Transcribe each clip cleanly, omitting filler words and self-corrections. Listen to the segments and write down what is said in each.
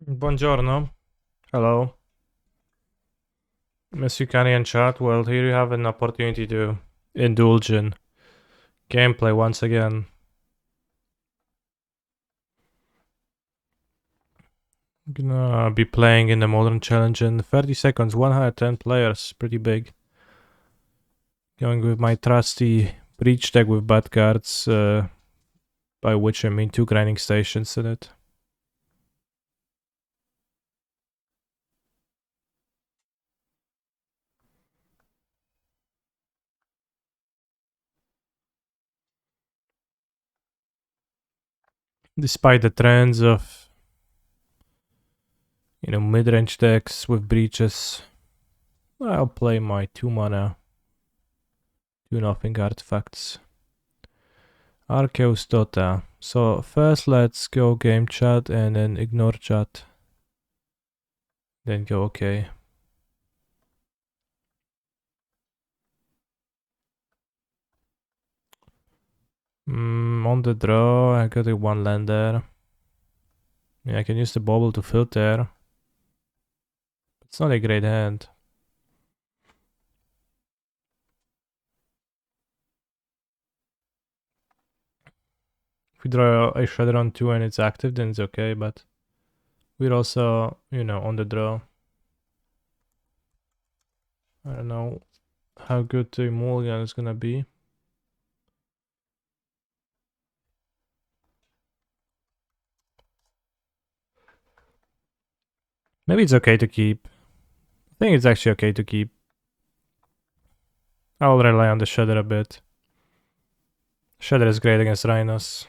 Buongiorno. Hello. Miss Yukani chat. Well, here you have an opportunity to indulge in gameplay once again. I'm gonna be playing in the modern challenge in 30 seconds, 110 players, pretty big. Going with my trusty breach deck with bad cards, by which I mean 2 grinding stations in it. Despite the trends of, mid-range decks with breaches, I'll play my 2 mana, 2-0 artifacts. Arceus Dota. So first let's go game chat and then ignore chat. Then go okay. On the draw, I got a 1 lander. Yeah, I can use the bubble to filter. It's not a great hand. If we draw a Shredder on 2 and it's active, then it's okay, but we're also, on the draw. I don't know how good the mulligan is gonna be. Maybe it's okay to keep. I think it's actually okay to keep. I'll rely on the Shredder a bit. Shredder is great against Rhinos.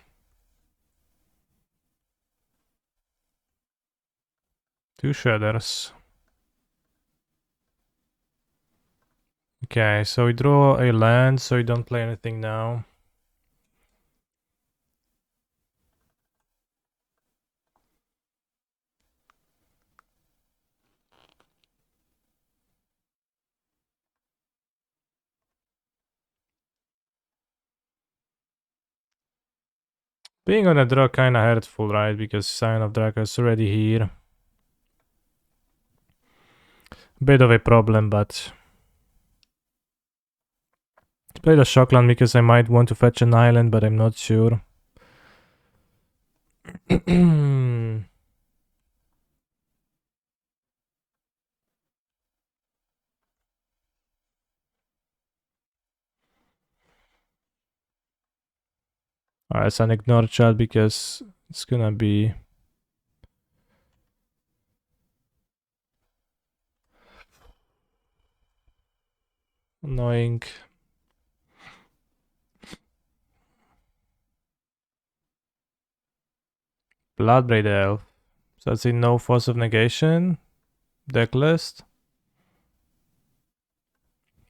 2 Shredders. Okay, so we draw a land, so we don't play anything now. Being on a draw kinda hurtful, right? Because Sign of Draco is already here. Bit of a problem, but play the Shockland because I might want to fetch an island, but I'm not sure. Alright, so ignore chat because it's gonna be annoying. Bloodbraid Elf. So that's a no force of negation. Deck list.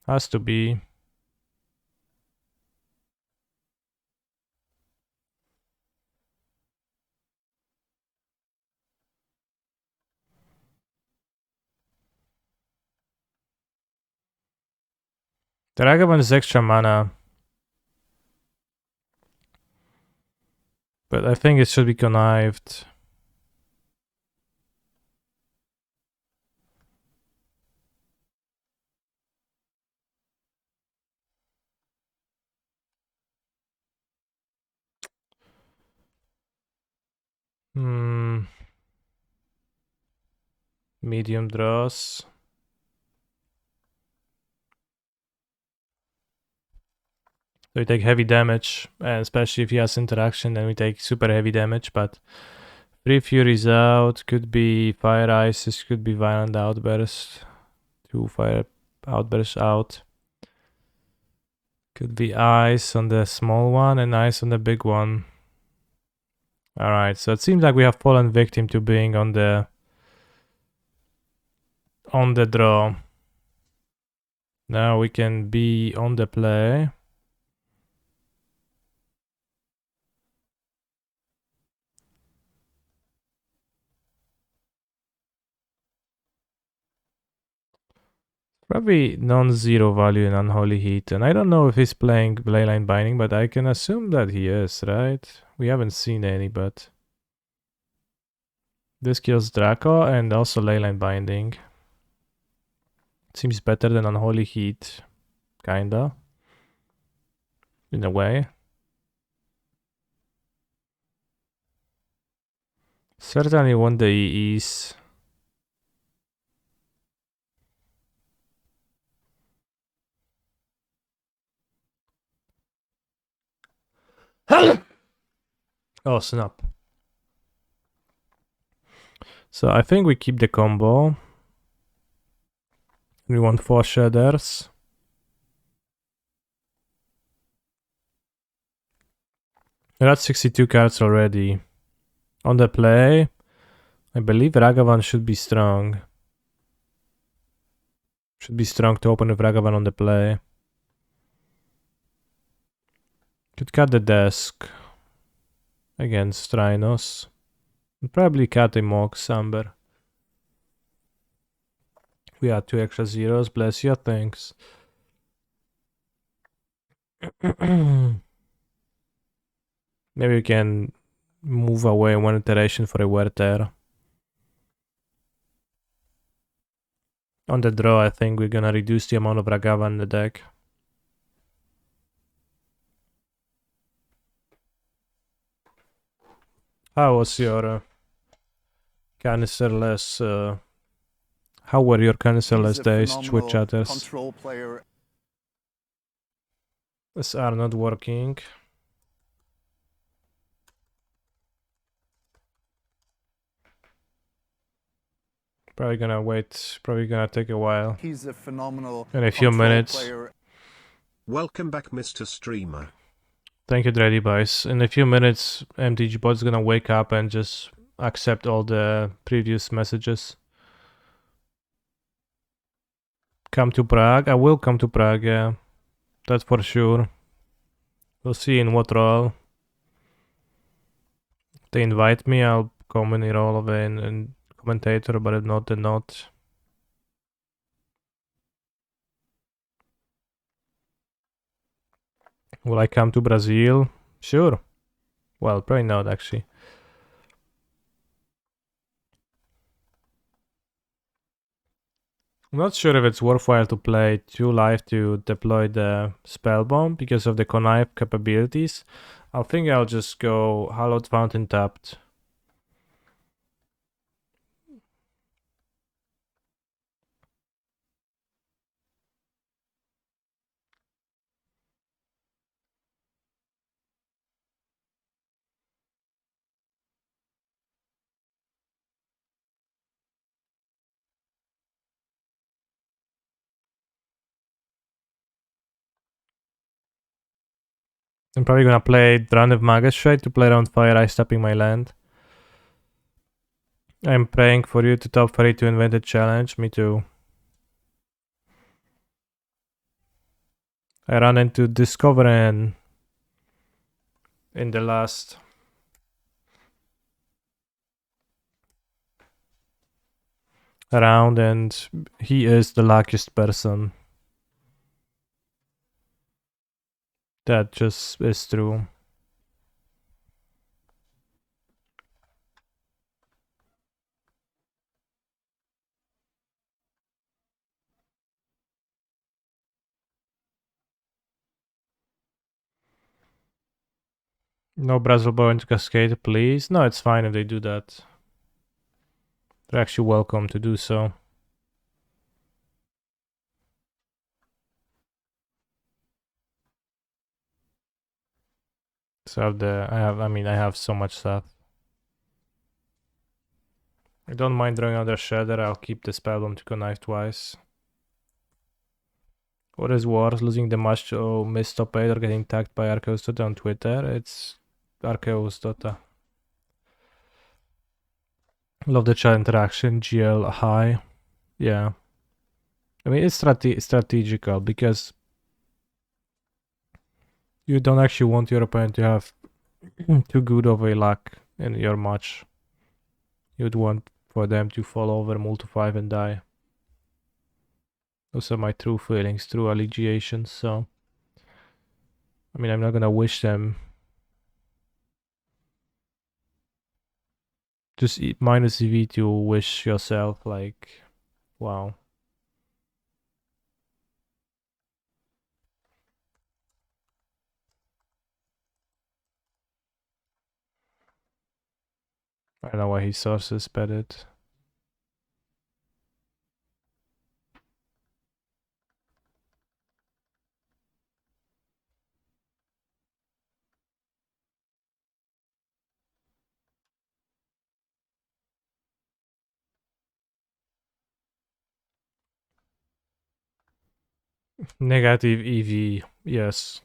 Has to be. The Ragavan is extra mana. But I think it should be connived. Medium draws. So we take heavy damage, and especially if he has interaction, then we take super heavy damage, but 3 Furies out, could be Fire Ices, could be Violent Outburst, 2 Fire Outbursts out. Could be Ice on the small one and Ice on the big one. Alright, so it seems like we have fallen victim to being on the draw. Now we can be on the play. Probably non-zero value in Unholy Heat, and I don't know if he's playing Leyline Binding, but I can assume that he is, right? We haven't seen any, but This kills Draco and also Leyline Binding. Seems better than Unholy Heat. Kinda. In a way. Certainly won the EEs. Oh, snap. So I think we keep the combo. We want 4 shaders. That's 62 cards already. On the play, I believe Ragavan should be strong. Should be strong to open with Ragavan on the play. Could cut the desk against Rhinos. Probably cut a Mox Amber. We had 2 extra zeros. Bless you, thanks. Maybe we can move away one iteration for a Werther. On the draw, I think we're gonna reduce the amount of Ragavan in the deck. How was your canisterless? How were your canisterless days, Twitch chatters? Control player. These are not working. Probably gonna wait. Probably gonna take a while. He's a phenomenal. In a few minutes. Player. Welcome back, Mr. Streamer. Thank you, Dreddy Boys. In a few minutes, MTG bot's gonna wake up and just accept all the previous messages. Come to Prague? I will come to Prague, yeah. That's for sure. We'll see in what role. If they invite me, I'll come in the role of a commentator, but if not, then not. Will I come to Brazil? Sure. Well, probably not, actually. I'm not sure if it's worthwhile to play 2 life to deploy the spell bomb because of the connive capabilities. I think I'll just go Hallowed Fountain tapped. I'm probably gonna play Run of Magistrate to play around Fire Ice tapping my land. I'm praying for you to top 3 to invent a challenge. Me too. I ran into Discoveren in the last round, and he is the luckiest person. That just is true. No Brazil boy into Cascade, please. No, it's fine if they do that. They're actually welcome to do so. So I have so much stuff. I don't mind throwing another Shredder. I'll keep the Spellbomb to connive twice. What is worse, losing the match to Miss Top 8 or getting tagged by Arceus Dota on Twitter? It's Arceus Dota. Love the chat interaction, GL high. Yeah. I mean, it's strategical because you don't actually want your opponent to have too good of a luck in your match. You'd want for them to fall over multi 5 and die. Those are my true feelings, true allegiations, so I mean, I'm not gonna wish them Just minus EV to wish yourself, like, wow. I don't know why he sources bet it. Negative EV, yes.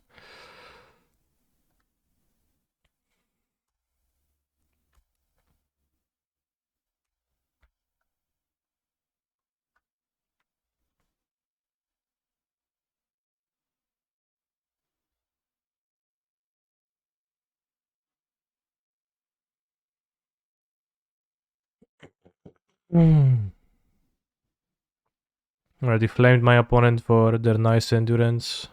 Already flamed my opponent for their nice endurance.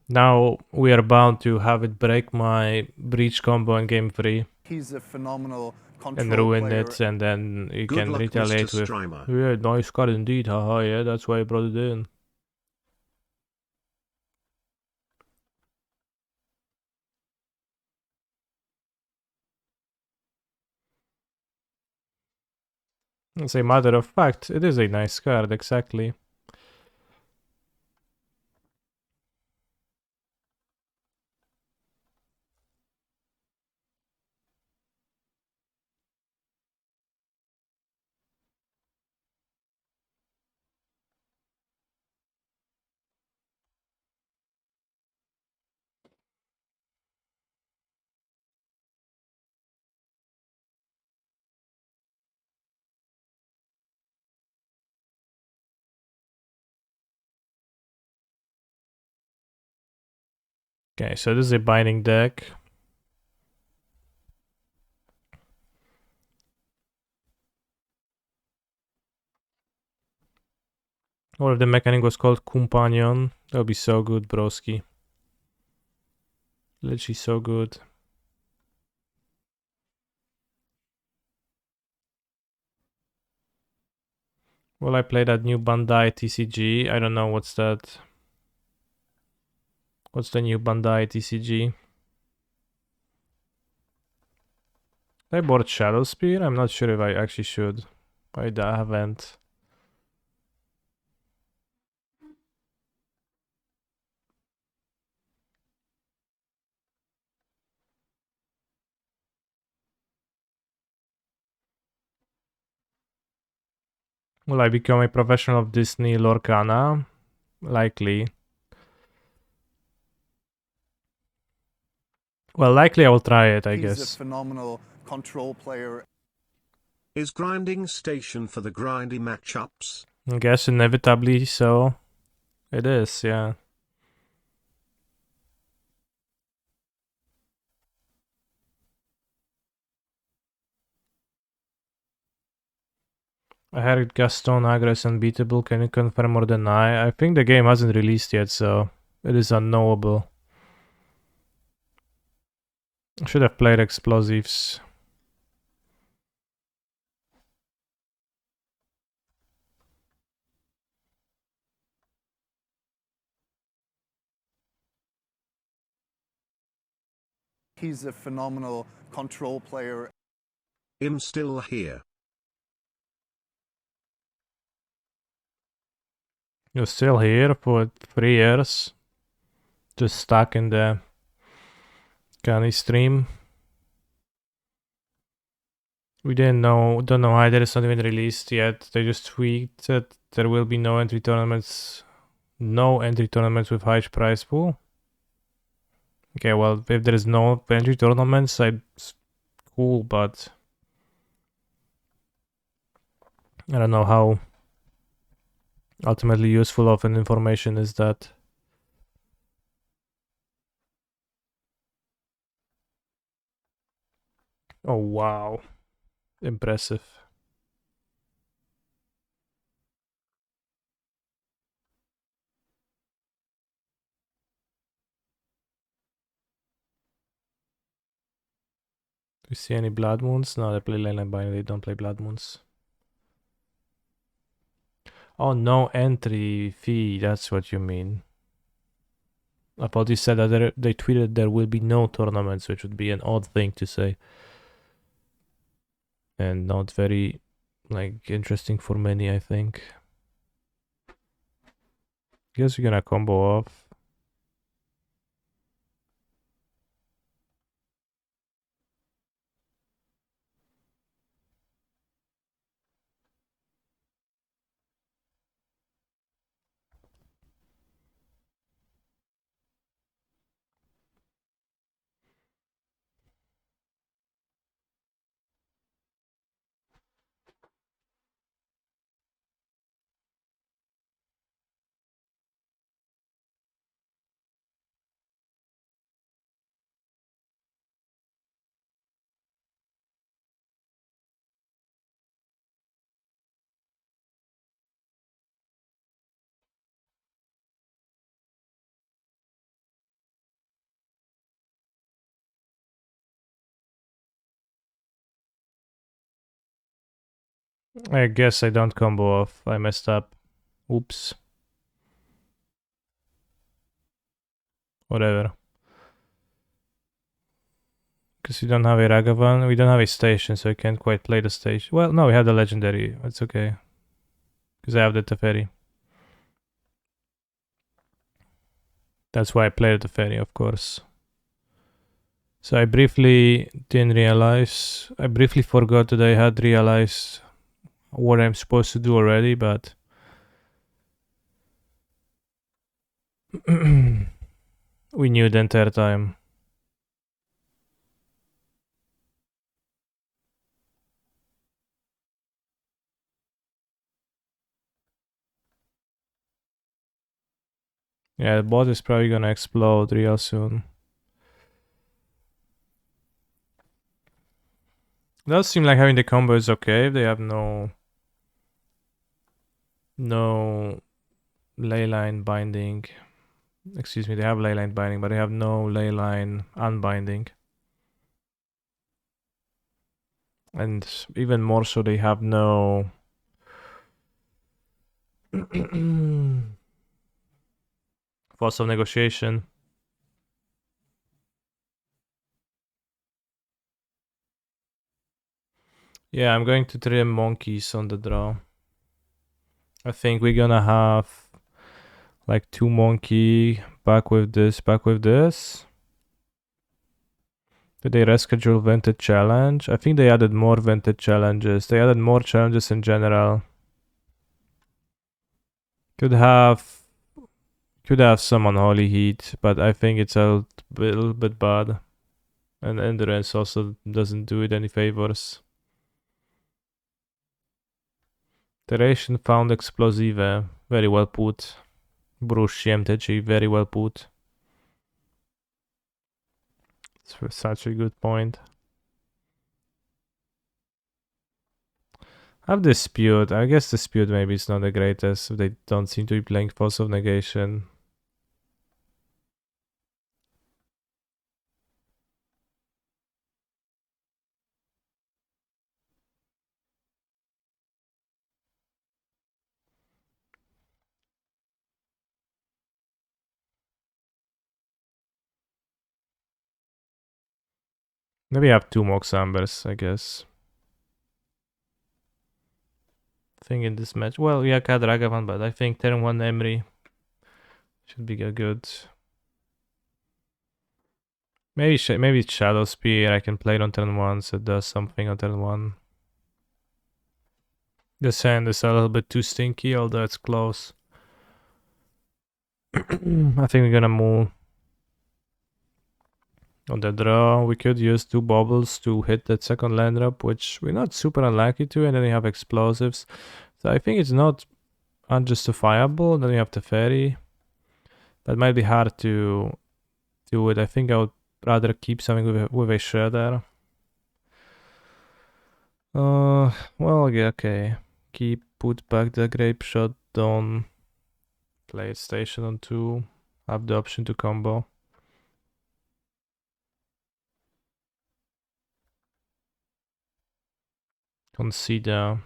Now we are bound to have it break my breach combo in game 3 He's a phenomenal and control ruin player. it, and then you Good can luck, retaliate Mr. with, Streamer. yeah, nice card indeed, haha, yeah, that's why I brought it in. It's a matter of fact, it is a nice card, exactly. Okay, so this is a binding deck. Or if the mechanic was called Companion, that would be so good, broski. Literally so good. Well, I play that new Bandai TCG. I don't know what's that. What's the new Bandai TCG? I bought Shadow Spear? I'm not sure if I actually should. I haven't. Will I become a professional of Disney Lorcana? Likely. Well, likely I will try it, I He's a guess. phenomenal control player. Is grinding station for the grindy matchups? I guess inevitably so. It is, yeah. I heard Gaston Agro is unbeatable. Can you confirm or deny? I think the game hasn't released yet, so it is unknowable. I should have played explosives. He's a phenomenal control player. I'm still here. You're still here for 3 years. Just stuck in the Canny stream. We don't know either, it's not even released yet. They just tweeted there will be no entry tournaments. No entry tournaments with high prize pool. Okay, well, if there is no entry tournaments, it's cool, but I don't know how ultimately useful of an information is that. Oh, wow. Impressive. you see any Blood Moons? No, they play lane binding, they don't play Blood Moons. Oh, no entry fee, that's what you mean. I thought you said that they tweeted there will be no tournaments, which would be an odd thing to say. And not very, like, interesting for many, I think. Guess we're gonna combo off. I guess I don't combo off. I messed up. Oops. Whatever. Because we don't have a Ragavan. We don't have a station, so I can't quite play the station. Well, no, we have the legendary. It's okay. Because I have the Teferi. That's why I played the Teferi, of course. So I briefly didn't realize. I briefly forgot that I had realized what I'm supposed to do already, but we knew the entire time. Yeah, the bot is probably gonna explode real soon. It does seem like having the combo is okay if they have no leyline binding. Excuse me, they have leyline binding, but they have no leyline unbinding. And even more so, they have no force of negotiation. Yeah, I'm going to trim monkeys on the draw. I think we're gonna have like 2 monkey, back with this, back with this. Did they reschedule Vintage Challenge? I think they added more Vintage Challenges. They added more challenges in general. Could have some unholy heat, but I think it's a little bit bad. And endurance also doesn't do it any favors. Duration found explosive. Very well put. Brusiem teči, very well put. It's such a good point. I have Dispute. I guess Dispute maybe is not the greatest. They don't seem to be playing Force of Negation. Maybe I have 2 Mox Ambers, I guess. I think in this match. Well, yeah, Kad Ragavan, but I think turn 1 Emery should be a good. Maybe it's Shadow Spear. I can play it on turn 1, so it does something on turn 1. The sand is a little bit too stinky, although it's close. I think we're gonna move. On the draw, we could use 2 bubbles to hit that second land drop, which we're not super unlikely to, and then we have explosives. So I think it's not unjustifiable. Then we have the ferry. That might be hard to do it. I think I would rather keep something with a shredder. Well, yeah, okay. Put back the grape shot, don't play station on 2. Have the option to combo. consider.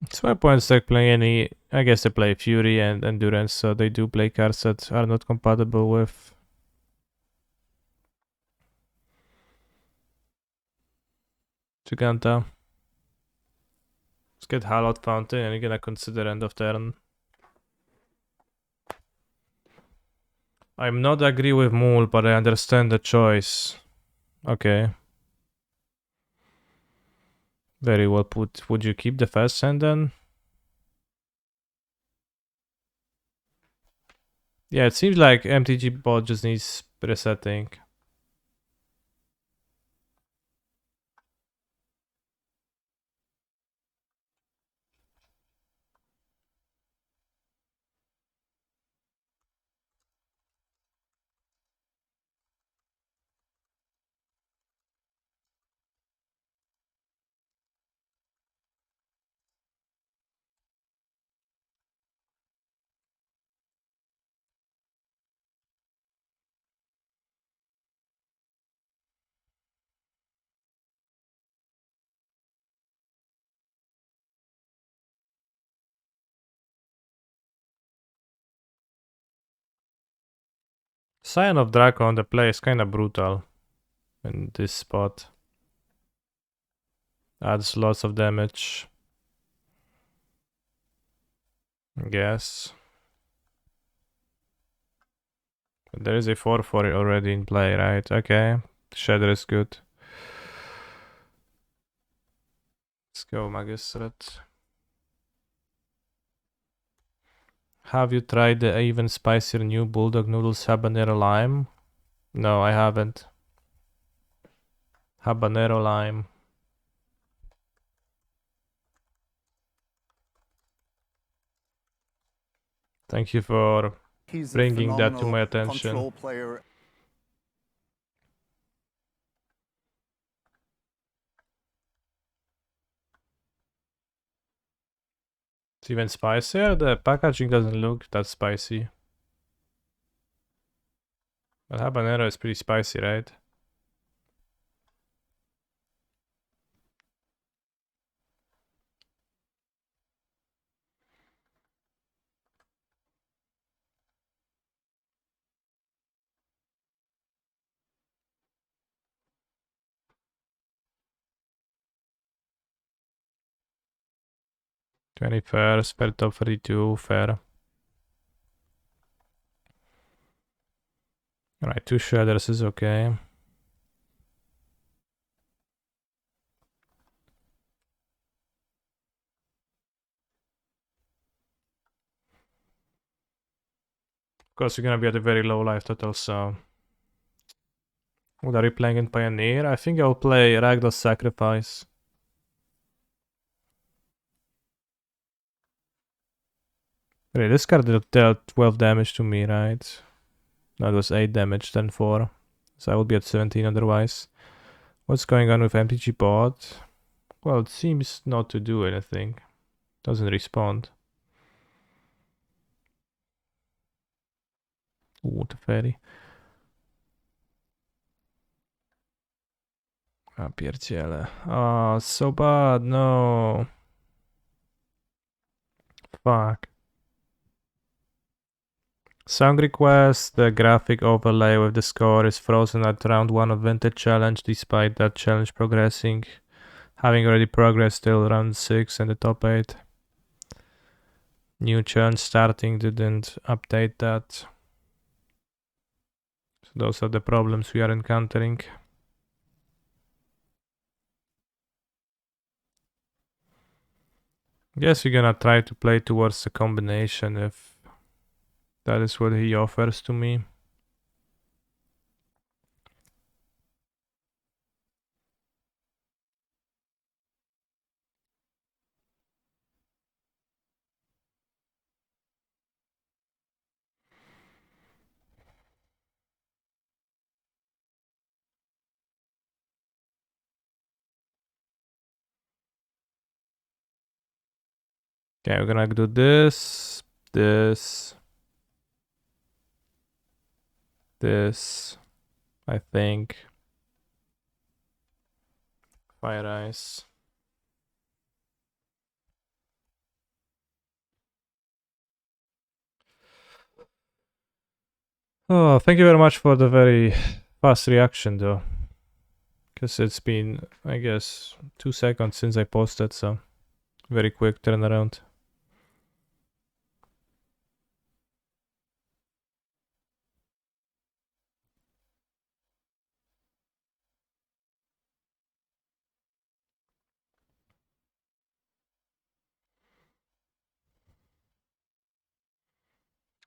It's my point like playing any. I guess they play Fury and Endurance, so they do play cards that are not compatible with Giganta. Let's get Hallowed Fountain and you're gonna consider end of turn. I'm not agree with Mool, but I understand the choice. Okay. Very well put. Would you keep the fast hand then? Yeah, it seems like MTG bot just needs resetting. Scion of Draco on the play is kinda brutal in this spot. Adds lots of damage. I guess. But there is a 4-4 already in play, right? Okay. Shadow is good. Let's go, Magistrate. Have you tried the even spicier new Bulldog Noodles Habanero Lime? No, I haven't. Habanero Lime. Thank you for He's a bringing that to my phenomenal attention. control player. It's even spicier. The packaging doesn't look that spicy. But habanero is pretty spicy, right? $21 per top 32, fair. Alright, 2 shredders is okay. Of course, you're gonna be at a very low life total, so... What are you playing in Pioneer? I think I'll play Rakdos Sacrifice. Really, this card dealt 12 damage to me, right? No, it was 8 damage, then 4. So I would be at 17 otherwise. What's going on with MTG bot? Well, it seems not to do anything. Doesn't respond. Ooh, the fairy. A pierdziele. Oh, so bad, no. Fuck. Song request, the graphic overlay with the score is frozen at round 1 of Vintage Challenge, despite that challenge progressing. Having already progressed till round 6 and the top 8. New challenge starting didn't update that. So those are the problems we are encountering. Guess we're gonna try to play towards the combination if that is what he offers to me. Okay, we're gonna do this, this, this, I think. Fire Ice. Oh, thank you very much for the very fast reaction though. Because it's been, I guess, 2 seconds since I posted, so very quick turnaround.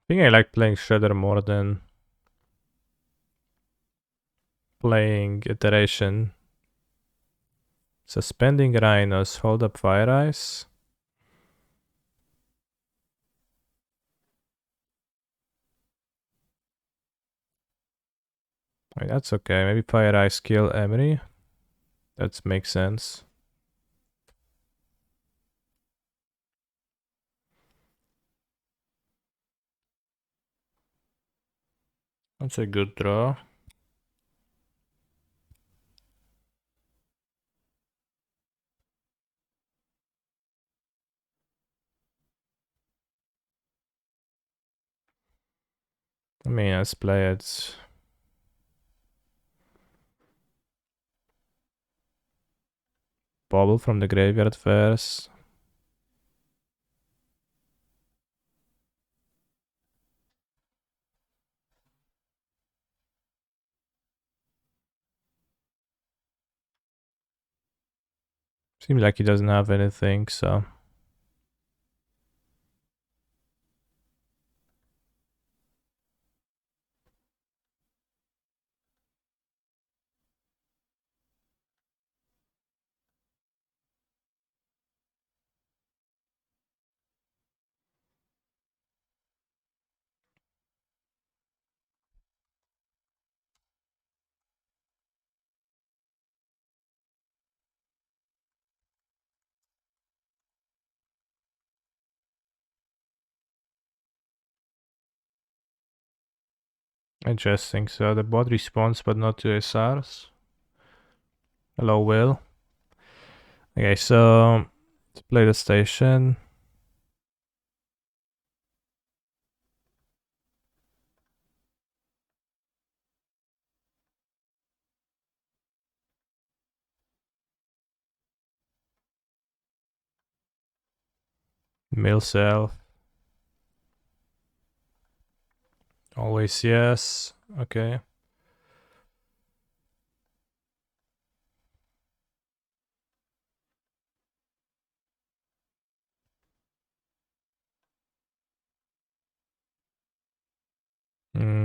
I think I like playing Shredder more than playing Iteration. Suspending Rhinos, hold up Fire Ice. I mean, that's okay. Maybe Fire Ice kill Emery. That makes sense. That's a good draw. I mean, let's play it. Bobble from the graveyard first. Seems like he doesn't have anything, so. Interesting. So the bot responds, but not to SRs. Hello, Will. Okay, so let's play the station. Mill self. Always yes. Okay.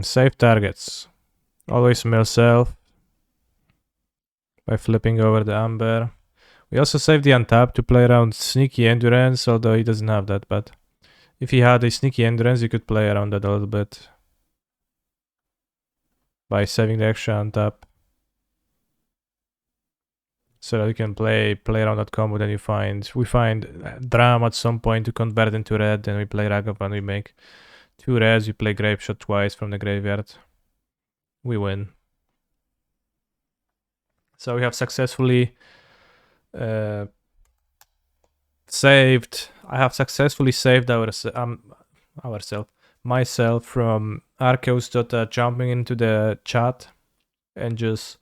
Save targets. Always mill self by flipping over the Amber. We also save the untap to play around Sneaky Endurance, although he doesn't have that, but if he had a Sneaky Endurance, you could play around that a little bit by saving the extra untap. So that you can play around that combo, then we find Dram at some point to convert into red, then we play Ragavan, we make 2 reds, we play Grape Shot twice from the graveyard. We win. So we have successfully saved. I have successfully saved myself from Arceus Dota jumping into the chat and just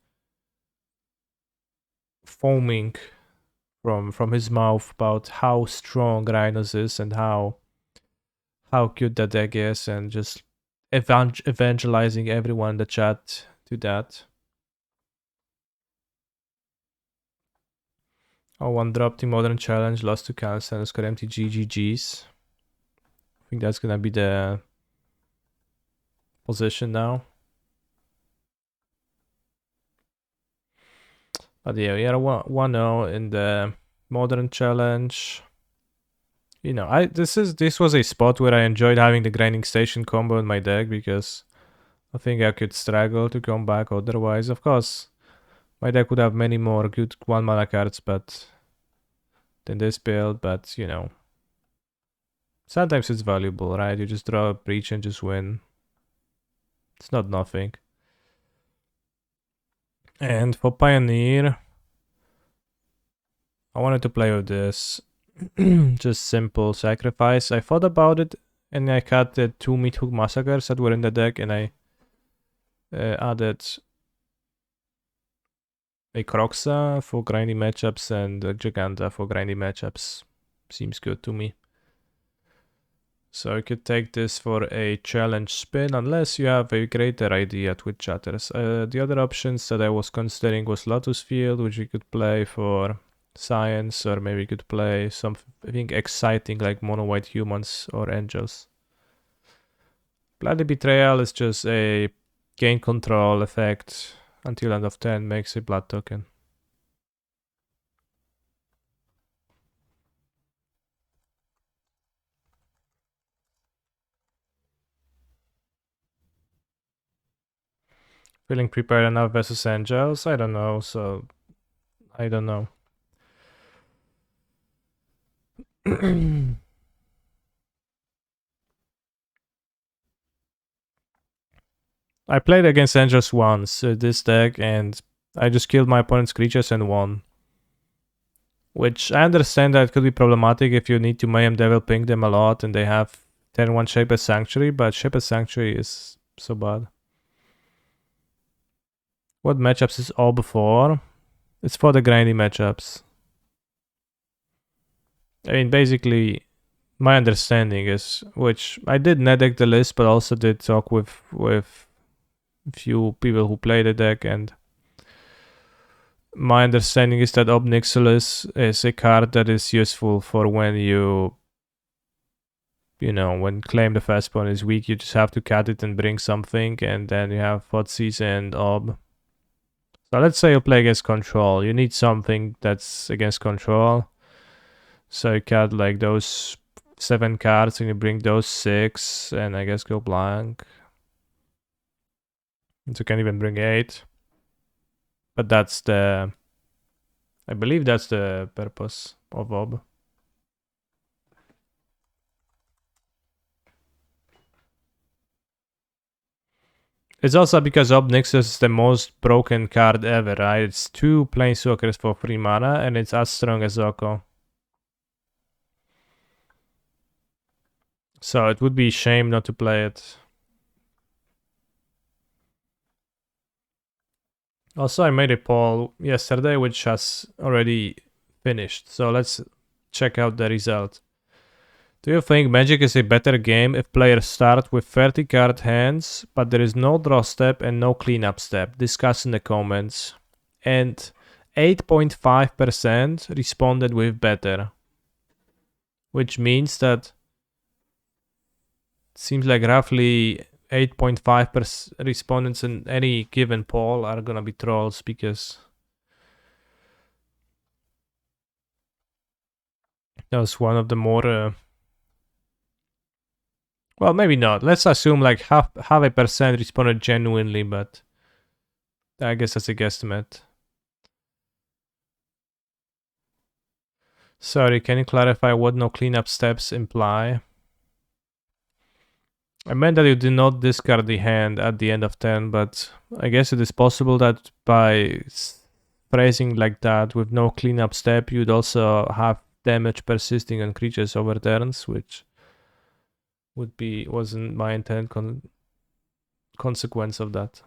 foaming from his mouth about how strong Rhinos is and how good that deck is, and just evangelizing everyone in the chat to that. Oh, one dropped in Modern Challenge, lost to Cancel, and scored MTG GG's. I think that's gonna be the position now. But yeah, we are 1-0 in the Modern Challenge. You know, this was a spot where I enjoyed having the Grinding Station combo in my deck, because I think I could struggle to come back otherwise. Of course, my deck would have many more good 1-mana cards than this build, but you know, Sometimes it's valuable, right? You just draw a breach and just win. It's not nothing. And for Pioneer, I wanted to play with this. Just simple sacrifice. I thought about it and I cut the 2 Meathook Massacres that were in the deck and I added a Croxa for grindy matchups and a Giganta for grindy matchups. Seems good to me. So I could take this for a challenge spin unless you have a greater idea, Twitch chatters. The other options that I was considering was Lotus Field, which we could play for science, or maybe we could play something exciting like Mono White Humans or Angels. Bloody Betrayal is just a gain control effect until end of turn, makes a blood token. Feeling prepared enough versus Angels? I don't know, so I don't know. I played against Angels once, this deck, and I just killed my opponent's creatures and won. Which I understand that could be problematic if you need to Mayhem Devil ping them a lot and they have turn 1 Shaped Sanctuary, but Shaped Sanctuary is so bad. What matchups is all before? It's for the grindy matchups. I mean, basically, my understanding is, which I did net deck the list, but also did talk with few people who play the deck, and my understanding is that Ob Nixilis is a card that is useful for when when claim the first pawn is weak, you just have to cut it and bring something, and then you have Thoughtseize and Ob. So let's say you play against control. You need something that's against control. So you cut like those 7 cards and you bring those 6 and I guess go blank. And you can even bring 8. But that's I believe that's the purpose of Ob. It's also because Ob Nixilis is the most broken card ever, right? It's 2 Planeswalkers for 3 mana and it's as strong as Oko. So it would be a shame not to play it. Also, I made a poll yesterday which has already finished. So let's check out the result. Do you think Magic is a better game if players start with 30 card hands, but there is no draw step and no cleanup step? Discuss in the comments. And 8.5% responded with better. Which means that it seems like roughly 8.5% respondents in any given poll are gonna be trolls because that was one of the more well, maybe not. Let's assume like half a percent responded genuinely, but I guess that's a guesstimate. Sorry, can you clarify what no cleanup steps imply? I meant that you did not discard the hand at the end of turn, but I guess it is possible that by phrasing like that with no cleanup step, you'd also have damage persisting on creatures over turns, which wasn't my intent consequence of that.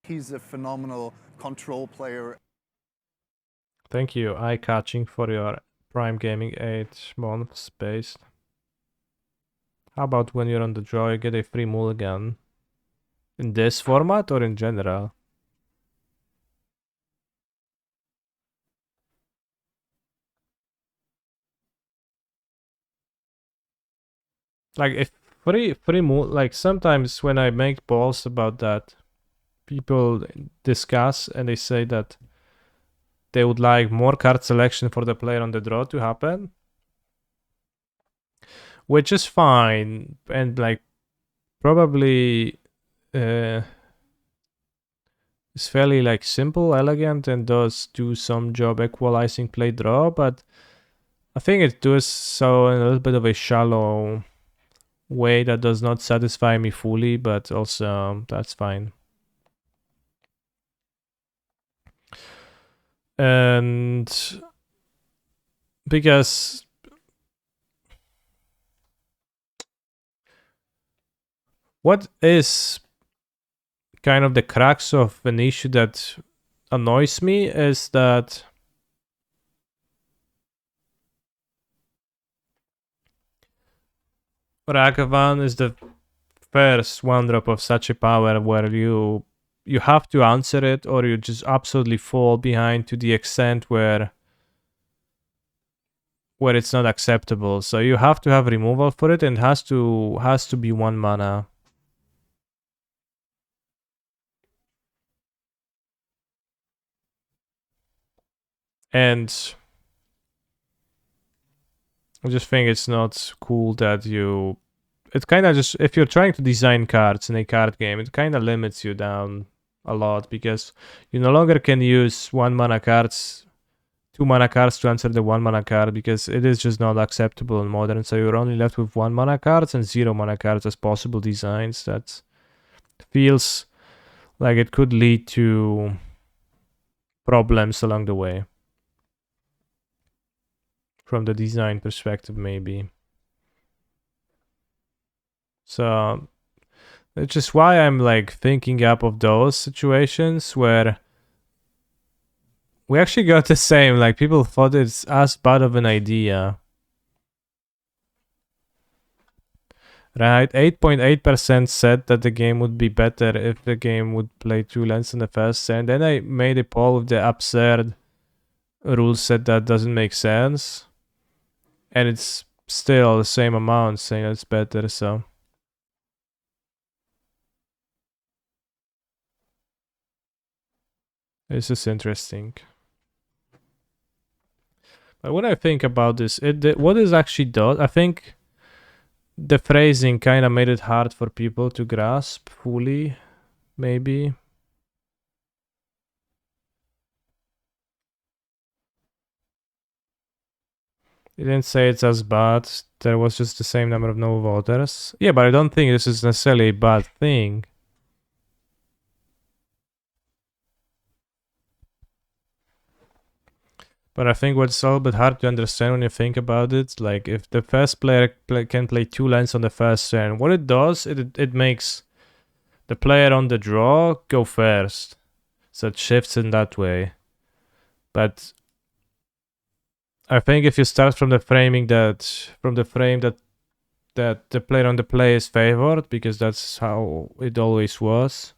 He's a phenomenal control player. Thank you, eye-catching, for your Prime Gaming 8 months based. How about when you're on the draw, you get a free mulligan? In this format or in general? Like if like sometimes when I make polls about that, people discuss and they say that they would like more card selection for the player on the draw to happen, which is fine, and like probably is fairly like simple, elegant, and does do some job equalizing play draw, but I think it does so in a little bit of a shallow way that does not satisfy me fully, but also that's fine. And because what is kind of the crux of an issue that annoys me is that Ragavan is the first one drop of such a power where you have to answer it, or you just absolutely fall behind to the extent where it's not acceptable. So you have to have removal for it, and has to be 1 mana. And I just think it's not cool that you... It kind of just... If you're trying to design cards in a card game, it kind of limits you down a lot, because you no longer can use 1 mana cards, 2 mana cards to answer the 1 mana card, because it is just not acceptable in Modern. So you're only left with 1 mana cards and 0 mana cards as possible designs. That feels like it could lead to problems along the way. From the design perspective, maybe. So it's just why I'm like thinking up of those situations where we actually got the same, like people thought it's as bad of an idea. Right, 8.8% said that the game would be better if the game would play 2 lands in the first turn. Then I made a poll with the absurd rule set that doesn't make sense. And it's still the same amount saying it's better, so... This is interesting. But when I think about this, what it actually does, I think the phrasing kind of made it hard for people to grasp fully, maybe. It didn't say it's as bad. There was just the same number of no voters. Yeah, but I don't think this is necessarily a bad thing. But I think what's a little bit hard to understand when you think about it, like if the first player can play 2 lands on the first turn, what it does, it makes the player on the draw go first. So it shifts in that way. But I think if you start from the frame that the player on the play is favored, because that's how it always was,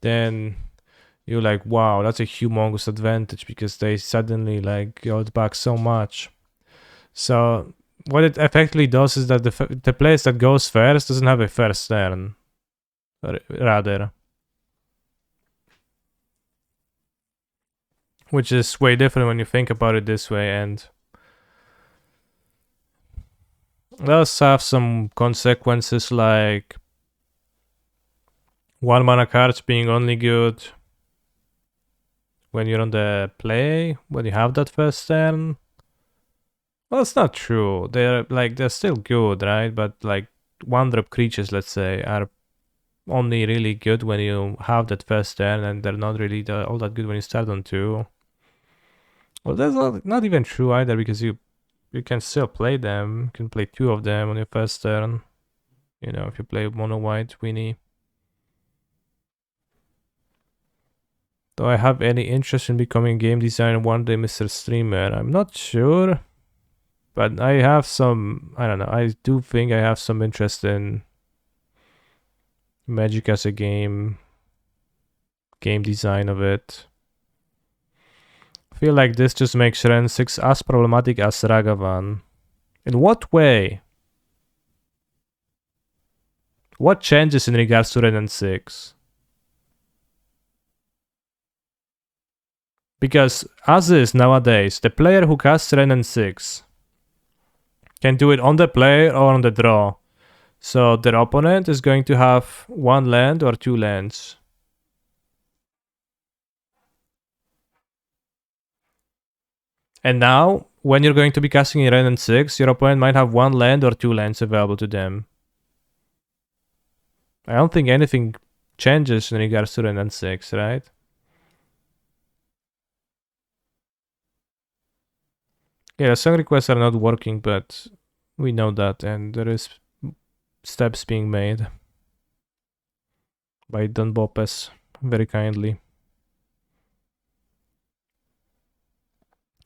then you're like, wow, that's a humongous advantage, because they suddenly like got back so much. So what it effectively does is that the place that goes first doesn't have a first turn, rather. Which is way different when you think about it this way, and does have some consequences, like 1 mana cards being only good when you're on the play, when you have that first turn. Well, it's not true. They're still good, right? But like 1-drop creatures, let's say, are only really good when you have that first turn, and they're not really all that good when you start on 2. Well, that's not even true either, because you can still play them. You can play 2 of them on your first turn. You know, if you play mono white Winnie. Do I have any interest in becoming a game designer one day, Mr. Streamer? I'm not sure. But I have some, I don't know, I do think I have some interest in Magic as a game design of it. I feel like this just makes Ren 6 as problematic as Ragavan. In what way? What changes in regards to Ren 6? Because as is nowadays, the player who casts Ren 6 can do it on the play or on the draw. So their opponent is going to have 1 land or 2 lands. And now, when you're going to be casting in Ren and 6, your opponent might have 1 land or 2 lands available to them. I don't think anything changes in regards to Ren and 6, right? Yeah, song requests are not working, but we know that, and there is steps being made by Don Bopes very kindly.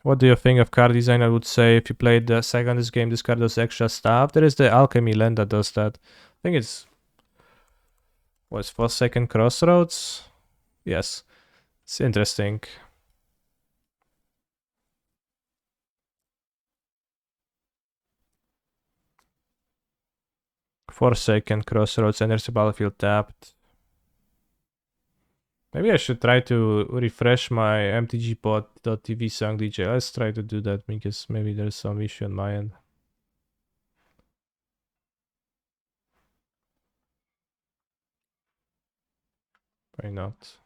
What do you think of card design? I would say if you played the second this game, this card does extra stuff. There is the Alchemy land that does that. I think it's... what's 4-second Crossroads? Yes. It's interesting. Forsaken Crossroads, enters the battlefield tapped. Maybe I should try to refresh my mtgpod.tv song DJ. Let's try to do that because maybe there's some issue on my end. Why not?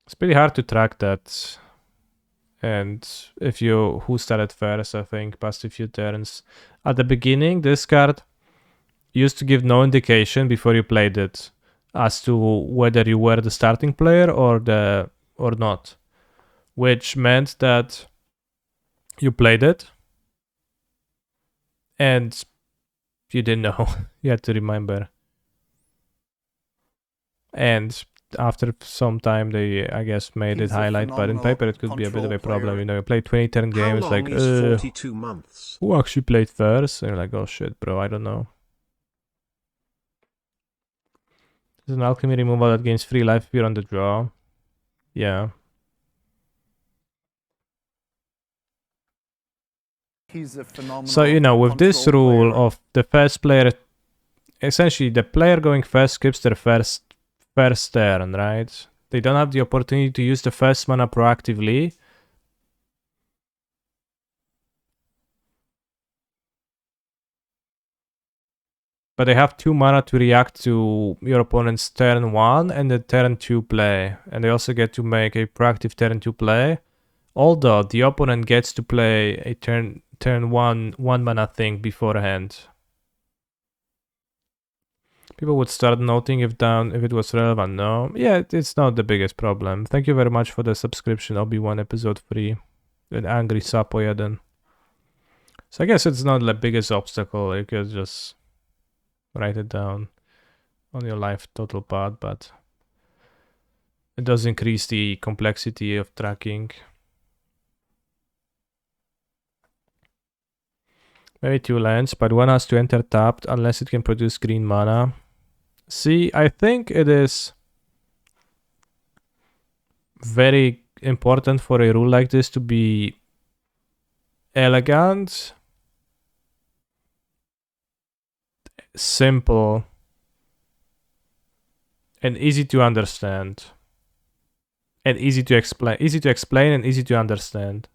It's pretty hard to track that. And if you who started first, I think, past a few turns. At the beginning, this card used to give no indication before you played it as to whether you were the starting player or not. Which meant that you played it and you didn't know. You had to remember. And after some time, they, I guess, made it highlight, but in paper it could be a bit of a problem. You know, you play 20 turn How games, long like, is 42 months? who actually played first? And you're like, oh shit, bro, I don't know. There's an alchemy removal that gains 3 life if you're on the draw. Yeah. He's a phenomenal So, you know, with this control rule player. of the first player, essentially the player going first skips their first turn, right? They don't have the opportunity to use the first mana proactively. But they have 2 mana to react to your opponent's turn 1 and the turn 2 play. And they also get to make a proactive turn 2 play. Although the opponent gets to play a turn 1 mana thing beforehand. People would start noting if it was relevant. No, yeah, it's not the biggest problem. Thank you very much for the subscription. Obi-Wan episode 3. An angry Sapo So I guess it's not the biggest obstacle. You could just write it down on your life total path, but it does increase the complexity of tracking. Maybe 2 lands, but 1 has to enter tapped unless it can produce green mana. See, I think it is very important for a rule like this to be elegant, simple, and easy to understand. And easy to explain and easy to understand.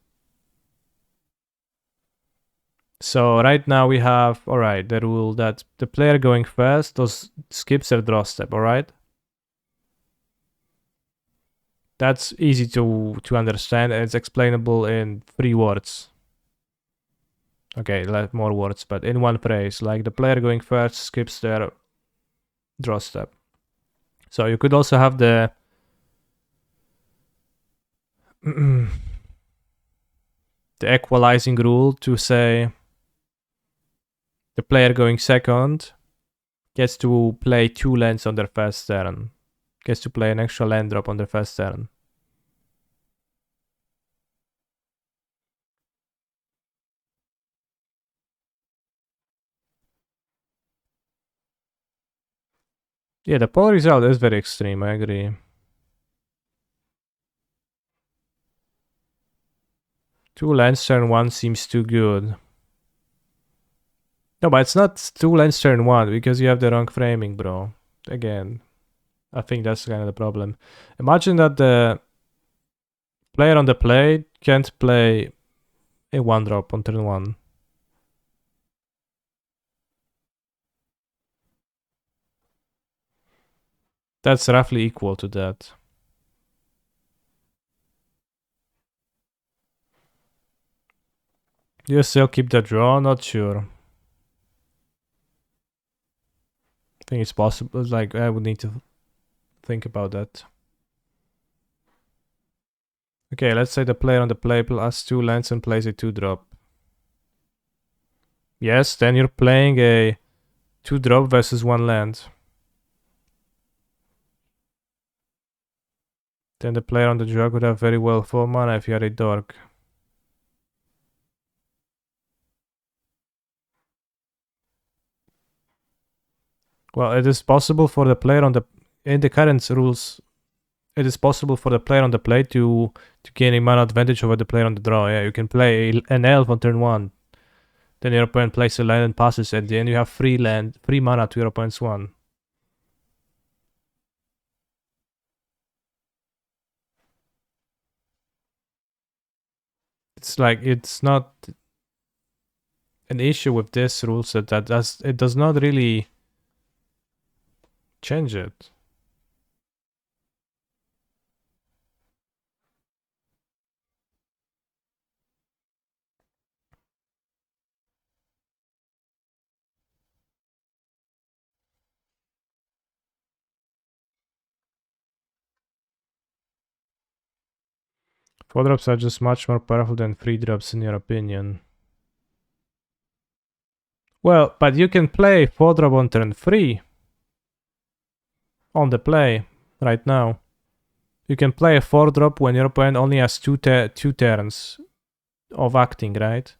So right now we have, alright, the rule that the player going first skips their draw step, alright? That's easy to understand and it's explainable in 3 words. Okay, more words, but in one phrase, like the player going first skips their draw step. So you could also have the the equalizing rule to say the player going second gets to play 2 lands on their first turn. Gets to play an extra land drop on their first turn. Yeah, the poll result is very extreme, I agree. Two lands turn 1 seems too good. No, but it's not 2 lands turn 1 because you have the wrong framing, bro. Again, I think that's kind of the problem. Imagine that the player on the play can't play a 1-drop on turn 1. That's roughly equal to that. You still keep the draw? Not sure. I think it's possible. Like, I would need to think about that. Okay, let's say the player on the play has 2 lands and plays a 2-drop. Yes, then you're playing a 2-drop versus 1 land. Then the player on the draw would have very well 4 mana if you had a dork. Well, it is possible for the player on the... In the current rules, it is possible for the player on the play to gain a mana advantage over the player on the draw. Yeah, you can play an elf on turn 1. Then your opponent plays a land and passes it. Then you have free mana to your opponent's 1. It's like, it's not an issue with this rule set that it does not really change it. Four drops are just much more powerful than 3 drops in your opinion. Well, but you can play 4 drop on turn 3 on the play right now. You can play a 4 drop when your opponent only has 2 turns of acting, right?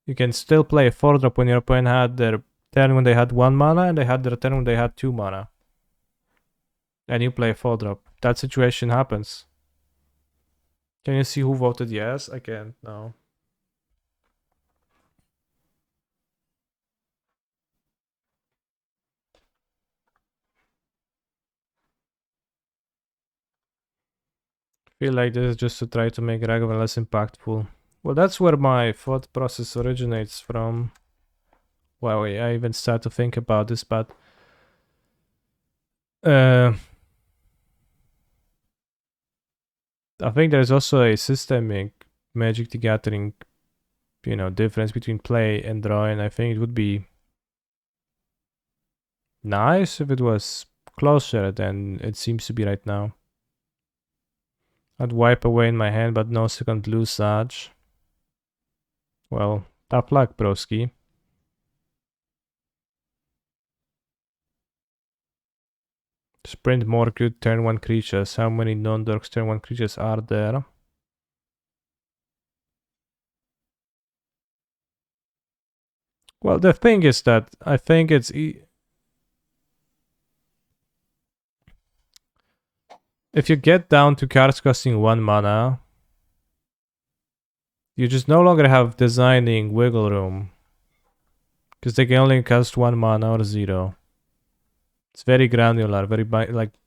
You can still play a 4 drop when your opponent had their turn when they had 1 mana and they had their turn when they had 2 mana. And you play a 4 drop. That situation happens. Can you see who voted yes? I can't, no. Feel like this is just to try to make Ragavan less impactful. Well, that's where my thought process originates from. Well, I even start to think about this, but I think there's also a systemic Magic the Gathering, difference between play and draw, and I think it would be nice if it was closer than it seems to be right now. I'd wipe away in my hand, but no second blue Saj. Well, tough luck, broski. Sprint more good turn 1 creatures. How many non-dorks turn 1 creatures are there? Well, the thing is that I think it's... If you get down to cards costing 1 mana, you just no longer have designing wiggle room. Because they can only cost 1 mana or 0. It's very granular, very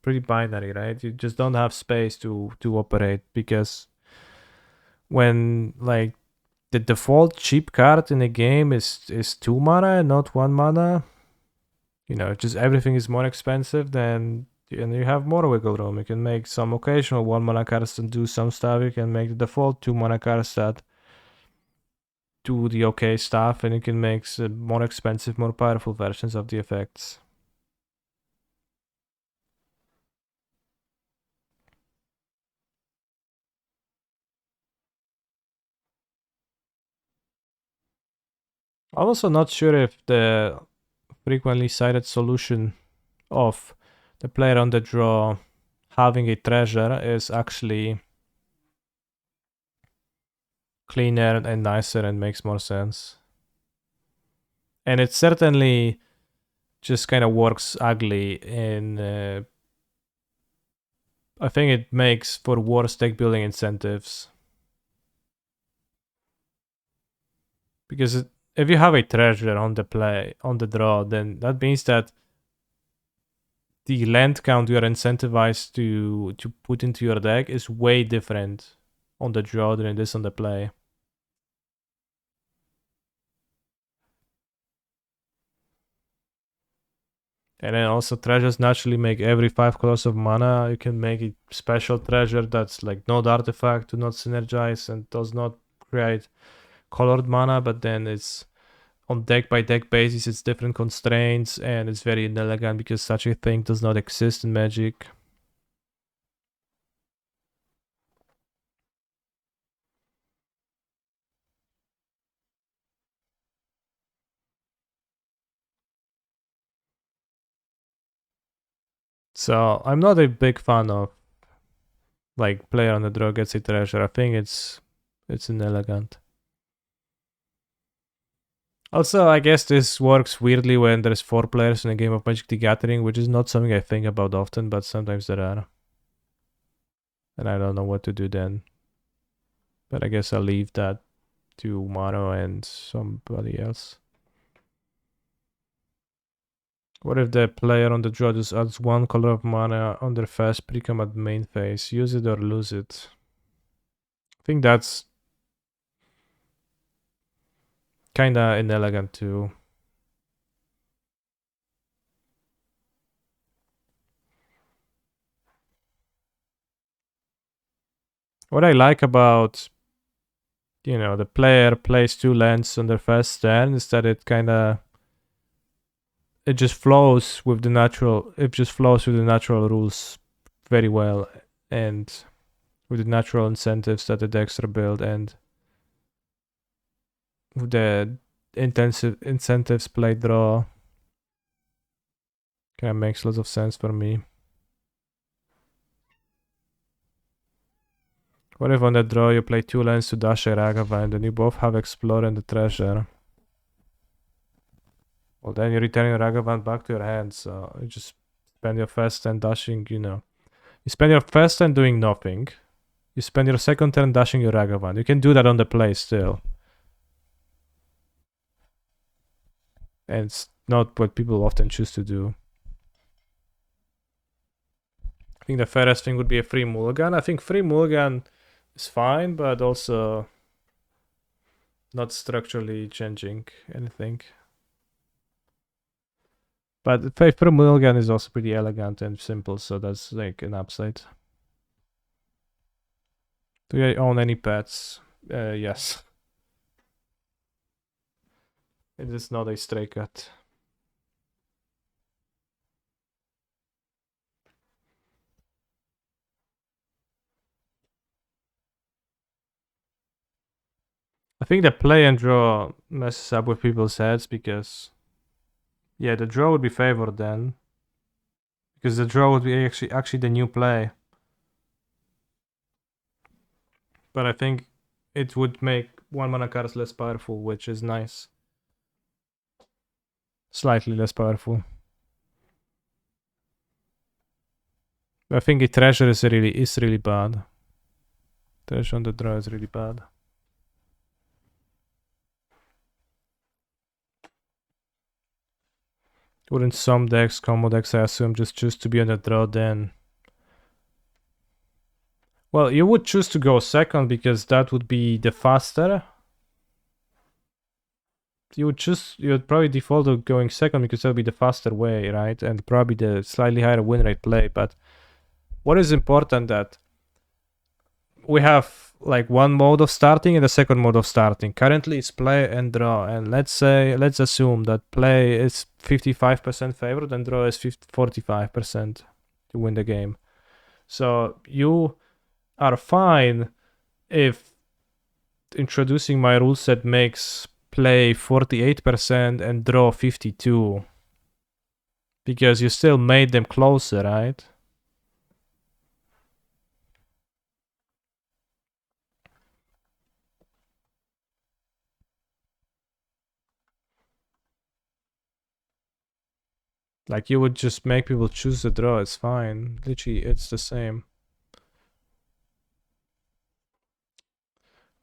pretty binary, right? You just don't have space to operate, because when like the default cheap card in a game is 2 mana and not 1 mana, just everything is more expensive, then and you have more wiggle room. You can make some occasional 1 mana cards and do some stuff. You can make the default 2 mana cards that do the okay stuff, and you can make more expensive, more powerful versions of the effects. I'm also not sure if the frequently cited solution of the player on the draw having a treasure is actually cleaner and nicer and makes more sense. And it certainly just kind of works ugly in... I think it makes for worse deck building incentives. Because if you have a treasure on the draw, then that means that the land count you are incentivized to put into your deck is way different on the draw than it is on the play. And then also treasures naturally make every 5 colors of mana. You can make a special treasure that's like not artifact, do not synergize, and does not create colored mana, but then it's on deck by deck basis, it's different constraints, and it's very inelegant because such a thing does not exist in Magic. So I'm not a big fan of like player on the draw gets a treasure. I think it's inelegant. Also, I guess this works weirdly when there's 4 players in a game of Magic the Gathering, which is not something I think about often, but sometimes there are. And I don't know what to do then. But I guess I'll leave that to Maro and somebody else. What if the player on the draw just adds 1 color of mana on their first pre-combat main phase? Use it or lose it. I think that's kinda inelegant too. What I like about, you know, the player plays 2 lands on their first turn is that it just flows with the natural rules very well, and with the natural incentives that the decks are built, and with the intensive incentives play draw. Kind of makes lots of sense for me. What if on the draw you play 2 lands to dash a Ragavan, and then you both have Explorer and the Treasure? Well, then you return your Ragavan back to your hand, so you just spend your first turn dashing, you know. You spend your first turn doing nothing. You spend your second turn dashing your Ragavan. You can do that on the play still. And it's not what people often choose to do. I think the fairest thing would be a free mulligan. I think free mulligan is fine, but also not structurally changing anything. But free mulligan is also pretty elegant and simple, so that's like an upside. Do I own any pets? Yes. It is not a stray cat. I think the play and draw messes up with people's heads because, yeah, the draw would be favored then, because the draw would be actually the new play. But I think it would make 1 mana cards less powerful, which is nice. Slightly less powerful. I think a treasure is really bad. Treasure on the draw is really bad. Wouldn't some decks, combo decks, I assume, just choose to be on the draw then? Well, you would choose to go second because that would be the faster. You would probably default to going second because that would be the faster way, right? And probably the slightly higher win rate play. But what is important that we have like 1 mode of starting and a second mode of starting. Currently it's play and draw, and let's assume that play is 55% favored and draw is 45% to win the game. So you are fine if introducing my rule set makes play 48% and draw 52, because you still made them closer, right? Like, you would just make people choose the draw, it's fine. Literally, it's the same.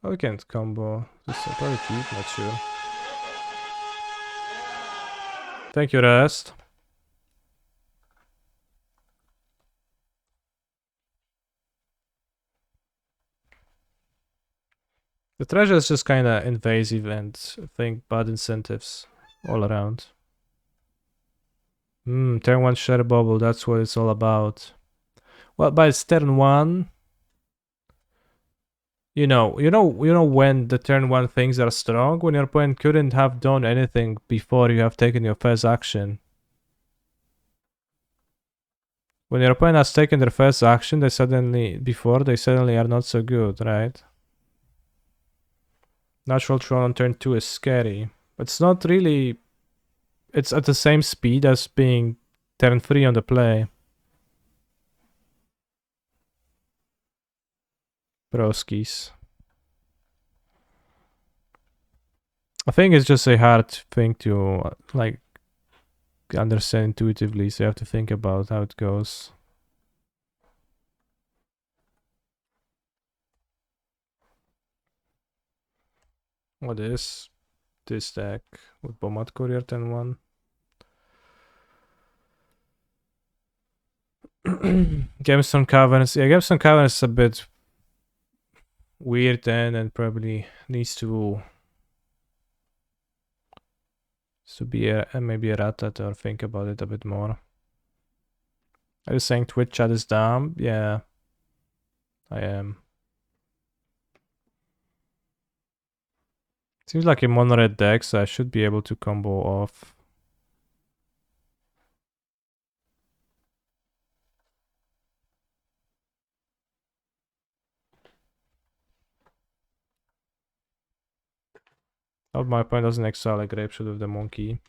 Oh, we can't combo. This will probably keep, not sure. Thank you, Rest. The treasure is just kinda invasive and I think bad incentives all around. Turn 1 share bubble, that's what it's all about. Well, by turn 1, You know when the turn 1 things are strong, when your opponent couldn't have done anything before you have taken your first action. When your opponent has taken their first action, they suddenly are not so good, right? Natural Tron on turn 2 is scary. It's not really... It's at the same speed as being turn 3 on the play. Broskis. I think it's just a hard thing to, like, understand intuitively, so you have to think about how it goes. What is this deck with Bombat Courier turn 1? Gemstone Caverns. Yeah, Gemstone Caverns is a bit weird then, and probably needs to be maybe a ratat or think about it a bit more. Are you saying Twitch chat is dumb? Yeah, I am. Seems like a mono red deck, so I should be able to combo off. Oh, my opponent doesn't exile a Grapeshot with the monkey.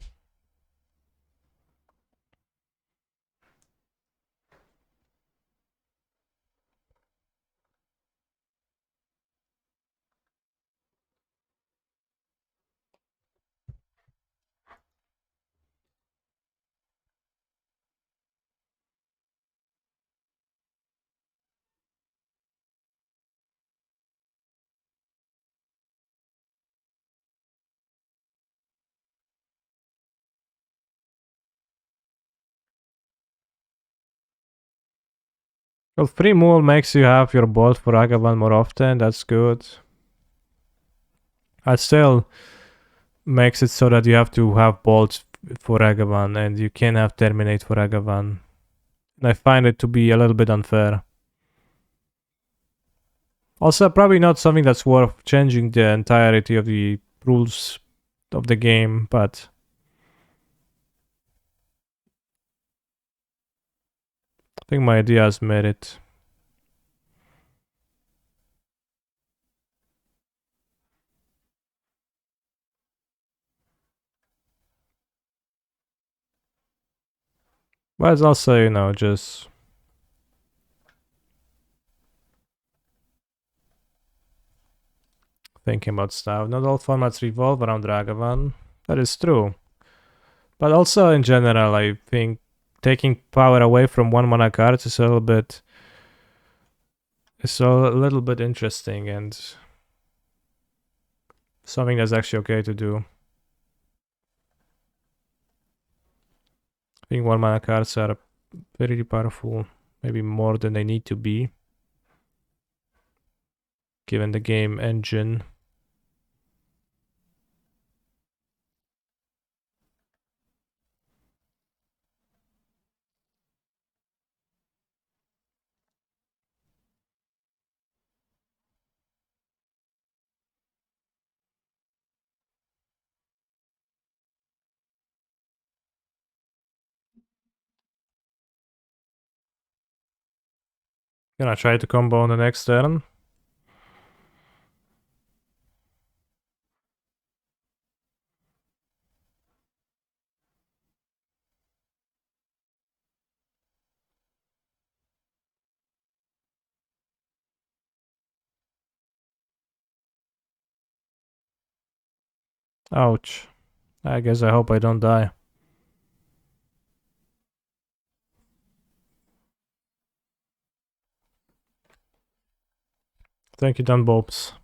Well, free Mool makes you have your bolt for Agavan more often, that's good. It still makes it so that you have to have bolts for Agavan and you can't have Terminate for Agavan. And I find it to be a little bit unfair. Also, probably not something that's worth changing the entirety of the rules of the game, but I think my idea has merit. But it's also, you know, just thinking about stuff. Not all formats revolve around Ragavan. That is true. But also in general, I think taking power away from 1-mana cards is a little bit interesting and something that's actually okay to do. I think 1-mana cards are very powerful, maybe more than they need to be, given the game engine. Gonna try to combo on the next turn. Ouch. I guess I hope I don't die. Thank you, Don Bobs.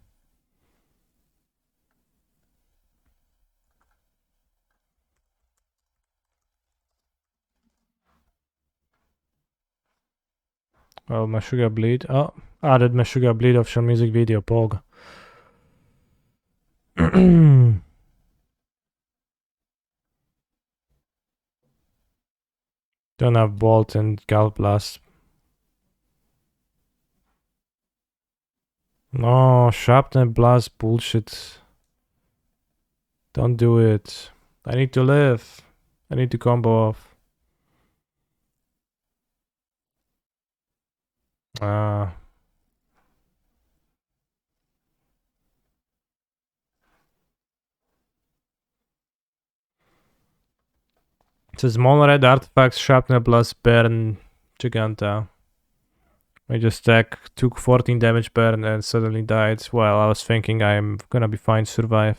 Oh, my sugar bleed. Oh, added my sugar bleed official music video, Pog. Don't have Bolt and Gal Blast. No, sharpness blast bullshit. Don't do it. I need to live. I need to combo off. Ah. It says mono red artifacts, sharpness blast, burn, Giganta. I just took 14 damage burn and suddenly died while I was thinking I'm gonna be fine to survive.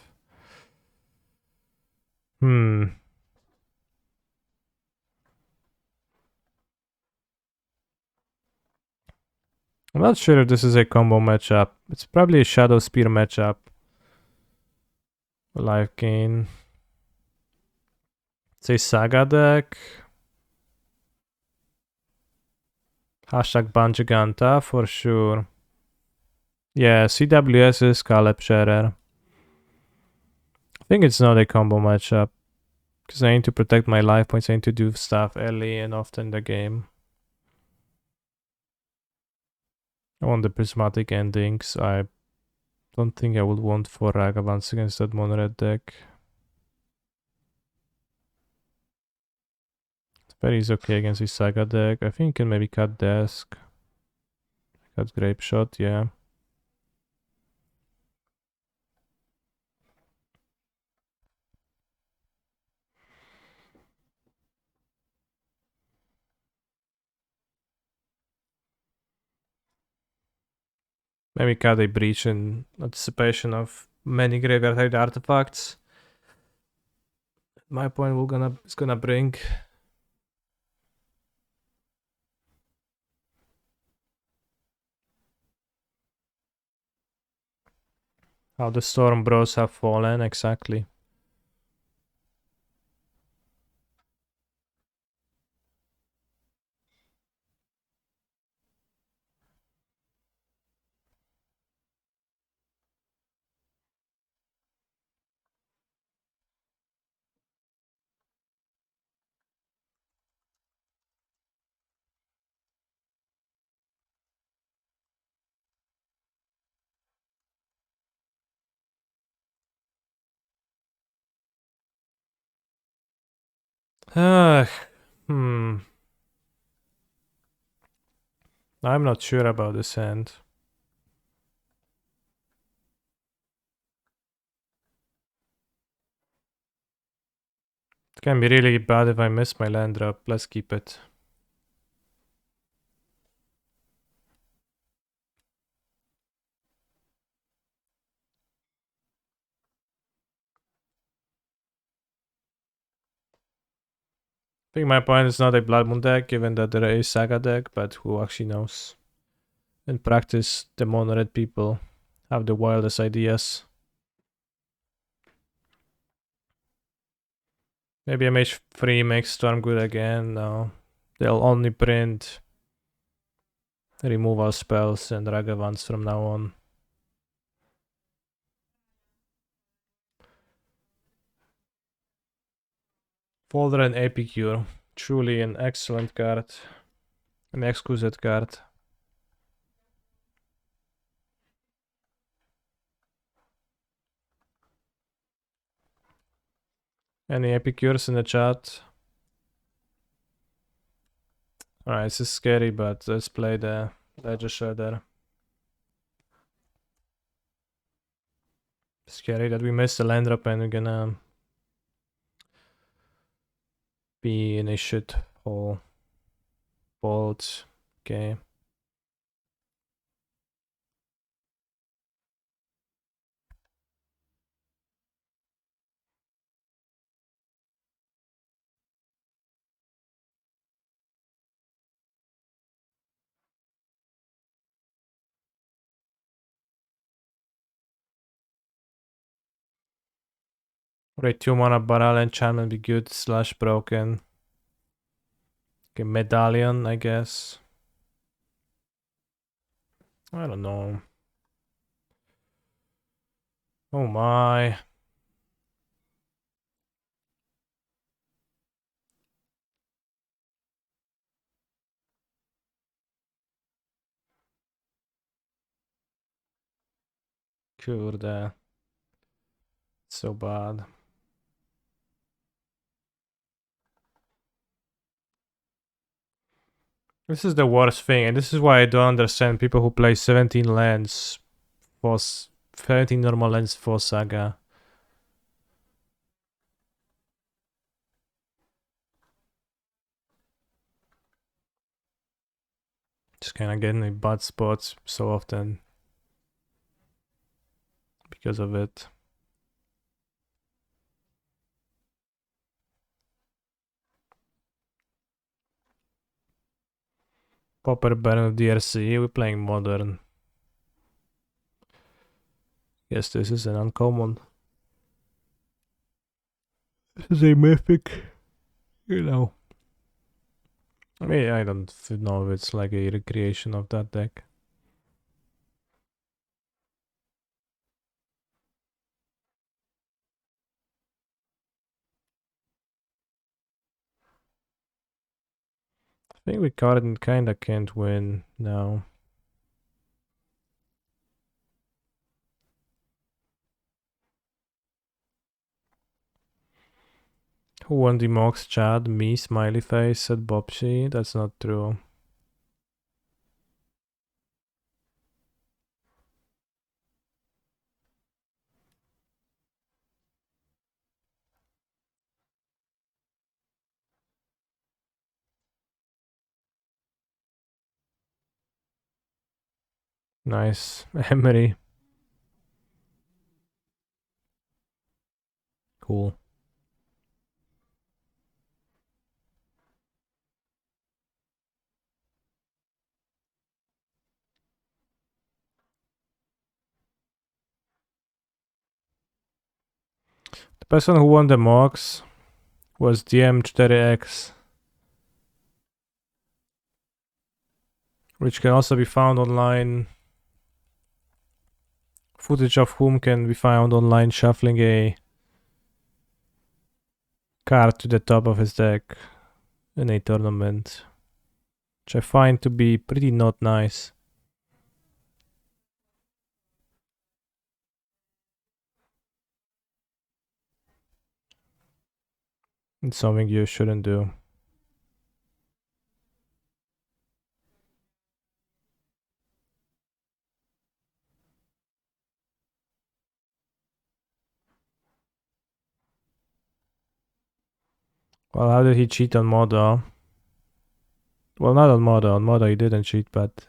I'm not sure if this is a combo matchup. It's probably a Shadow Spear matchup. Life gain. It's a Saga deck. Hashtag ban Giganta for sure. Yeah, CWS is Caleb Scherer. I think it's not a combo matchup. Because I need to protect my life points. I need to do stuff early and often in the game. I want the prismatic endings. I don't think I would want 4 Ragavans against that mono red deck. Sperry is okay against this Saga deck. I think you can maybe cut Desk. Cut Grape Shot, yeah. Maybe cut a Breach in anticipation of many graveyard artifacts. My point is gonna bring. How the Storm Bros have fallen, exactly. I'm not sure about this hand. It can be really bad if I miss my land drop. Let's keep it. I think my point is not a Blood Moon deck, given that there is Saga deck, but who actually knows? In practice, the mono red people have the wildest ideas. Maybe MH3 makes Storm good again. No. They'll only print removal spells and Ragavans from now on. Folder and Epicure. Truly an excellent card. An exquisite card. Any Epicures in the chat? Alright, this is scary, but let's play the Ledger Shredder. Scary that we missed the land drop and we're gonna be in a shit hole. Bolt. Okay. Right, 2 mana Baral enchantment be good slash broken. Okay, medallion, I guess. I don't know. Oh my. Kurde. So bad. This is the worst thing, and this is why I don't understand people who play 17 lands for 17 normal lands for Saga. Just kind of getting in bad spots so often because of it. Popper Baron of DRC, we're playing modern. Yes, this is an uncommon. This is a mythic, you know. I mean, I don't know if it's like a recreation of that deck. I think we kinda can't win now. Who won the Mox chat? Me, smiley face, said Bobsy. That's not true. Nice. Emery. Cool. The person who won the Mox was DM4X, which can also be found online. Footage of whom can be found online shuffling a card to the top of his deck in a tournament, which I find to be pretty not nice. It's something you shouldn't do. Well, how did he cheat on Modo? Well, not on Modo. On Modo he didn't cheat, but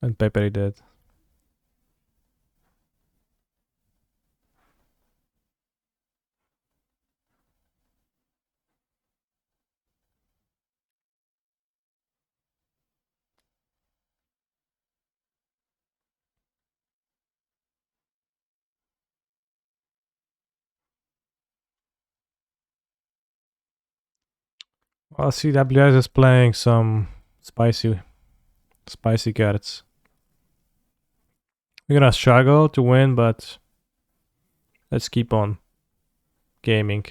on paper he did. Well, CWS is playing some spicy cards. We're gonna struggle to win, but let's keep on gaming.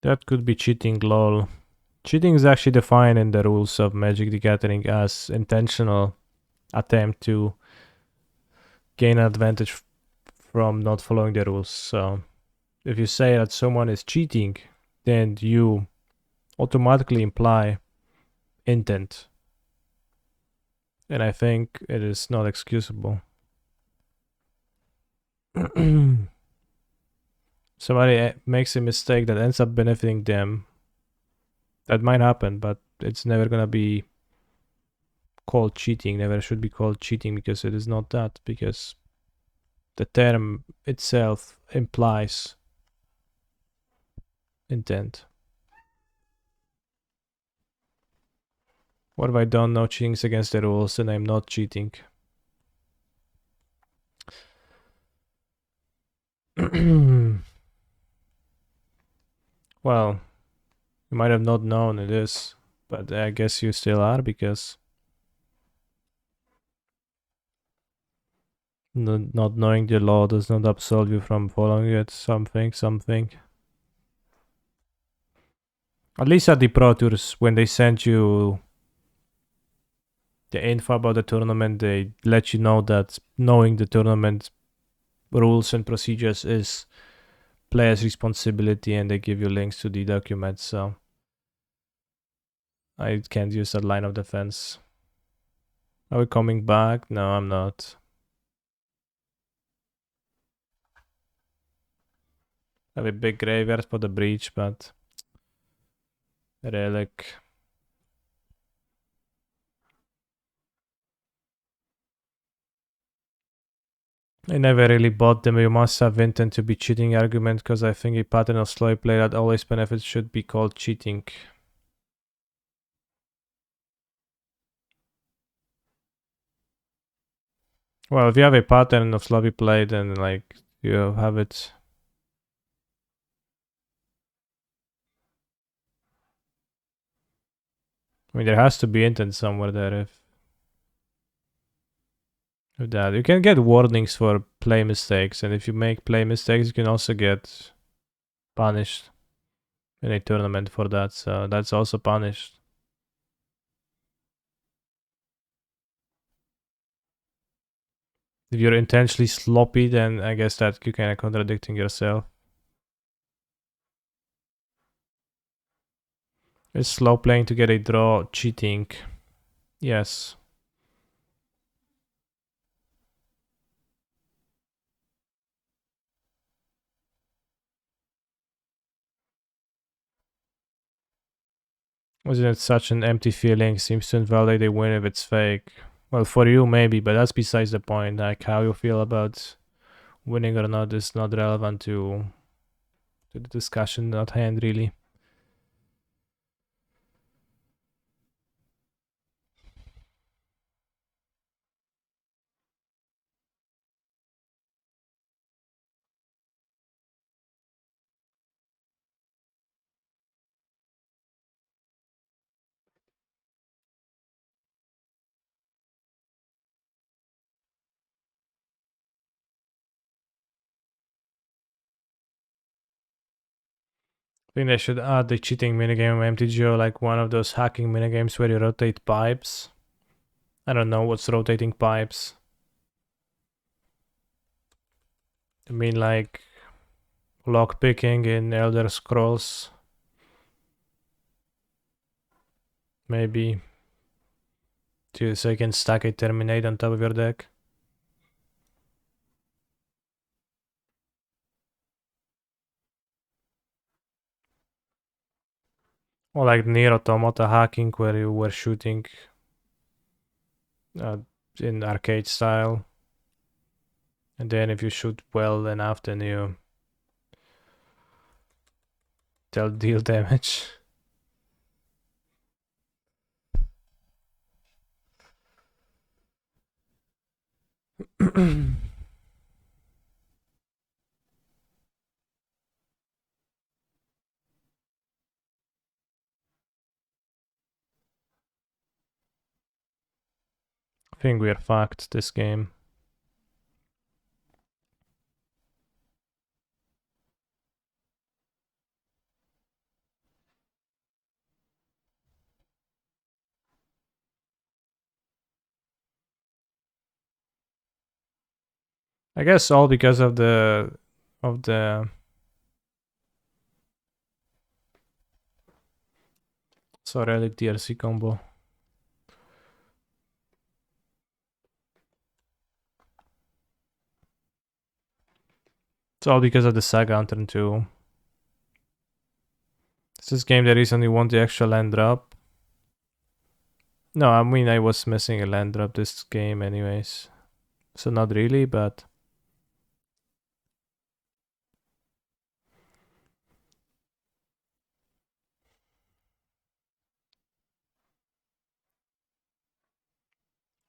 That could be cheating, lol. Cheating is actually defined in the rules of Magic the Gathering as intentional attempt to gain an advantage from not following the rules. So if you say that someone is cheating, then you automatically imply intent. And I think it is not excusable. Somebody makes a mistake that ends up benefiting them. That might happen, but it's never gonna be called cheating. Never should be called cheating because it is not that. Because the term itself implies intent. What have I done? No cheating is against the rules, and I'm not cheating. Well, you might have not known it is, but I guess you still are because not knowing the law does not absolve you from following it. Something. At least at the Pro Tours, when they send you the info about the tournament, they let you know that knowing the tournament rules and procedures is players' responsibility, and they give you links to the documents, so I can't use that line of defense. Are we coming back? No, I'm not. I have a big graveyard for the breach, but relic. I never really bought them. You must have intent to be cheating argument, because I think a pattern of slow play that always benefits should be called cheating. Well, if you have a pattern of sloppy play, then like you have it. I mean, there has to be intent somewhere there. If that, you can get warnings for play mistakes, and if you make play mistakes, you can also get punished in a tournament for that. So that's also punished. If you're intentionally sloppy, then I guess that you're kind of contradicting yourself. Is slow playing to get a draw cheating? Yes. Wasn't it such an empty feeling? Seems to invalidate a win if it's fake. Well, for you maybe, but that's besides the point. Like how you feel about winning or not is not relevant to the discussion at hand, really. I think they should add the cheating minigame of MTGO, like one of those hacking minigames where you rotate pipes. I don't know what's rotating pipes. I mean, like lock picking in Elder Scrolls. Maybe. So you can stack a Terminate on top of your deck. Or like Nier Automata hacking, where you were shooting in arcade style. And then if you shoot well enough, then you deal damage. I think we're fucked this game. I guess all because of the Relic DLC combo. It's all because of the Saga on turn 2. It's this game that recently won the extra land drop. No, I mean I was missing a land drop this game anyways. So not really, but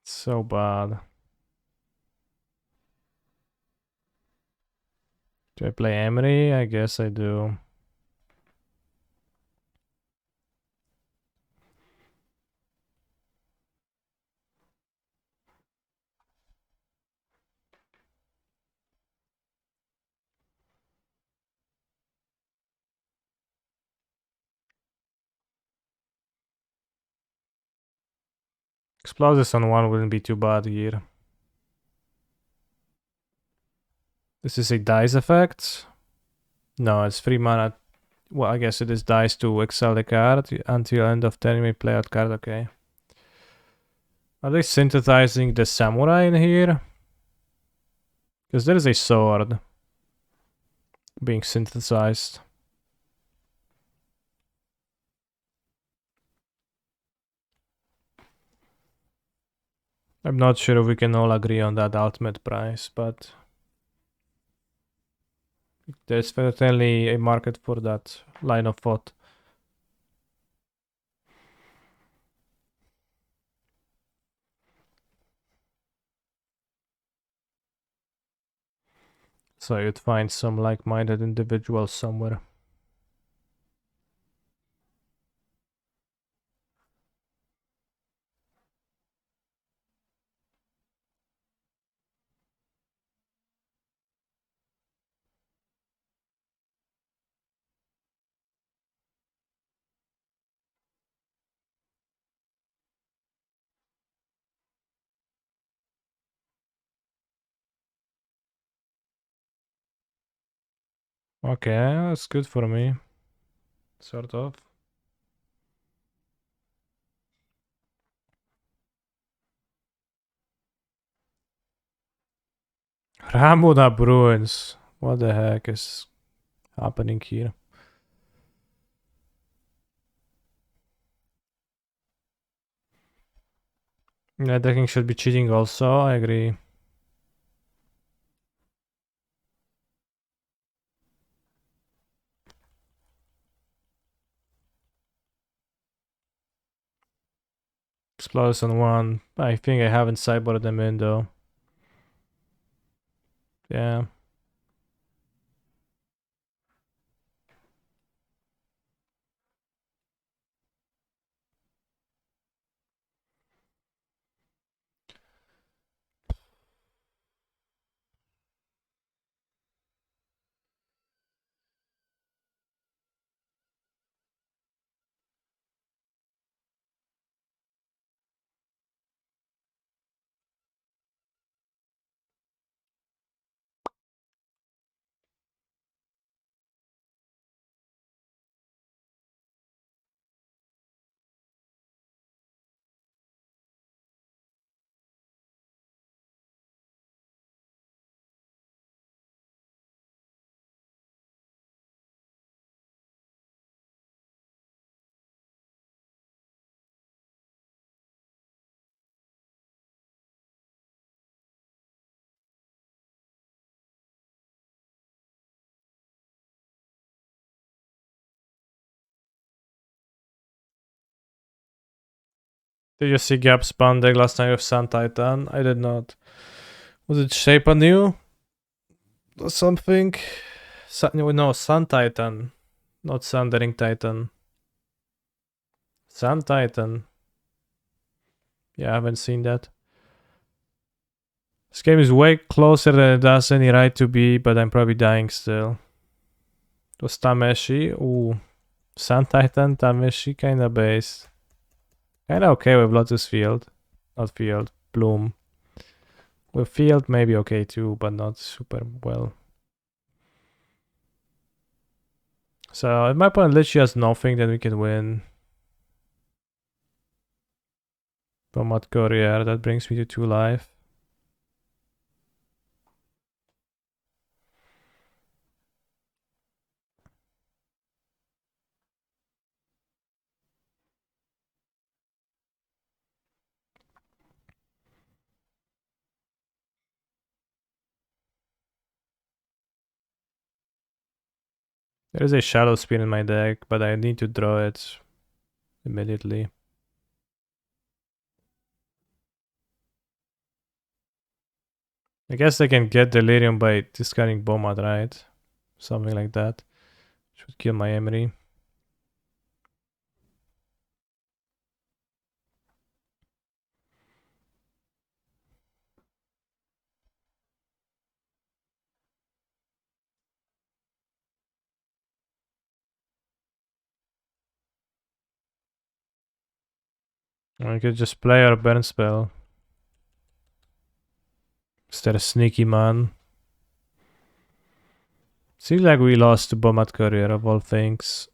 it's so bad. Do I play Emery? I guess I do. Explosives on 1 wouldn't be too bad here. This is a dice effect. No, it's 3 mana. Well, I guess it is dice to excel the card until end of turn. You may play out card. Okay. Are they synthesizing the samurai in here? Because there is a sword being synthesized. I'm not sure if we can all agree on that ultimate price, but there's certainly a market for that line of thought. So you'd find some like-minded individuals somewhere. Okay, that's good for me. Sort of. Ramuna Bruins. What the heck is happening here? Yeah, decking should be cheating also, I agree. Explodes on 1. I think I haven't sideboarded them in though. Yeah. Did you see Gap's ban deck last night with Sun Titan? I did not. Was it Shape anew? Or something? No, Sun Titan. Not Sundering Titan. Sun Titan. Yeah, I haven't seen that. This game is way closer than it has any right to be, but I'm probably dying still. It was Tameshi. Ooh. Sun Titan, Tameshi, kinda based. Kinda okay with Lotus Field. Not Field, Bloom. With Field, maybe okay too, but not super well. So if my opponent literally has nothing, then we can win. Combat Courier, that brings me to 2 life. There is a Shadow Spin in my deck, but I need to draw it immediately. I guess I can get Delirium by discarding Bomad, right? Something like that. Should kill my Emery. I could just play our burn spell. Is that a sneaky man? Seems like we lost to Bombat Courier of all things.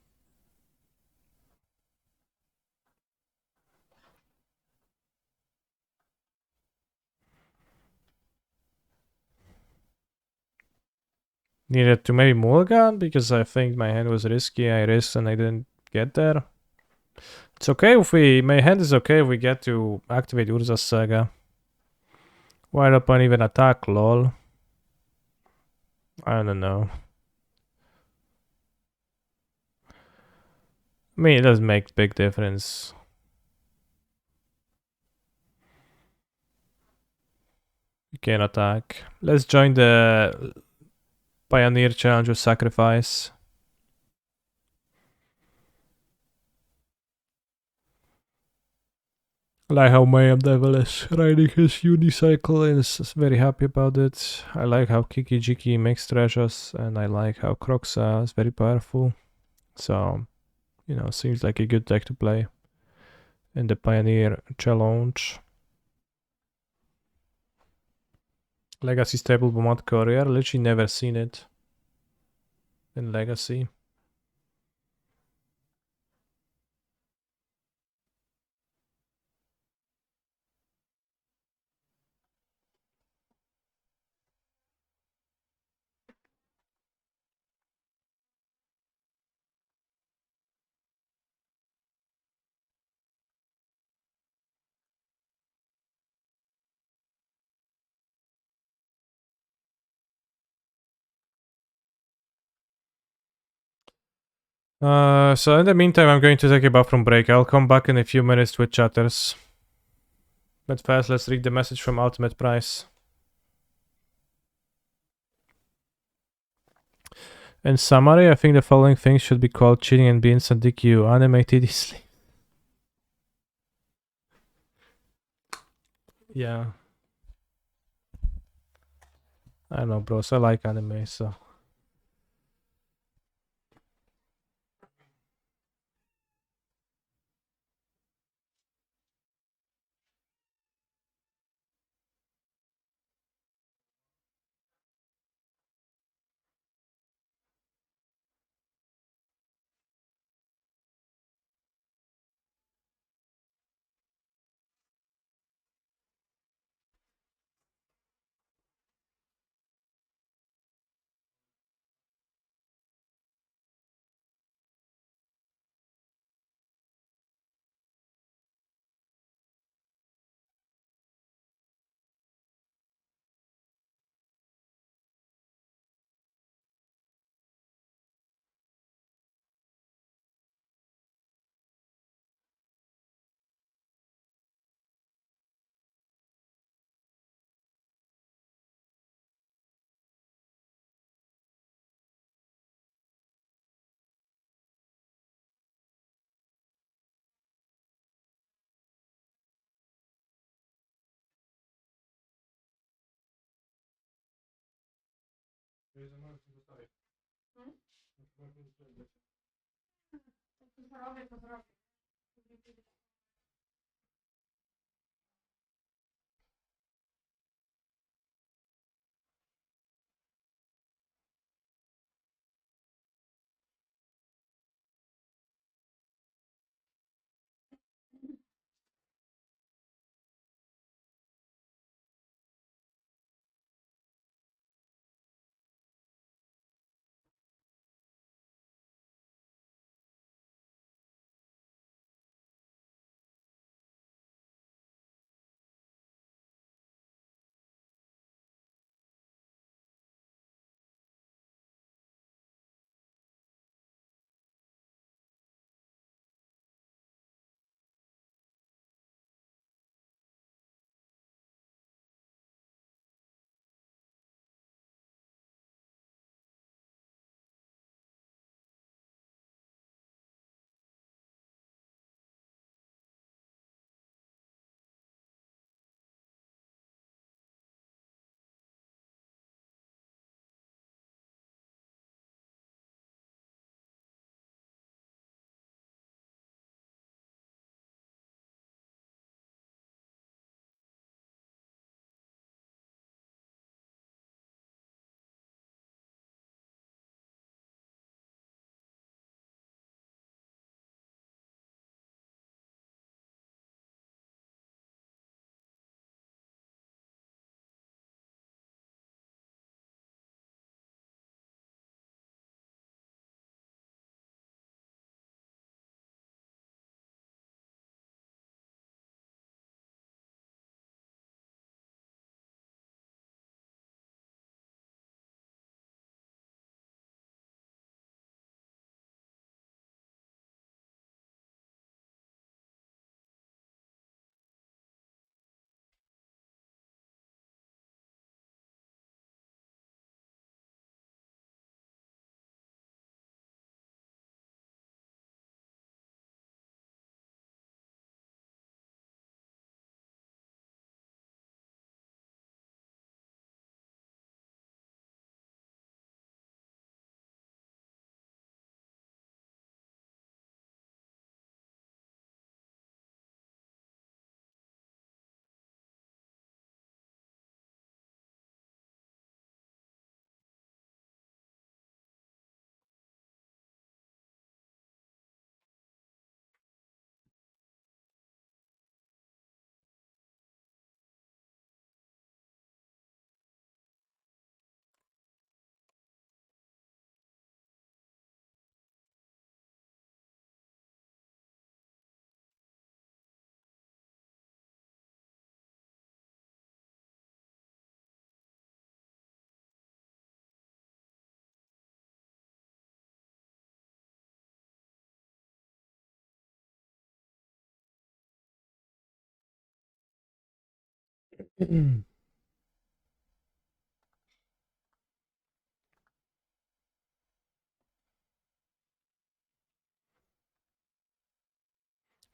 Needed to maybe mulligan because I think my hand was risky. I risked and I didn't get there. It's okay if my hand is okay if we get to activate Urza's Saga. While upon even attack, lol. I don't know. I mean, it does make big difference. You can attack. Let's join the Pioneer Challenge with Sacrifice. I like how Mayhem Devil is riding his unicycle and is very happy about it. I like how Kiki Jiki makes treasures, and I like how Croxa is very powerful. So, you know, seems like a good deck to play in the Pioneer Challenge. Legacy stable Bombat Courier, literally never seen it in Legacy. So in the meantime, I'm going to take a bathroom break. I'll come back in a few minutes with chatters. But first, let's read the message from Ultimate Price. In summary, I think the following things should be called cheating and be instant DQ. Animated easily. Yeah. I don't know, bros. I like anime, so.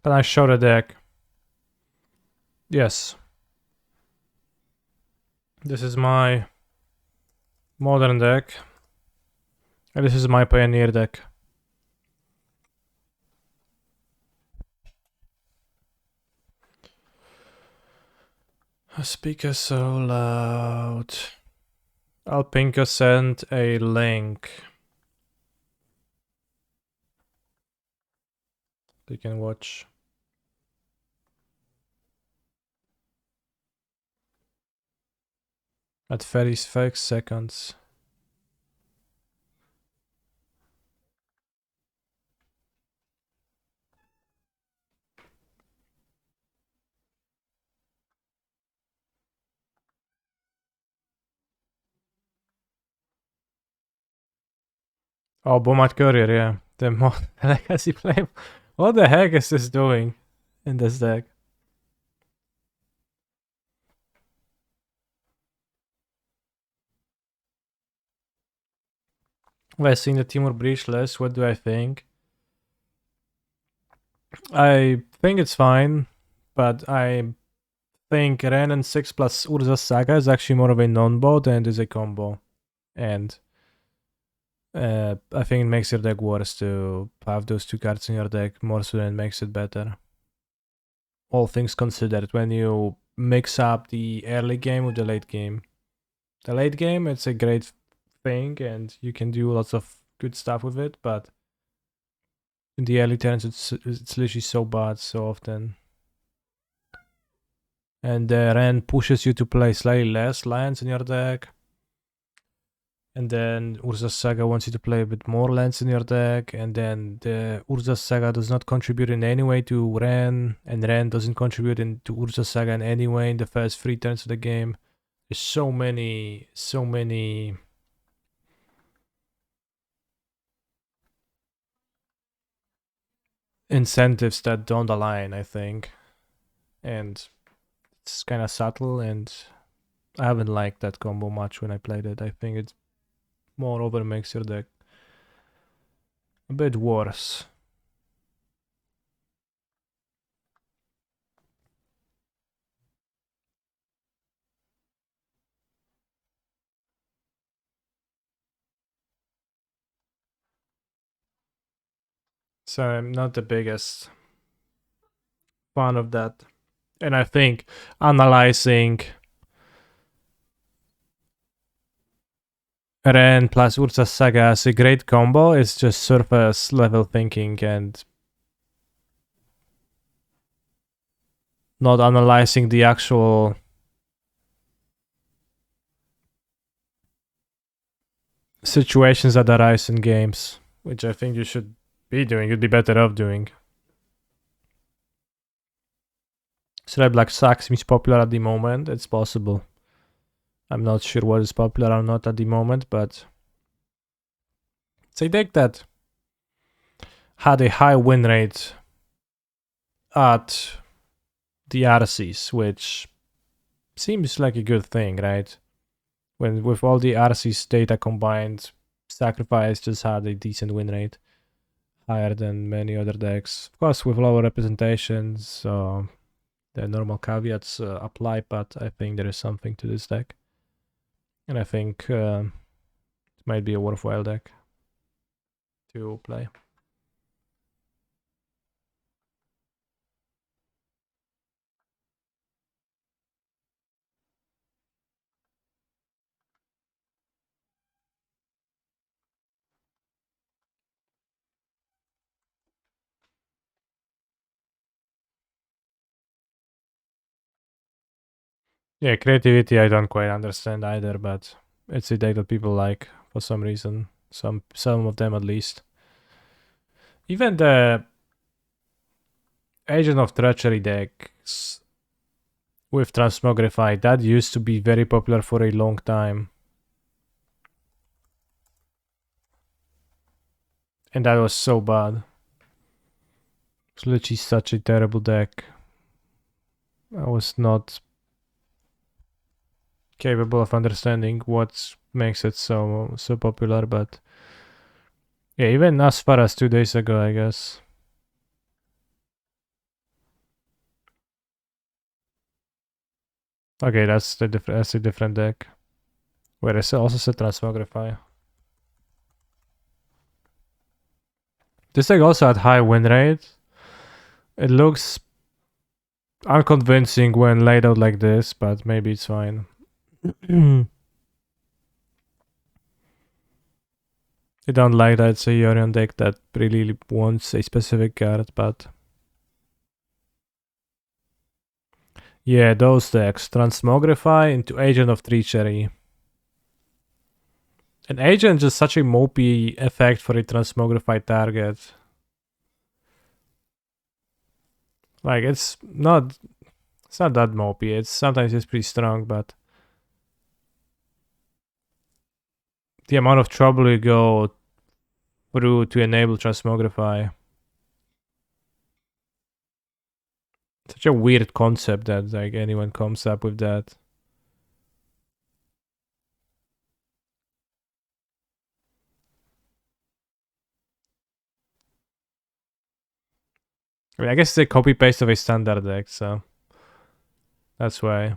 Can I show the deck? Yes. This is my modern deck. And this is my pioneer deck. Speaker so loud. I'll Pinka send a link. You can watch. At 35 seconds. Oh, Bomat Courier, yeah. The legacy flame. What the heck is this doing in this deck? I've seen the Timur Breachless. What do I think? I think it's fine, but I think Ren and 6 plus Urza's Saga is actually more of a non-bot and is a combo. And I think it makes your deck worse to have those two cards in your deck more so than it makes it better. All things considered, when you mix up the early game with the late game. The late game, it's a great thing and you can do lots of good stuff with it, but in the early turns, it's literally so bad so often. And Ren pushes you to play slightly less lands in your deck. And then Urza's Saga wants you to play a bit more lands in your deck. And then the Urza's Saga does not contribute in any way to Ren. And Ren doesn't contribute to Urza's Saga in any way in the first 3 turns of the game. There's so many incentives that don't align, I think. And it's kind of subtle, and I haven't liked that combo much when I played it. I think it moreover makes your deck a bit worse. So I'm not the biggest fan of that. And I think analyzing Ren plus Urza's Saga as a great combo is just surface level thinking and not analyzing the actual situations that arise in games, which I think you should be doing. You'd be better off doing. Red Black Sack seems popular at the moment. It's possible. I'm not sure what is popular or not at the moment, but it's a deck that had a high win rate at the RCs, which seems like a good thing, right? When with all the RCs data combined, Sacrifice just had a decent win rate, higher than many other decks. Of course, with lower representations, so the normal caveats apply, but I think there is something to this deck. And I think it might be a worthwhile deck to play. Yeah, creativity I don't quite understand either, but it's a deck that people like for some reason. Some of them at least. Even the Agent of Treachery decks with Transmogrify, that used to be very popular for a long time. And that was so bad. It's literally such a terrible deck. I was not capable of understanding what makes it so popular, but yeah, even as far as 2 days ago, I guess. Okay, that's a different deck. Where I also said Transmogrify. This deck also had high win rate. It looks unconvincing when laid out like this, but maybe it's fine. I don't like that it's a Yorion deck that really wants a specific card, but yeah, those decks. Transmogrify into Agent of Treachery. An agent is just such a mopey effect for a transmogrified target. Like it's not that mopey. It's sometimes it's pretty strong, but the amount of trouble you go through to enable transmogrify. Such a weird concept that like anyone comes up with that. I mean, I guess it's a copy paste of a standard deck, so that's why.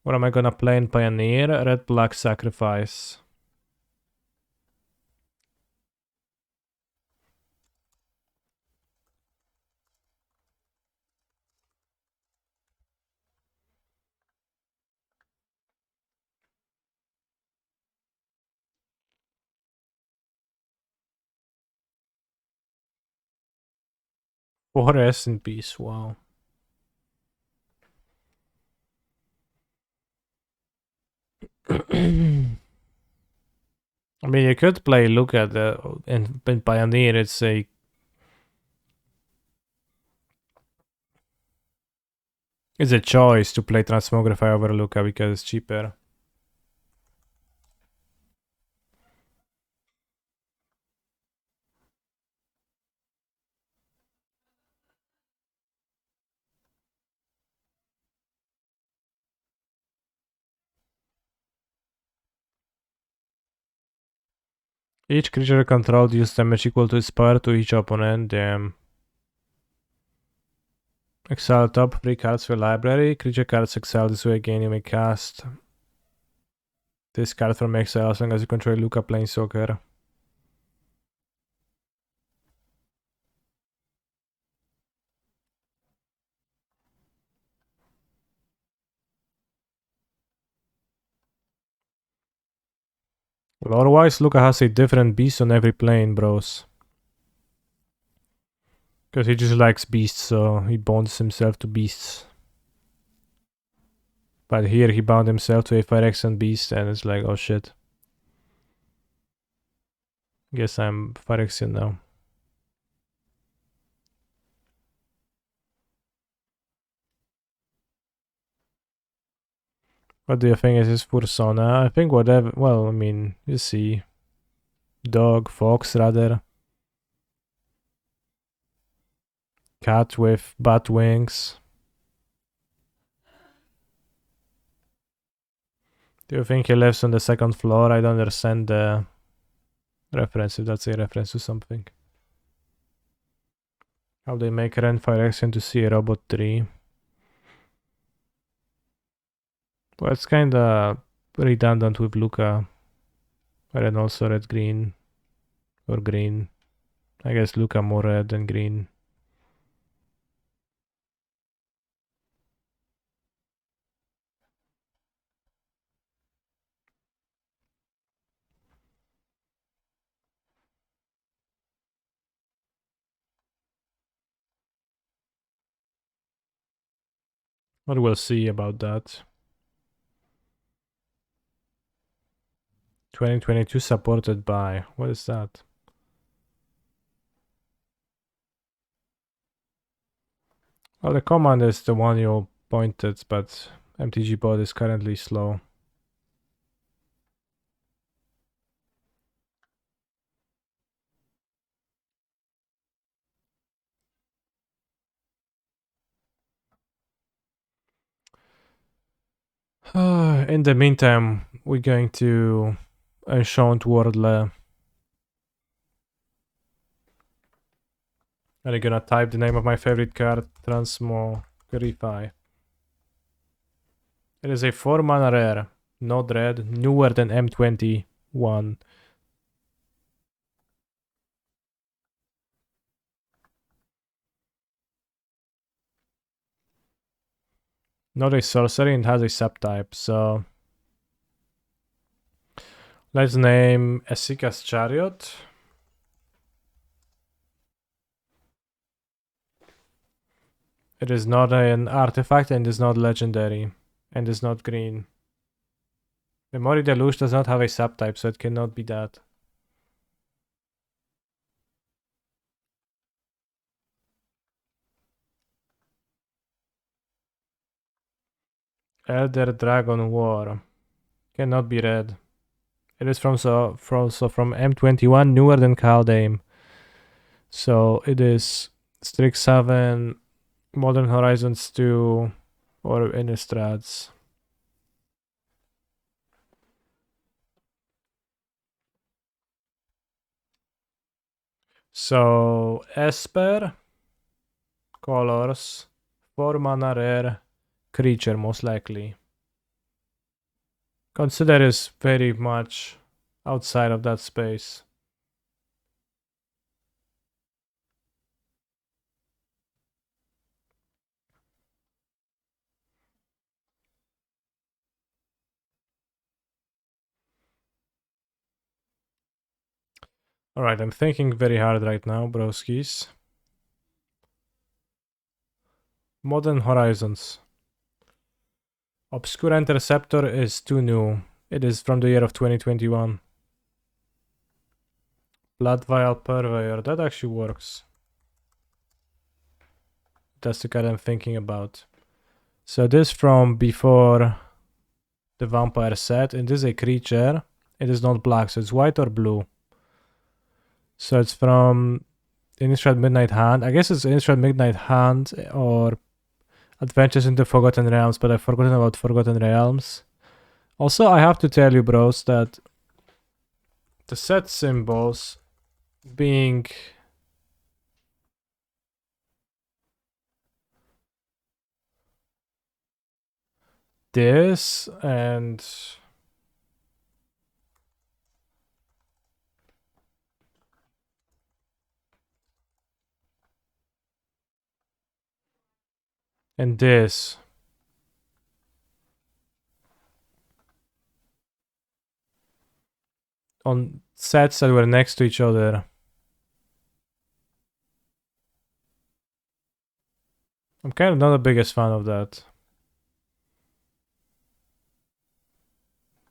What am I gonna play in Pioneer? Red Black Sacrifice. Forest in peace, wow. I mean, you could play look at the in Pioneer. It's a choice to play Transmogrify over Luca because it's cheaper. Each creature controlled deals damage equal to its power to each opponent. Damn. Exile top 3 cards for library. Creature cards exiled this way again you may cast this card from exile as long as you control Luca Planeswalker. Lore-wise, Luca has a different beast on every plane, bros. Because he just likes beasts, so he bonds himself to beasts. But here he bound himself to a Phyrexian beast, and it's like, oh shit. Guess I'm Phyrexian now. What do you think is his persona? I think whatever. Well, I mean, you see. Dog, fox, rather. Cat with bat wings. Do you think he lives on the second floor? I don't understand the reference, if that's a reference to something. How they make Ren Phyrexian to see a robot tree. Well, it's kinda redundant with Luca. Red also red green. Or green. I guess Luca more red than green. But we'll see about that. 2022 supported by. What is that? Well, the command is the one you pointed, but MTG bot is currently slow. In the meantime, we're going to enchant Wordle. And I'm gonna type the name of my favorite card, Transmogrify. It is a 4 mana rare, not red, newer than M21. Not a sorcery and has a subtype, so let's name Esika's Chariot. It is not an artifact and is not legendary and is not green. Memory Deluge does not have a subtype, so it cannot be that. Elder Dragon War cannot be red. It is from M21, newer than Kaldheim. So it is Strixhaven, Modern Horizons 2, or Innistrad. So Esper, colors, 4 mana rare, creature most likely. Consider is very much outside of that space. Alright, I'm thinking very hard right now, broskis. Modern Horizons. Obscure Interceptor is too new. It is from the year of 2021. Blood Vial Purveyor, that actually works. That's the card I'm thinking about. So this from before the Vampire set, and this is a creature. It is not black, so it's white or blue. So it's from Innistrad Midnight Hunt. I guess it's Innistrad Midnight Hunt or Adventures into Forgotten Realms, but I've forgotten about Forgotten Realms. Also, I have to tell you, bros, that the set symbols being this and this on sets that were next to each other. I'm kind of not the biggest fan of that.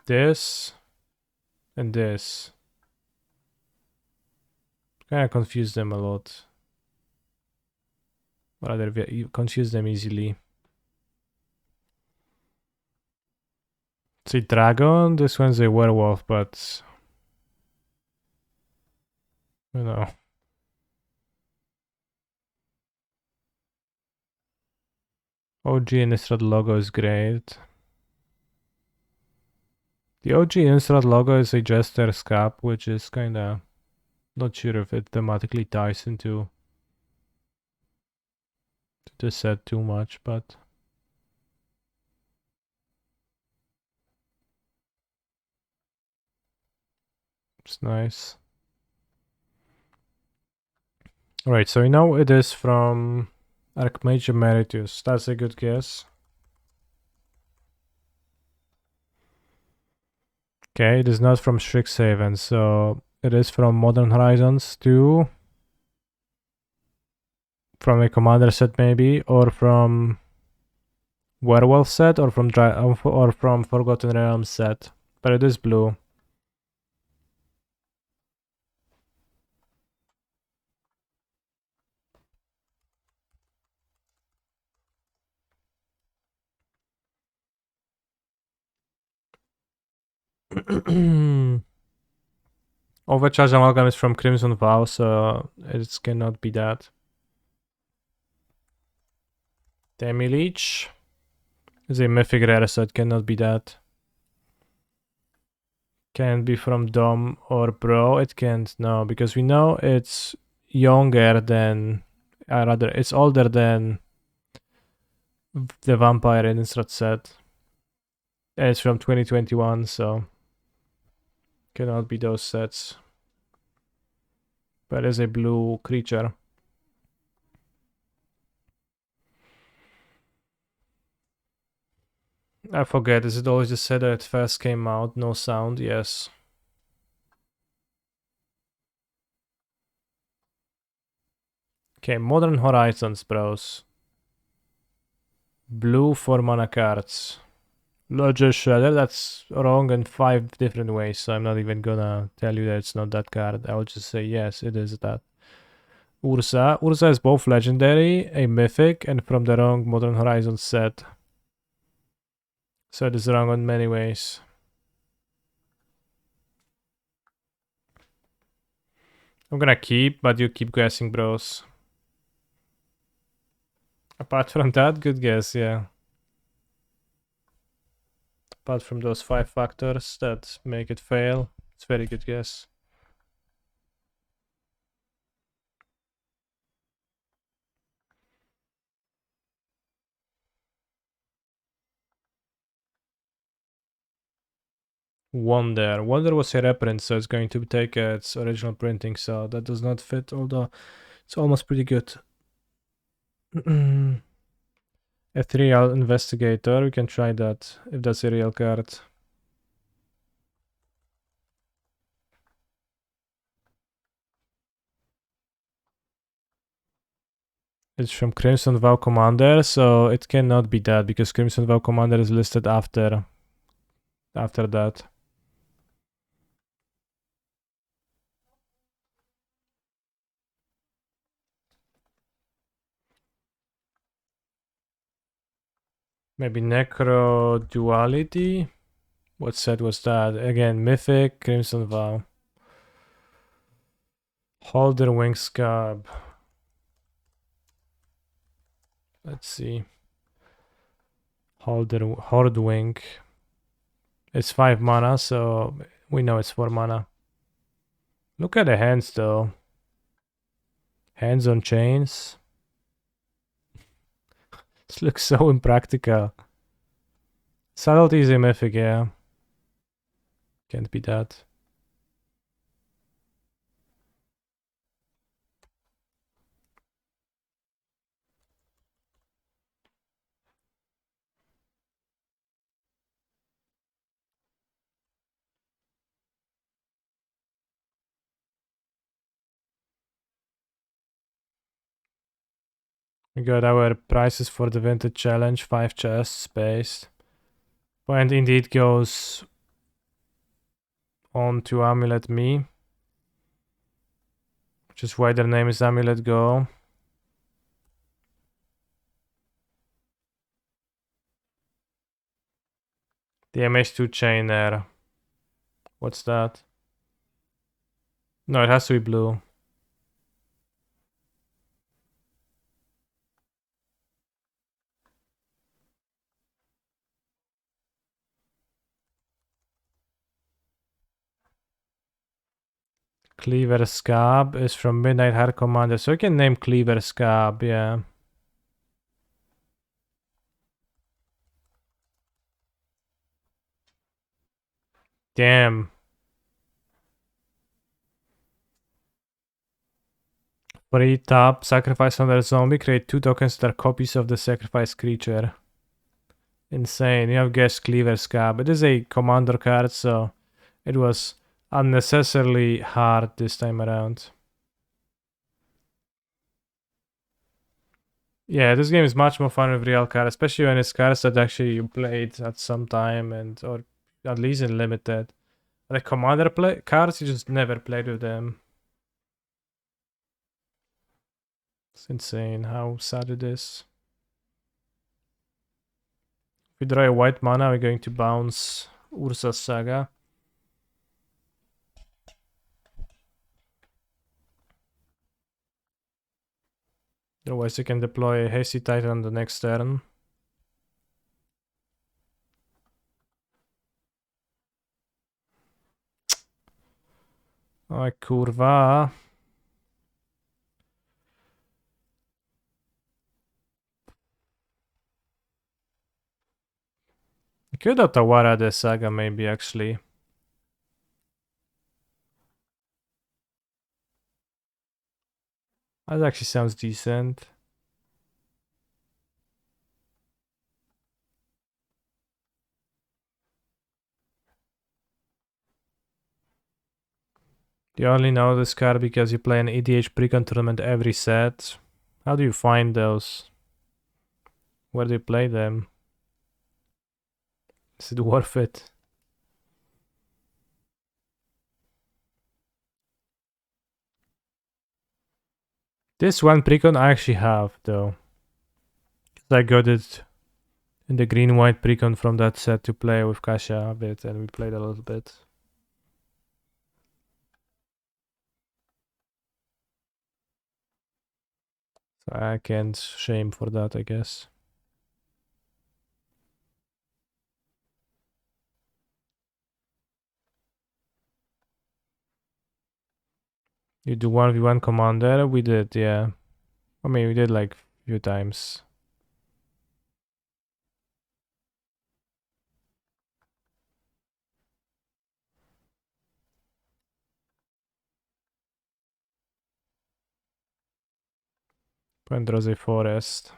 This and this. Kind of confuse them a lot. Or rather, you confuse them easily. It's a dragon. This one's a werewolf, but you know. OG Innistrad logo is great. The OG Innistrad logo is a Jester's cap, which is kinda not sure if it thematically ties into the set too much, but it's nice. Alright, so we know it is from Archmage Emeritus. That's a good guess. Okay, it is not from Strixhaven, so it is from Modern Horizons 2. From a Commander set maybe, or from Werewolf set, or from Forgotten Realms set. But it is blue. Overcharge Amalgam is from Crimson Vow, so it cannot be that. Demi-Leech. It's a mythic rare, so it cannot be that. Can be from Dom or Bro. It can't, no, because we know it's younger than, rather, it's older than the Vampire Innistrad set. And it's from 2021, so cannot be those sets. But it's a blue creature. I forget, is it always the set that first came out? No sound, yes. Okay, Modern Horizons, bros. Blue 4 mana cards. Lodger Shredder, that's wrong in 5 different ways, so I'm not even gonna tell you that it's not that card. I'll just say yes, it is that. Ursa. Ursa is both legendary, a mythic, and from the wrong Modern Horizons set. So it is wrong in many ways. I'm gonna keep, but you keep guessing, bros. Apart from that, good guess, yeah. Apart from those 5 factors that make it fail, it's very good guess. Wonder. Wonder was a reprint, so it's going to take its original printing, so that does not fit, although it's almost pretty good. Ethereal Investigator, we can try that, if that's a real card. It's from Crimson Vow Commander, so it cannot be that, because Crimson Vow Commander is listed after that. Maybe Necro Duality? What set was that? Again, Mythic, Crimson Vow. Holder Wing Scab. Let's see. Horde Wing. It's 5 mana, so we know it's 4 mana. Look at the hands though. Hands on chains. This looks so impractical. Subtlety is a mythic, yeah. Can't be that. We got our prices for the Vintage Challenge, 5 chests spaced. Point indeed goes on to Amulet Me, which is why their name is Amulet Go. The MH2 Chainer. What's that? No, it has to be blue. Cleaver Scab is from Midnight Heart Commander, so I can name Cleaver Scab, yeah. Damn. 3 top, sacrifice another zombie, create 2 tokens that are copies of the sacrificed creature. Insane. You have guessed Cleaver Scab. It is a commander card, so it was unnecessarily hard this time around. Yeah, this game is much more fun with real cards, especially when it's cards that actually you played at some time and or at least in limited. The commander cards, you just never played with them. It's insane how sad it is. If we draw a white mana, we're going to bounce Ursa's Saga. Otherwise, you can deploy a Hasty Titan on the next turn. Oj kurwa. I could have Tawara the Saga maybe actually. That actually sounds decent. You only know this card because you play an EDH pre-con tournament every set. How do you find those? Where do you play them? Is it worth it? This one precon I actually have though. I got it in the green-white precon from that set to play with Kasia a bit, and we played a little bit. So I can't shame for that, I guess. You do 1v1 commander? We did, yeah. I mean, we did like a few times. Pendrose Forest.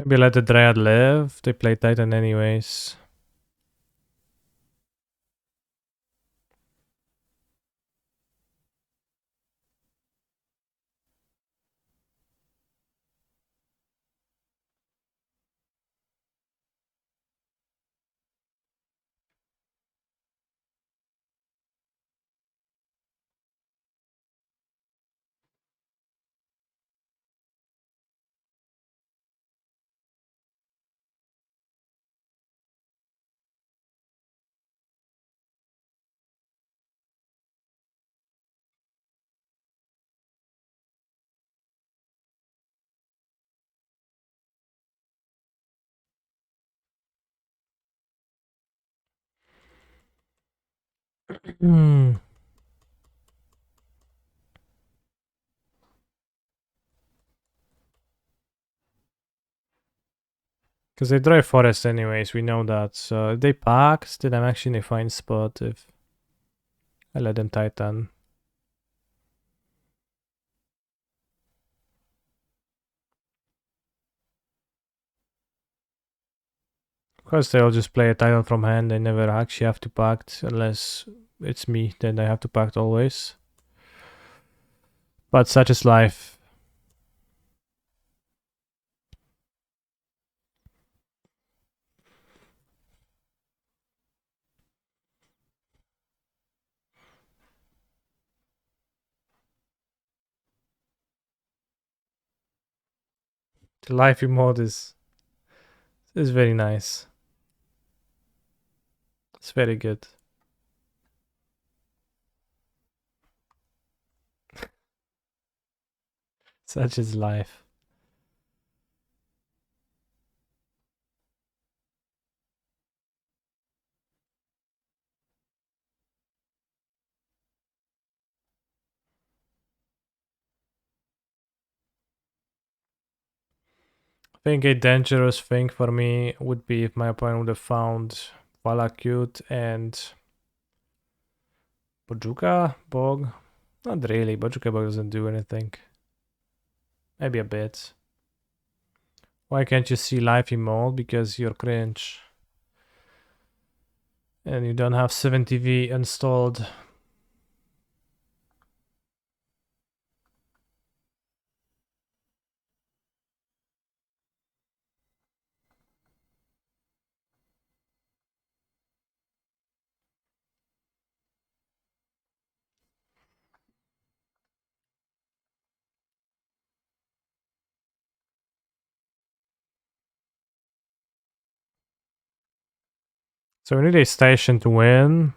Maybe let the Dryad live. They play Titan anyways. Hmm. Because they drive forest anyways, we know that. So if they pack, then I'm actually in a fine spot if I let them Titan. Of course, they'll just play a Titan from hand. They never actually have to pact unless it's me. Then I have to pact always. But such is life. The life mode is very nice. It's very good. Such is life. I think a dangerous thing for me would be if my opponent would have found Valakut and Bojuka Bog. Not really. Bojuka Bog doesn't do anything. Maybe a bit. Why can't you see live emote? Because you're cringe. And you don't have 7TV installed. So we need a station to win.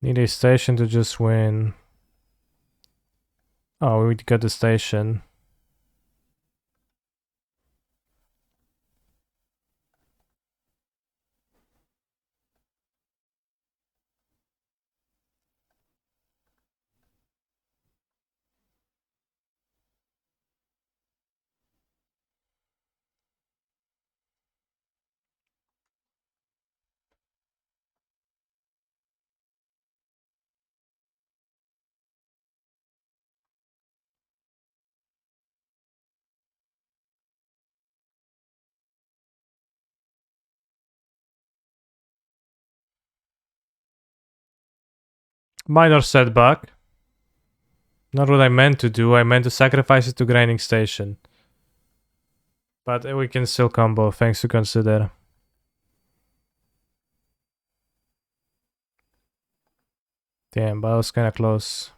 Need a station to just win. Oh, we got the station. Minor setback. Not what I meant to do. I meant to sacrifice it to grinding station. But we can still combo, thanks to consider. Damn, but I was kinda close.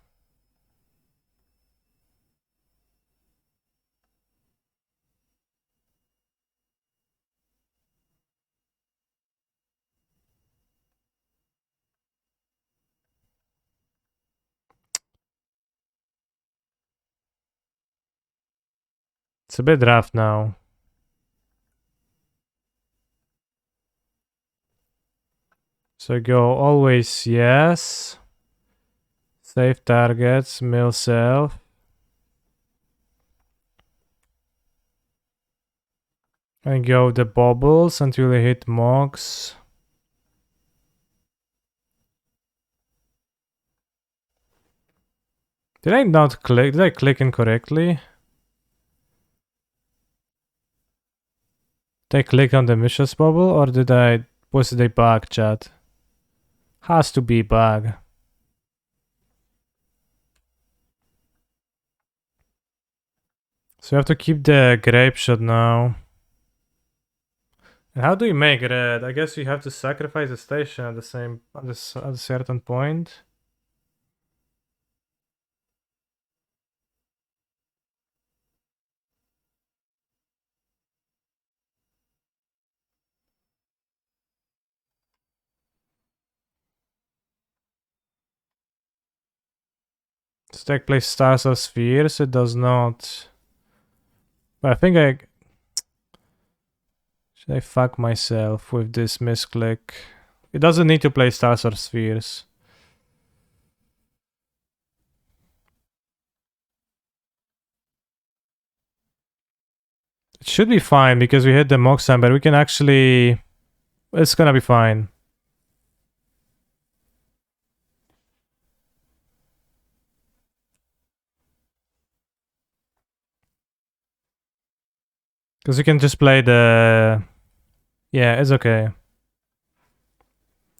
It's a bit rough now. So go always yes. Save targets, mill self. And go the bubbles until they hit Mox. Did I not click? Did I click incorrectly? Did I click on the Mishra's bubble or was it a bug, chat? Has to be bug. So you have to keep the grape shot now. And how do you make red? I guess you have to sacrifice the station at a certain point. Stack plays stars or spheres. It does not. But I think should I fuck myself with this misclick? It doesn't need to play stars or spheres. It should be fine because we hit the Moxam, but we can actually... It's gonna be fine. Because we can just play the... Yeah, it's okay.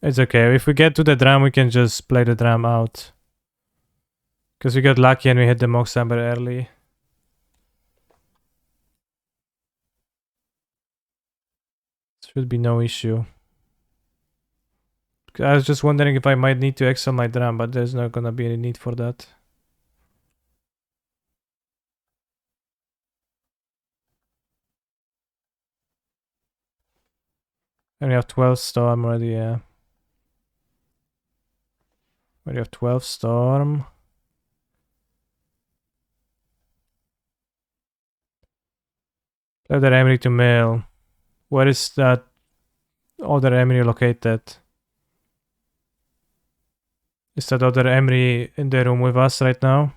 It's okay. If we get to the drum, we can just play the drum out. Because we got lucky and we hit the Mox Amber early. Should be no issue. I was just wondering if I might need to exile my drum, but there's not gonna be any need for that. And we have 12 storm already, yeah. We have 12 storm. Other Emery to mail. Where is that other Emery located? Is that other Emery in the room with us right now?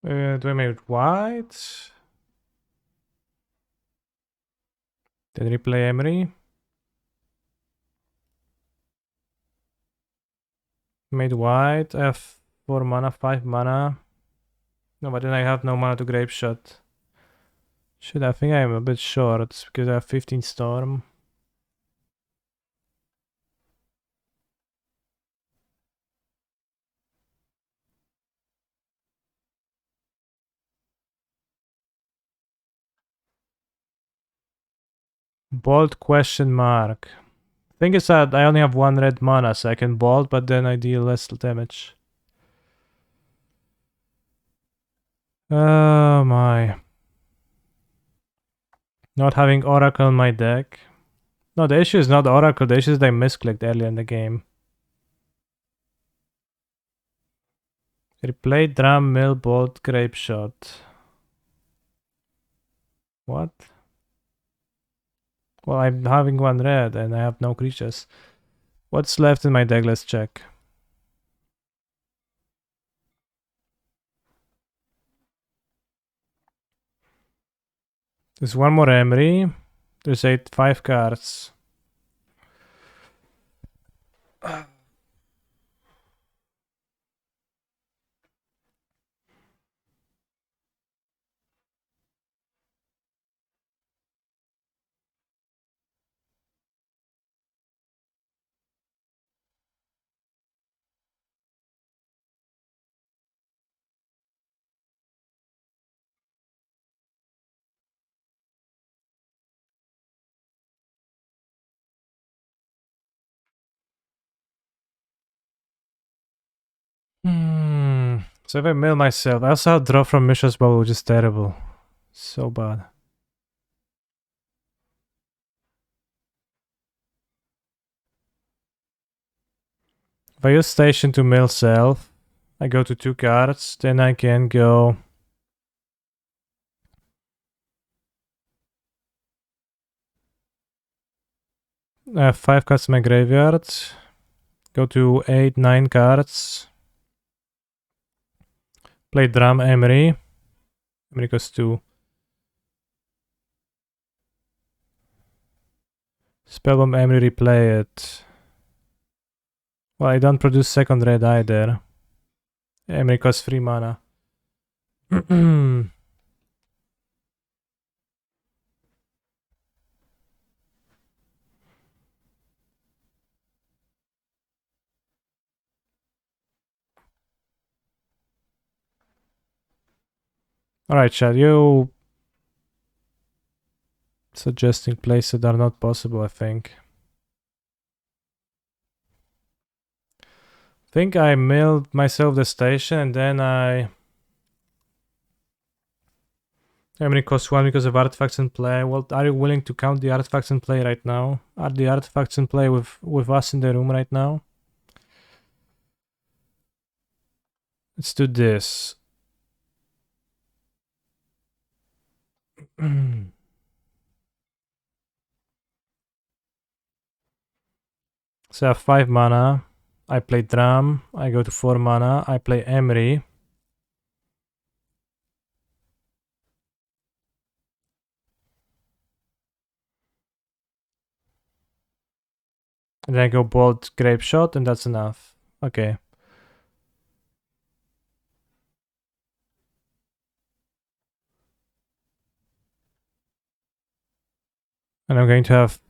Do I make white? Then replay Emery. Made white. I have 4 mana, 5 mana. No, but then I have no mana to Grape Shot. Shit, I think I'm a bit short because I have 15 Storm. Bolt question mark. Thing is that I only have 1 red mana, so I can bolt, but then I deal less damage. Oh my. Not having Oracle in my deck. No, the issue is not Oracle, the issue is that I misclicked earlier in the game. Replay Drum, Mill, Bolt, Grape Shot. What? Well, I'm having 1 red and I have no creatures. What's left in my deck? Let's check. There's 1 more Emery. There's 5 cards. So if I mill myself, I also have draw from Mishra's Bubble, which is terrible. So bad. If I use Station to mill self, I go to 2 cards, then I can go... I have 5 cards in my graveyard. Go to 8, 9 cards. Play Drum Emery. Emery goes 2. Spellbomb Emery, replay it. Well, I don't produce second red either. Emery costs 3 mana. Alright, chat, you suggesting places that are not possible, I think. Think I milled myself the station and then I... Emery costs 1 because of artifacts in play. Well, are you willing to count the artifacts in play right now? Are the artifacts in play with us in the room right now? Let's do this. So I have 5 mana. I play Drum. I go to 4 mana. I play Emery. And then I go Bolt, Grape Shot, and that's enough. Okay. And I'm going to have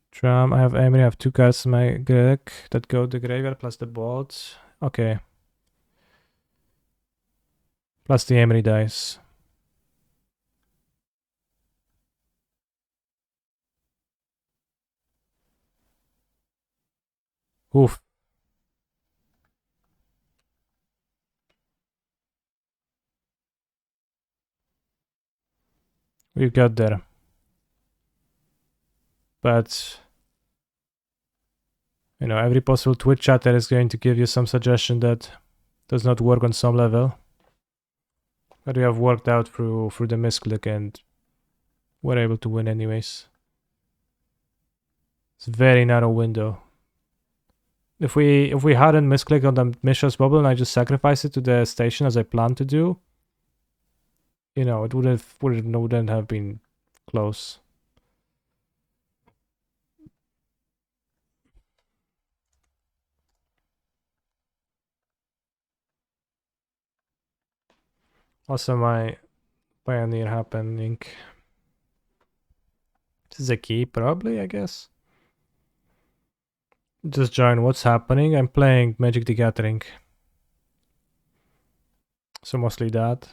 Drum. I have Emery. I have 2 cards in my deck that go to the graveyard plus the Bolt. Okay. Plus the Emery dice. Oof. We got there. But, you know, every possible Twitch chatter is going to give you some suggestion that does not work on some level. But we have worked out through the misclick and we're able to win anyways. It's a very narrow window. If we hadn't misclicked on the Mishra's bubble and I just sacrificed it to the station as I planned to do, you know, it wouldn't have been close. Also, my Pioneer happening. This is a key, probably, I guess. Just join what's happening. I'm playing Magic the Gathering. So mostly that.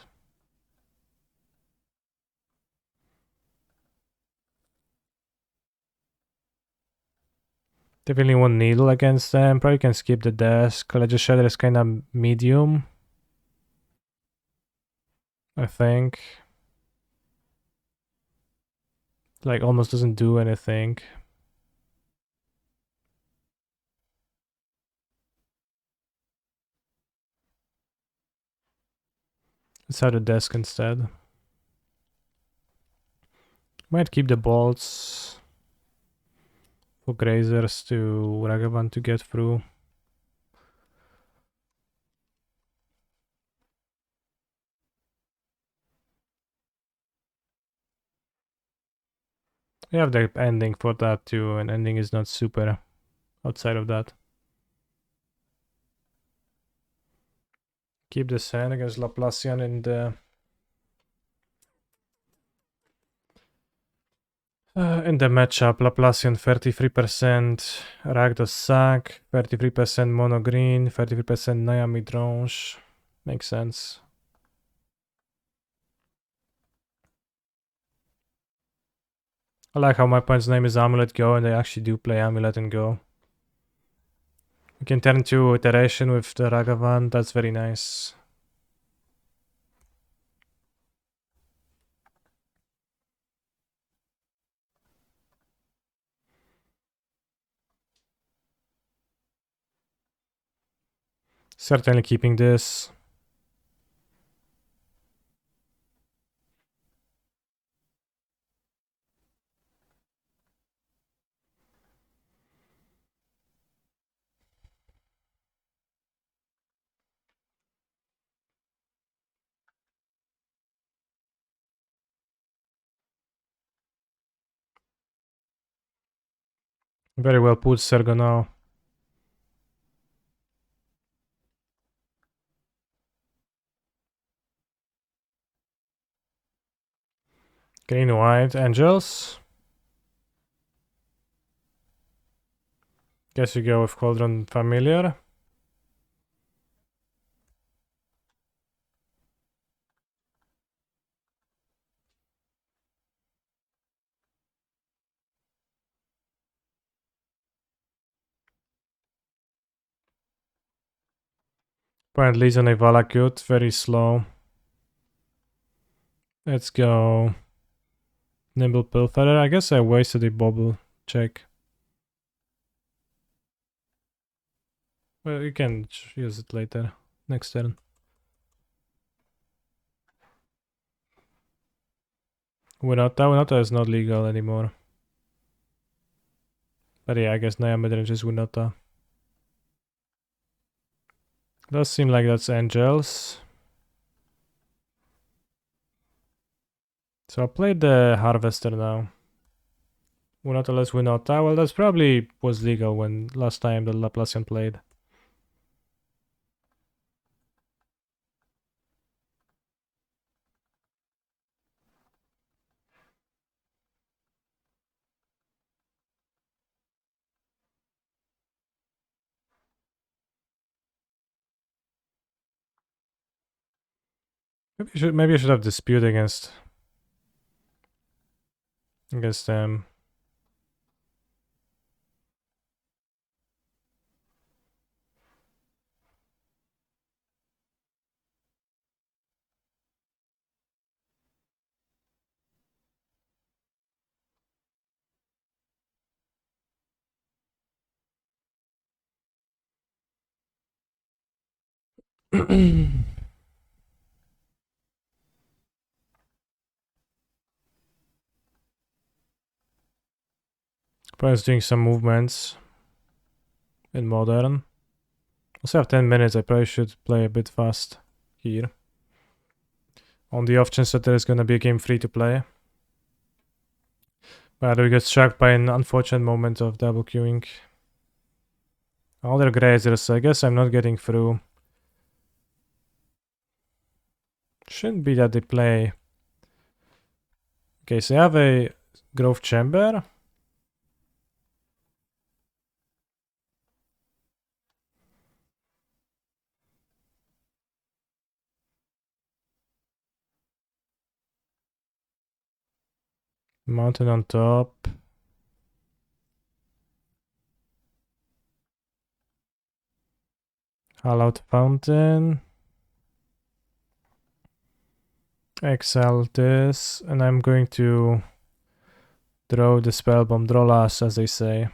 Definitely one needle against them. Probably can skip the desk. Ledger Shatter is kind of medium, I think. Like almost doesn't do anything. Let's have the desk instead. Might keep the bolts for Grazers to Ragavan to get through. We have the ending for that too, and ending is not super outside of that. Keep the Sand against Laplacian in the matchup. Laplacian 33%, Rakdos Sack, 33% Mono Green, 33% Naya Midrange. Makes sense. I like how my opponent's name is Amulet Go and they actually do play Amulet and Go. We can turn to iteration with the Ragavan, that's very nice. Certainly keeping this. Very well put, Sergo now. Green, white, angels. Guess you go with Cauldron Familiar. Point leads on a Valakut, very slow. Let's go. Nimble Pilferer. I guess I wasted a bubble check. Well, you can use it later, next turn. Winota is not legal anymore. But yeah, I guess Naya Midrange is Winota. Does seem like that's Angels. So I'll play the Harvester now. Winota less Winota. Well, that's probably was legal when last time the Laplacian played. Maybe I should have dispute against them. Opponent's doing some movements. in modern. Also have 10 minutes, I probably should play a bit fast here. On the off chance that there is gonna be a game free to play. But we got struck by an unfortunate moment of double queuing. All their grazers, so I guess I'm not getting through. Shouldn't be that they play. Okay, so I have a growth chamber. Mountain on top. Hallowed Fountain. Exile this, and I'm going to throw the spell bomb, draw last, as they say.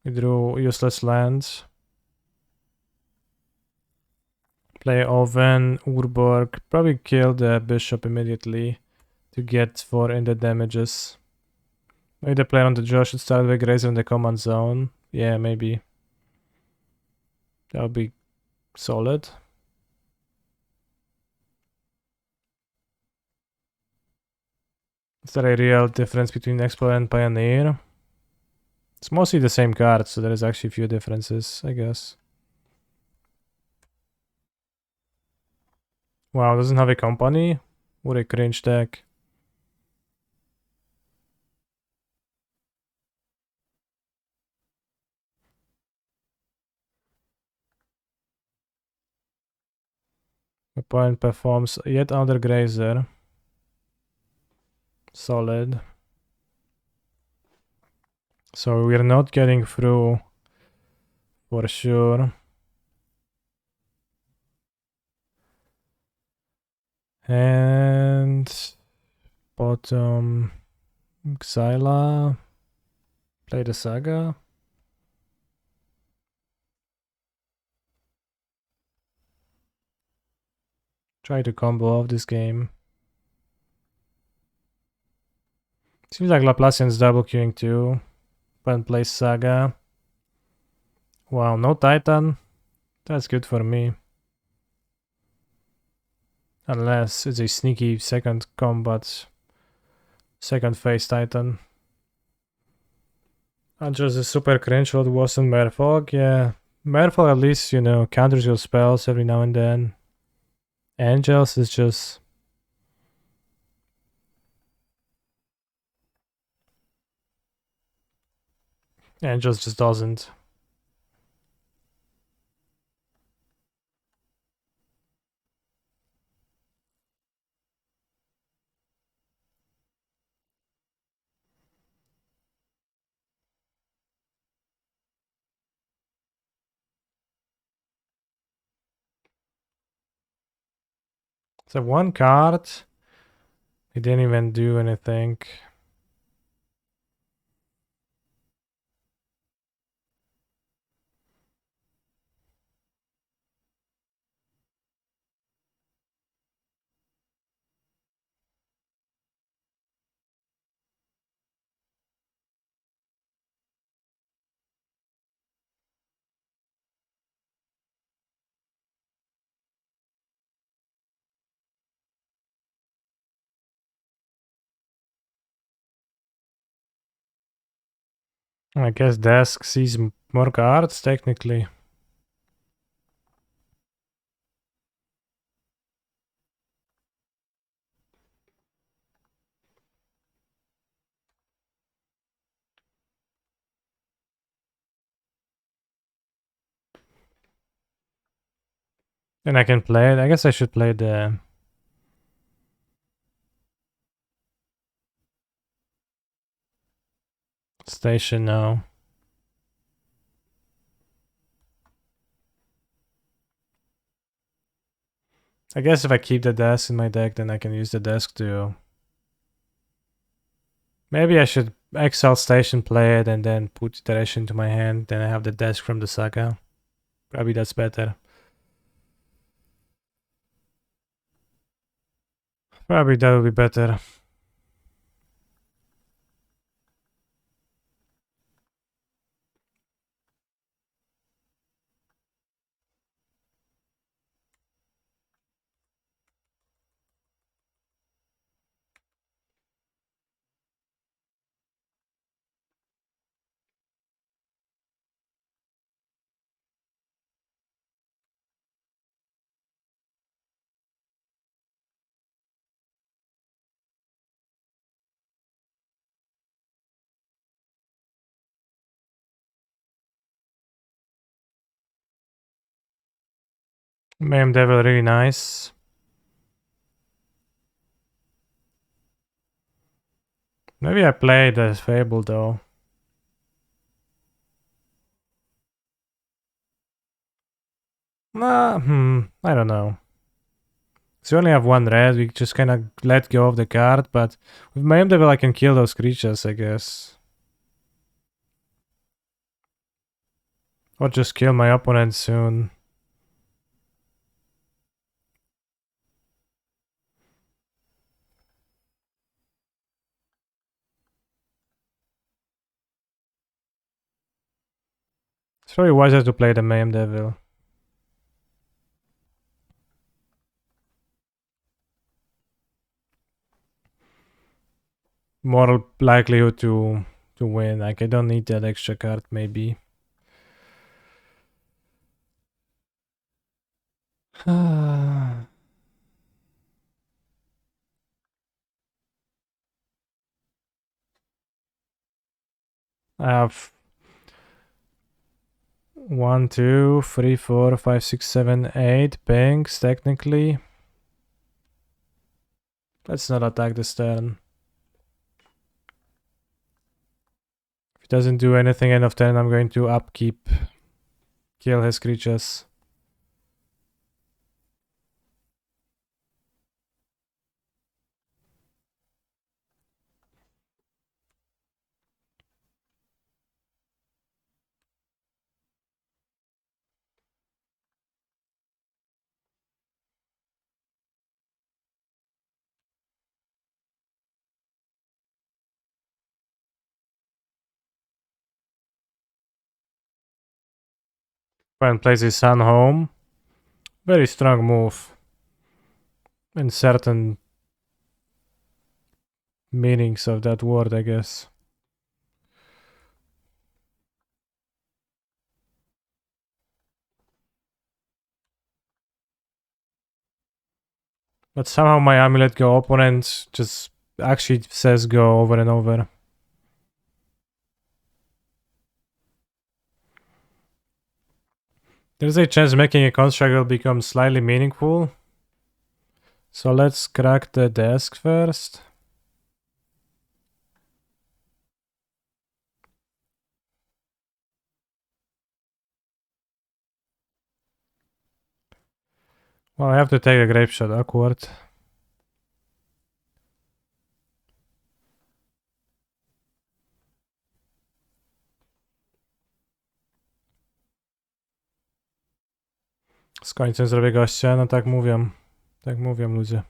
We drew useless lands. Play Oven, Urborg, probably kill the bishop immediately to get 4 in the damages. Maybe the player on the draw should start with Grazer in the command zone. Yeah, maybe. That would be solid. Is there a real difference between Explorer and Pioneer? It's mostly the same card, so there is actually a few differences, I guess. Wow, doesn't have a company? What a cringe deck. Opponent performs yet another Grazer. Solid. So we're not getting through for sure. And bottom Xyla. Play the Saga. Try to combo off this game. Seems like Laplacian's double queuing too. But plays Saga. Wow, no Titan. That's good for me. Unless it's a sneaky second combat, second phase Titan. And just a super cringe what wasn't Merfolk. Yeah, Merfolk at least, you know, counters your spells every now and then. Angels is just... Angels just doesn't. So one card. It didn't even do anything. I guess desk sees more cards technically. And I can play it. I guess I should play the station now. I guess if I keep the desk in my deck, then I can use the desk to... Maybe I should exile station, play it, and then put iteration into my hand. Then I have the desk from the Saga. Probably that's better. Probably that will be better. Mame Devil really nice. Maybe I played as Fable though. I don't know. So we only have one red, we just kinda let go of the card, but with Mame Devil I can kill those creatures, I guess. Or just kill my opponent soon. It's probably wiser to play the Mame Devil. More likelihood to win. Like I don't need that extra card maybe. I have 1, 2, 3, 4, 5, 6, 7, 8 banks technically. Let's not attack this turn. If he doesn't do anything end of turn, I'm going to upkeep. Kill his creatures. When plays his son home. Very strong move. In certain meanings of that word, I guess. But somehow my amulet go opponent just actually says go over and over. There's a chance making a construct will become slightly meaningful. So let's crack the desk first. Well, I have to take a grape shot, awkward. Z końcem zrobię gościa, no tak mówią. Tak mówią ludzie.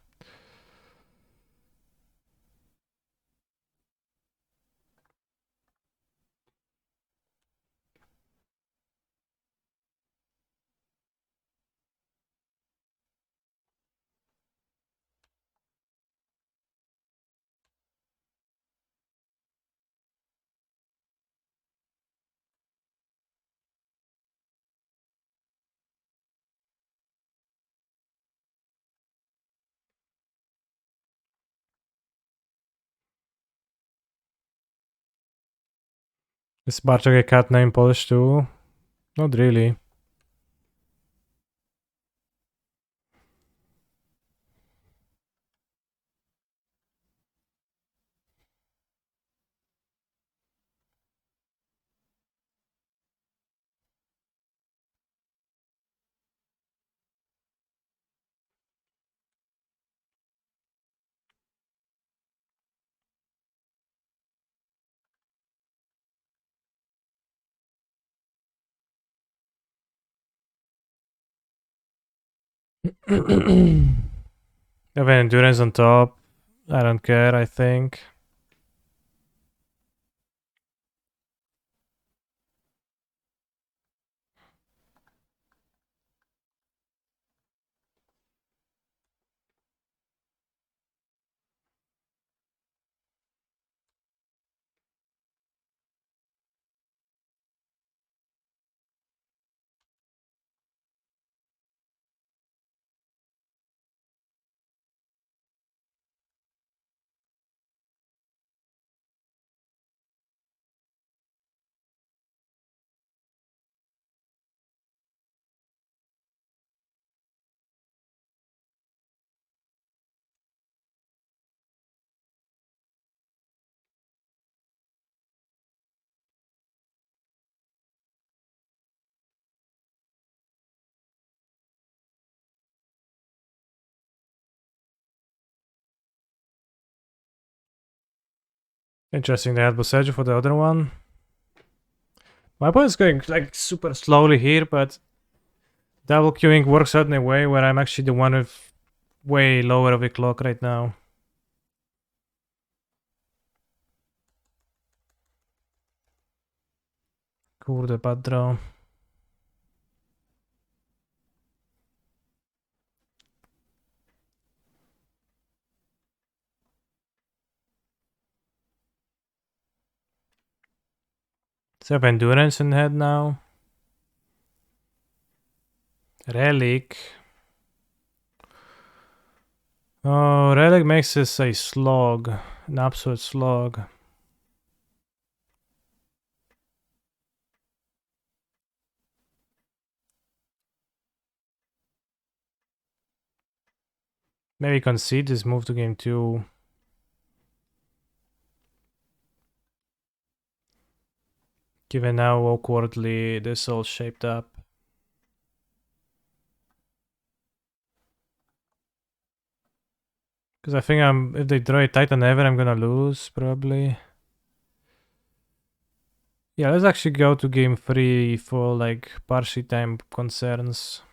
Is Barczak a cat name Polish too? Not really. Have endurance on top. I don't care, I think. Interesting, they had Boseju for the other one. My opponent's going like super slowly here, but double queuing works out in a way where I'm actually the one with way lower of a clock right now. Kurde, bad draw. So I have endurance in head now. Relic. Oh, Relic makes this a slog. An absolute slog. Maybe concede this move to game 2. Given how awkwardly this all shaped up. Because I think if they draw a Titan Ever, I'm gonna lose, probably. Yeah, let's actually go to game 3 for like party time concerns.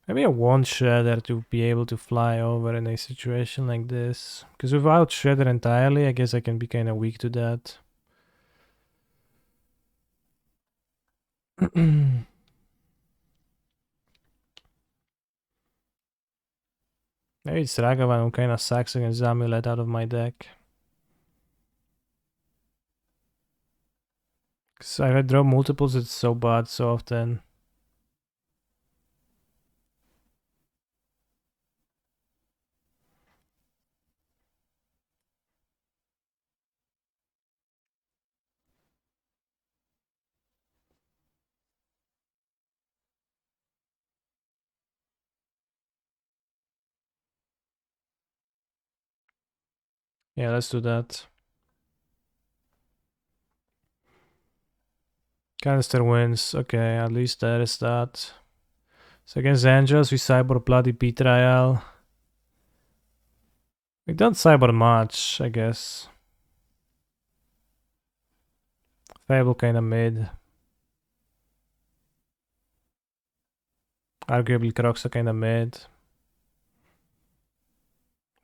Maybe I want Shredder to be able to fly over in a situation like this. Because without Shredder entirely, I guess I can be kind of weak to that. Maybe it's Ragavan who kind of sucks against Amulet out of my deck. Because if I draw multiples, it's so bad so often. Yeah, let's do that. Canister wins. Okay, at least there is that. So against Angels, we cyber Bloody Betrayal. We don't cyber much, I guess. Fable kinda mid. Arguably Croxa kinda mid.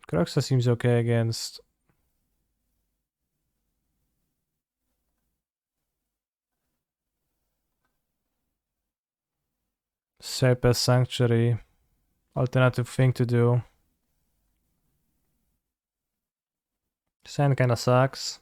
Croxa seems okay against. Serpent Sanctuary. Alternative thing to do. Sand kinda sucks.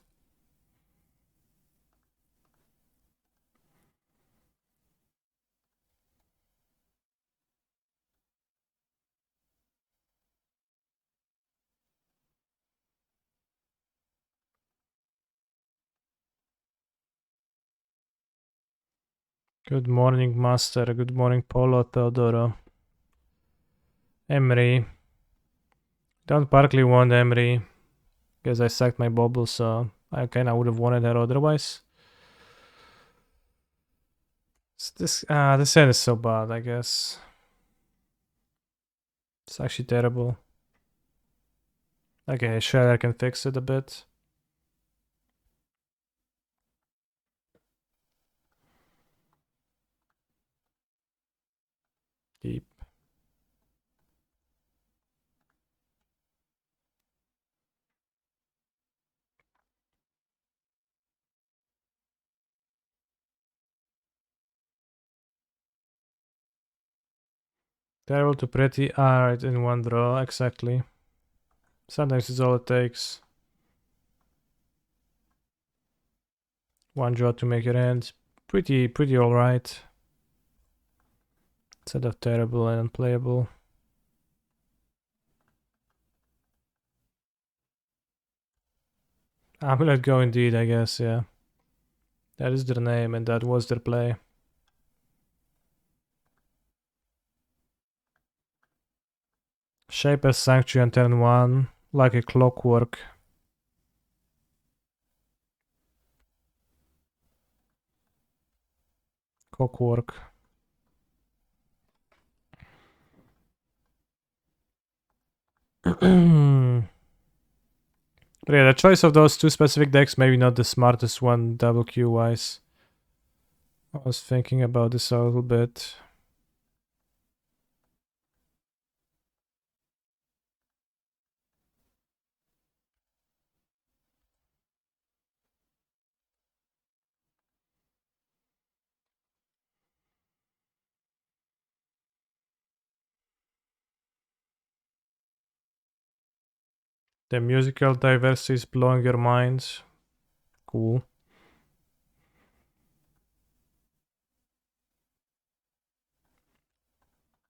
Good morning, Master. Good morning, Polo Teodoro. Emery. Don't Barkley want Emery. Because I sacked my bubble, so I kinda would have wanted her otherwise. This set is so bad, I guess. It's actually terrible. Okay, sure, I can fix it a bit. Keep. Terrible to pretty. Alright, in one draw, exactly. Sometimes it's all it takes. One draw to make your hand pretty alright. Instead of terrible and unplayable. Amulet Go indeed, I guess, yeah. That is their name and that was their play. Shape as Sanctuary on turn 1, like a clockwork. Clockwork. But yeah, the choice of those two specific decks, maybe not the smartest one, double Q wise. I was thinking about this a little bit. The musical diversity is blowing your mind. Cool.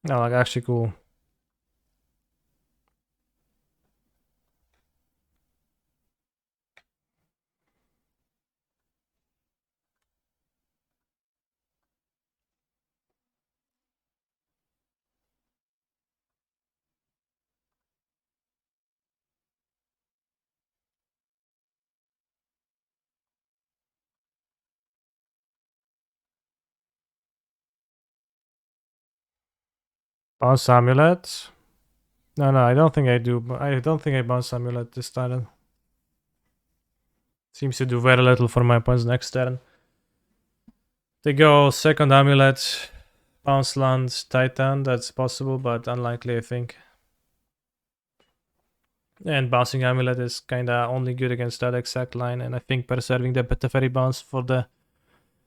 No, like actually cool. Bounce Amulet? No, I don't think I do. I don't think I bounce Amulet this turn. Seems to do very little for my opponent's next turn. They go second Amulet, bounce land, Titan. That's possible, but unlikely, I think. And bouncing Amulet is kinda only good against that exact line, and I think preserving the Teferi bounce for the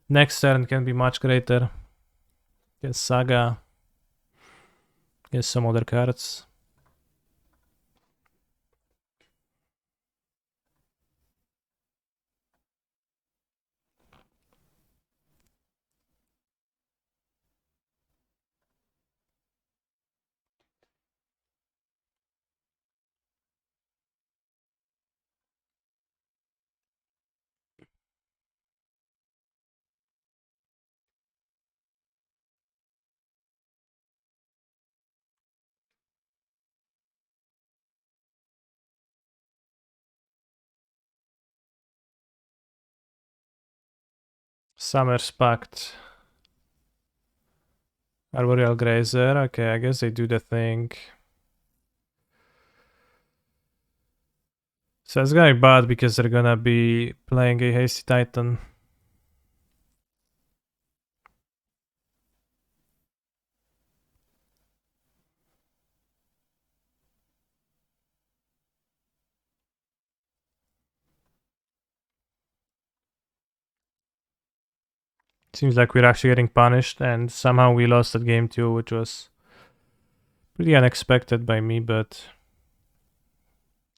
next turn can be much greater. Yes, Saga. Yes, some other cards. Summer's Pact. Arboreal Grazer. Okay, I guess they do the thing. So it's gonna be bad because they're gonna be playing a Hasty Titan. Seems like we're actually getting punished, and somehow we lost that game too, which was pretty unexpected by me, but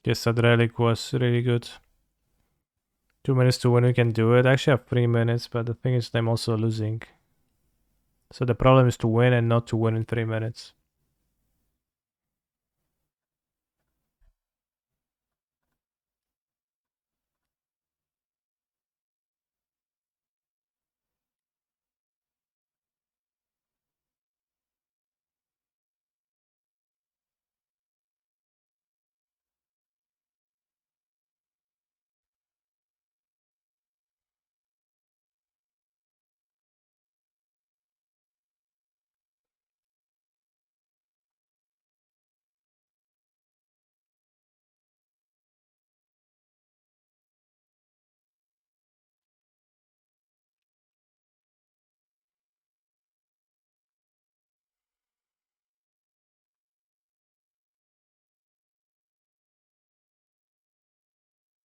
guess that relic was really good. 2 minutes to win, we can do it. I actually have 3 minutes, but the thing is, I'm also losing. So the problem is to win and not to win in 3 minutes.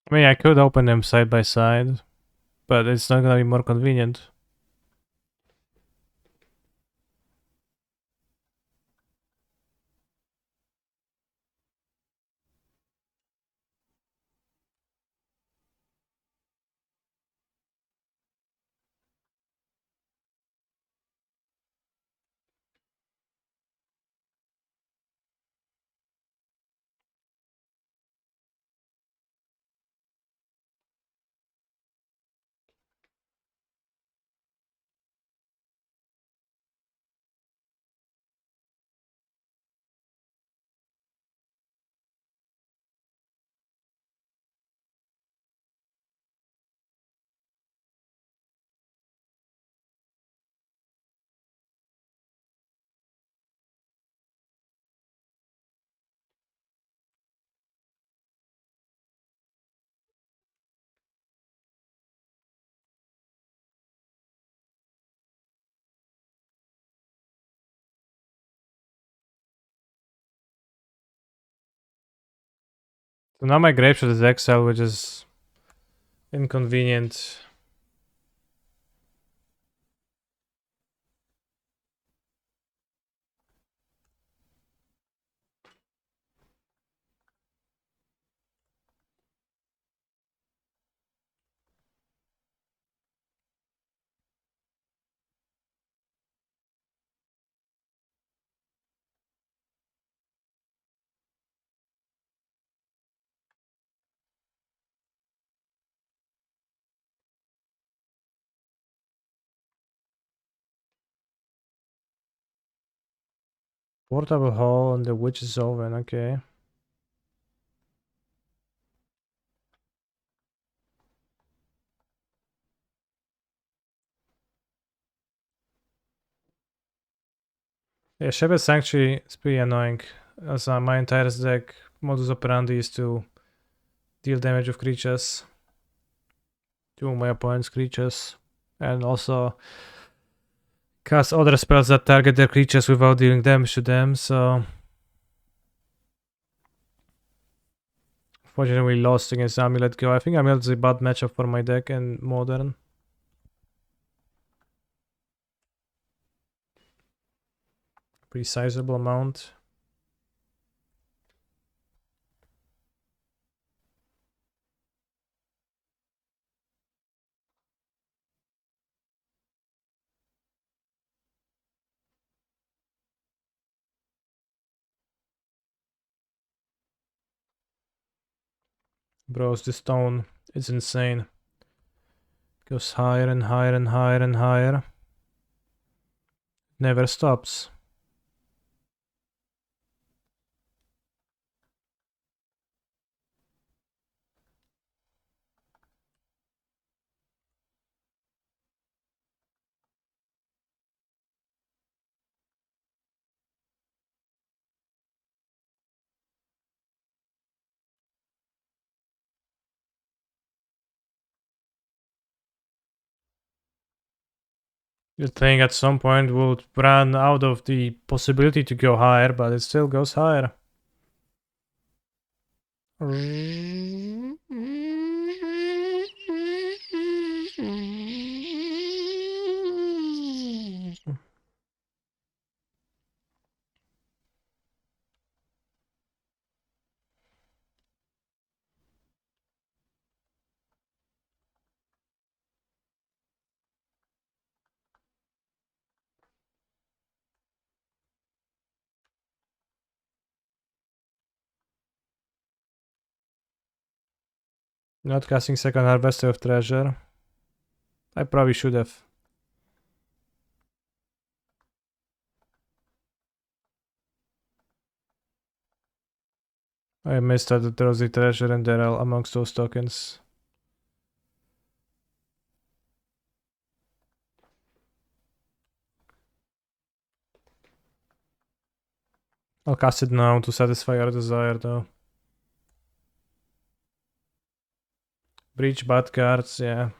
I mean, I could open them side by side, but it's not gonna be more convenient. So now my grapeshot is XL, which is inconvenient. Portable hall and the witch's oven, okay. Yeah, Shepherd's Sanctuary is pretty annoying, as my entire deck modus operandi is to deal damage with creatures to my opponent's creatures, and also cast other spells that target their creatures without dealing damage to them, so fortunately we lost against Amulet Go. I think Amulet is a bad matchup for my deck in Modern. Pretty sizable amount. Bros, this stone is insane. Goes higher and higher and higher and higher. Never stops. The thing at some point will run out of the possibility to go higher, but it still goes higher. Not casting second harvester of treasure. I probably should have. I missed that there was a treasure in there amongst those tokens. I'll cast it now to satisfy our desire though. Breach bad cards, yeah.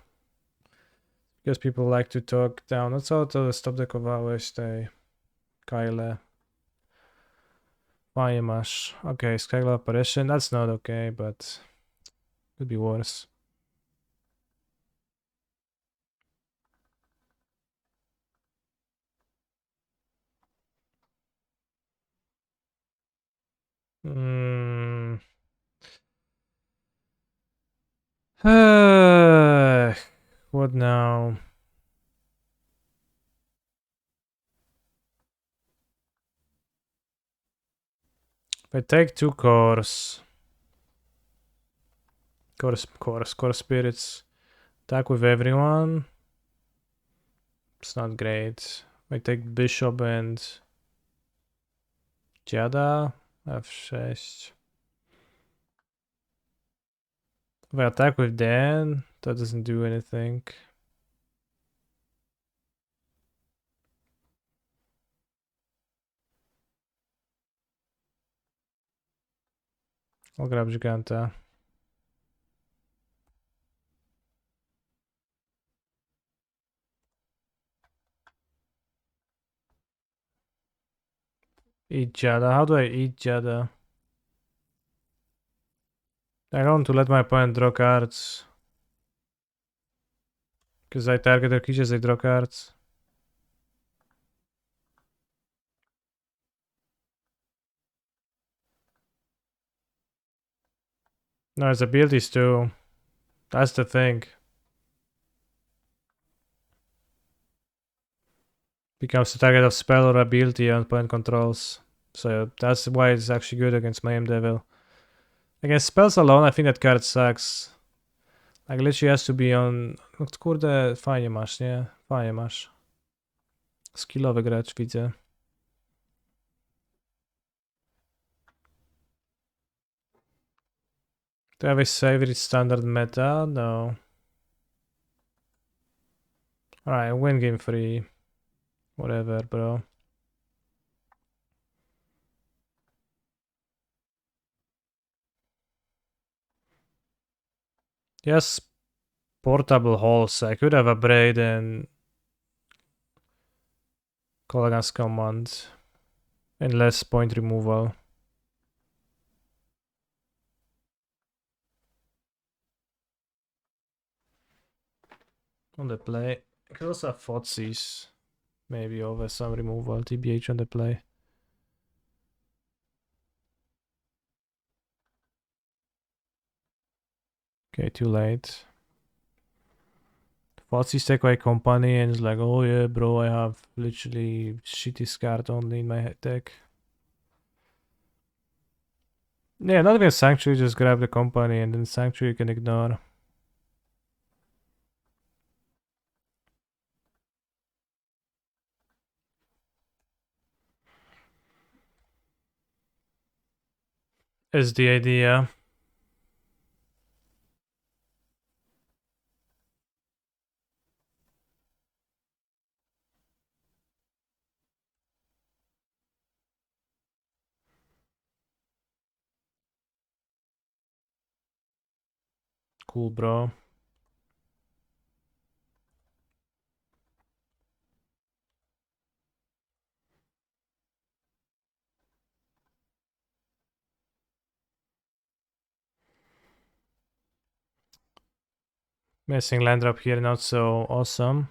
Because people like to talk down. That's all to stop the Kowałeś, tej Kyle. Fire Mash. Okay, Skylar Apparition, that's not okay, but Could be worse. Hmm. What now? If I take 2 cores, core spirits, attack with everyone. It's not great. If I take bishop and Jada, f6. If I attack with Dan, that doesn't do anything. I'll grab Giganta. Eat Jada. How do I eat Jada? I don't want to let my opponent draw cards. Because I target their creatures, they draw cards. No, his abilities too. That's the thing. Becomes the target of spell or ability on opponent controls. So that's why it's actually good against my Devil. Against spells alone, I think that card sucks. Like literally has to be on... No kurde, fajnie masz, nie? Fajnie masz. Skillowy gracz, widzę. Do I have a favorite standard meta? No. Alright, win game 3. Whatever, bro. Yes, portable holes. I could have a braid and Colligan's command. And less point removal. On the play. I could also have Fotsis. Maybe over some removal. TBH on the play. Okay, too late. Fotsis take away company and it's like, oh yeah, bro, I have literally shitty card only in my deck. Yeah, not even Sanctuary, just grab the company and then Sanctuary you can ignore. Is the idea. Cool, bro. Missing land drop here, not so awesome.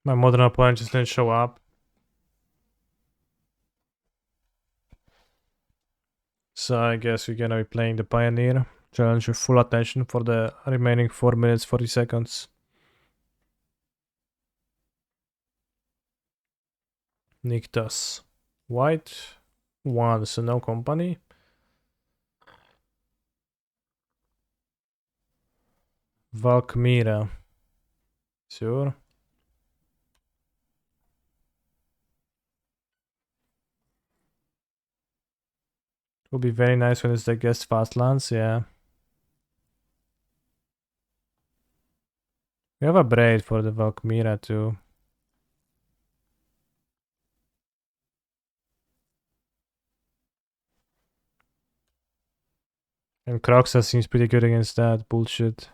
My modern opponent just didn't show up. So I guess we're gonna be playing the Pioneer. Challenge with full attention for the remaining 4 minutes 40 seconds. Niktas. White. 1, so no company. Valkmira. Sure. Will be very nice when it's the guest fast lands, yeah. We have a braid for the Valkmira too. And Croxa seems pretty good against that bullshit.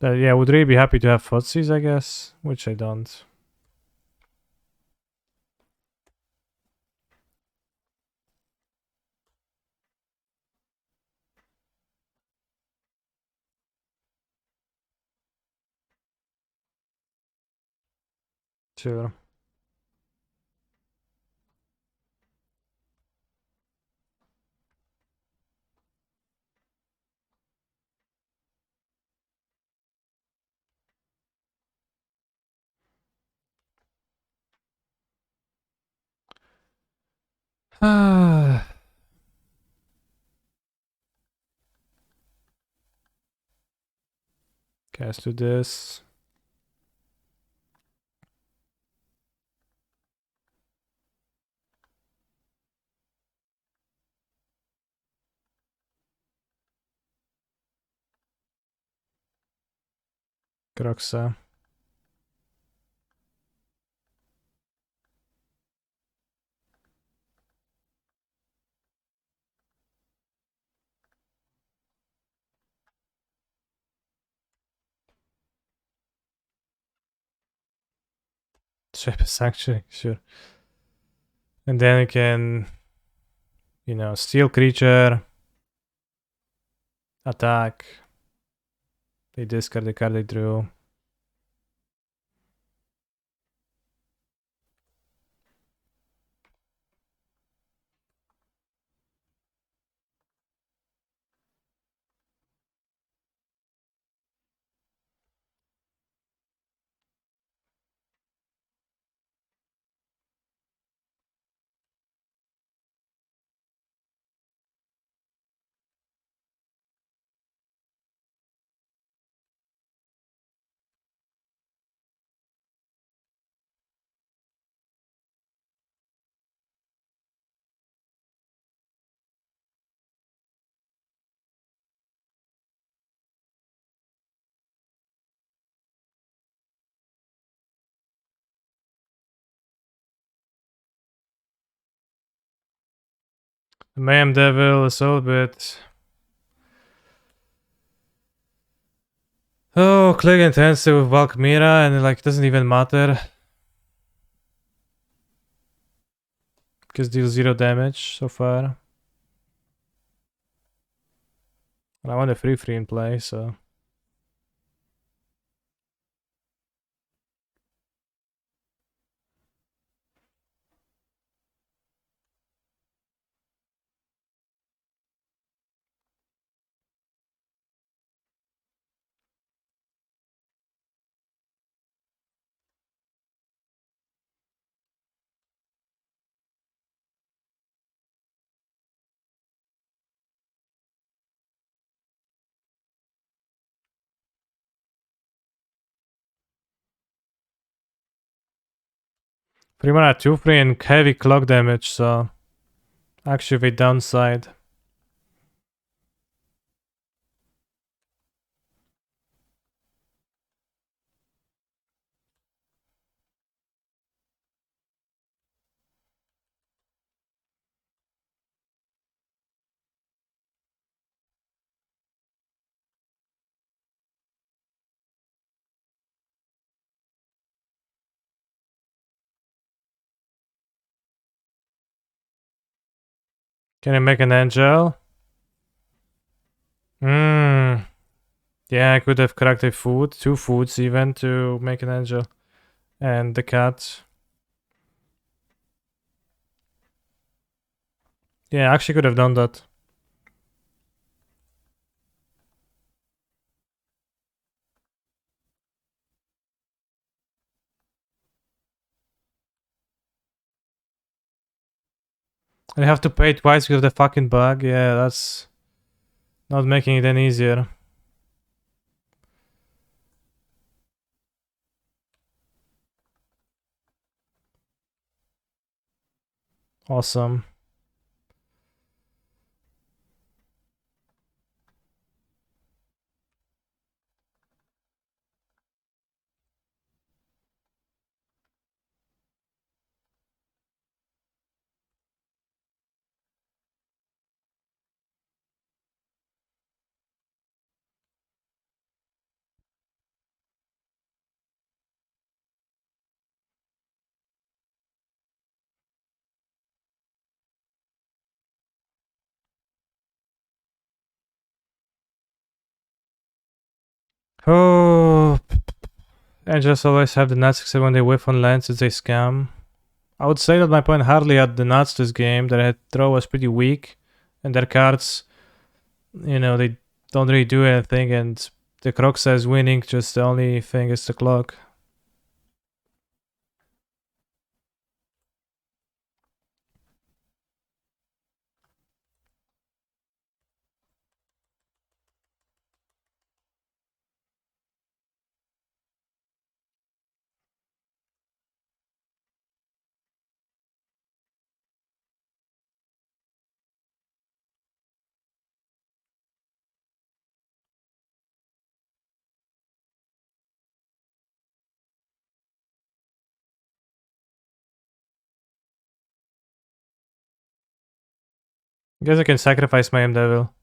Yeah, would really be happy to have Footsies, I guess, which I don't. Sure. Ah. Okay, let's do this. Croxa. Shape Sanctuary, sure. And then we can, you know, steal creature, attack. They discard the card they drew. The Mayhem Devil is a bit. Oh, click intensive with Valkmira, and it doesn't even matter. Because deals 0 damage so far. And I want a free in play, so. Free mana 2 free and heavy clock damage, so. Actually, the downside. Can I make an angel? Hmm. Yeah, I could have cracked a food, 2 foods even, to make an angel. And the cat. Yeah, I actually could have done that. I have to pay twice because of the fucking bug. Yeah, that's not making it any easier. Awesome. Oh, Angels always have the nuts, except when they whiff on lands, it's a scam. I would say that my opponent hardly had the nuts this game. Their throw was pretty weak, and their cards, you know, they don't really do anything, and the Croxa is winning, just the only thing is the clock. I guess I can sacrifice my M-Devil.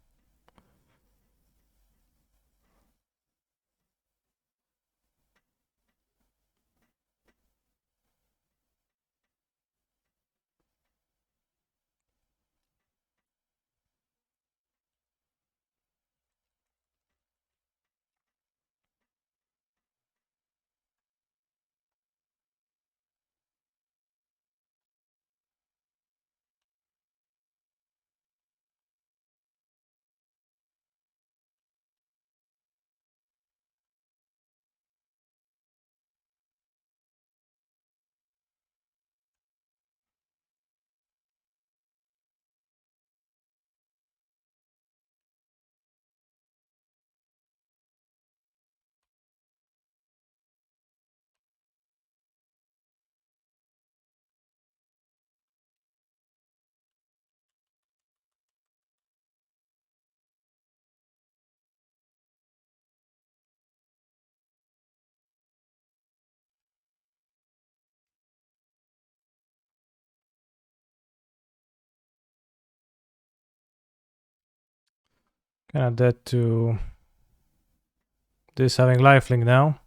Kinda dead to this having lifelink now.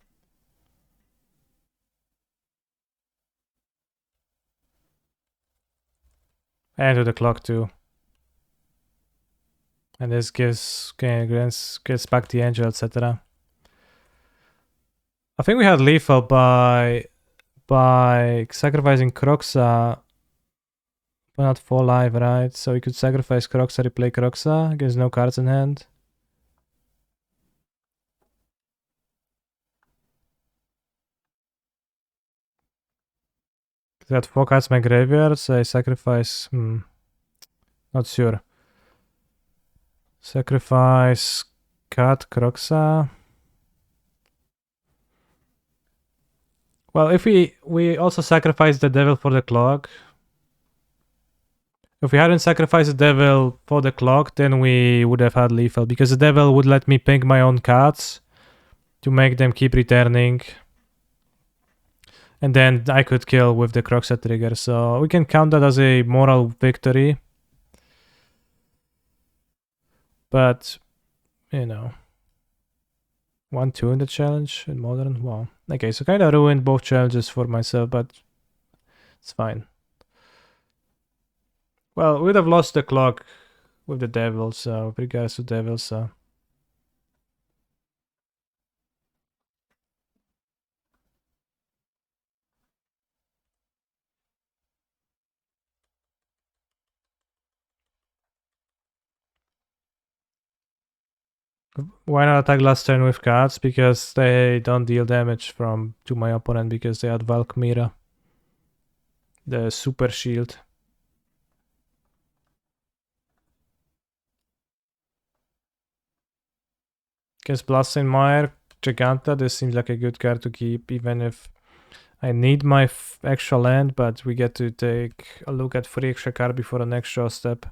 And to the clock too. And this gets back the angel, etc. I think we had lethal by sacrificing Croxa, but not 4 life, right? So we could sacrifice Croxa, replay Croxa, against no cards in hand. That 4 cards my graveyard, so I sacrifice. Not sure. Sacrifice cut Croxa. Well, if we also sacrifice the devil for the clock. If we hadn't sacrificed the devil for the clock, then we would have had lethal, because the devil would let me ping my own cards to make them keep returning. And then I could kill with the Croxa trigger, so we can count that as a moral victory. But, you know, 1-2 in the challenge in modern. Wow. Okay, so kind of ruined both challenges for myself, but it's fine. Well, we would have lost the clock with the devil, so with regards to devil, so. Why not attack last turn with cards? Because they don't deal damage to my opponent, because they had Valkmira, the super shield. Against Blasting Mire, Giganta, this seems like a good card to keep, even if I need my extra land, but we get to take a look at 3 extra card before the next draw step.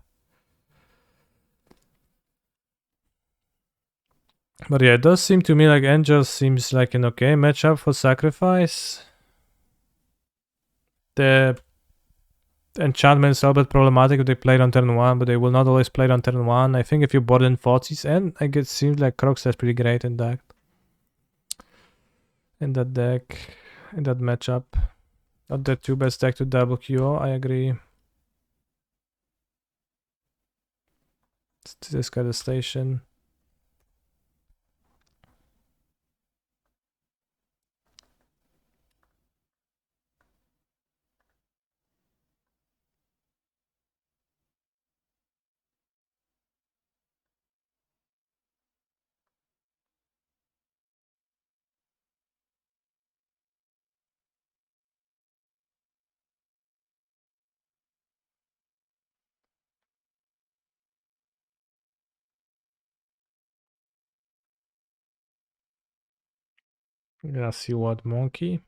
But yeah, it does seem to me like Angel seems like an okay matchup for Sacrifice. The enchantment is a little bit problematic if they play it on turn 1, but they will not always play it on turn 1. I think if you board in Thoughtseize, and I guess it seems like Crocs is pretty great in that. In that deck, in that matchup. Not the 2 best deck to double QO, I agree. Let's discard the station. Yeah, see what monkey.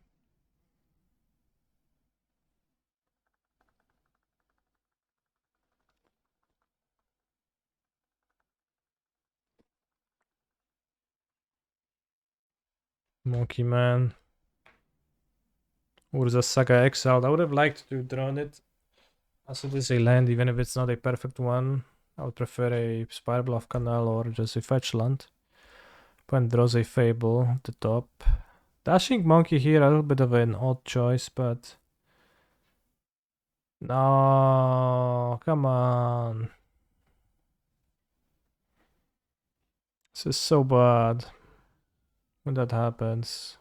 Monkey Man. Urza Saga exiled. I would have liked to drawn it as it is a land, even if it's not a perfect one. I would prefer a Spire Bluff Canal or just a fetch land. Opponent draws a Fable at the top. Dashing Monkey here, a little bit of an odd choice, but... No, come on. This is so bad when that happens.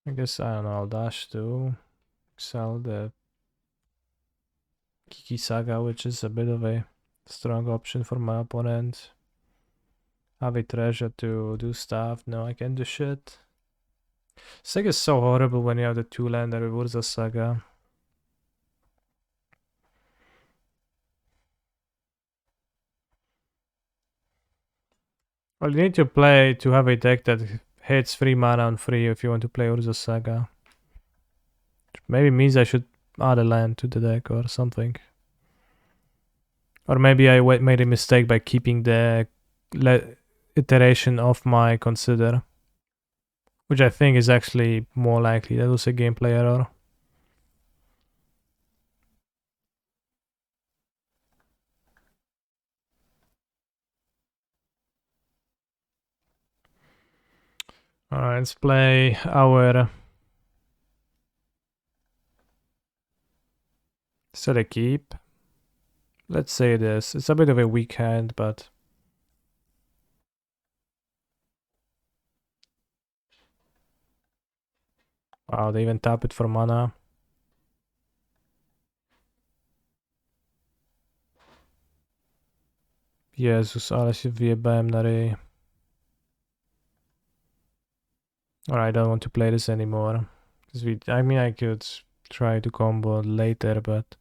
I guess, I don't know, I'll dash to sell the Kiki Saga, which is a bit of a strong option for my opponent. Have a treasure to do stuff. No, I can't do shit. This deck is so horrible when you have the 2-lander with Urza Saga. Well, you need to play to have a deck that hits 3 mana on 3 if you want to play Urza Saga. Maybe means I should add a land to the deck or something. Or maybe I made a mistake by keeping the iteration of my consider. Which I think is actually more likely. That was a gameplay error. Alright, let's play our... Set a keep. Let's say this. It's a bit of a weak hand, but... Wow, they even tap it for mana. Jezus, ale się wjebałem na ryj. Alright, I don't want to play this anymore. I mean, I could try to combo later, but...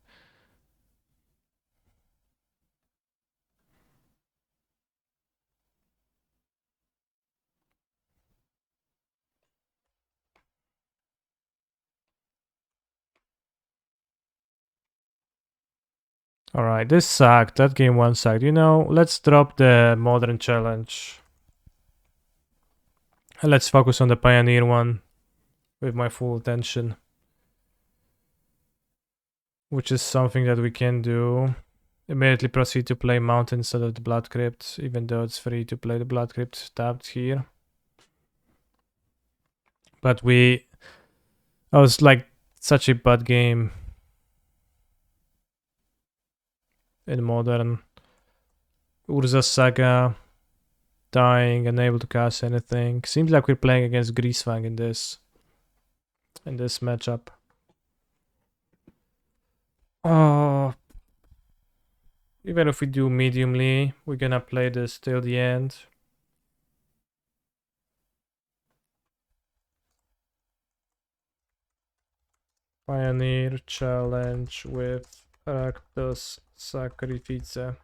Alright, this sucked. That game 1 sucked. You know, let's drop the Modern Challenge. And let's focus on the Pioneer one with my full attention. Which is something that we can do. Immediately proceed to play Mountain instead of the Blood Crypt, even though it's free to play the Blood Crypt tapped here. But that was like such a bad game in Modern. Urza Saga, dying, unable to cast anything. Seems like we're playing against Greasefang in this matchup. Oh, even if we do mediumly, we're gonna play this till the end. Pioneer Challenge with Rakdos Sacrifice.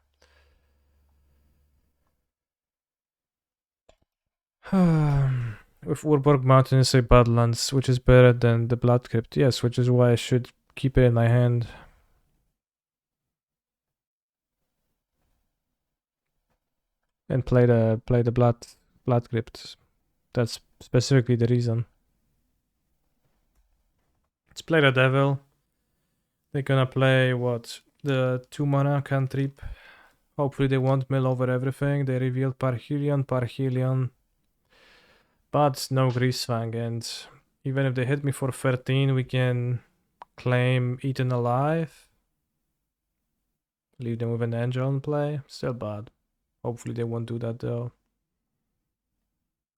With Urborg Mountain, you say Badlands, which is better than the Blood Crypt. Yes, which is why I should keep it in my hand. And play the Blood Crypt. That's specifically the reason. Let's play the Devil. They're gonna play what? The 2 mana cantrip. Hopefully they won't mill over everything. They revealed Parhelion. But no Greasefang, and even if they hit me for 13, we can claim Eaten Alive. Leave them with an Angel in play. Still bad. Hopefully they won't do that though.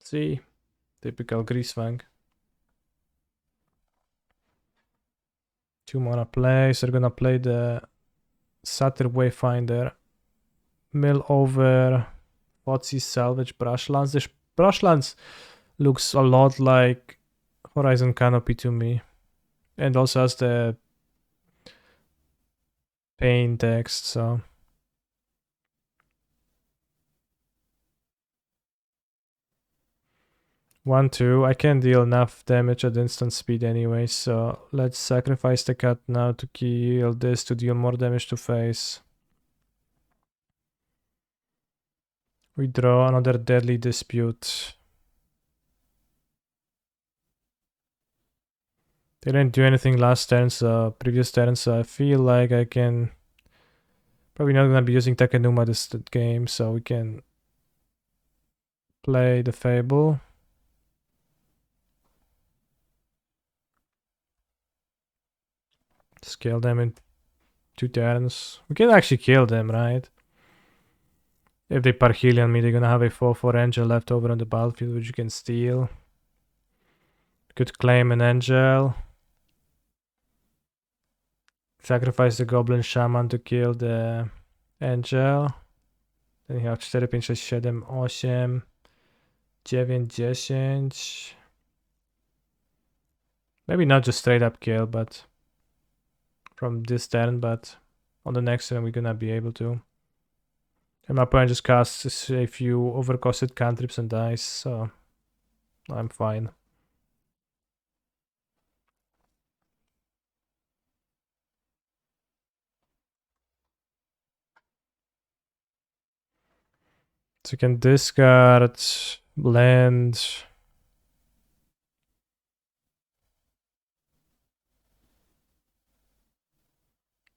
See? Typical Greasefang. 2 mana plays. They're gonna play the Satyr Wayfinder. Mill over Fotsy Salvage Brushlands. This Brushlands looks a lot like Horizon Canopy to me. And also has the pain text, so. One, two. I can deal enough damage at instant speed anyway, so let's sacrifice the cat now to kill this to deal more damage to face. We draw another Deadly Dispute. They didn't do anything last turn, so previous turn, so I feel like I can. Probably not gonna be using Takenuma this game, so we can play the Fable. Scale them in 2 turns. We can actually kill them, right? If they Parhelion me, they're gonna have a 4/4 Angel left over on the battlefield, which you can steal. Could claim an Angel. Sacrifice the Goblin Shaman to kill the Angel. Then you have 4, 5, 6, 7, 8, 9, 10. Maybe not just straight up kill, but from this turn, but on the next turn we're gonna be able to. And my opponent just casts a few overcosted cantrips and dies, so I'm fine. So you can discard land.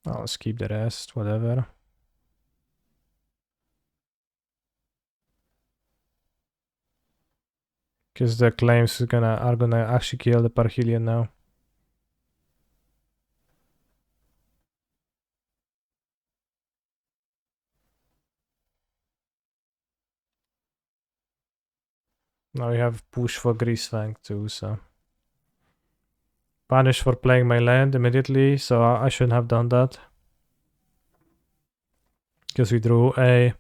I'll just keep the rest, whatever. Because the claims are gonna actually kill the Parhelion now. Now we have push for Greasefang too, so. Punish for playing my land immediately, so I shouldn't have done that. Because we drew a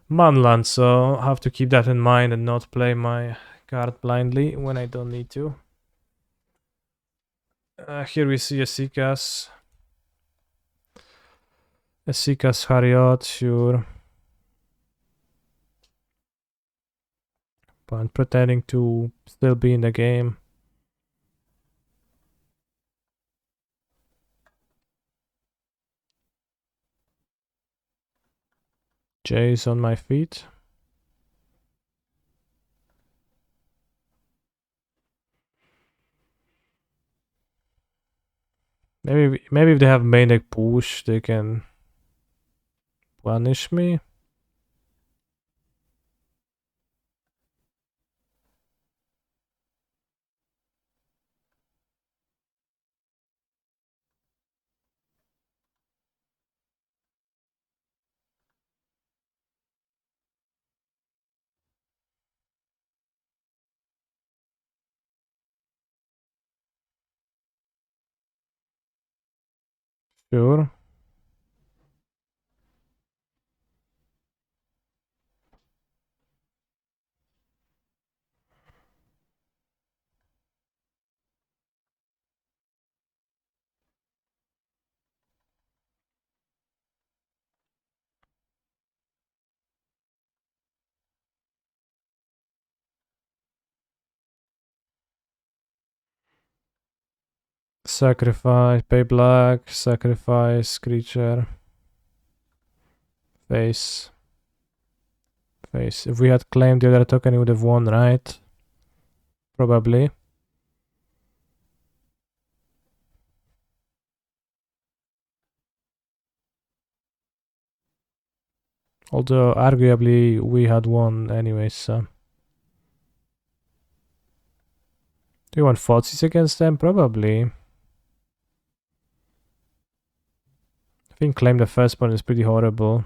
Manland, so I have to keep that in mind and not play my card blindly when I don't need to. Here we see a Sikas. A Sikas Harriot, sure. But pretending to still be in the game. Jay's on my feet. Maybe if they have main deck push, they can punish me. Sure. Sacrifice, pay black, sacrifice, creature. Face. Face. If we had claimed the other token, he would have won, right? Probably. Although, arguably, we had won anyway, so. Do you want Fozzies against them? Probably. I think claim the first one is pretty horrible.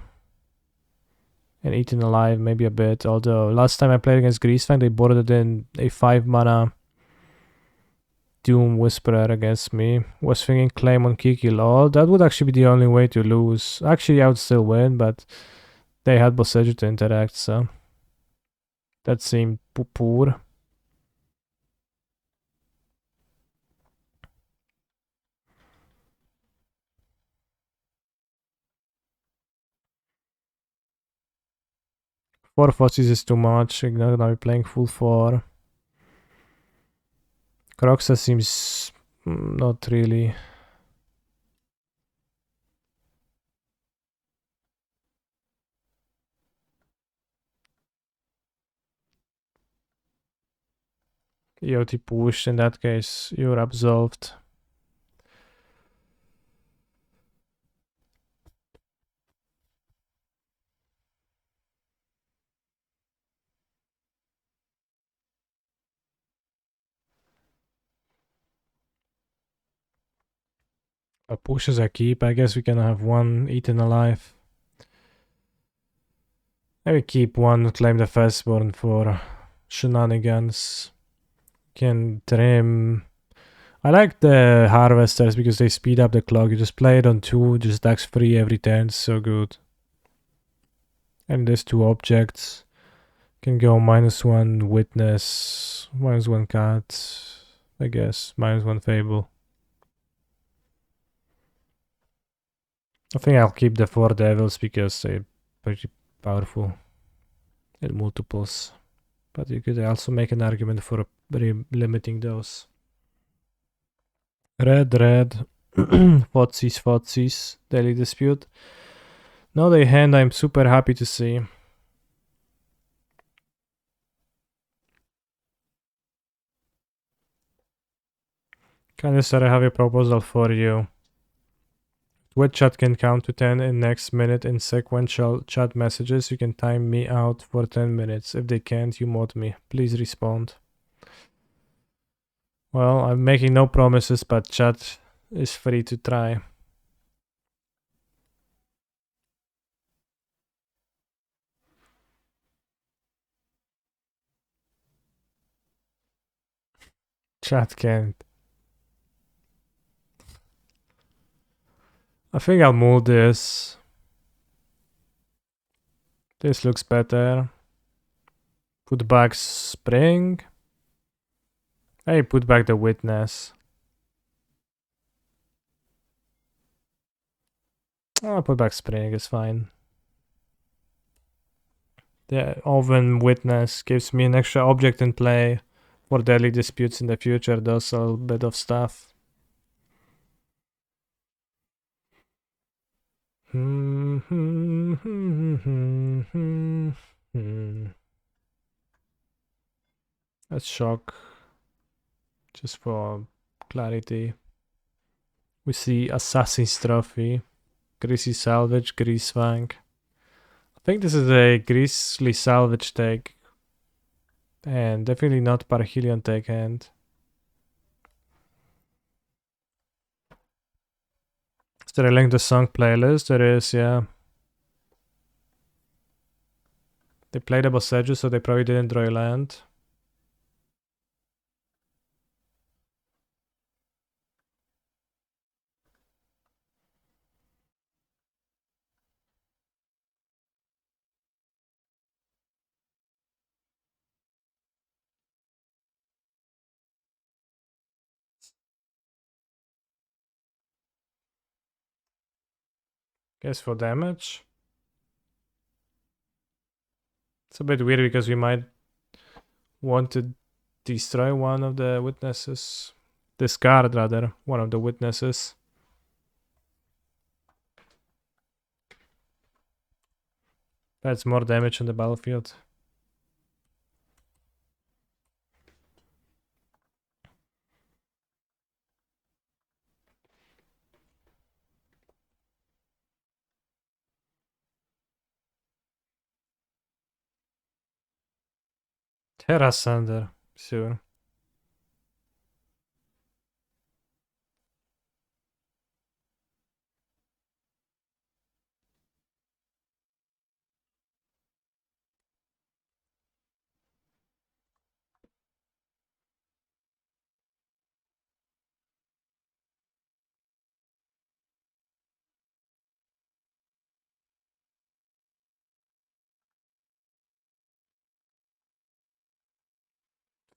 And Eaten Alive maybe a bit. Although last time I played against Greasefang, they boarded in a 5 mana Doom Whisperer against me. Was thinking claim on Kiki lol. That would actually be the only way to lose. Actually, I would still win, but they had Boseiju to interact, so that seemed poor. Four Fossis is too much. I'm not gonna be playing full 4. Croxa seems not really. EOT push, in that case, you're absolved. A push is a keep. I guess we can have one Eaten Alive. Maybe keep one, claim the firstborn for shenanigans. Can trim. I like the harvesters because they speed up the clock. You just play it on 2, just tax free every turn. It's so good. And there's 2 objects. Can go -1 witness, -1 cat, I guess, -1 fable. I think I'll keep the 4 devils because they're pretty powerful in multiples. But you could also make an argument for limiting those. Red, Fozzies, Daily Dispute. Now they hand, I'm super happy to see. Canister, I have a proposal for you. Twitch chat can count to 10 in next minute in sequential chat messages. You can time me out for 10 minutes. If they can't, you mod me. Please respond. Well, I'm making no promises, but chat is free to try. Chat can't. I think I'll move this. This looks better. Put back Spring. Hey, put back the Witness. I'll put back Spring, it's fine. The Oven Witness gives me an extra object in play for daily disputes in the future, does a little bit of stuff. Let's shock. Just for clarity. We see Assassin's Trophy. Greasy Salvage, Greasefang. I think this is a Greasy Salvage take. And definitely not Parhelion take hand. Is there a link to the song playlist? There is, yeah. They played a Boseiju, so they probably didn't draw a land. Guess for damage. It's a bit weird because we might want to destroy one of the witnesses. This guard, rather, one of the witnesses. That's more damage on the battlefield. Terra Sander, sure.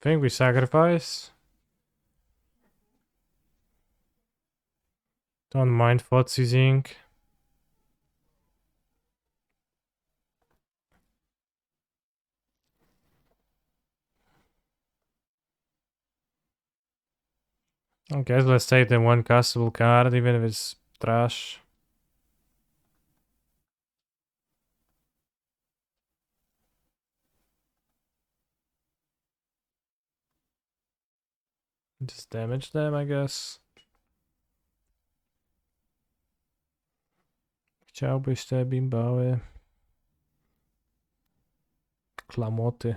Think we sacrifice. Don't mind Fotzi's ink. Okay, let's take the one castable card, even if it's trash. Just damage them, I guess. Chciałbyś te bimbały. Klamoty.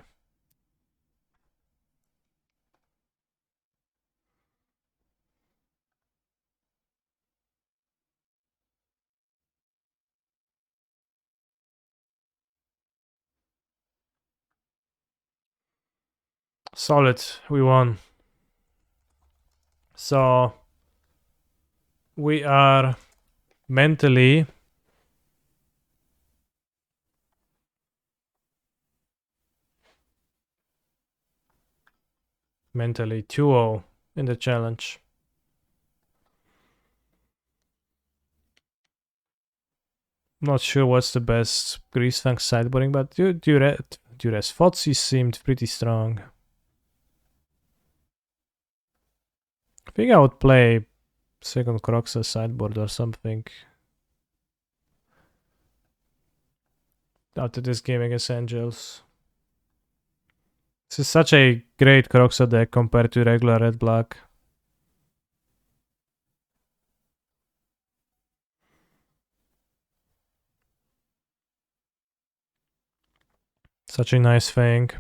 Solid, we won. So we are mentally mentally 2-0 in the challenge. Not sure what's the best Greasefang sideboarding, but Duress Fotzi seemed pretty strong. I think I would play second Croxa sideboard or something after this game against Angels. This is such a great Croxa deck compared to regular red-black. Such a nice thing.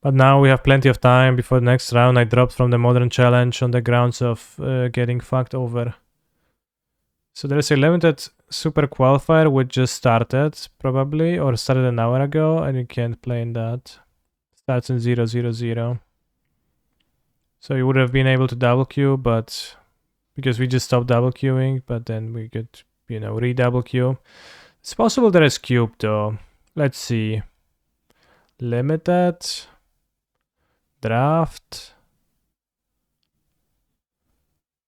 But now we have plenty of time before the next round. I dropped from the Modern Challenge on the grounds of getting fucked over. So there's a limited super qualifier which just started, probably, or started an hour ago, and you can't play in that. Starts in 000. So you would have been able to double queue, but because we just stopped double queuing, but then we could, re-double queue. It's possible there is cube though. Let's see. Limited. Draft.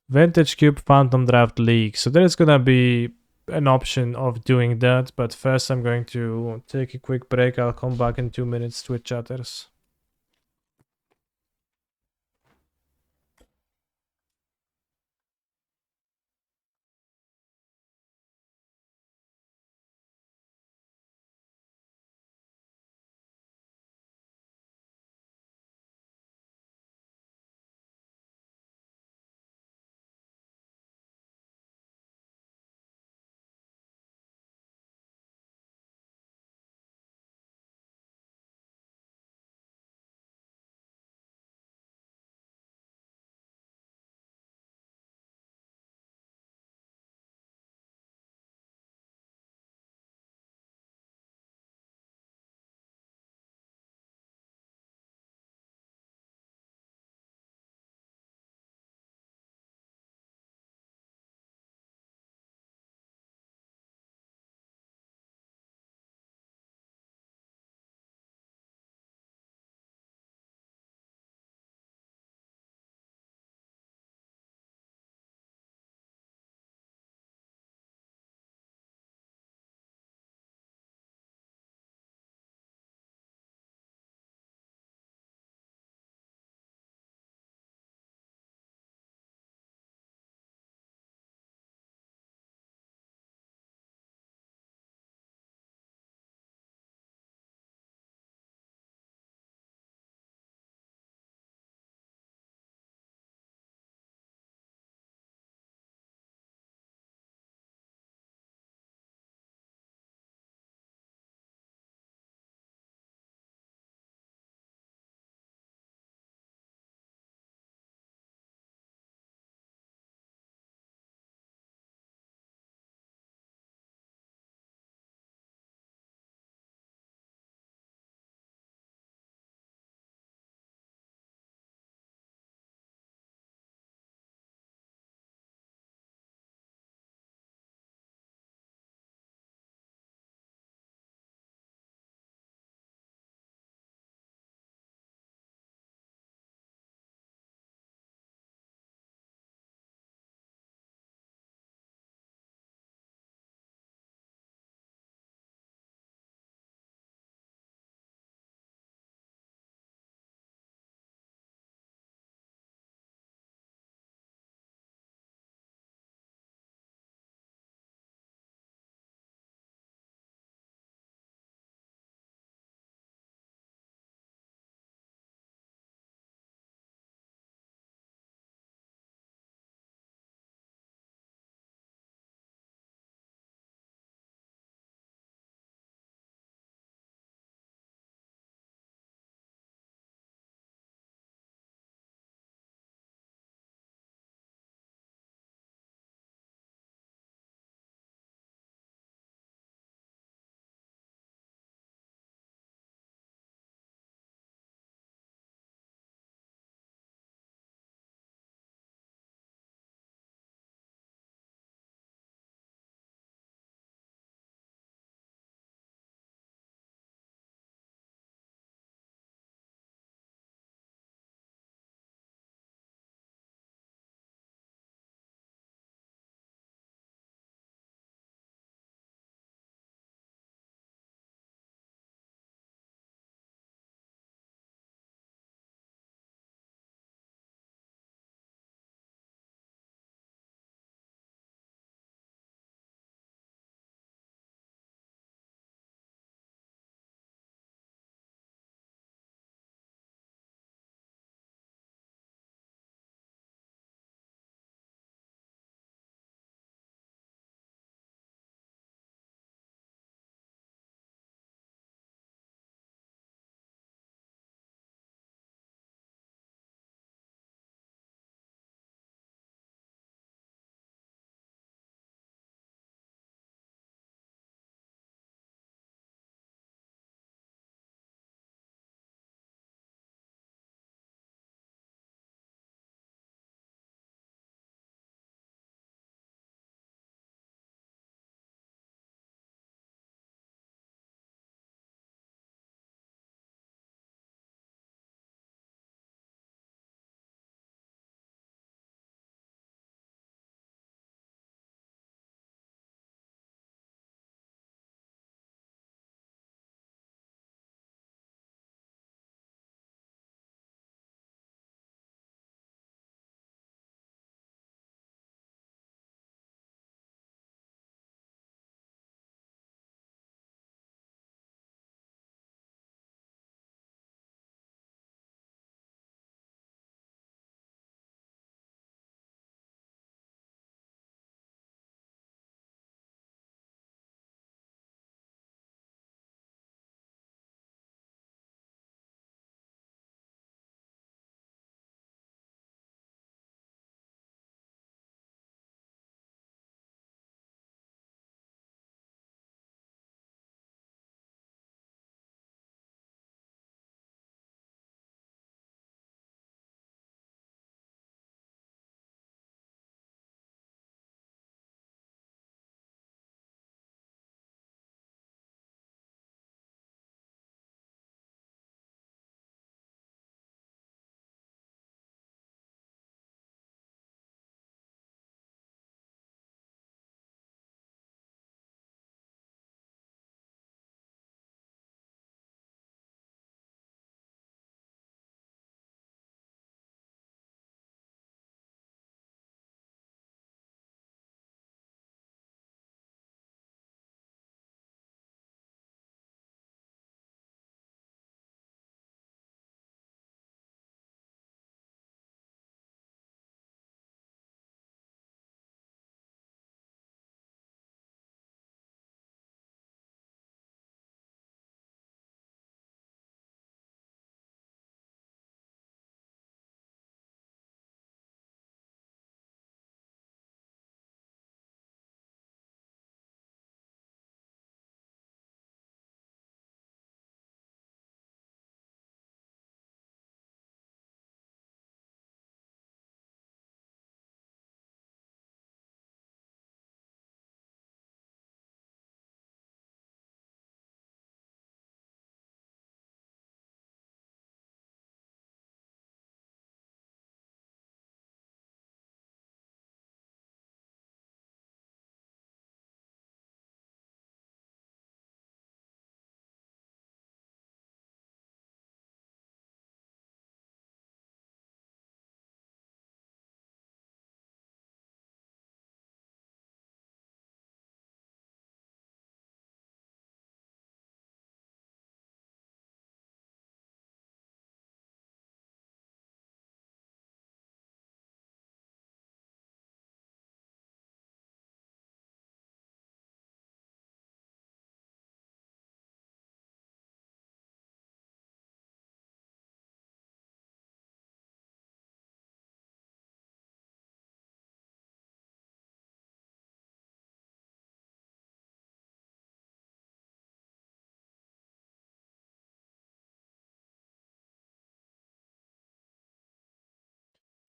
Vintage Cube Phantom Draft League. So there is gonna be an option of doing that, but first I'm going to take a quick break. I'll come back in 2 minutes, Twitch chatters.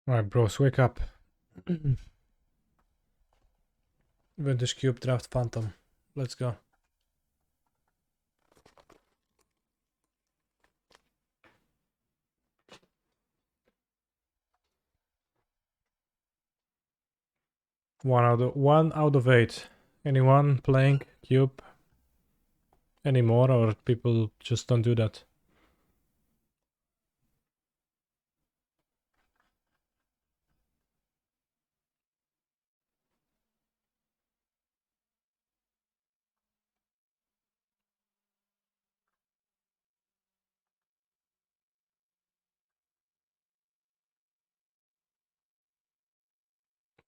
Alright, bros, wake up. Vintage Cube Draft Phantom. Let's go. One out of 8. Anyone playing Cube anymore, or people just don't do that?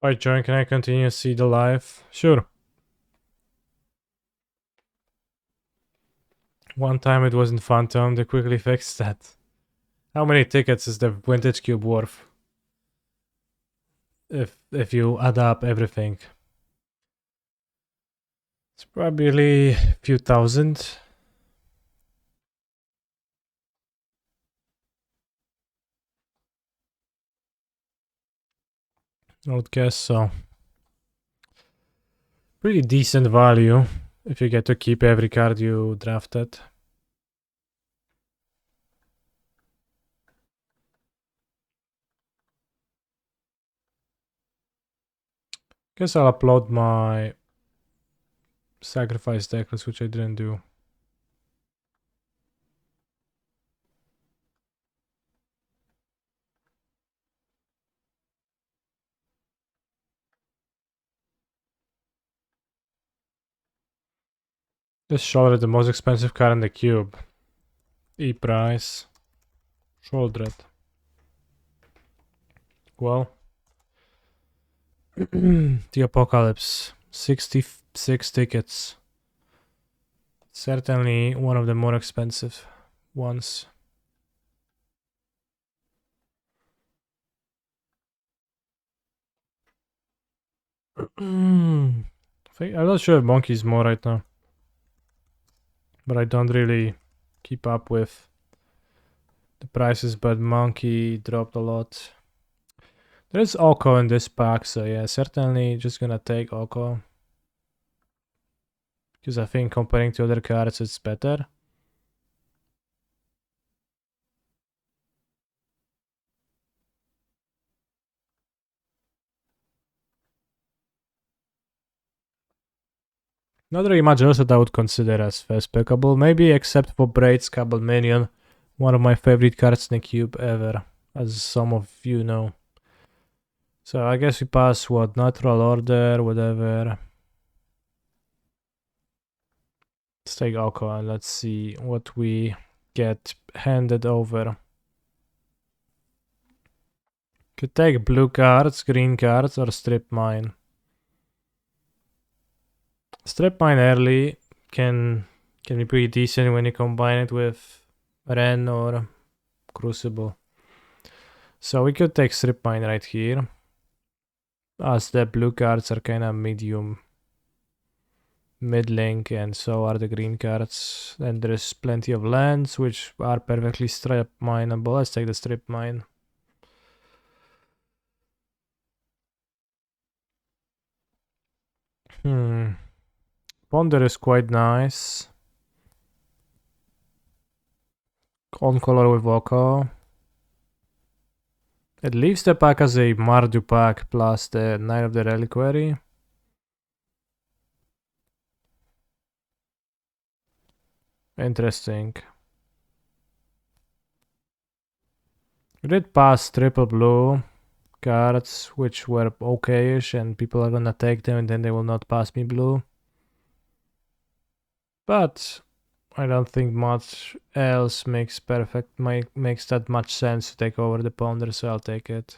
Alright, John, can I continue to see the live? Sure. One time it wasn't Phantom, they quickly fixed that. How many tickets is the Vintage Cube worth? If you add up everything. It's probably a few thousand. I would guess so. Pretty decent value if you get to keep every card you drafted. Guess I'll upload my sacrifice decklist, which I didn't do. This shoulder, the most expensive card in the cube. E-price. Shouldered. Well. The Apocalypse. 66 tickets. Certainly one of the more expensive ones. I'm not sure if Monkey's more right now. But I don't really keep up with the prices, but Monkey dropped a lot. There is Oko in this pack, so yeah, certainly just gonna take Oko. Because I think comparing to other cards it's better. Not really much else that I would consider as fast pickable, maybe except for Braid's Cabal Minion, one of my favorite cards in the cube ever, as some of you know. So I guess we pass what, Natural Order, whatever. Let's take Oko and let's see what we get handed over. Could take blue cards, green cards, or strip mine. Strip mine early can be pretty decent when you combine it with Ren or Crucible. So we could take strip mine right here, as the blue cards are kind of medium, mid-link, and so are the green cards. And there's plenty of lands which are perfectly strip mineable. Let's take the strip mine. Ponder is quite nice. On color with Oko. It leaves the pack as a Mardu pack plus the Knight of the Reliquary. Interesting. We did pass triple blue cards, which were okay-ish, and people are gonna take them and then they will not pass me blue. But I don't think much else makes that much sense to take over the Ponder, so I'll take it.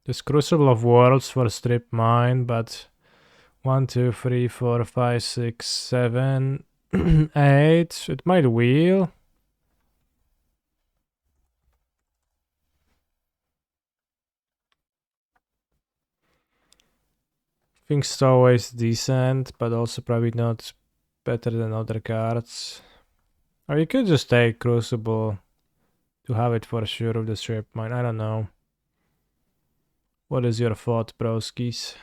This Crucible of Worlds for strip mine, but 1, 2, 3, 4, 5, 6, 7, 8. It might wheel. Things always decent, but also probably not better than other cards. Or you could just take Crucible to have it for sure with the strip mine. I don't know. What is your thought, broskis?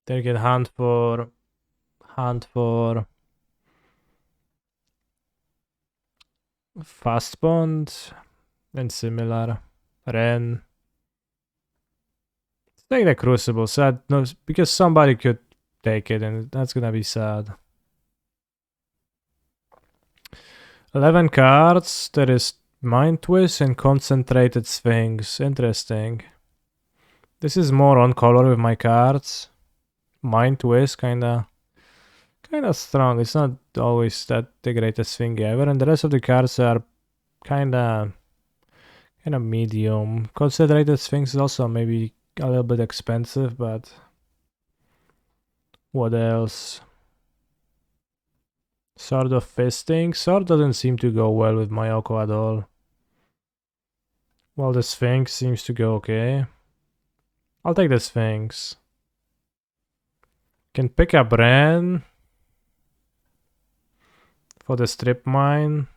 Then you can hunt for fast bond and similar. Ren. Take the crucible, sad. No, because somebody could take it and that's gonna be sad. 11 cards. There is Mind Twist and Concentrated Sphinx. Interesting. This is more on color with my cards. Mind Twist kinda strong. It's not always that the greatest thing ever, and the rest of the cards are kinda medium. Concentrated Sphinx is also maybe a little bit expensive, but what else? Sword of Fisting. Sword doesn't seem to go well with Mayoko at all. Well, the Sphinx seems to go okay. I'll take the Sphinx. Can pick up Ren for the strip mine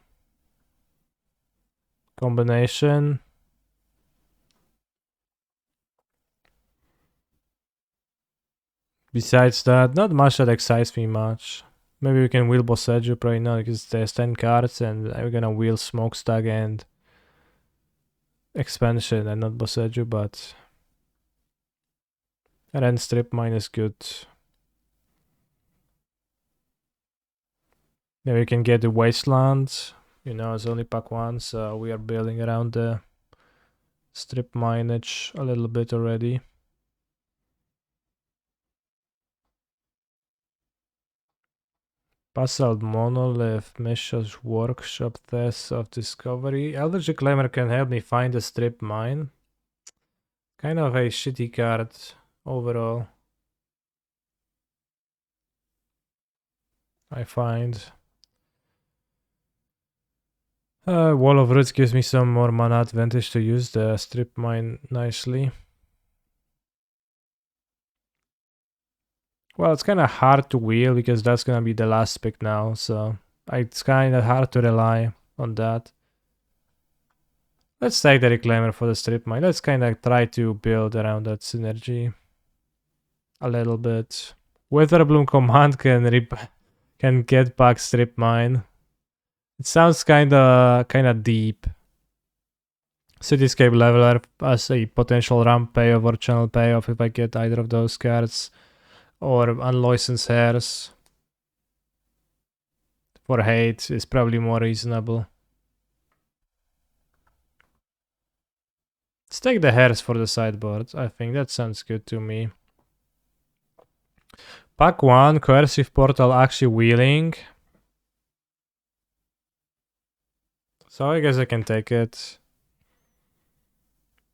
combination. Besides that, not much that excites me much. Maybe we can wheel Boseju right now because there's 10 cards and we're gonna wheel Smokestack and Expansion and not Boseju, but Ren strip mine is good. Maybe we can get the Wasteland. You know, it's only pack 1, so we are building around the strip mineage a little bit already. Basalt Monolith, Misha's Workshop, Test of Discovery. Eldritch Reclaimer can help me find a strip mine. Kind of a shitty card overall, I find. Wall of Roots gives me some more mana advantage to use the strip mine nicely. Well, it's kind of hard to wheel because that's gonna be the last pick now, so it's kind of hard to rely on that. Let's take the Reclaimer for the strip mine. Let's kind of try to build around that synergy a little bit. Witherbloom Command can get back strip mine. It sounds kind of deep. Cityscape Leveler as a potential ramp payoff or channel payoff if I get either of those cards. Or Unlicensed Hairs for hate is probably more reasonable. Let's take the hairs for the sideboard. I think that sounds good to me. Pack 1, Coercive Portal actually wheeling. So I guess I can take it.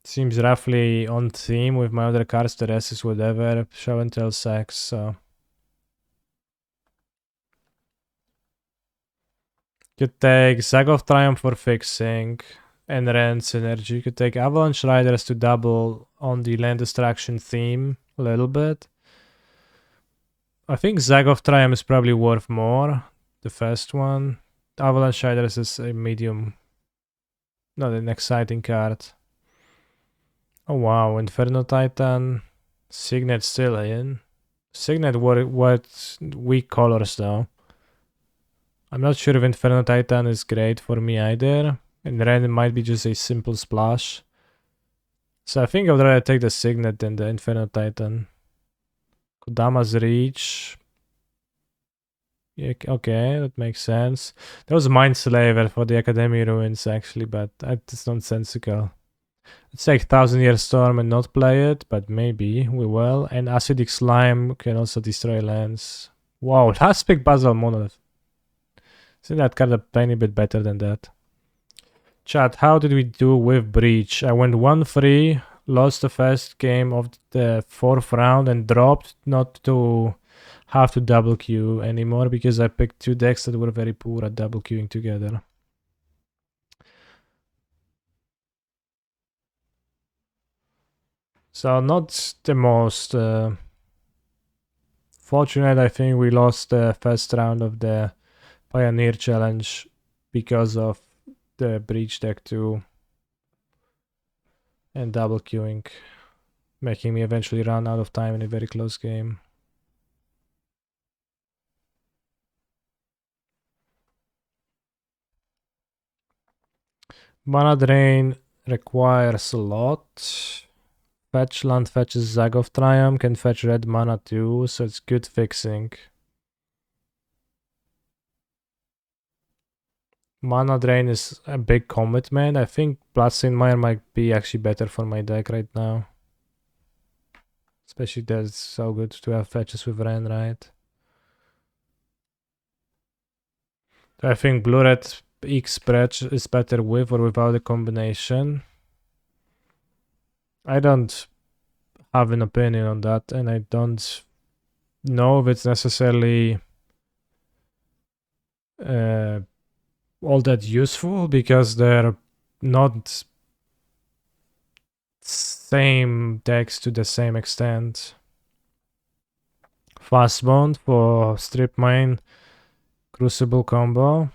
Seems roughly on theme with my other cards. The rest is whatever. Show and tell sex, so. Could take Zag of Triumph for fixing and Ren synergy. You could take Avalanche Riders to double on the land destruction theme a little bit. I think Zag of Triumph is probably worth more. The first one. Avalanche Riders is a medium, not an exciting card. Oh wow, Inferno Titan. Signet still in. Signet what weak colors though. I'm not sure if Inferno Titan is great for me either. And Ren might be just a simple splash. So I think I'd rather take the Signet than the Inferno Titan. Kodama's Reach. Yeah, okay, that makes sense. There was Mind Slaver for the Academy Ruins actually, but that's nonsensical. Let's take 1000-Year Storm and not play it, but maybe we will. And Acidic Slime can also destroy lands. Wow, last pick Basalt Monolith. Isn't that card a tiny bit better than that? Chat, how did we do with Breach? I went 1-3, lost the first game of the 4th round and dropped not to have to double queue anymore because I picked 2 decks that were very poor at double queuing together. So not the most fortunate. I think we lost the first round of the Pioneer Challenge because of the breach deck too. And double queuing, making me eventually run out of time in a very close game. Mana drain requires a lot. Fetch land fetches Zag of Triumph, can fetch red mana too, so it's good fixing. Mana drain is a big commitment. I think Bloodstained Mire might be actually better for my deck right now. Especially that it's so good to have fetches with Ren, right? I think blue-red X spread is better with or without a combination. I don't have an opinion on that, and I don't know if it's necessarily all that useful, because they're not same decks to the same extent. Fast Bond for Strip Mine Crucible combo.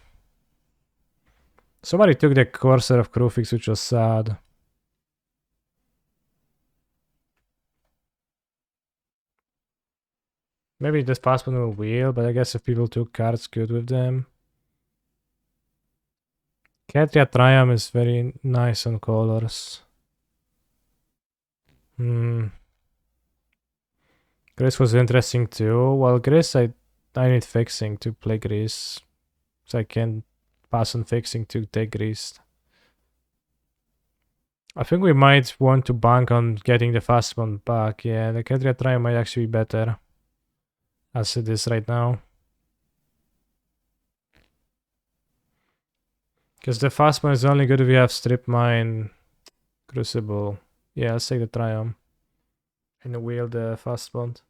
Somebody took the Corsair of Crufix, which was sad. Maybe this Fast Bond will wheel, but I guess if people took cards good with them. Ketria Triumph is very nice on colors. Gris was interesting too. Well, Gris, I need fixing to play Gris. So I can pass on fixing to take Gris. I think we might want to bank on getting the fast one back. Yeah, the Ketria Triumph might actually be better as it is right now. Because the fast one is only good if you have Strip Mine Crucible. Yeah, let's take the Triumph. And wheel the fast bond.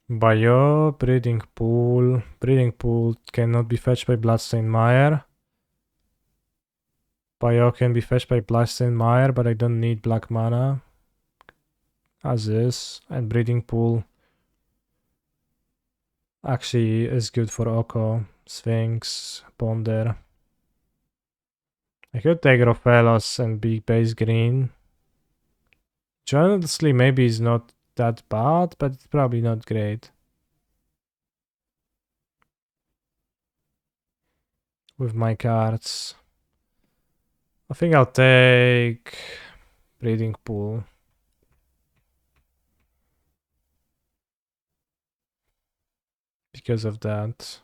Bio, Breeding Pool. Breeding Pool cannot be fetched by Bloodstained Mire. Bio can be fetched by Bloodstained Mire, but I don't need black mana. As is. And Breeding Pool actually is good for Oko, Sphinx, Ponder. I could take Rofelos and be base green. Which honestly maybe is not that bad, but it's probably not great. With my cards. I think I'll take Breeding Pool. Because of that.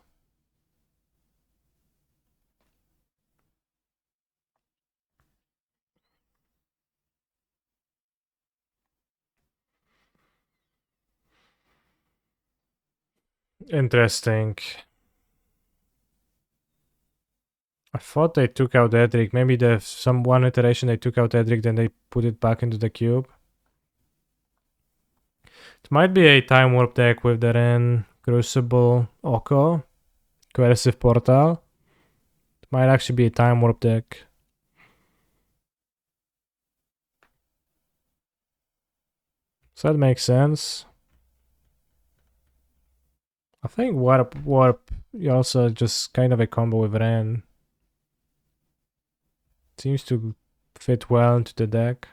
Interesting. I thought they took out Edric. Maybe some one iteration they took out Edric, then they put it back into the cube. It might be a Time Warp deck with the Ren, Crucible, Oko, Coercive Portal. It might actually be a Time Warp deck. So that makes sense. I think Warp also just kind of a combo with Ren. Seems to fit well into the deck.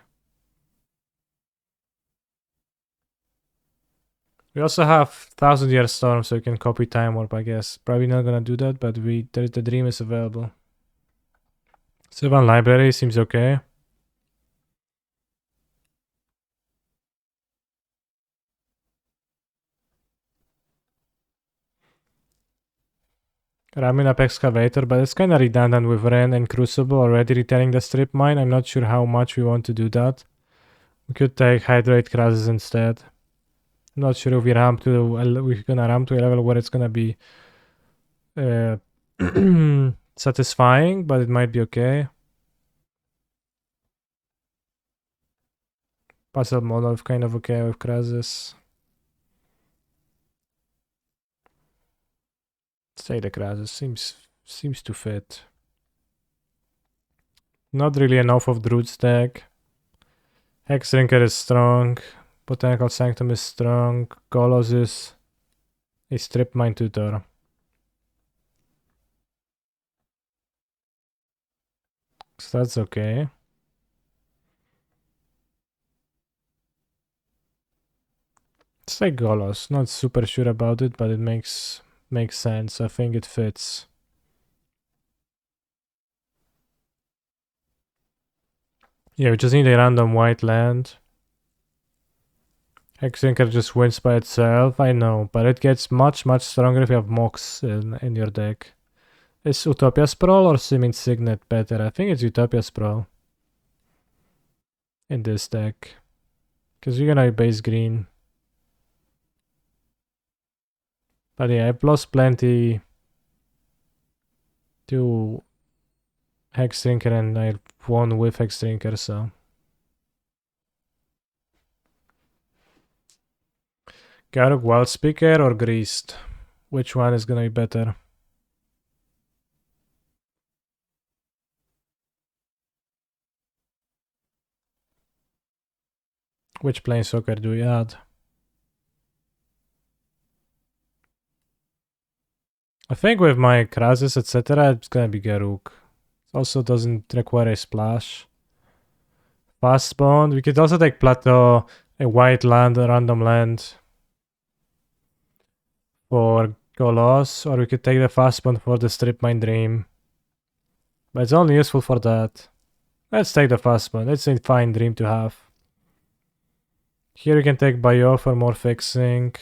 We also have 1000-Year Storm, so you can copy Time Warp, I guess. Probably not gonna do that, but the Dream is available. Sylvan Library seems okay. Ramming up Excavator, but it's kind of redundant with Ren and Crucible already returning the Strip Mine. I'm not sure how much we want to do that. We could take Hydrate Crassus instead. I'm not sure if we're gonna ramp to a level where it's gonna be satisfying, but it might be okay. Puzzle Monolith kind of okay with Crassus. Say the Crassus seems to fit. Not really enough of Druid's deck. Hexdrinker is strong. Botanical Sanctum is strong. Golos is a Strip Mine tutor. So that's okay. It's like Golos. Not super sure about it, but it makes sense. I think it fits. Yeah, we just need a random white land. Hexdrinker just wins by itself, I know, but it gets much stronger if you have Mox in your deck. Is Utopia Sprawl or Simin Signet better? I think it's Utopia Sprawl in this deck. Because you're gonna base green. But yeah, I've lost plenty to Hexdrinker and I won with Hexdrinker, so. Garruk Wild Speaker or Greased? Which one is gonna be better? Which Planeswalker do we add? I think with my Krasis, etc., it's gonna be Garruk. Also doesn't require a splash. Fast Bond. We could also take Plateau, a white land, a random land for Golos, or we could take the Fast Bond for the Strip Mine Dream. But it's only useful for that. Let's take the Fast Bond. It's a fine dream to have. Here we can take Bio for more fixing.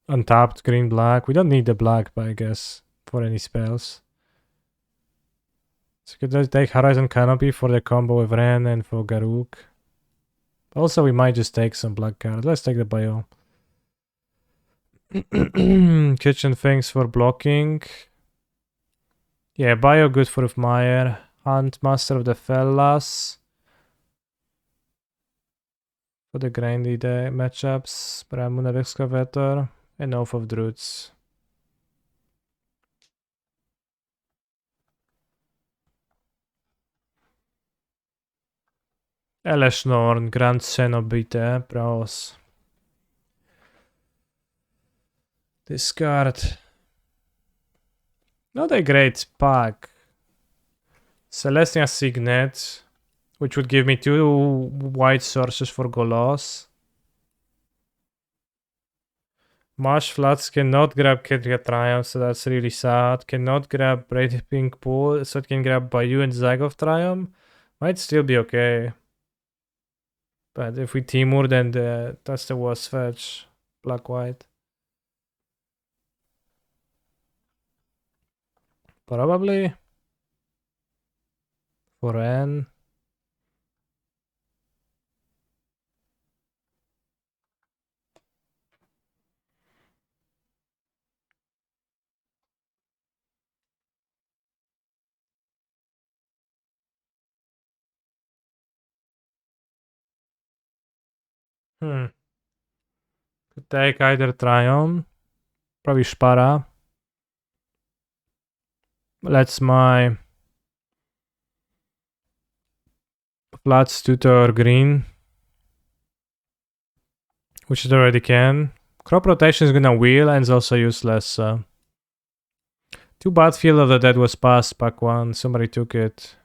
Untapped green-black. We don't need the black, but I guess, for any spells. So we could take Horizon Canopy for the combo with Ren and for Garruk. Also, we might just take some black cards. Let's take the Bio. Kitchen things for blocking. Yeah, Bio good for Meyer. Hunt Master of the Fellas. For the grindy day matchups. Bramun of Excavator. And Oath of Druids. Eleshnorn, Grand Cenobite, Bros. Discard. Not a great pack. Celestia Signet, which would give me 2 white sources for Golos. Marsh Floods cannot grab Kedria Triumph, so that's really sad. Cannot grab Braid Pink Pool, so it can grab Bayou and Zagov Triumph. Might still be okay. But if we Timur, then that's the worst fetch. Black-white. Probably. For N. Could take either Tryon. Probably Spara. Let's my Floods tutor green. Which it already can. Crop rotation is gonna wheel and it's also useless. Too bad Field of the Dead was passed, pack 1. Somebody took it.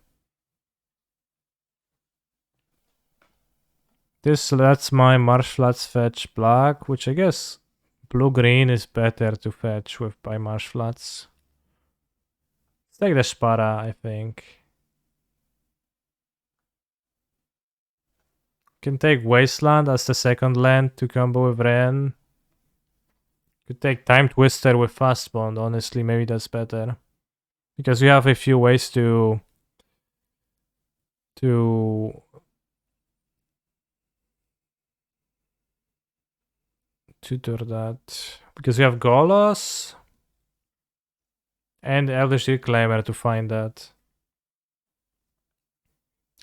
This lets my Marsh Floods fetch black, which I guess blue-green is better to fetch with by Marsh Floods. Let's take the Spara, I think. Can take Wasteland as the second land to combo with Ren. Could take Time Twister with Fast Bond, honestly, maybe that's better. Because we have a few ways to tutor that. Because we have Golos and Elvish Reclaimer to find that.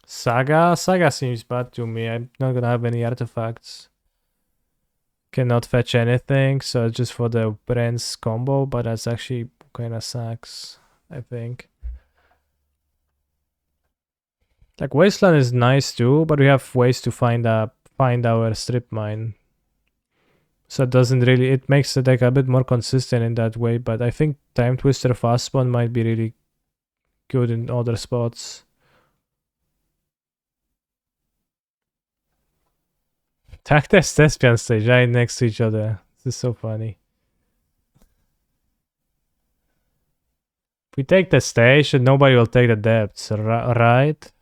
Saga seems bad to me. I'm not gonna have any artifacts. Cannot fetch anything, so it's just for the Brand's combo, but that's actually kinda sucks, I think. Like Wasteland is nice too, but we have ways to find our strip mine. So it doesn't really, it makes the deck a bit more consistent in that way, but I think Time Twister Fast Spawn might be really good in other spots. Tag test Thespian stage right next to each other. This is so funny. If we take the stage, then nobody will take the depths, right?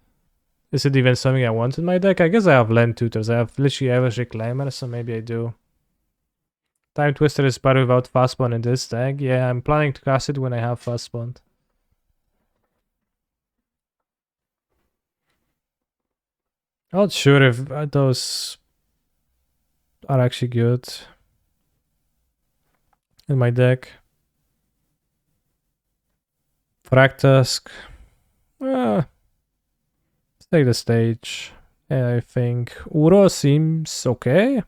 Is it even something I want in my deck? I guess I have land tutors. I have literally every reclaimer, so maybe I do. Time Twister is better without fast spawn in this deck. Yeah, I'm planning to cast it when I have fast spawn. Not sure if those are actually good in my deck. Rakdos. Let's take the stage. And I think Uro seems okay.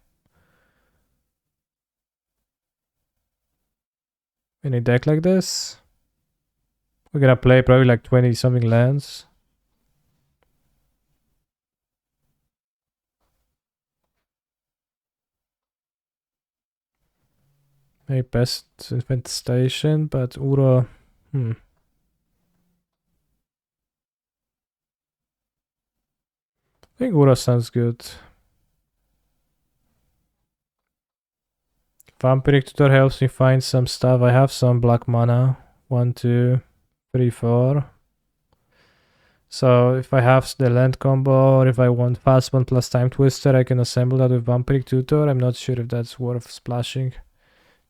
In a deck like this. We're gonna play probably like 20 something lands. Maybe best infestation, but Uro. I think Uro sounds good. Vampiric Tutor helps me find some stuff. I have some black mana. 1, 2, 3, 4. So if I have the land combo, or if I want fast one plus Time Twister, I can assemble that with Vampiric Tutor. I'm not sure if that's worth splashing.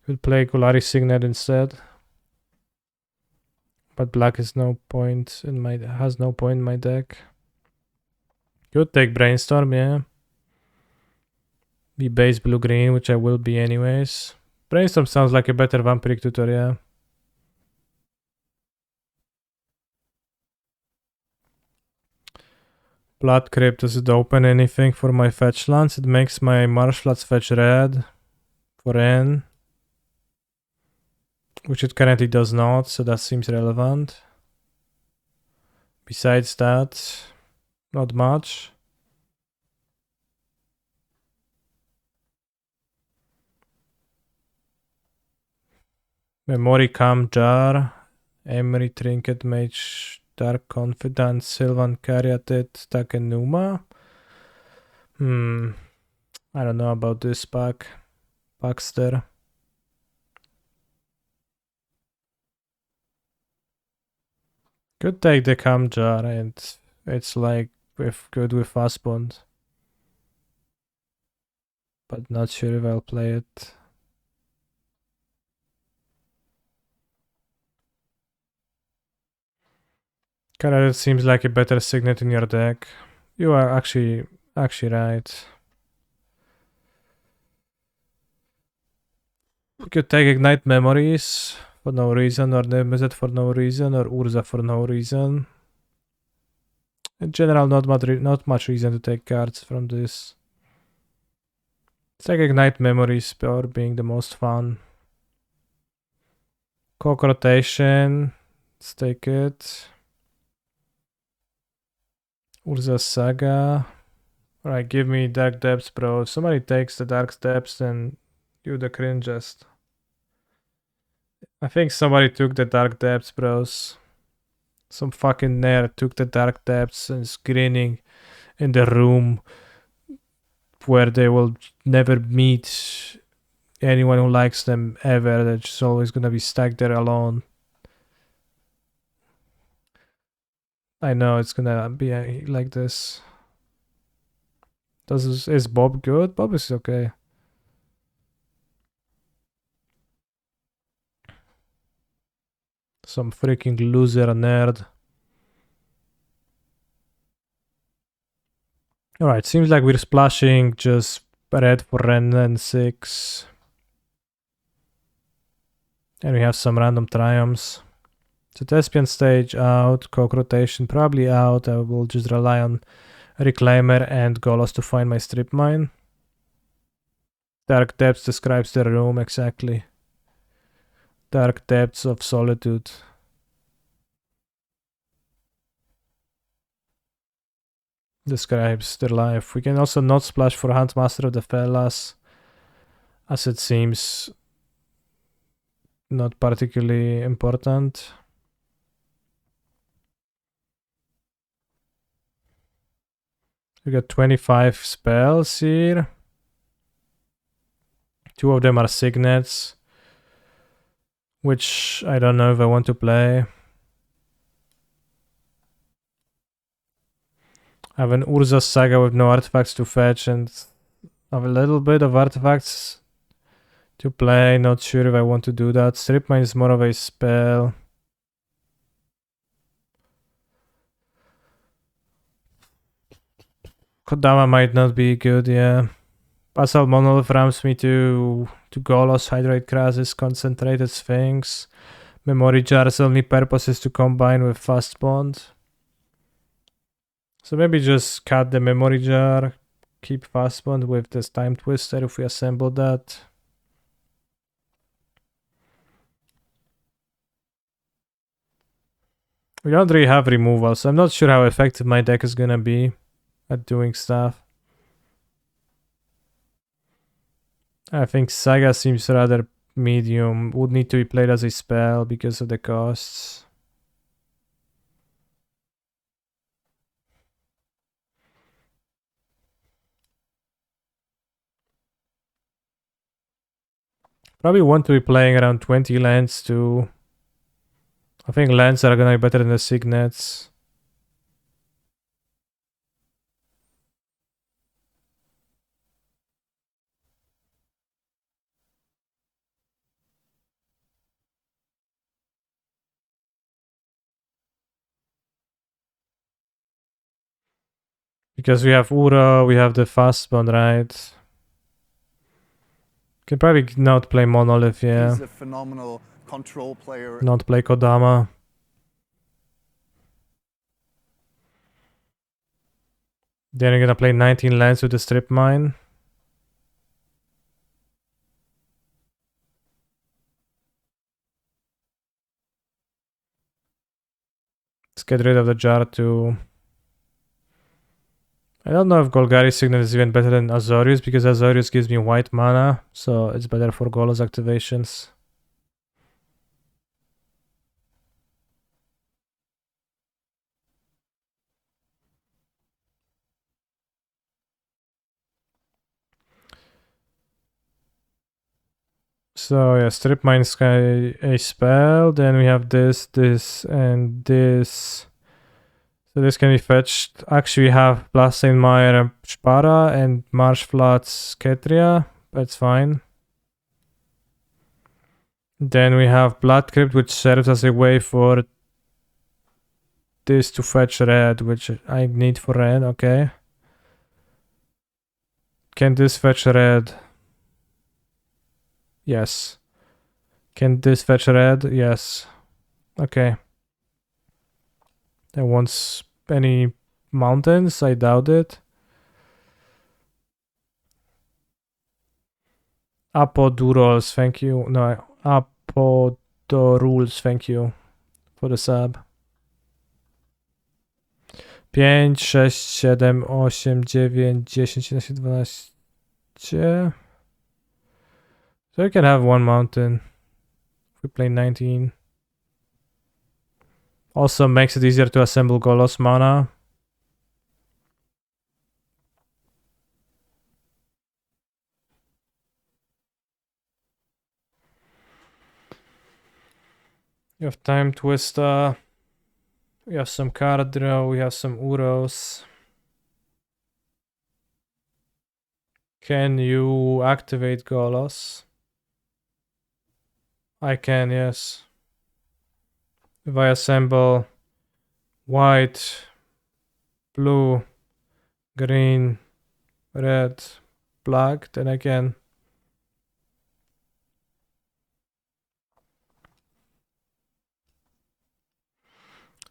Could play Golari Signet instead. But black is no point in my has no point in my deck. Could take Brainstorm, yeah. Be base blue green, which I will be anyways. Brainstorm sounds like a better Vampiric Tutor, yeah. Blood Crypt, does it open anything for my fetch lands? It makes my Marshflats fetch red for N, which it currently does not, so that seems relevant. Besides that, not much. Memory Cam Jar, Emery Trinket Mage, Dark Confidant, Sylvan Caryatid, Takenuma. I don't know about this pack. Paxter. Could take the Cam Jar, and it's like good with fast bond. But not sure if I'll play it. Caryatid seems like a better signet in your deck. You are actually right. We could take Ignite Memories for no reason, or Nemesis for no reason, or Urza for no reason. In general, not much reason to take cards from this. It's like Ignite Memories, Power being the most fun. Cock Rotation, let's take it. Urza Saga. Alright, give me Dark Depths, bro. If somebody takes the Dark Depths, then you the cringest. I think somebody took the Dark Depths, bros. Some fucking nerd took the Dark Depths and is grinning in the room where they will never meet anyone who likes them ever. They're just always gonna be stuck there alone. I know it's gonna be like this. Is Bob good? Bob is okay. Some freaking loser nerd. Alright, seems like we're splashing just red for Ren and 6. And we have some random triumphs. So Thespian stage out, Cock Rotation probably out. I will just rely on Reclaimer and Golos to find my strip mine. Dark Depths describes the room exactly. Dark Depths of Solitude. describes their life. We can also not splash for Handmaster of the Fellas, as it seems not particularly important. We got 25 spells here. 2 of them are signets, which I don't know if I want to play. I have an Urza Saga with no artifacts to fetch and I have a little bit of artifacts to play. Not sure if I want to do that. Strip Mine is more of a spell. Kodama might not be good, yeah. Basalt Monolith rams me to Golos, Hydrate Krasis, Concentrated Sphinx. Memory Jar's only purpose is to combine with Fast Bond. So maybe just cut the Memory Jar, keep Fast Bond with this Time Twister if we assemble that. We don't really have removal, so I'm not sure how effective my deck is gonna be at doing stuff. I think Saga seems rather medium. Would need to be played as a spell because of the costs. Probably want to be playing around 20 lands too. I think lands are gonna be better than the signets. Because we have Ura, we have the fast one, right? Can probably not play Monolith, yeah. He's a phenomenal control player. Not play Kodama. Then you're gonna play 19 lands with the Strip Mine. Let's get rid of the jar too. I don't know if Golgari Signet is even better than Azorius, because Azorius gives me white mana, so it's better for Golos activations. So yeah, Strip Mine is a spell, then we have this, and this. So this can be fetched. Actually, we have Bloodstained Mire and Shpara and Marsh Floods Ketria. That's fine. Then we have Blood Crypt, which serves as a way for this to fetch red, which I need for red, okay. Can this fetch red? Yes. Can this fetch red? Yes. Okay. That wants any mountains? I doubt it. Apodurols, thank you. No, Apodorules, thank you for the sub. 5, 6, 7, 8, 9, 10, 11, 12. So we can have one mountain if we play 19. Also makes it easier to assemble Golos mana. You have Time Twister. We have some card draw. We have some Uros. Can you activate Golos? I can, yes. If I assemble white, blue, green, red, black, then I can.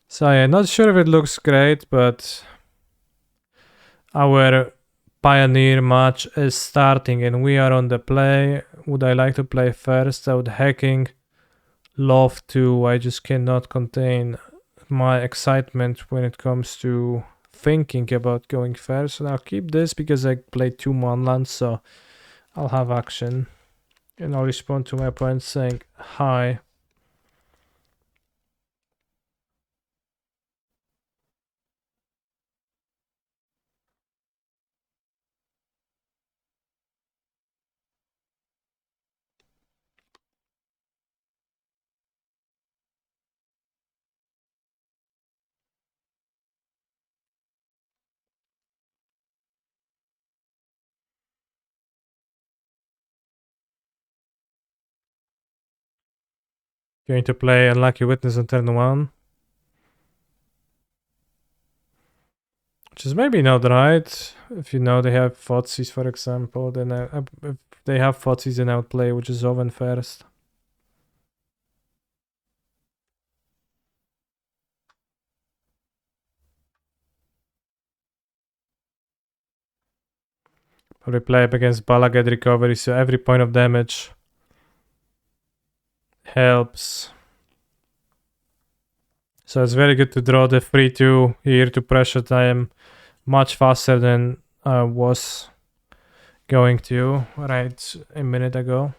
So yeah, not sure if it looks great, but our Pioneer match is starting and we are on the play. Would I like to play first? I would hacking love to. I just cannot contain my excitement when it comes to thinking about going first, and I'll keep this because I played 2 Monlands, so I'll have action. And I'll respond to my opponent saying hi. Going to play Unlucky Witness on turn 1. Which is maybe not right. If you know they have Fotsies, for example, then if they have Fotsies, then I would play which is Oven first. Probably play up against Bala, get recovery, so every point of damage helps. So it's very good to draw the 3-2 here to pressure time much faster than I was going to right a minute ago.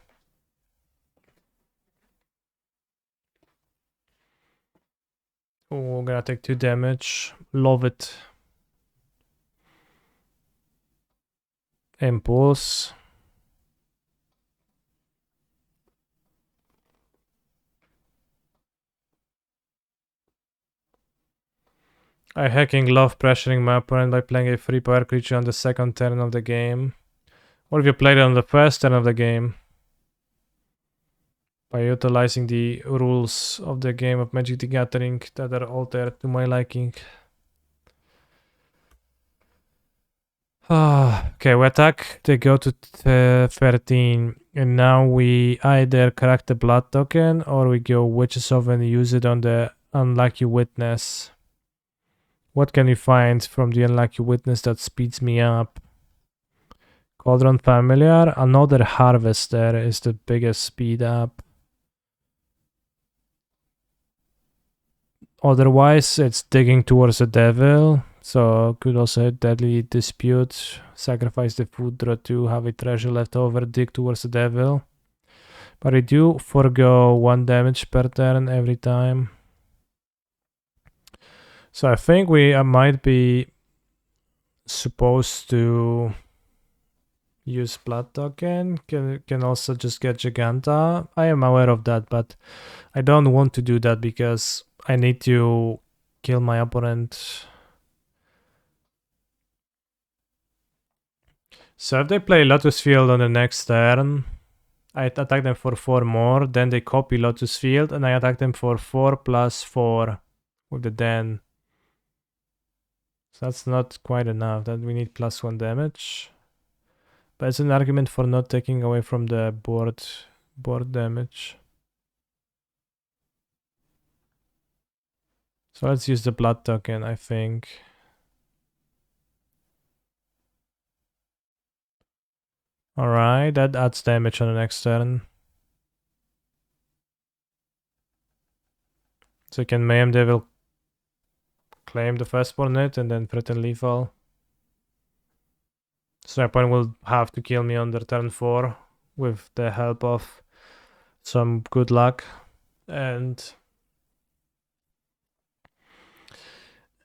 Oh, I'm gonna take 2 damage. Love it. Impulse. I hacking love pressuring my opponent by playing a free power creature on the second turn of the game. Or if you played it on the first turn of the game. By utilizing the rules of the game of Magic the Gathering that are altered to my liking. Okay, we attack, they go to 13. And now we either crack the blood token or we go Witches of and use it on the Unlucky Witness. What can we find from the Unlucky Witness that speeds me up? Cauldron Familiar, another Harvester is the biggest speed up. Otherwise, it's Digging towards the Devil. So could also hit Deadly Dispute, sacrifice the food, draw 2, have a treasure left over, dig towards the Devil. But I do forgo 1 damage per turn every time. So I think we might be supposed to use blood token. Can also just get Giganta. I am aware of that, but I don't want to do that because I need to kill my opponent. So if they play Lotus Field on the next turn, I attack them for 4 more, then they copy Lotus Field, and I attack them for 4 plus 4 with the Den. So that's not quite enough, that we need plus 1 damage. But it's an argument for not taking away from the board damage. So let's use the blood token, I think. Alright, that adds damage on the next turn. So you can Mayhem Devil, claim the firstborn it, and then threaten lethal. So my opponent will have to kill me on their turn 4 with the help of some good luck. And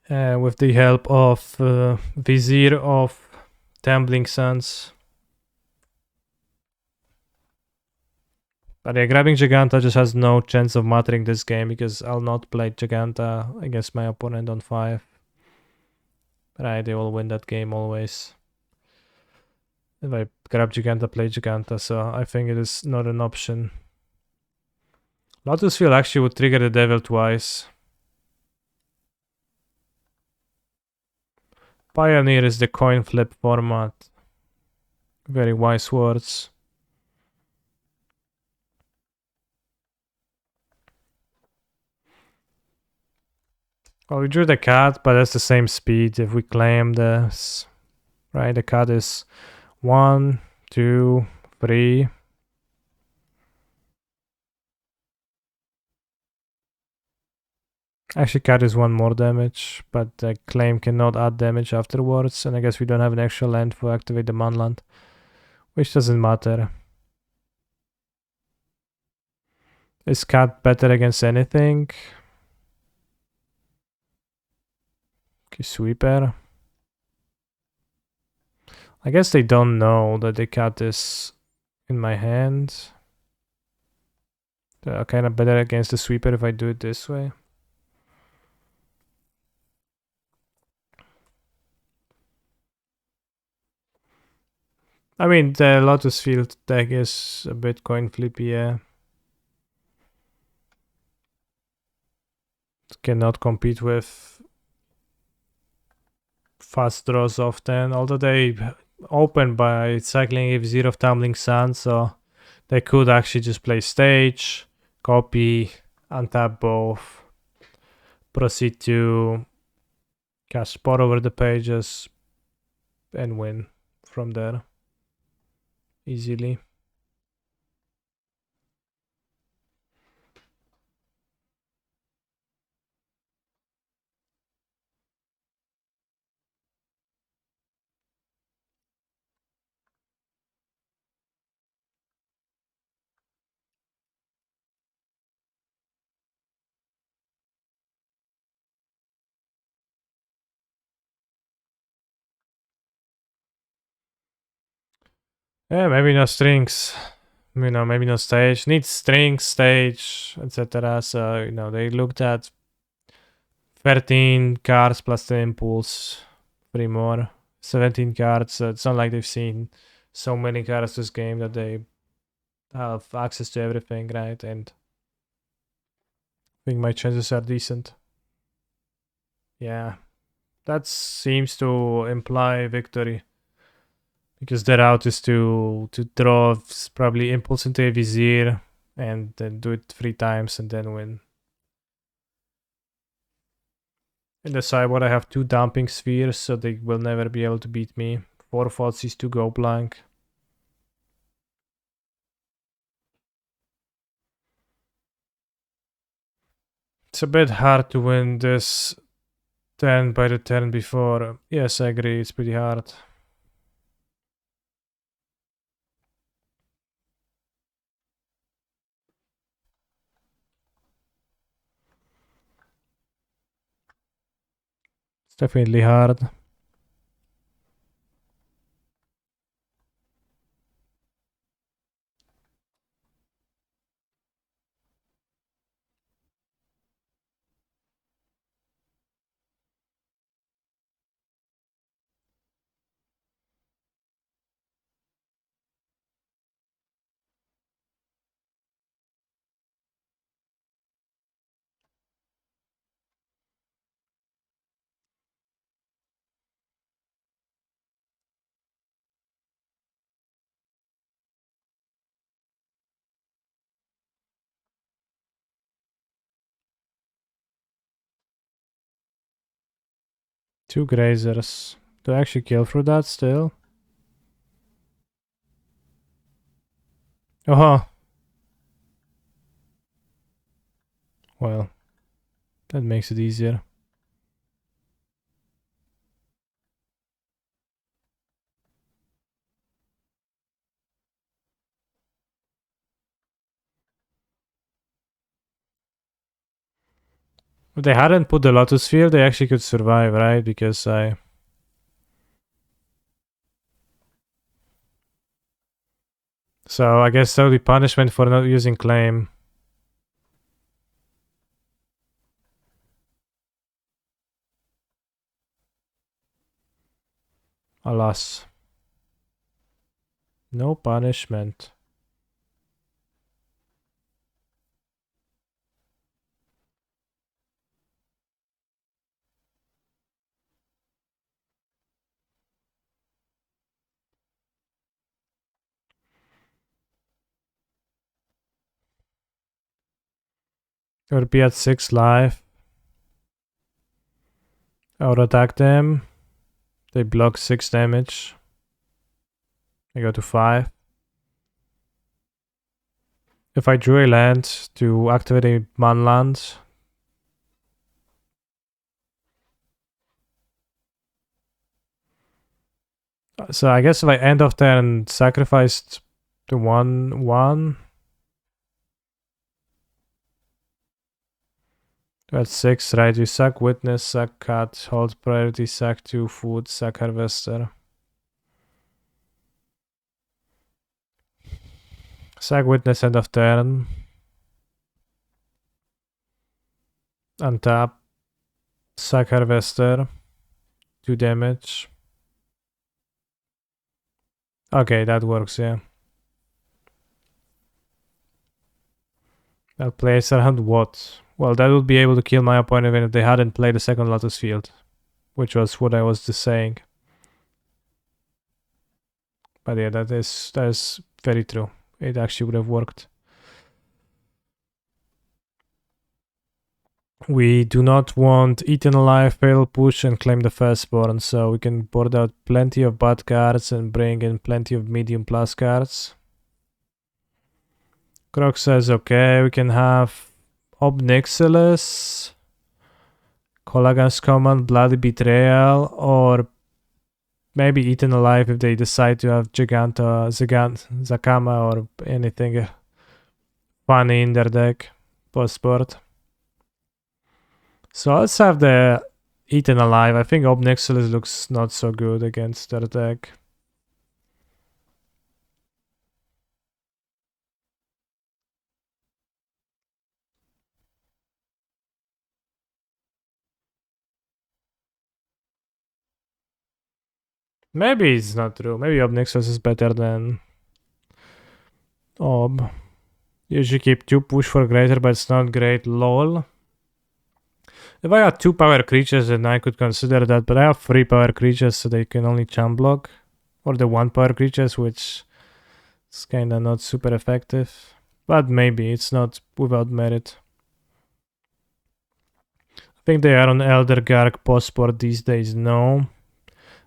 with the help of Vizier of Tumbling Suns. But yeah, grabbing Giganta just has no chance of mattering this game because I'll not play Giganta against my opponent on 5. Right, they will win that game always. If I grab Giganta, play Giganta, so I think it is not an option. Lotus Field actually would trigger the Devil twice. Pioneer is the coin flip format. Very wise words. Well, we drew the cat, but that's the same speed if we claim this. Right, the cat is 1, 2, 3. Actually, cat is 1 more damage, but the claim cannot add damage afterwards, and I guess we don't have an extra land to activate the manland, which doesn't matter. Is cat better against anything? Okay, sweeper. I guess they don't know that the cat is in my hand. They're kind of better against the sweeper if I do it this way. I mean, the Lotus Field deck is a bit coin flippy, yeah. Cannot compete with fast draws often, although they open by cycling if zero of Tumbling Sun, so they could actually just play stage, copy, untap both, proceed to cast spot over the pages, and win from there easily. Yeah, maybe no strings. Maybe no stage. Needs strings, stage, etc. So, they looked at 13 cards plus the impulse, 3 more, 17 cards. So it's not like they've seen so many cards this game that they have access to everything, right? And I think my chances are decent. Yeah, that seems to imply victory. Because the route is to draw probably impulse into a vizier and then do it 3 times and then win. In the sideboard I have 2 dumping spheres, so they will never be able to beat me. 4 Thoughtseize to go blank. It's a bit hard to win this turn by the turn before. Yes, I agree, it's pretty hard. It's definitely hard. Two grazers. Do I actually kill through that still? Oh, well, that makes it easier. If they hadn't put the Lotus Field, they actually could survive, right? Because I... So I guess that would be punishment for not using claim. Alas. No punishment. It would be at 6 life. I would attack them. They block 6 damage. I go to 5. If I drew a land to activate a man land, So I guess if I end of turn sacrificed the 1/1. That's 6, right? You sack Witness, sack Cat, hold priority, sack 2 food, sack Harvester. Sack Witness end of turn. Untap. Sack Harvester. 2 damage. Okay, that works, yeah. That plays around what? Well, that would be able to kill my opponent even if they hadn't played the second Lotus Field. Which was what I was just saying. But yeah, that is very true. It actually would have worked. We do not want Eaten Alive, Fatal Push, and claim the Firstborn, so we can board out plenty of bad cards and bring in plenty of medium plus cards. Croc says, okay, we can have Obnixilis, Colagan's Command, Bloody Betrayal, or maybe Eaten Alive if they decide to have Zakama, or anything funny in their deck post-board. So let's have the Eaten Alive. I think Obnixilis looks not so good against their deck. Maybe it's not true. Maybe Obnixilis is better than Ob. Usually keep 2 push for greater, but it's not great. LOL. If I had 2 power creatures, then I could consider that, but I have 3 power creatures, so they can only champ block. Or the 1 power creatures, which is kinda not super effective. But maybe, it's not without merit. I think they are on Elder Garg post-board these days, no.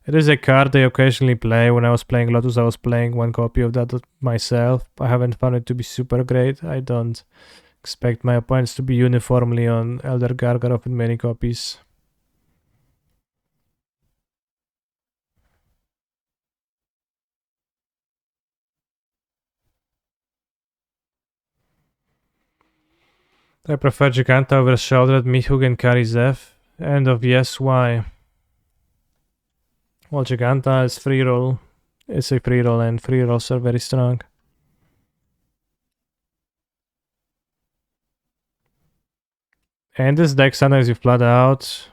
It is a card they occasionally play. When I was playing Lotus, I was playing 1 copy of that myself. I haven't found it to be super great. I don't expect my opponents to be uniformly on Elder Garg or in many copies. I prefer Giganta over Sheldred, Mihug, and Karizev. End of yes, why? Well, Giganta is free roll. It's a free roll, and free rolls are very strong. And this deck, sometimes you flood out.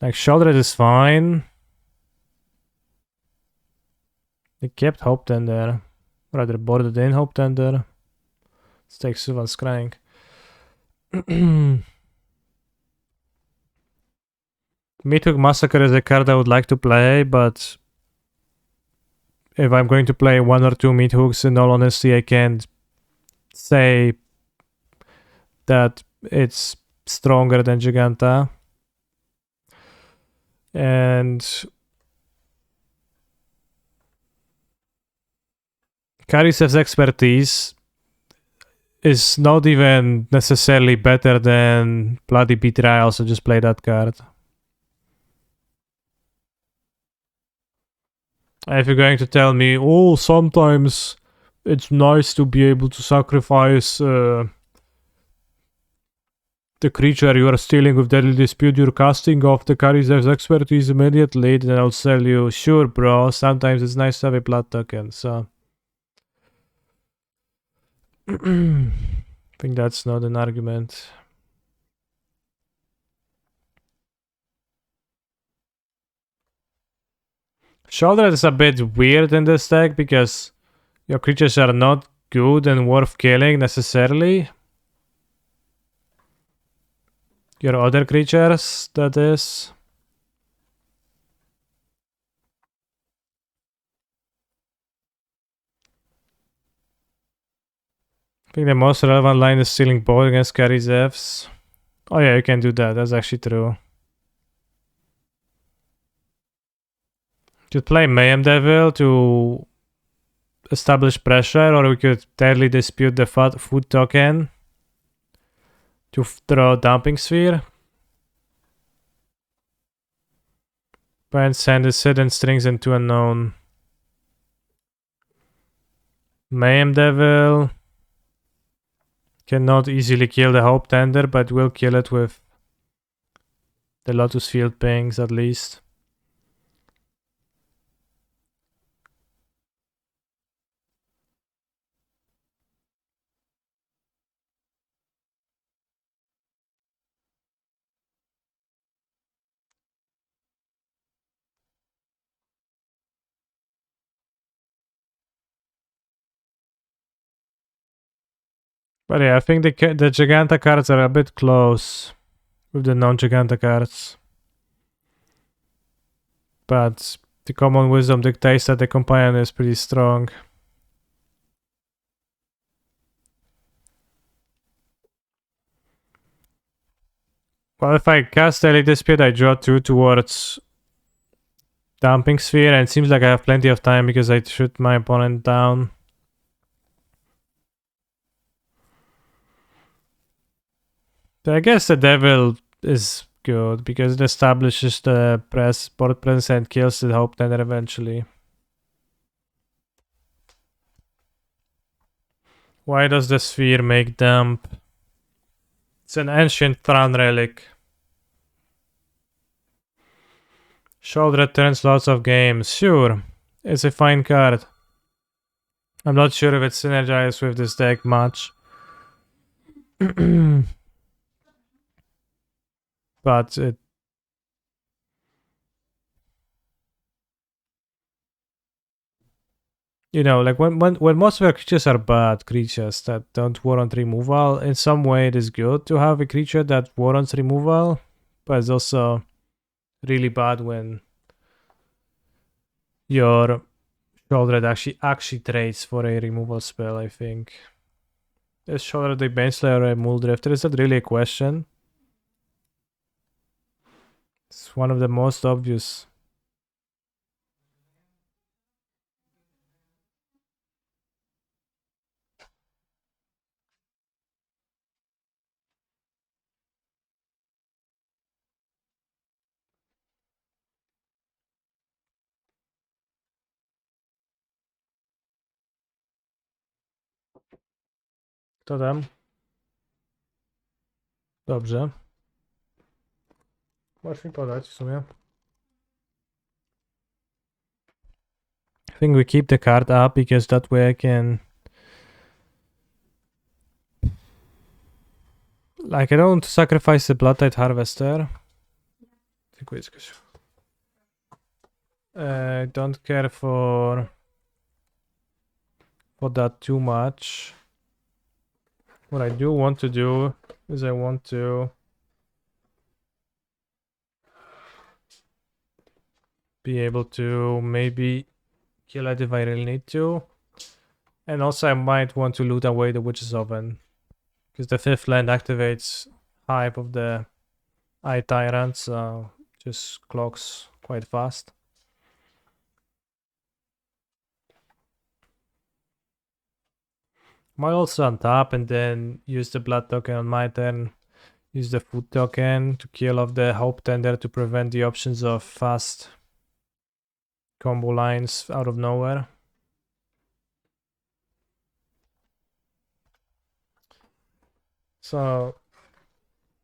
Like, Sheldred is fine. They kept Hope Tender. Rather, boarded in Hope Tender. Let's take Suvan's Crank. Mithug Massacre is a card I would like to play, but if I'm going to play 1 or 2 Mithugs, in all honesty, I can't say that it's stronger than Giganta. And Karisev's expertise is not even necessarily better than Bloody Betrayal, so just play that card. If you're going to tell me, oh, sometimes it's nice to be able to sacrifice the creature you are stealing with Deadly Dispute, you're casting off the Karizev's expertise immediately, then I'll tell you, sure bro, sometimes it's nice to have a blood token, so... I think that's not an argument. Sheldred is a bit weird in this deck because your creatures are not good and worth killing necessarily. Your other creatures, that is. I think the most relevant line is stealing both against Karizevs. Oh yeah, you can do that, that's actually true. You could play Mayhem Devil to establish pressure, or we could Deadly Dispute the food token to throw Dumping Sphere. and send his hidden strings into unknown. Mayhem Devil cannot easily kill the Hope Tender, but will kill it with the Lotus Field pings at least. But yeah, I think the Giganta cards are a bit close with the non-Giganta cards. But the common wisdom dictates that the companion is pretty strong. Well, if I cast Elite Dispute, I draw 2 towards Dumping Sphere, and it seems like I have plenty of time because I shoot my opponent down. But I guess the Devil is good because it establishes the board presence and kills the Hope Tender eventually. Why does the Sphere make dump? It's an ancient Thran relic. Shoulder turns lots of games. Sure, it's a fine card. I'm not sure if it synergizes with this deck much. But it... You know, like when most of your creatures are bad creatures that don't warrant removal, in some way it is good to have a creature that warrants removal, but it's also really bad when your shoulder actually trades for a removal spell, I think. Is shoulder the Baneslayer or a Muldrifter? Is that really a question? It's one of the most obvious. To tam? Dobrze. Możesz mi podać w sumie. I think we keep the card up because that way I can... Like, I don't sacrifice the Blood-Tide Harvester. Dziękuję, Kasiu. Don't care for that too much. What I do want to do is I want to be able to maybe kill it if I really need to. And also I might want to loot away the Witch's Oven, because the 5th land activates Hive of the Eye Tyrant, so just clocks quite fast. Might also untap and then use the blood token on my turn. Use the food token to kill off the Hope Tender to prevent the options of fast combo lines out of nowhere. So,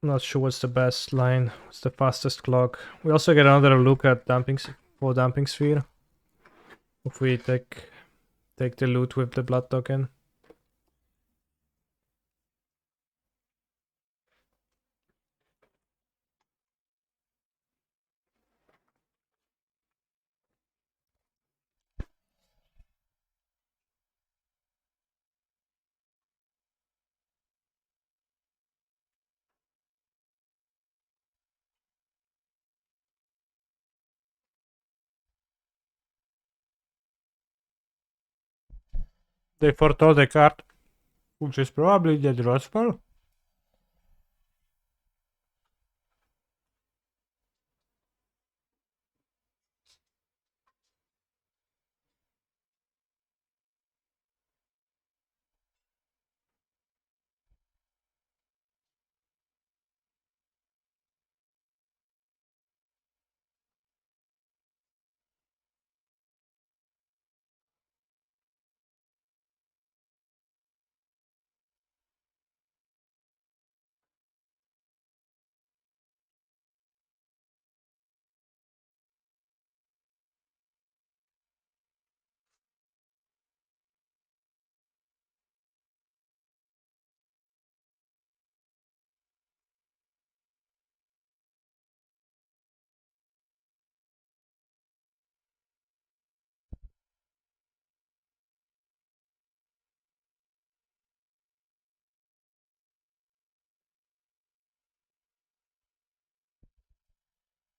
not sure what's the best line. What's the fastest clock? We also get another look at Dumping Sphere. If we take the loot with the blood token. They foretold a card, which is probably the draw spell.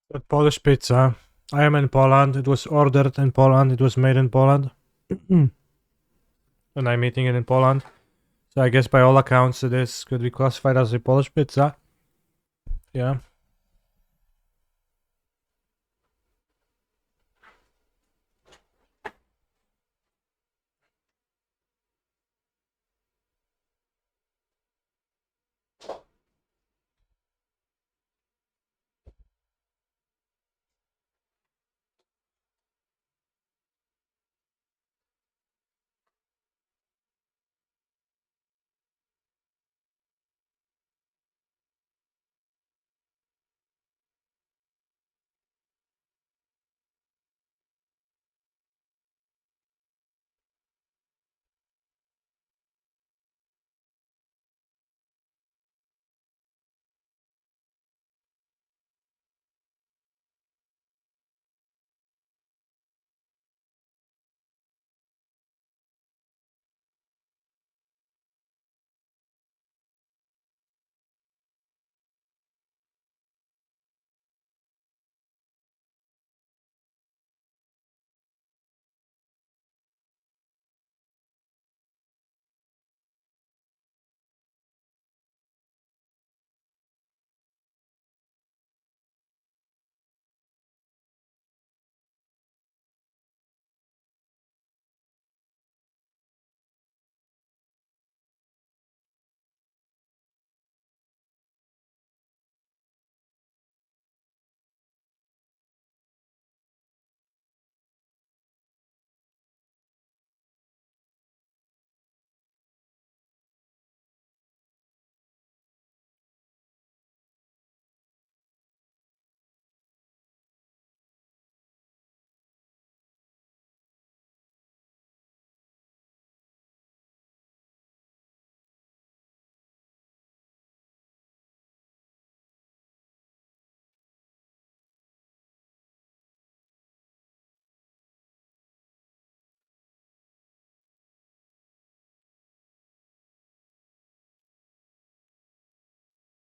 But Polish pizza. I am in Poland. It was ordered in Poland. It was made in Poland. And I'm eating it in Poland. So I guess by all accounts it could be classified as a Polish pizza. Yeah.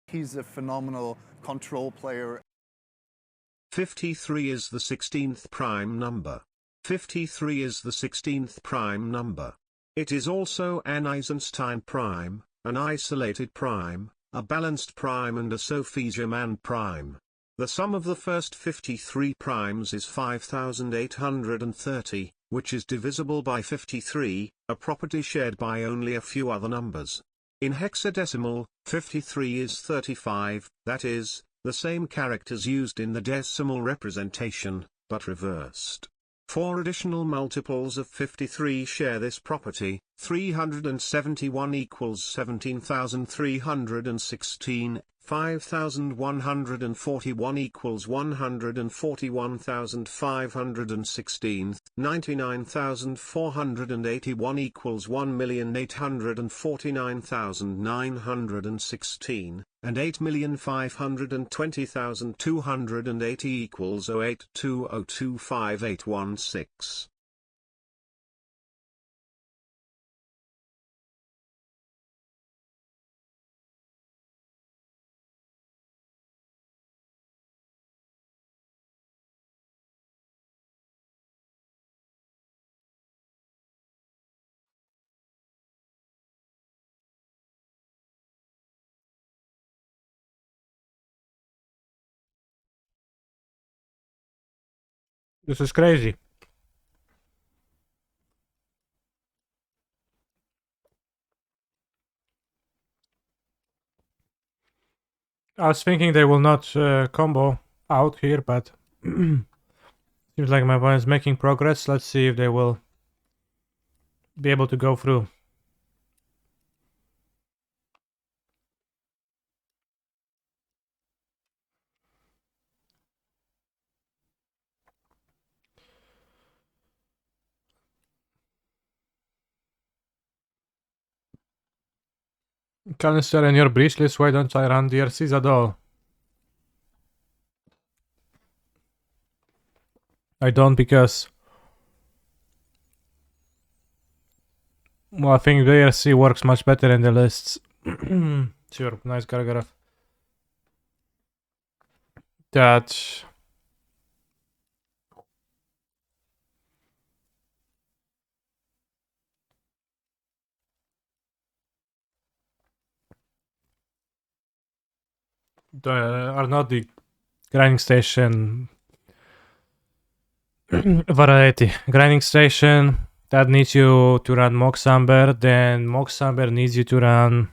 He's a phenomenal control player. 53 is the 16th prime number. 53 is the 16th prime number. It is also an Eisenstein prime, an isolated prime, a balanced prime and a Sophie-Germain prime. The sum of the first 53 primes is 5830, which is divisible by 53, a property shared by only a few other numbers. In hexadecimal, 53 is 35, that is, the same characters used in the decimal representation, but reversed. 4 additional multiples of 53 share this property. 371 equals 17,316, 5,141 equals 141,516, 99,481 equals 1,849,916, and 8,520,280 equals 0820258816. This is crazy. I was thinking they will not combo out here, but seems like my opponent is making progress. Let's see if they will be able to go through. Canister and your breachless, why don't I run DRCs at all? I don't because... Well, I think DRC works much better in the lists. Sure, nice Gargarov. That are not the grinding station variety. Grinding station that needs you to run Mox Amber, then Mox Amber needs you to run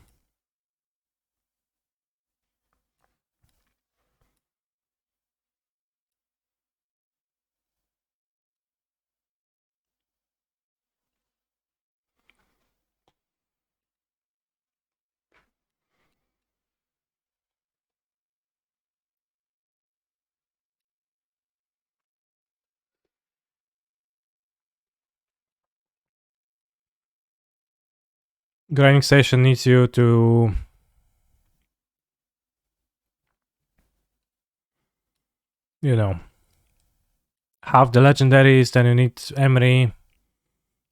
grinding station needs you to have the legendaries, then you need Emery.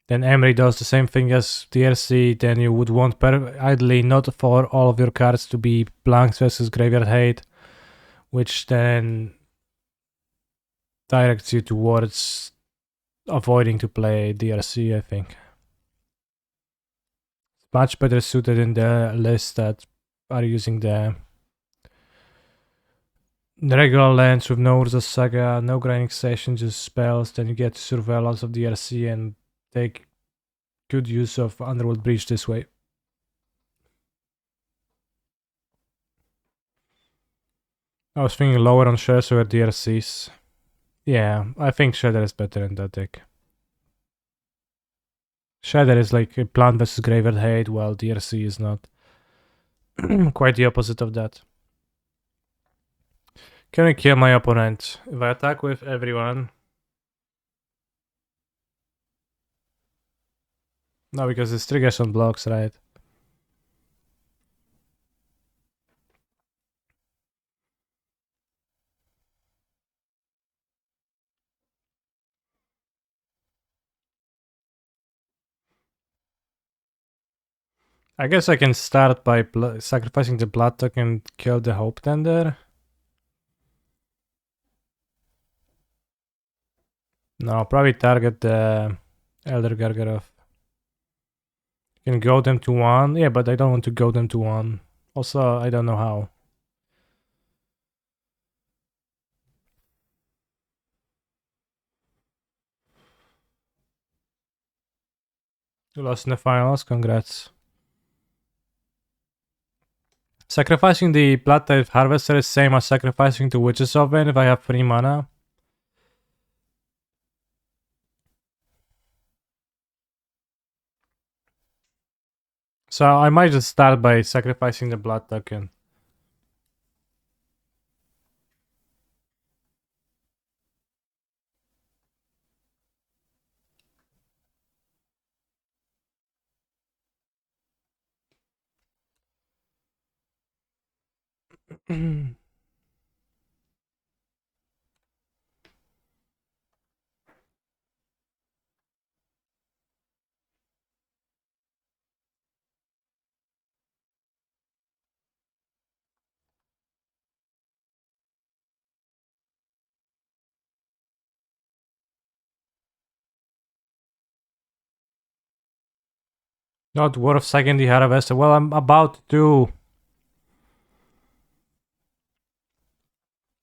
Then Emery does the same thing as DRC, then you would want ideally not for all of your cards to be blanks versus Graveyard Hate, which then directs you towards avoiding to play DRC, I think. Much better suited in the list that are using the regular lands with no Urza Saga, no grinding station, just spells. Then you get to surveil lots of DRC and take good use of Underworld Breach this way. I was thinking lower on shares over DRCs. Yeah, I think Shredder is better in that deck. Shredder is like a plant versus Graveyard Hate, while DRC is not. Quite the opposite of that. Can I kill my opponent? If I attack with everyone... No, because it's triggers on blocks, right? I guess I can start by sacrificing the blood token and kill the Hope Tender. No, probably target the Elder Gargaroth. You can go them to 1. Yeah, but I don't want to go them to 1. Also, I don't know how. You lost in the finals, congrats. Sacrificing the Blood Type Harvester is same as sacrificing the Witch's Oven if I have 3 mana. So I might just start by sacrificing the Blood Token. Not worth sacking the Harvester. Well, I'm about to.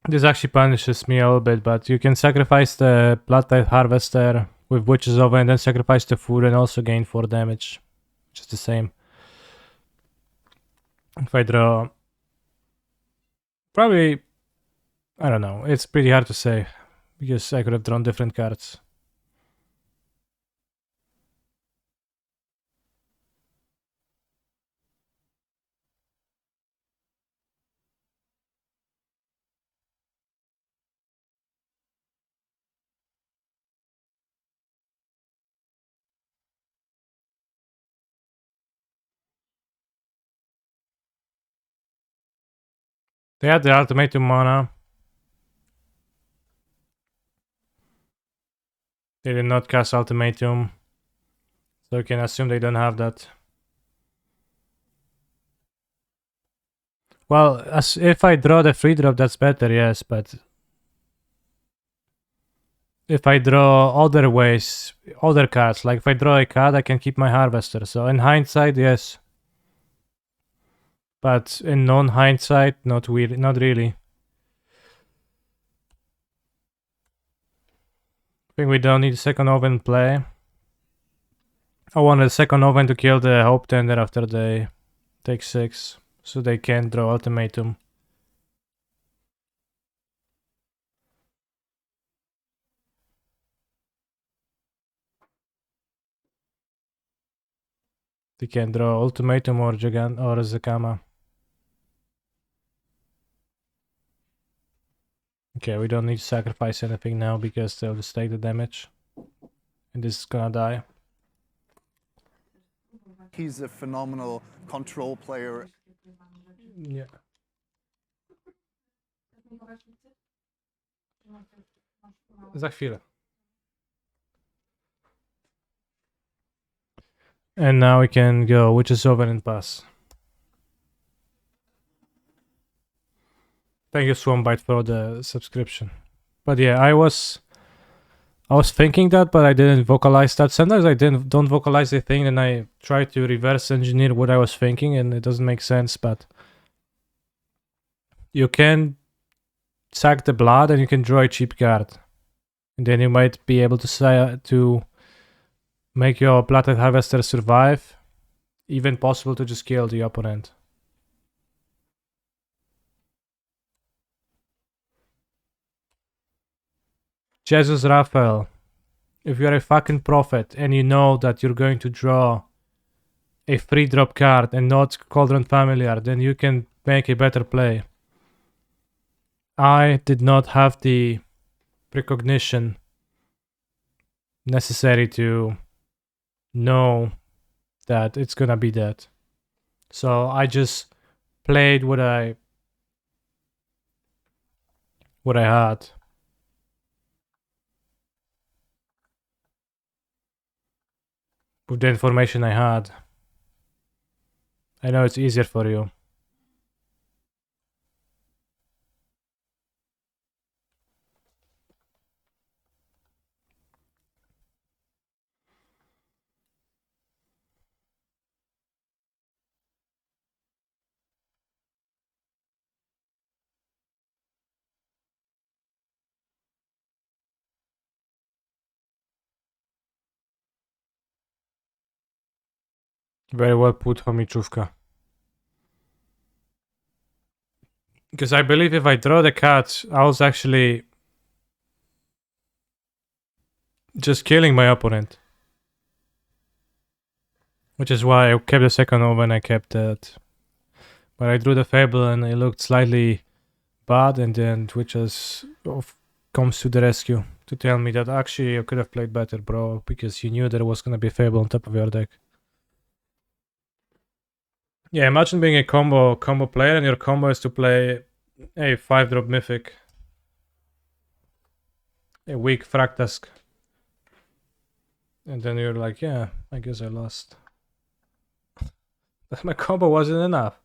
This actually punishes me a little bit, but you can sacrifice the Blood Type Harvester with Witch's Oven and then sacrifice the food and also gain 4 damage. Which is the same. If I draw... Probably... I don't know. It's pretty hard to say. Because I could have drawn different cards. They had the Ultimatum mana. They did not cast Ultimatum. So you can assume they don't have that. Well, if I draw the free drop, that's better, yes, but... If I draw other ways, other cards, like if I draw a card, I can keep my Harvester. So in hindsight, yes. But in non-hindsight, not really. I think we don't need a second oven play. I wanted a second oven to kill the Hope Tender after they take 6, so they can't draw ultimatum. They can draw ultimatum or Gigant or Zakama. Okay, we don't need to sacrifice anything now because they'll just take the damage. And this is gonna die. He's a phenomenal control player. Yeah. Za chwilę. And now we can go Witch's Oven and pass. Thank you, Swampbite, for the subscription. But yeah, I was thinking that, but I didn't vocalize that. Sometimes I don't vocalize the thing, and I try to reverse engineer what I was thinking, and it doesn't make sense. But you can sack the blood, and you can draw a cheap card, and then you might be able to make your Blooded Harvester survive. Even possible to just kill the opponent. Jesus Raphael, if you're a fucking prophet and you know that you're going to draw a free drop card and not Cauldron Familiar, then you can make a better play. I did not have the precognition necessary to know that it's gonna be that. So I just played what I had. With the information I had. I know it's easier for you. Very well put, Homichówka. Because I believe if I draw the cards, I was actually just killing my opponent. Which is why I kept the second oven, I kept that. But I drew the Fable and it looked slightly bad, and then Twitch comes to the rescue to tell me that actually you could have played better, bro, because you knew there was gonna be Fable on top of your deck. Yeah, imagine being a combo player and your combo is to play a 5-drop mythic. A weak Fractask. And then you're like, yeah, I guess I lost. But my combo wasn't enough.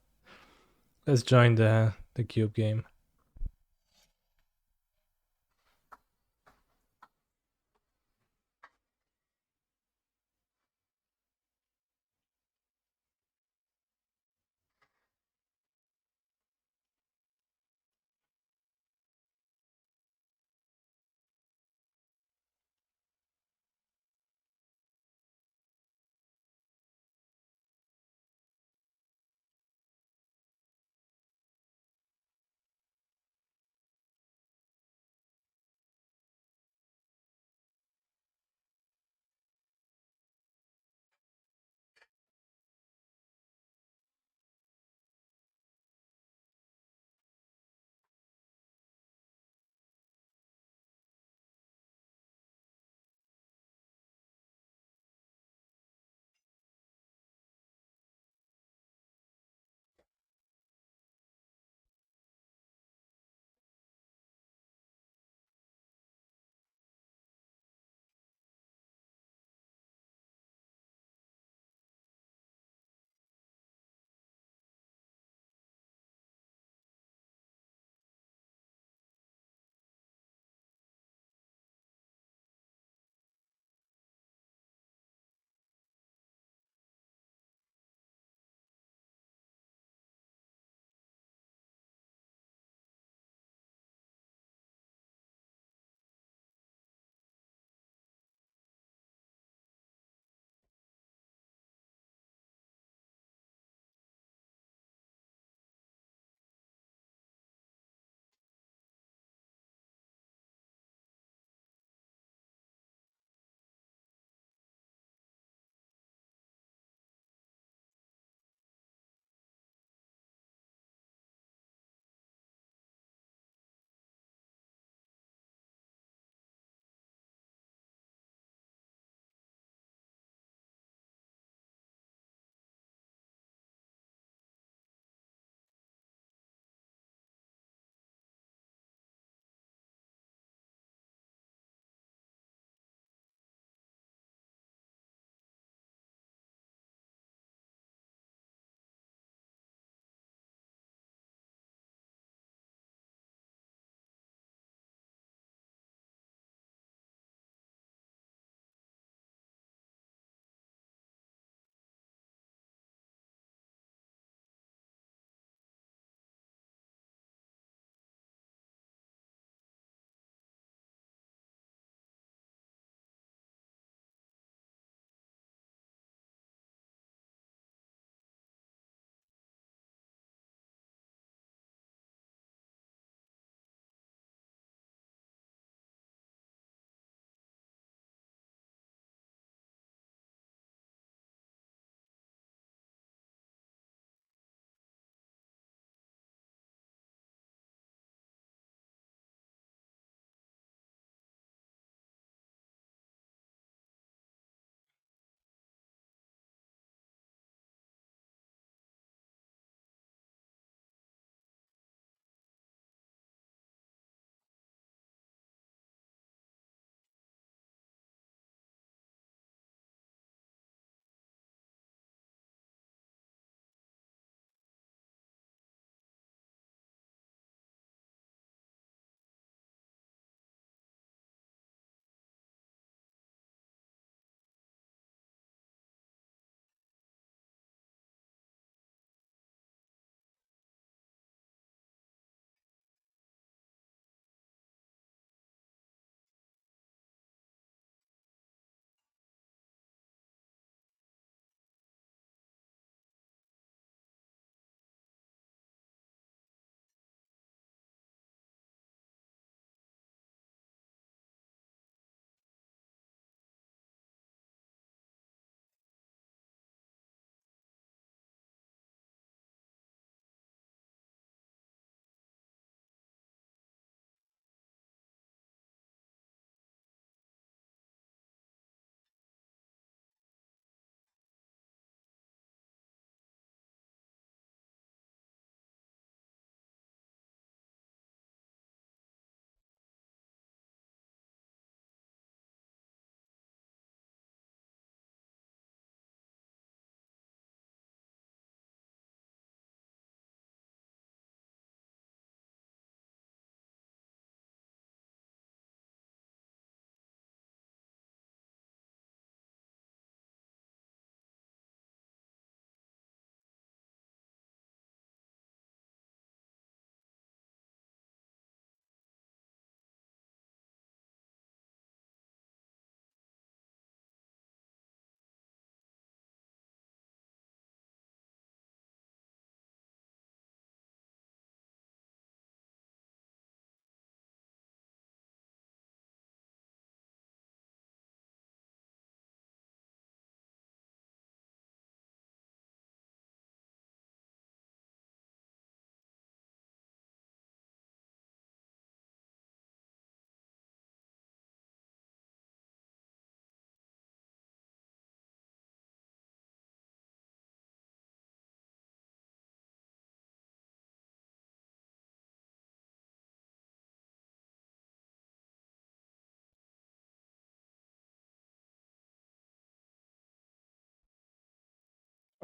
Let's join the cube game.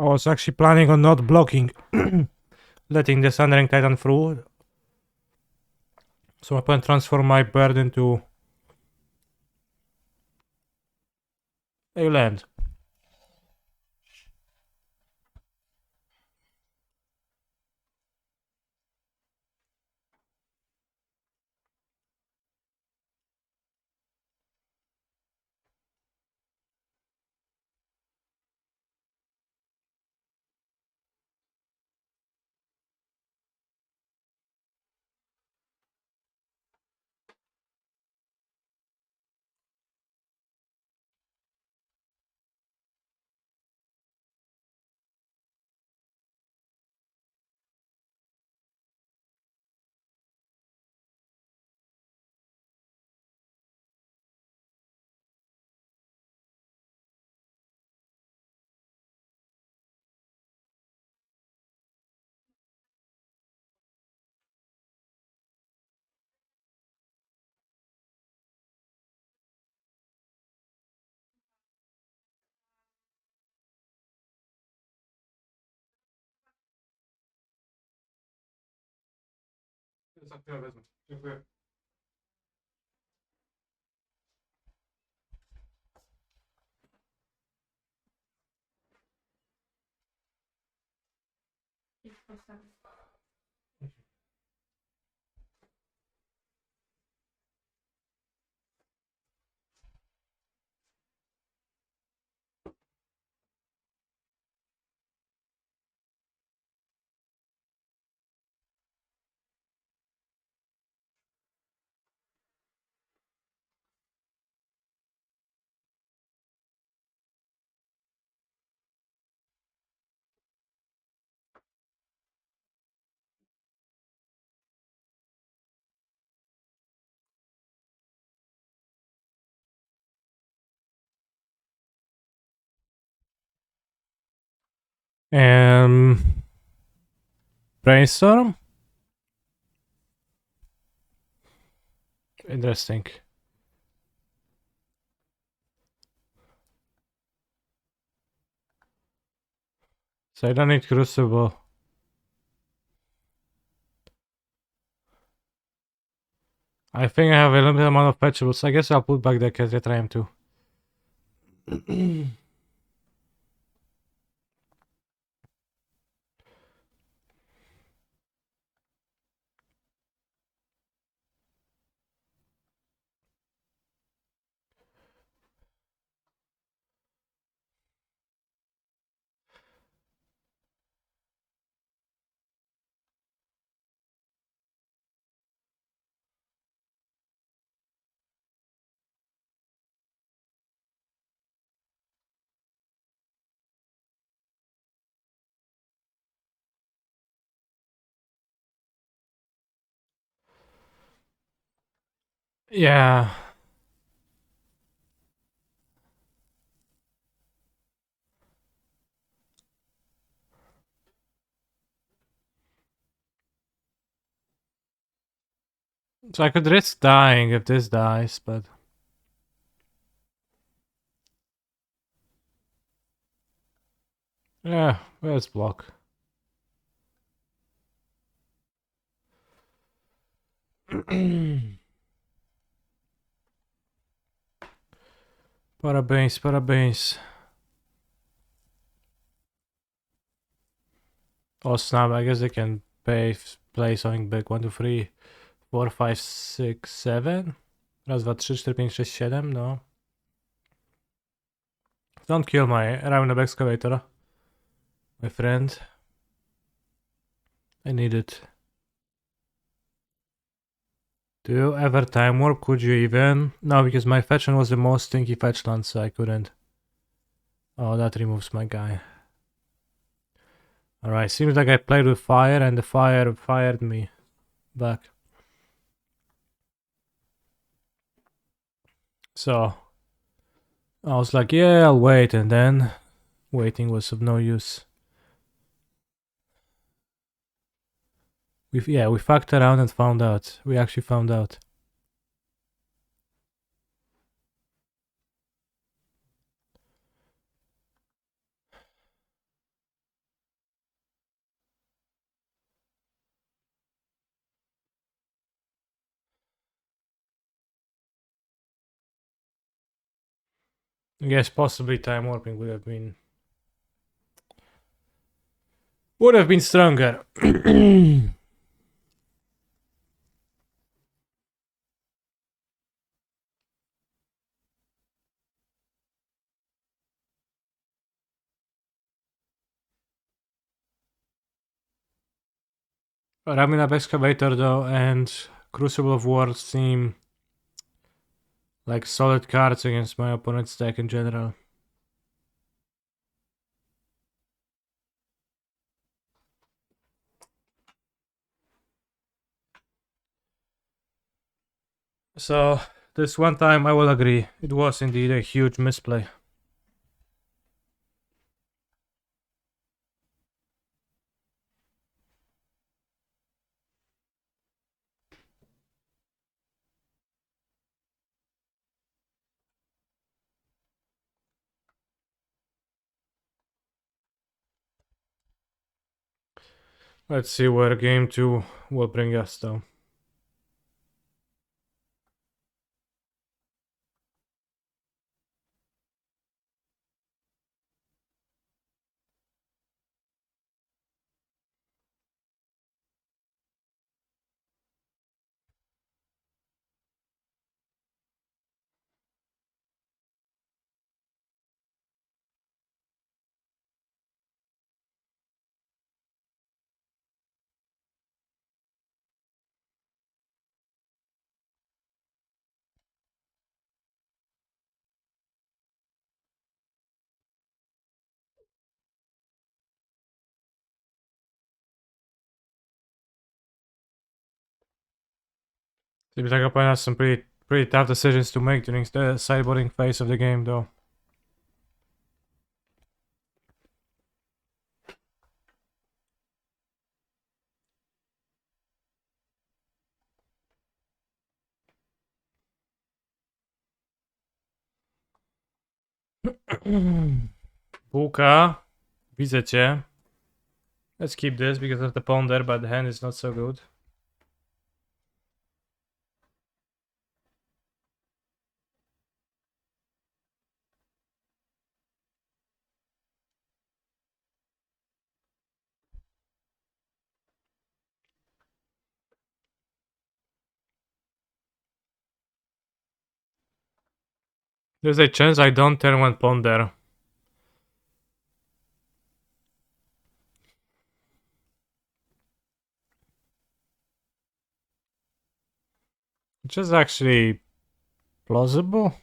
I was actually planning on not blocking, letting the Sundering Titan through. So I can transform my bird into a land. Dziękuję. Brainstorm? Interesting. So I don't need Crucible. I think I have a limited amount of fetchables. I guess I'll put back the Ketrium too. Yeah. So I could risk dying if this dies, but... Yeah, where's block? Parabéns, parabéns. Oh snap, I guess they can play something big. 1, 2, 3, 4, 5, 6, 7. Raz, dwa, trzy, cztery, pięć, sześć, siedem, no. Don't kill my round excavator, my friend. I need it. Do you ever time warp? Could you even? No, because my fetchland was the most stinky fetchland, so I couldn't. Oh, that removes my guy. Alright, seems like I played with fire and the fire fired me back. So, I was like, yeah, I'll wait, and then waiting was of no use. We fucked around and found out. We actually found out. I guess possibly time warping would have been stronger. Ramin Up Excavator though and Crucible of War seem like solid cards against my opponent's deck in general. So this one time I will agree, it was indeed a huge misplay. Let's see where game 2 will bring us though. Seems like opponent has some pretty tough decisions to make during the sideboarding phase of the game though. Buka, widzę cię. Let's keep this because of the ponder, but the hand is not so good. There's a chance I don't turn one ponder. Which is actually plausible.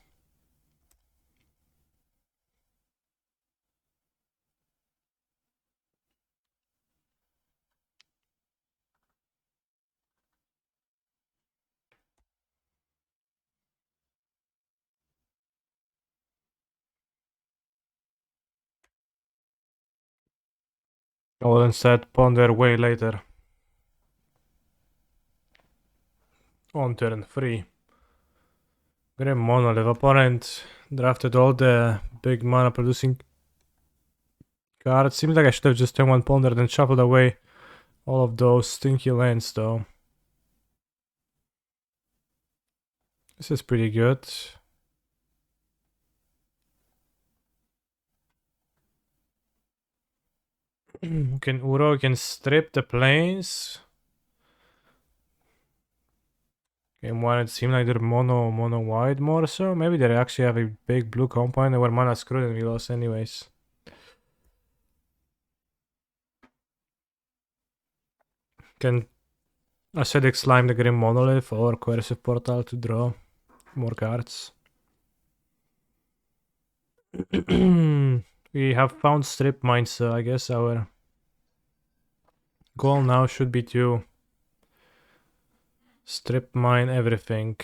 I will instead ponder way later. On turn 3. Grim Monolith. Opponent drafted all the big mana producing cards. Seems like I should have just turned one ponder then shuffled away all of those stinky lands though. This is pretty good. Can Uro can strip the planes. Game 1 it seemed like they're mono wide more so. Maybe they actually have a big blue compound where mana screwed and we lost anyways. Can Acidic Slime the Grim Monolith or Coercive Portal to draw more cards. We have found Strip Mines, so I guess our goal now should be to strip mine everything.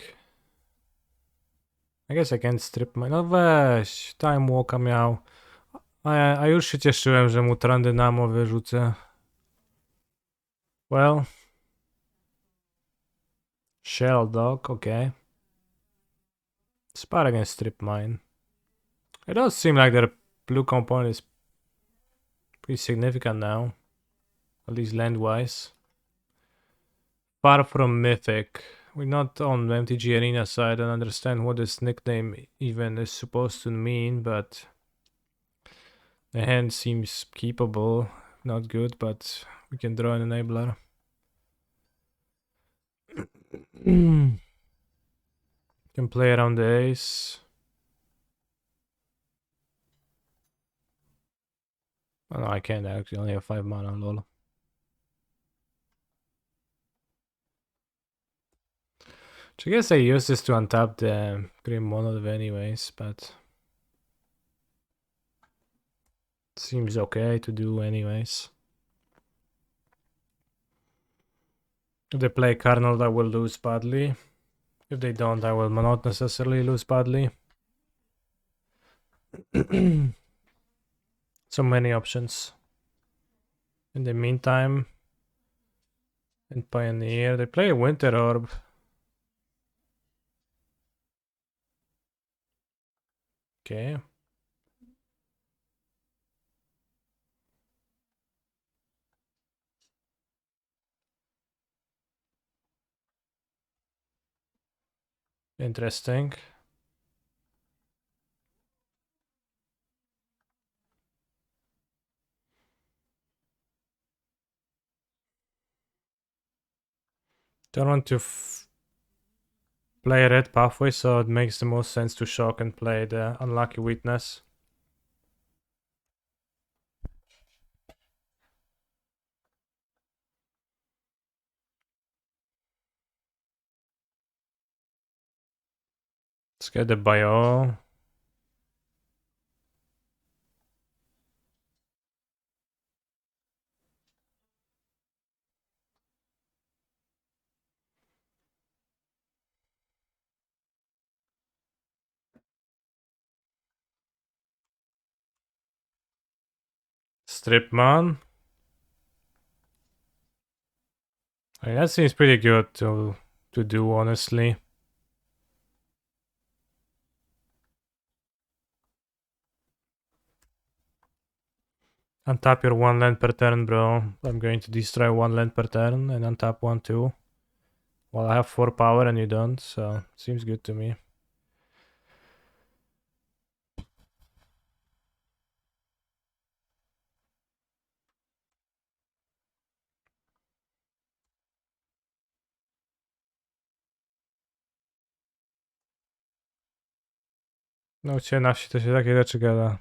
I guess I can strip mine. No weź, Time Walka miał. A już się cieszyłem, że mu Trandynamo wyrzucę. Well. Shell Dog, okay. Spot against strip mine. It does seem like their blue component is pretty significant now. At least land-wise. Far from mythic. We're not on MTG Arena, so I don't understand what this nickname even is supposed to mean, but the hand seems keepable. Not good, but we can draw an enabler. Can play around the ace. Oh, no, I can't actually. Only have 5 mana, lol. I guess I use this to untap the Green Monolith anyways, but seems okay to do anyways. If they play Carnal, I will lose badly. If they don't, I will not necessarily lose badly. So many options. In the meantime, in Pioneer, they play Winter Orb. Okay. Interesting. Don't want to play red pathway, so it makes the most sense to shock and play the Unlucky Witness. Let's get the bio. Stripman. I mean, that seems pretty good to do, honestly. Untap your 1 land per turn, bro. I'm going to destroy 1 land per turn and untap 1 too. Well, I have 4 power and you don't, so seems good to me. No cię na wsi to się takie rzeczy gada.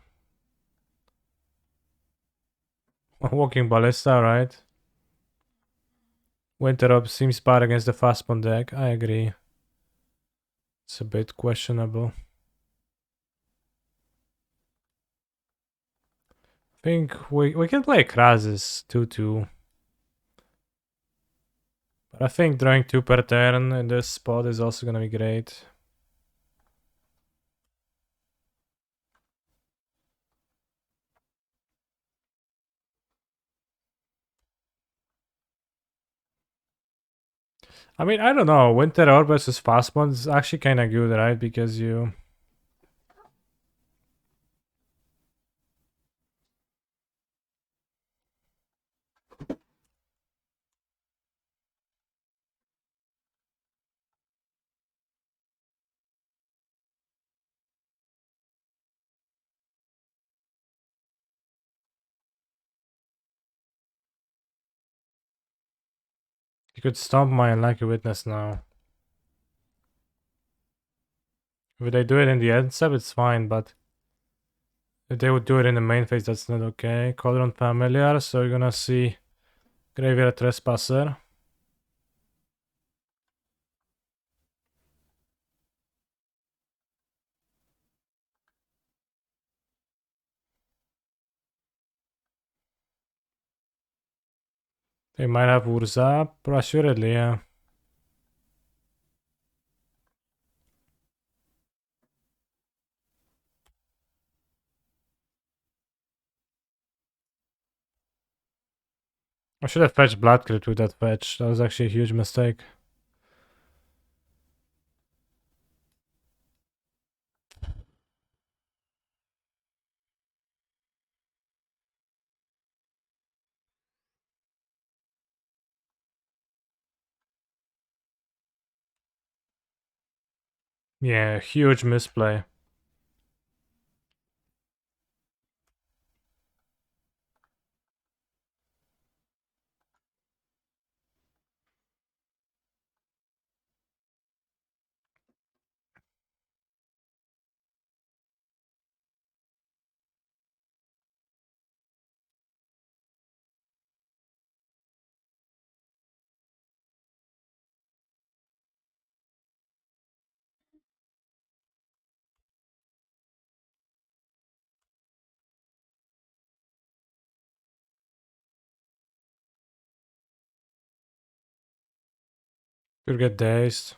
Walking Ballista, right? Winter Orb seems bad against the Fastbone deck. I agree. It's a bit questionable. I think we can play Krasis 2-2. But I think drawing 2 per turn in this spot is also gonna be great. I mean, I don't know. Winter Orb versus Fastbone is actually kind of good, right? Because you... You could stomp my Unlucky Witness now. If they do it in the end step, it's fine, but if they would do it in the main phase, that's not okay. Cauldron Familiar, so you're gonna see Graveyard Trespasser. They might have Urza, but assuredly, yeah. I should have fetched Blood Crypt with that fetch. That was actually a huge mistake. Yeah, huge misplay. Could get dazed.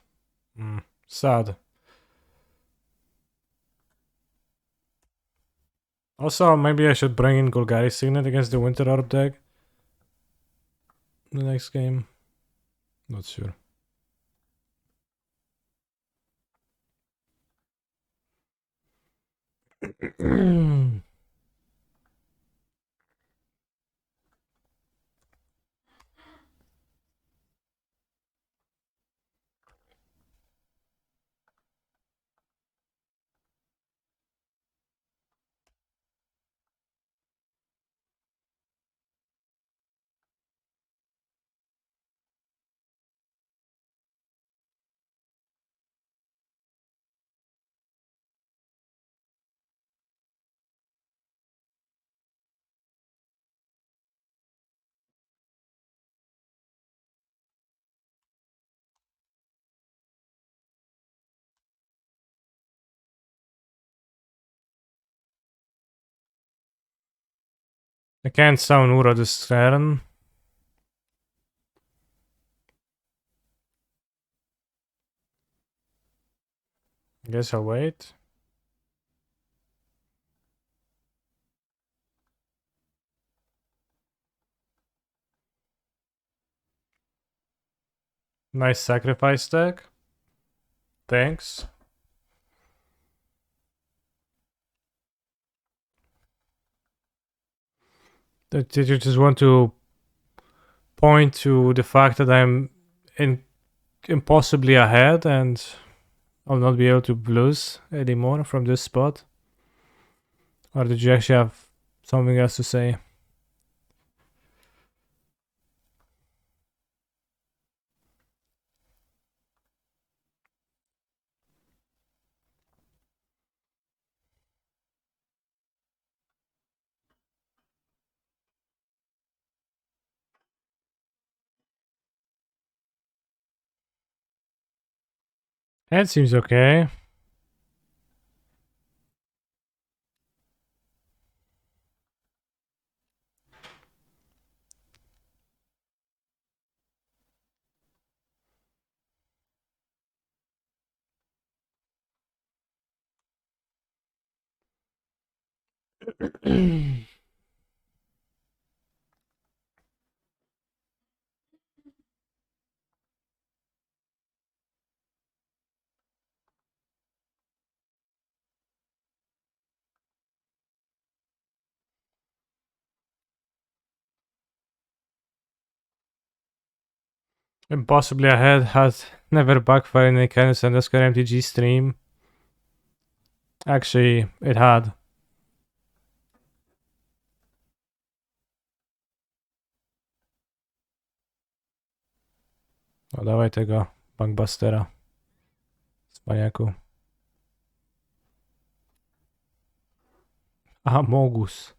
Sad. Also, maybe I should bring in Golgari Signet against the Winter Orb deck. The next game. Not sure. I can't summon Ura this turn. Guess I'll wait. Nice sacrifice deck. Thanks. Did you just want to point to the fact that I'm impossibly ahead and I'll not be able to lose anymore from this spot? Or did you actually have something else to say? That seems okay. Impossibly ahead has never backfired in a Canis and Oscar MTG stream. Actually, it had. No dawaj tego Bankbustera. Spaniaku. Amogus.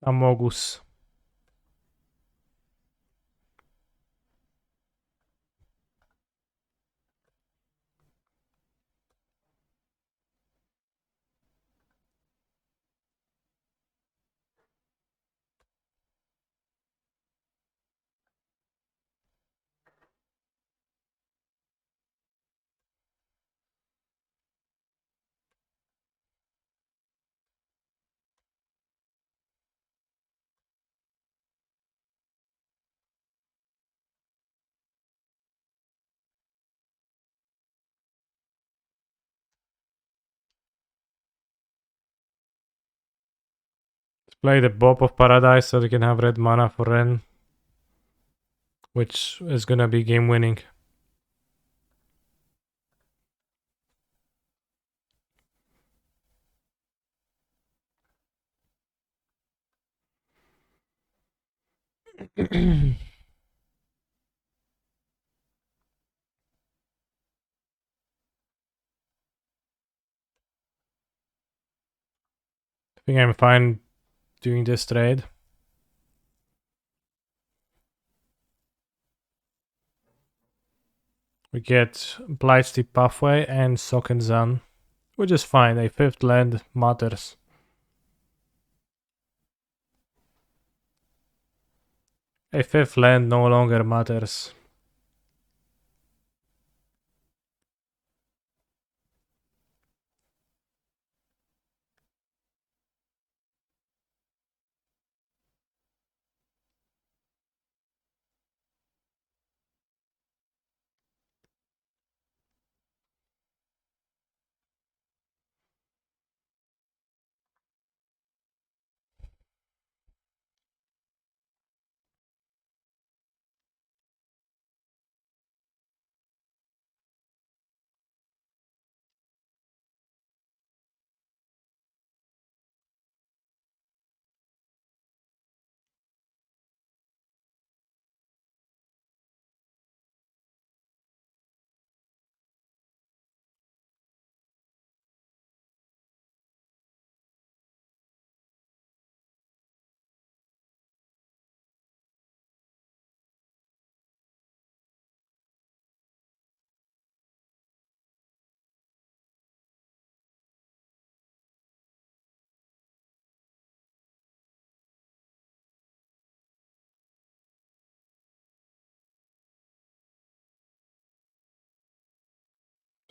Amogus. Play the Bob of Paradise so they can have red mana for Ren, which is gonna be game winning. I think I'm fine doing this trade. We get Blightstep Pathway and Sokenzan, which is fine. A 5th land matters. A 5th land no longer matters.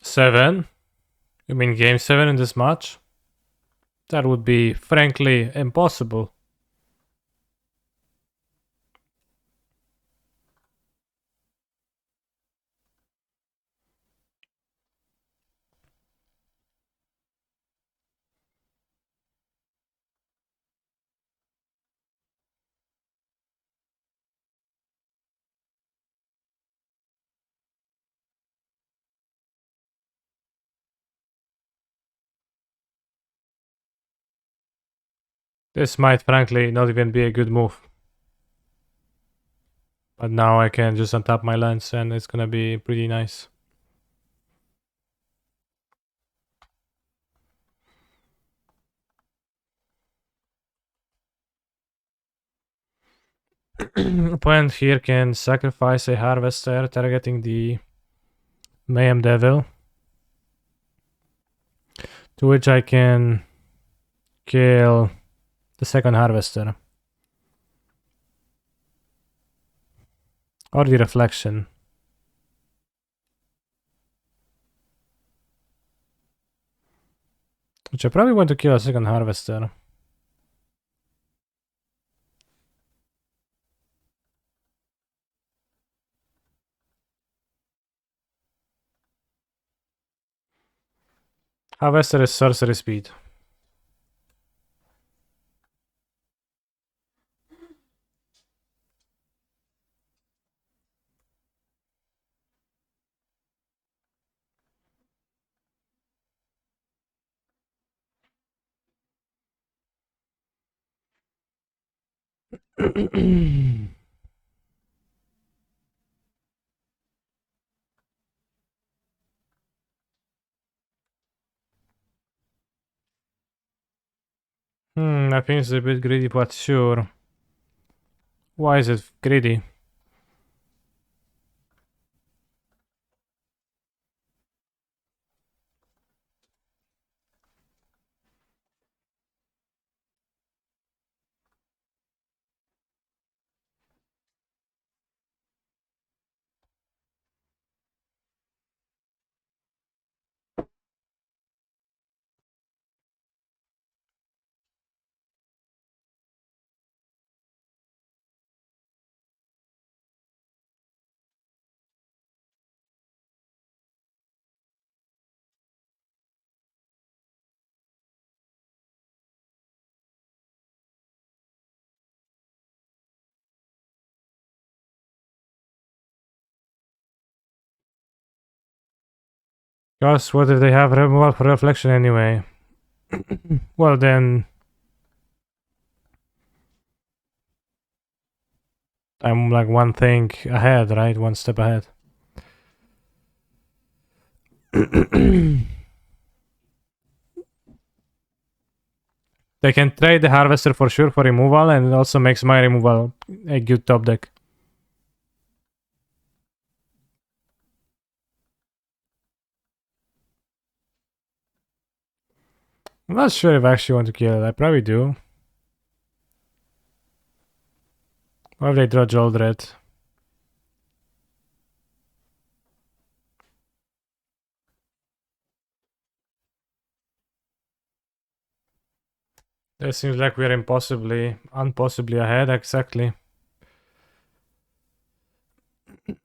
Seven? You mean game 7 in this match? That would be frankly impossible. This might frankly not even be a good move. But now I can just untap my lands and it's gonna be pretty nice. Opponent here can sacrifice a Harvester targeting the Mayhem Devil, to which I can kill the second Harvester. Or the Reflection. Which I probably want to kill a second Harvester. Harvester is sorcery speed. I think it's a bit greedy, but sure. Why is it greedy? Gosh, what if they have removal for reflection anyway? Well then... I'm like one thing ahead, right? One step ahead. They can trade the Harvester for sure for removal, and it also makes my removal a good top deck. I'm not sure if I actually want to kill it. I probably do. Or if they draw Jolred. It seems like we're impossibly ahead, exactly.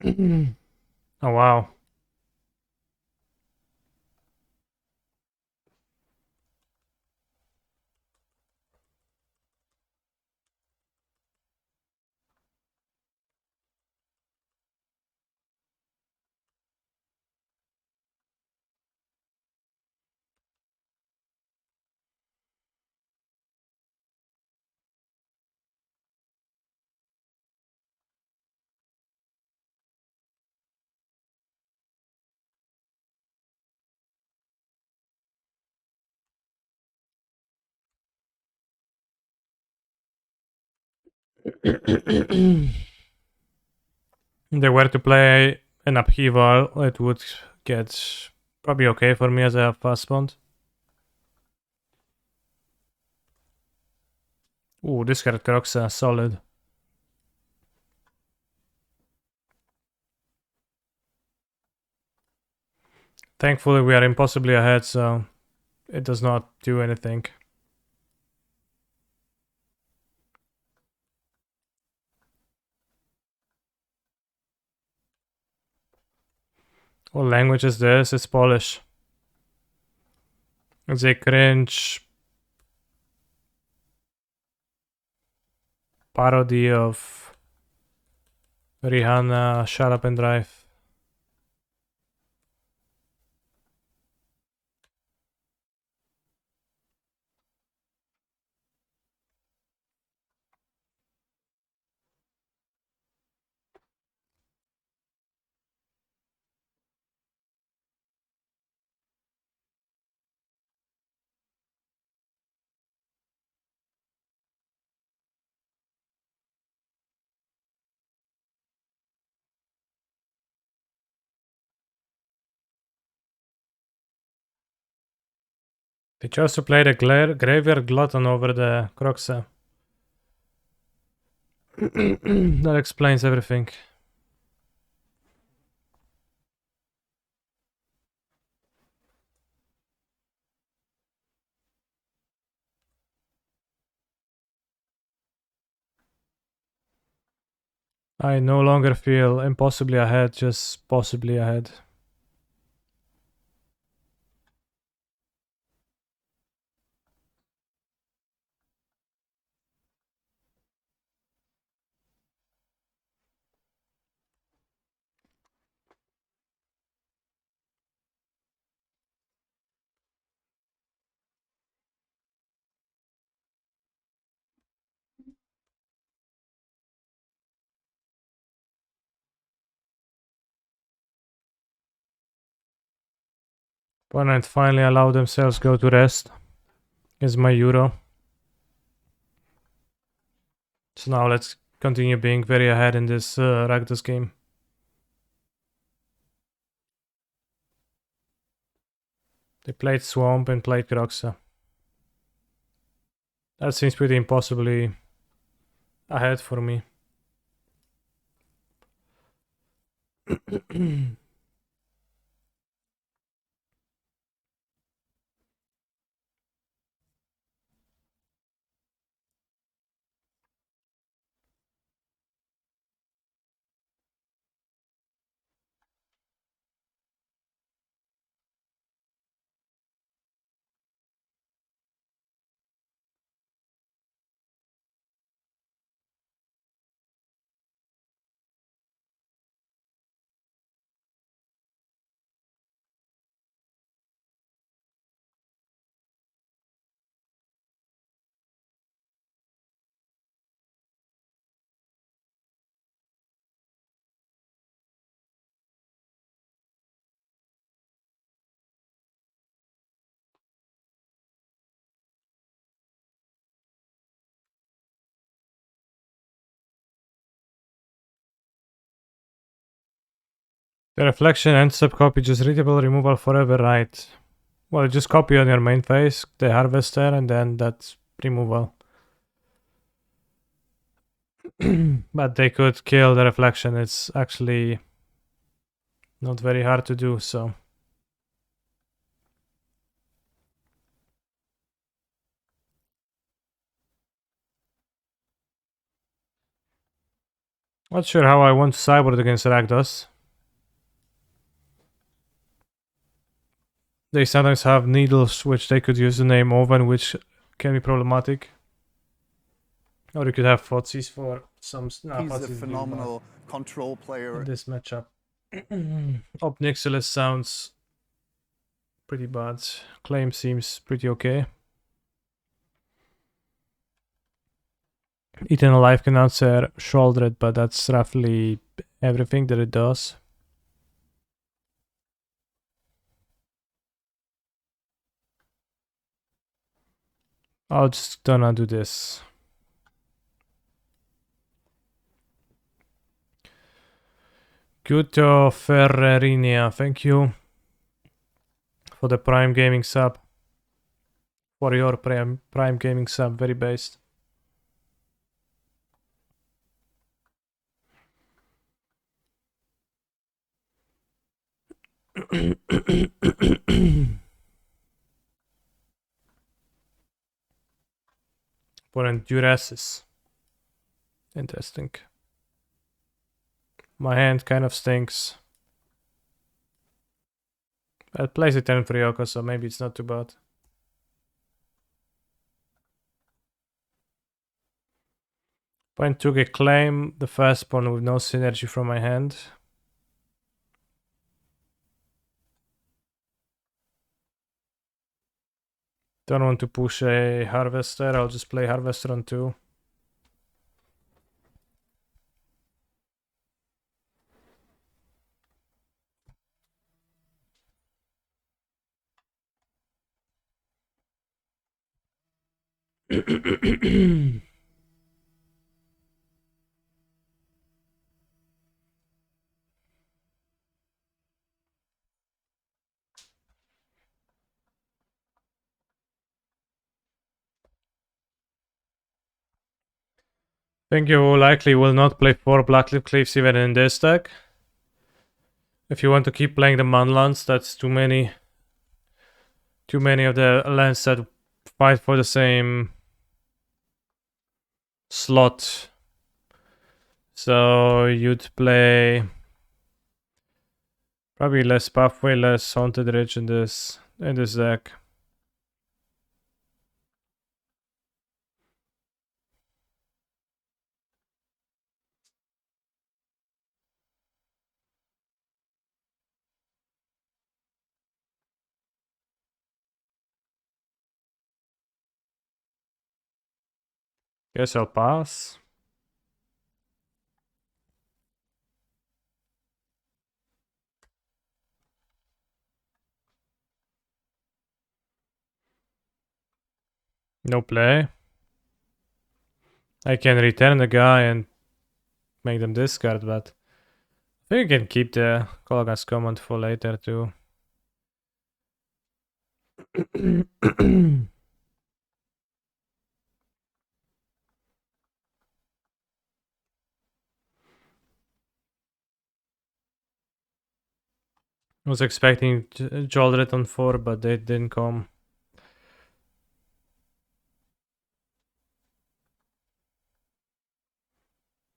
Oh wow. If they were to play an upheaval, it would get probably okay for me as a fast bond. Ooh, this card Croxa, solid. Thankfully, we are impossibly ahead, so it does not do anything. What language is this? It's Polish. It's a cringe parody of Rihanna, Shut Up and Drive. They chose to play the Graveyard Glutton over the Croxa. That explains everything. I no longer feel impossibly ahead, just possibly ahead. Opponent finally allowed themselves go to rest. Is my Euro. So now let's continue being very ahead in this Rakdos game. They played Swamp and played Croxa. That seems pretty impossibly ahead for me. The reflection and subcopy just readable removal forever, right? Well, just copy on your main face, the harvester, and then that's removal. But they could kill the reflection. It's actually not very hard to do, so. Not sure how I want to sideboard against Rakdos. They sometimes have needles which they could use the name Oven, which can be problematic. Or you could have Fotsis for some. He's a phenomenal control player. In this matchup. Obnixilis sounds pretty bad. Claim seems pretty okay. Eternal Life can answer Shouldered, but that's roughly everything that it does. I'll just gonna do this. Guto Ferrerinia, thank you for the Prime Gaming sub. For your Prime Gaming sub, very based. For Endurasis. Interesting. My hand kind of stinks. It plays a 10 for Yoko, so maybe it's not too bad. Point to get claim the first pawn with no synergy from my hand. Don't want to push a harvester, I'll just play harvester on 2. Think you likely will not play 4 Blackleaf Cliffs even in this deck. If you want to keep playing the Manlands, that's too many of the lands that fight for the same slot. So you'd play probably less Pathway, less Haunted Ridge in this deck. Guess I'll pass. No play. I can return the guy and make them discard, but I think you can keep the Kolaghan's command for later too. Was expecting Jaldred on 4, but they didn't come.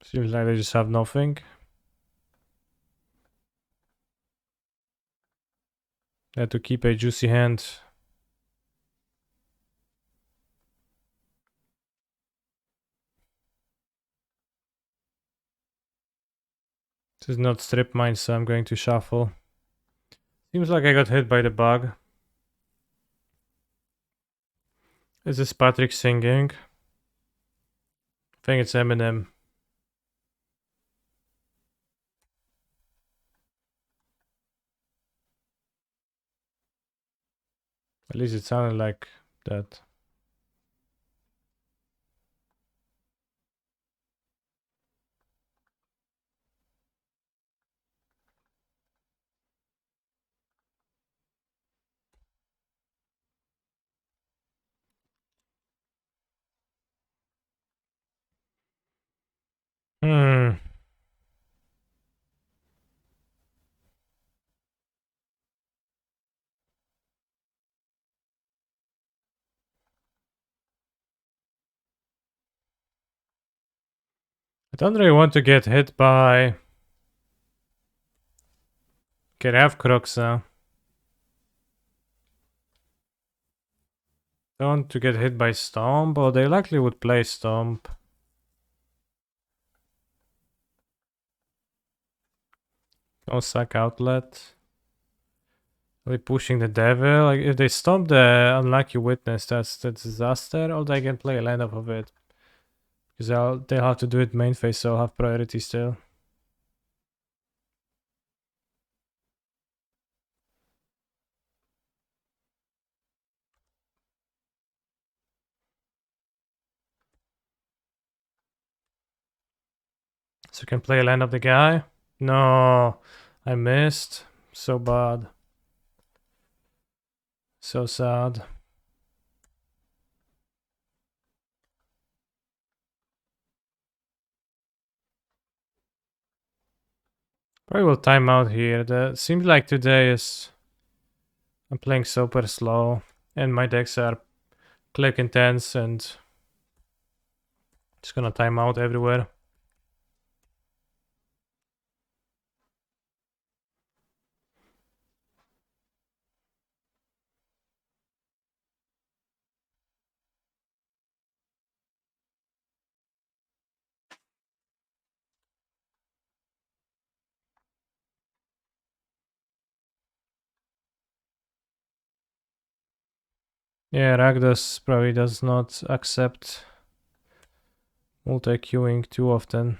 Seems like they just have nothing. They had to keep a juicy hand. This is not strip mine, so I'm going to shuffle. Seems like I got hit by the bug. Is this Patrick singing? I think it's Eminem. At least it sounded like that. Hmm. I don't really want to get hit by... Okay, I have Crocs now. Don't want to get hit by Stomp, or they likely would play Stomp. No sack outlet. Are they pushing the devil? Like if they stomp the unlucky witness, that's the disaster, or they can play a land off of it. Because they'll have to do it main phase, so I'll have priority still. So you can play a land of the guy. No, I missed. So bad. So sad. Probably will time out here. The seems like today is I'm playing super slow, and my decks are click intense, and it's gonna time out everywhere. Yeah, Rakdos probably does not accept multi-queuing too often.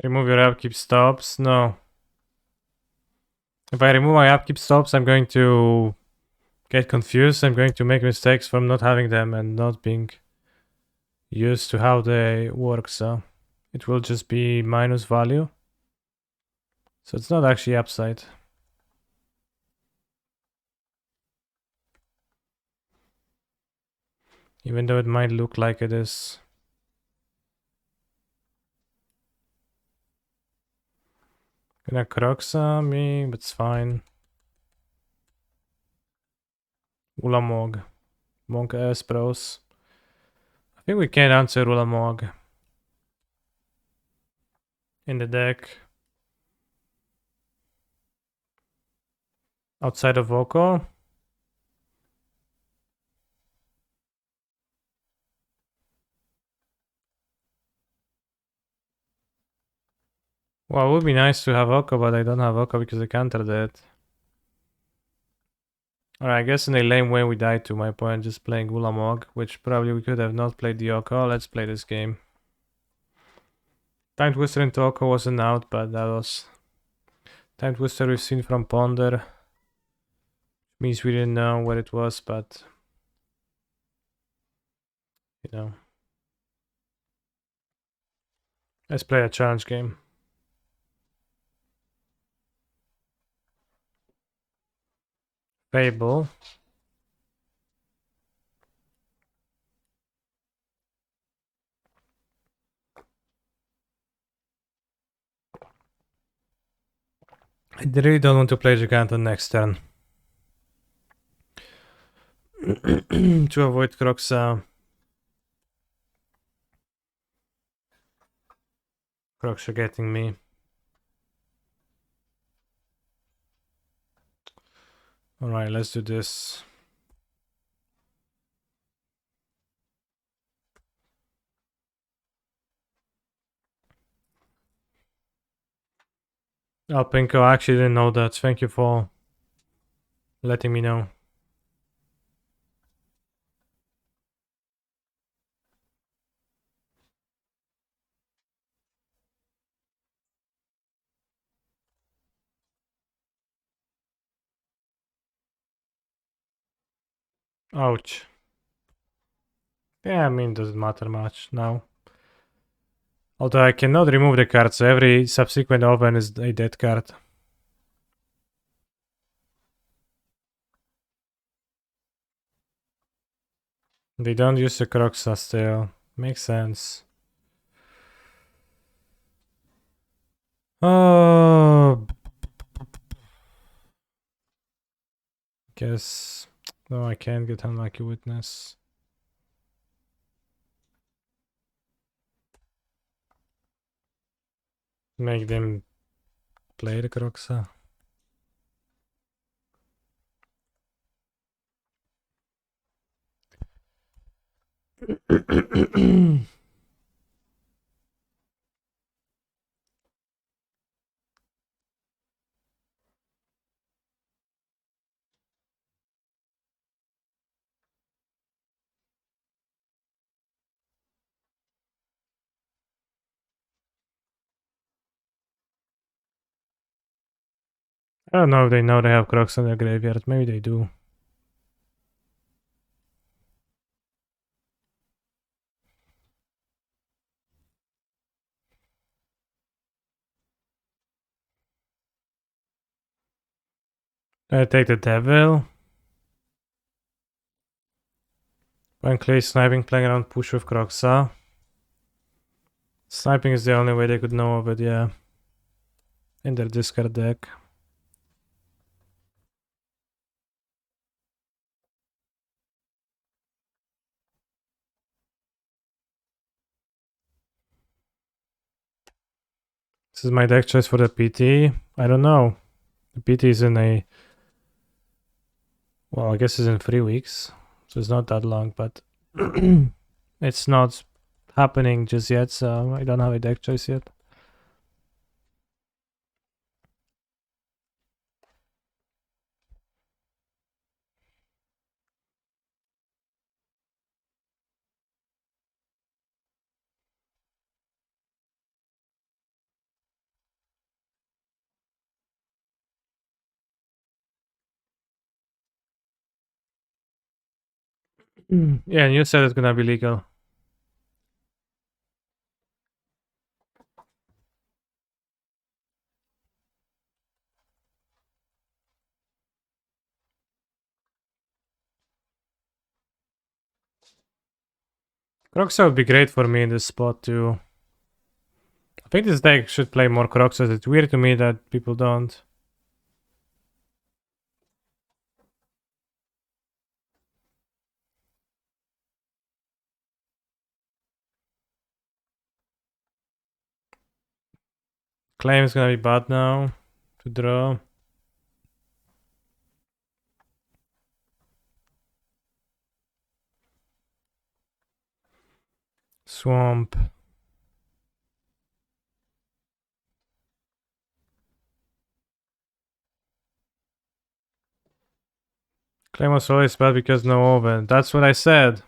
Remove your upkeep stops. No. If I remove my upkeep stops, I'm going to get confused. I'm going to make mistakes from not having them and not being used to how they work. So it will just be minus value. So it's not actually upside. Even though it might look like it is. Gonna Croxa me, but it's fine. Ulamog. Monk S Bros. I think we can answer Ulamog in the deck. Outside of Oko. Well, it would be nice to have Oko, but I don't have Oko because I countered it. Alright, I guess in a lame way we died to my opponent just playing Ulamog, which probably we could have not played the Oko. Let's play this game. Time Twister into Oko wasn't out, but that was... Time Twister we've seen from Ponder. Means we didn't know what it was, but... You know. Let's play a challenge game. Fable. I really don't want to play Giganton next turn. To avoid Croxa. Croxa getting me. Alright, let's do this. Alpinko, I actually didn't know that. Thank you for letting me know. Ouch. Yeah, I mean, doesn't matter much now. Although I cannot remove the card, so every subsequent open is a dead card. They don't use the Croxa still. Makes sense. Oh, guess. No, I can't get Unlucky Witness. Make them play the Croxa. I don't know if they know they have Crocs in their graveyard. Maybe they do. I take the Devil. When Clay sniping, playing around push with Croxa. Sniping is the only way they could know of it, yeah. In their discard deck. This is my deck choice for the PT. I don't know. The PT is in a... Well, I guess it's in 3 weeks. So it's not that long, but... it's not happening just yet, so I don't have a deck choice yet. Yeah, and you said it's gonna be legal. Croxa would be great for me in this spot too. I think this deck should play more Croxas. It's weird to me that people don't. Claim is gonna be bad now to draw. Swamp. Claim was always bad because no oven. That's what I said.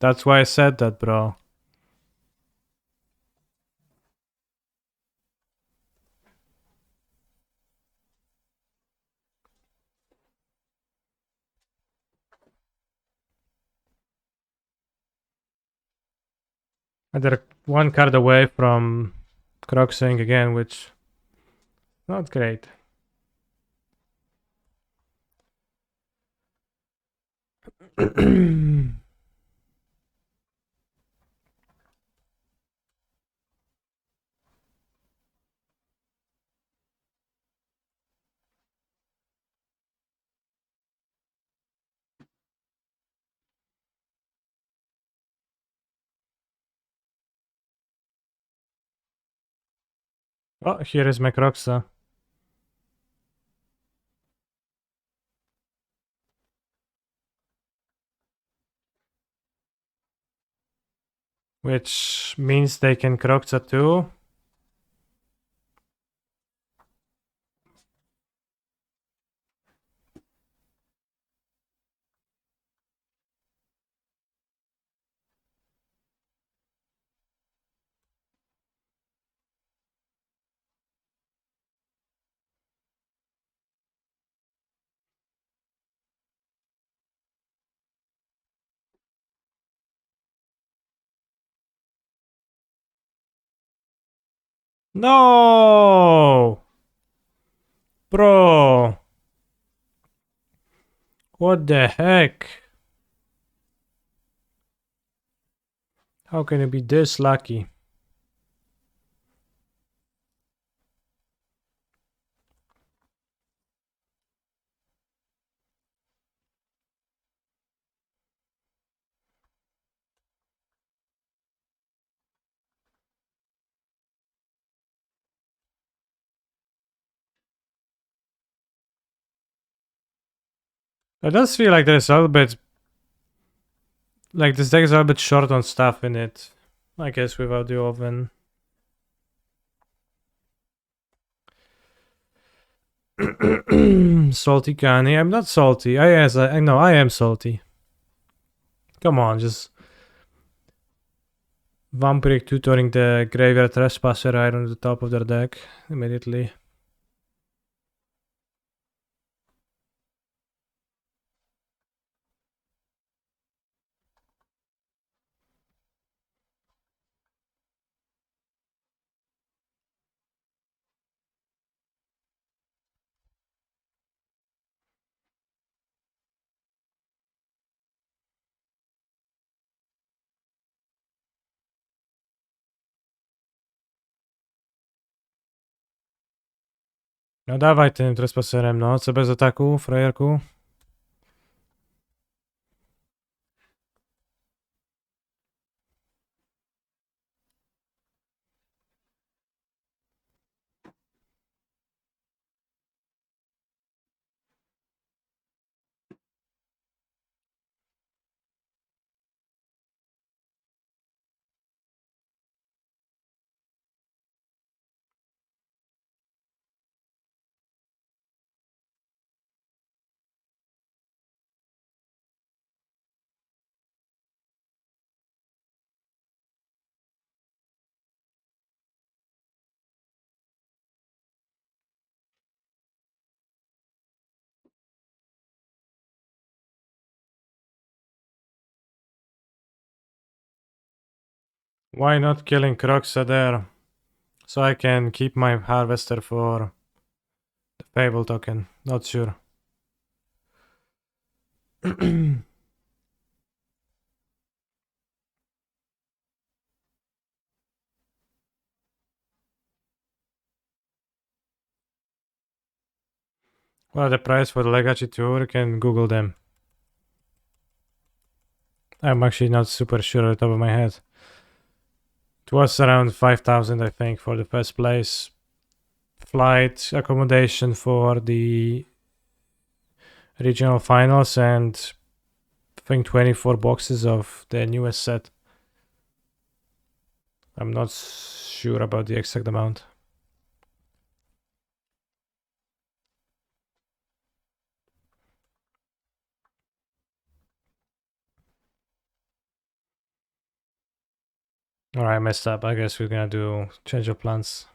That's why I said that, bro. And they're one card away from Croxing again, which not great. Oh, here is my Croxa. Which means they can Croxa too. No! Bro! What the heck? How can it be this lucky? It does feel like there's a little bit... Like this deck is a little bit short on stuff in it. I guess without the oven. Salty Kani. I'm not salty. I know I am salty. Come on, just... Vampiric tutoring the Graveyard Trespasser right on the top of their deck immediately. No dawaj tym Trespasserem, no. Co bez ataku, frajerku? Why not killing Croxa there? So I can keep my Harvester for the Fable token. Not sure. Well, the price for the Legacy Tour, you can Google them. I'm actually not super sure at the top of my head. It was around 5,000, I think, for the first place. Flight accommodation for the regional finals and I think 24 boxes of the newest set. I'm not sure about the exact amount. Alright, I messed up. I guess we're gonna do change of plans.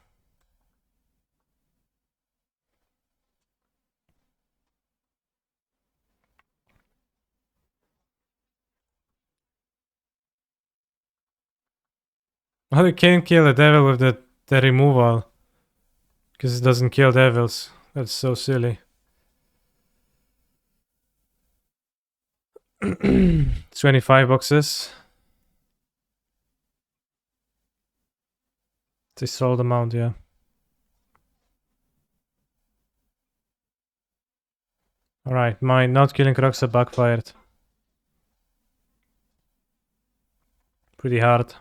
Oh, you can't kill a devil with the removal. Because it doesn't kill devils. That's so silly. 25 boxes. They sold amount, yeah. Alright, my not killing Croxa backfired. Pretty hard.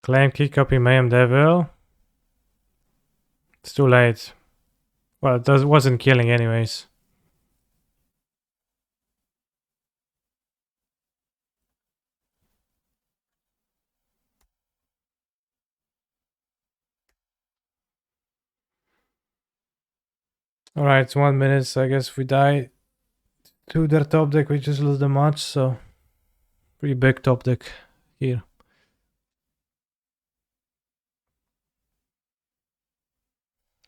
Claim key copy Mayhem Devil. It's too late. Well, it wasn't killing anyways. Alright, it's 1 minute, so I guess if we die to their top deck, we just lose the match, so pretty big top deck here.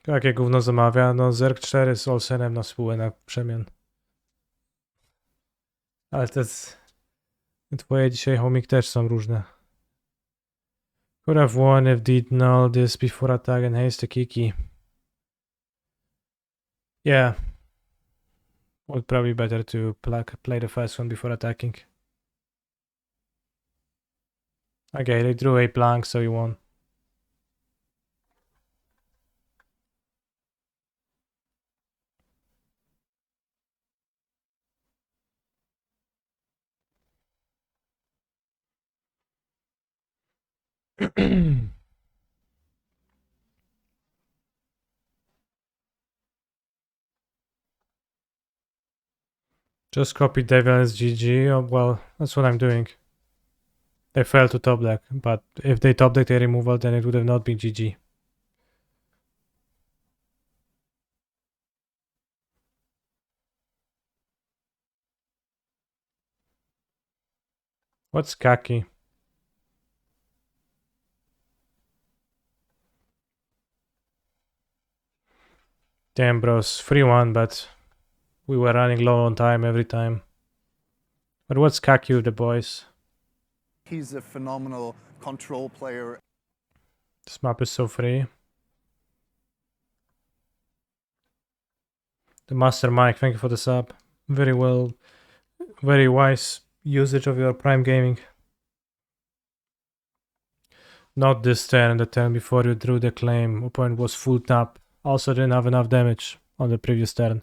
Jakie gówno zamawia? No Zerg 4 z Olsenem na spółę na przemian. Ale twoje dzisiaj, homik, też są różne. Could have won if did null this before attack and haste the Kiki. Yeah. Would probably better to play the first one before attacking. Okay, they drew a blank, so you won. Just copy Devil as GG. Oh, well, that's what I'm doing. They fell to top deck, but if they top deck their removal, then it would have not been GG. What's Kaki? Damn, bros. 3-1, but we were running low on time every time. But what's Kaki with the boys? He's a phenomenal control player. This map is so free. The Master Mike, thank you for the sub. Very well, very wise usage of your Prime Gaming. Not this turn, the turn before you drew the claim. Opponent was full tap. Also didn't have enough damage on the previous turn.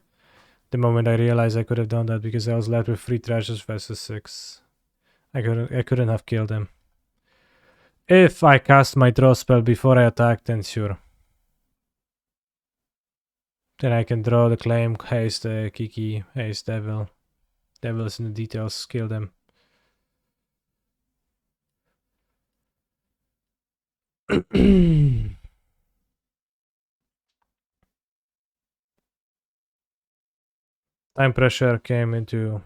The moment I realized I could have done that because I was left with 3 treasures versus 6. I couldn't have killed him. If I cast my draw spell before I attack, then sure. Then I can draw the claim, haste Kiki, haste Devil. Devil's in the details, kill them. Time pressure came into...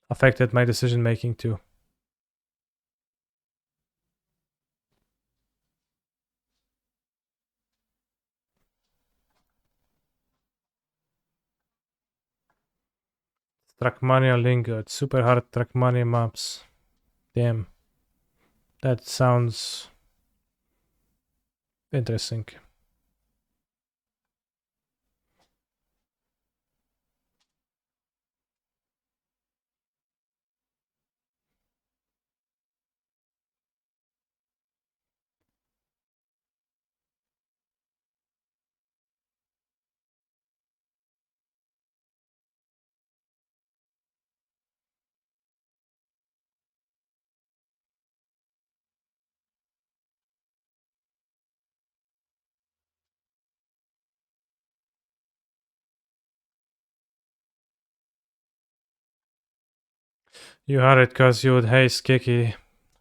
affected my decision making too. Trackmania Lingot, super hard Trackmania maps. Damn. That sounds interesting. You had it because you would haste Kiki,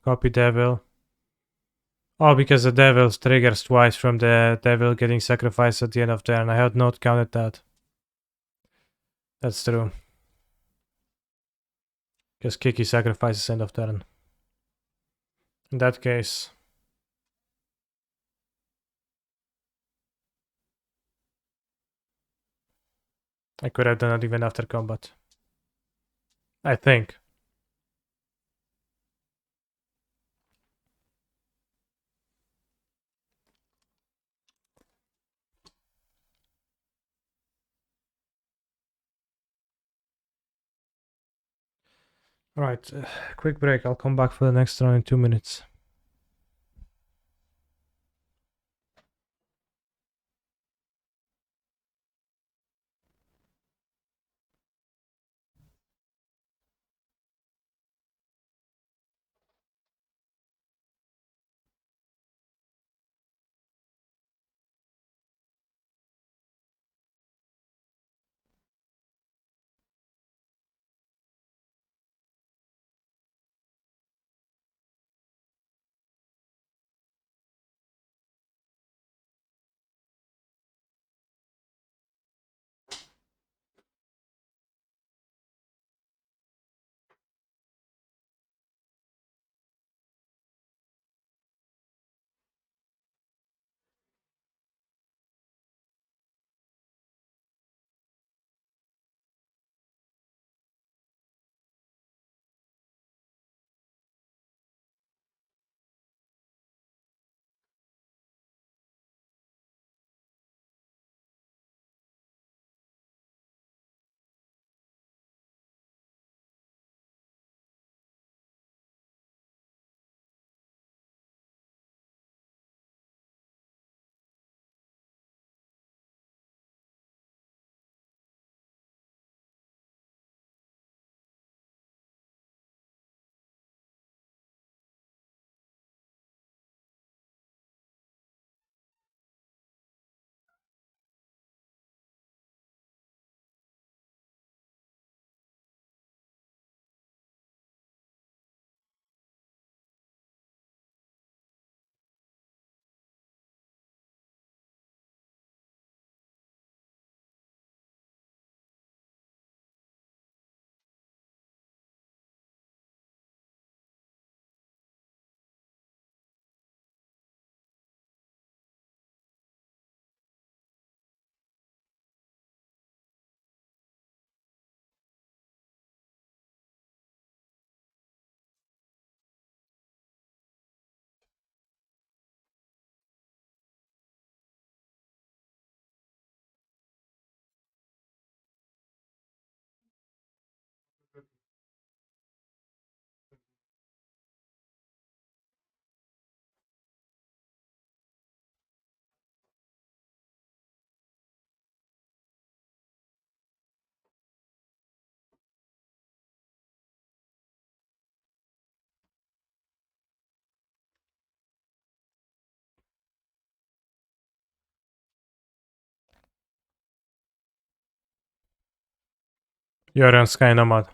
copy Devil. Oh, because the Devil triggers twice from the Devil getting sacrificed at the end of turn. I had not counted that. That's true. Because Kiki sacrifices end of turn. In that case... I could have done it even after combat. I think. Alright, quick break. I'll come back for the next round in 2 minutes. You're on Sky Nomad.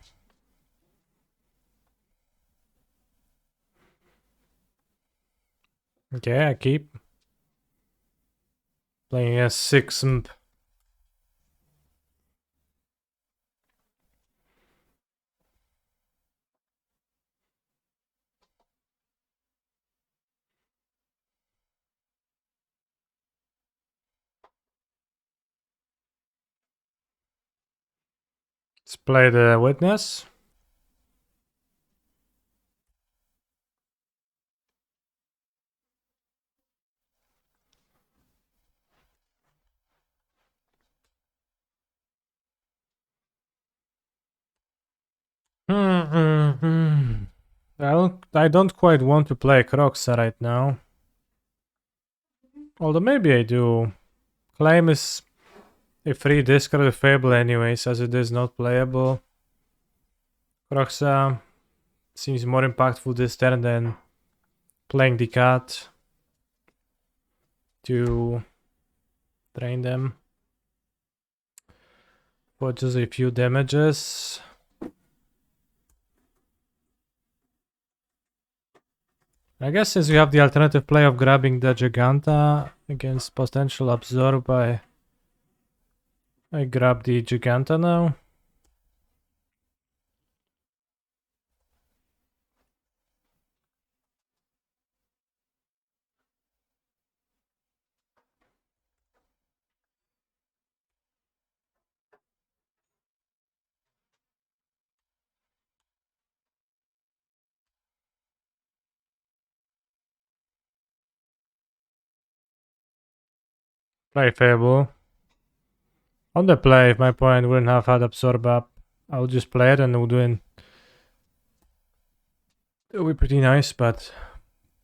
Okay, I keep playing as 6 imp. Let's play the Witness. I don't quite want to play Croxa right now. Although maybe I do. Claim is a free discard of Fable anyways, as it is not playable. Croxa seems more impactful this turn than playing the cat to drain them for just a few damages. I guess since we have the alternative play of grabbing the Giganta against potential absorb, I grab the Giganta now. Play Fable. On the play, if my opponent wouldn't have had absorb up, I'll just play it and it'll be pretty nice, but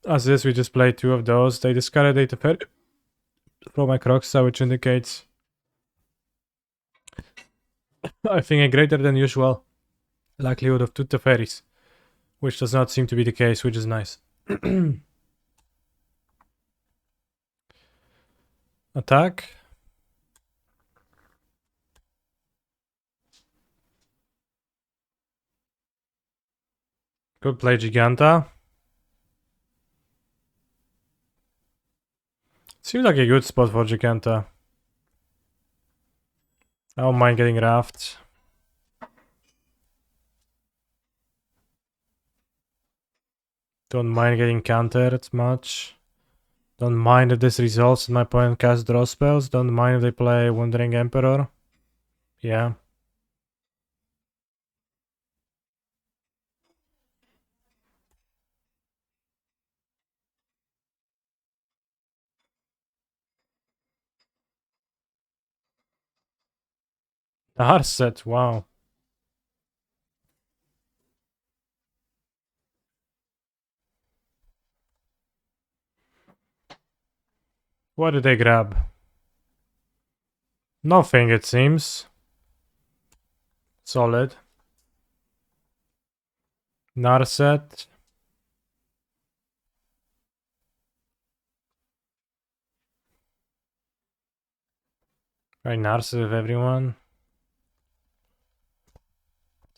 as is, we just play 2 of those. They discarded Data Fairy from my Croxa, which indicates I think a greater than usual likelihood of 2 Teferis, which does not seem to be the case, which is nice. Attack. Could play Giganta. Seems like a good spot for Giganta. I don't mind getting Raft. Don't mind getting countered much. Don't mind if this results in my opponent cast draw spells. Don't mind if they play Wandering Emperor. Yeah. Narset, wow. What did they grab? Nothing, it seems. Solid. Narset. Right, Narset with everyone.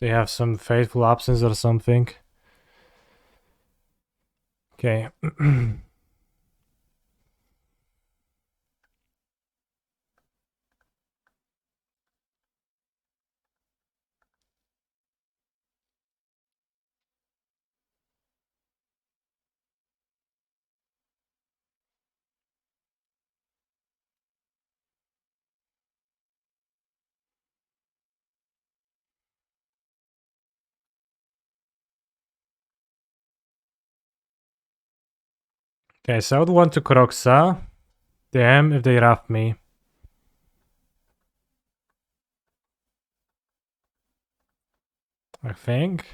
They have some fateful absence or something. Okay. Okay, so I would want to Kroxa them if they wrap me. I think.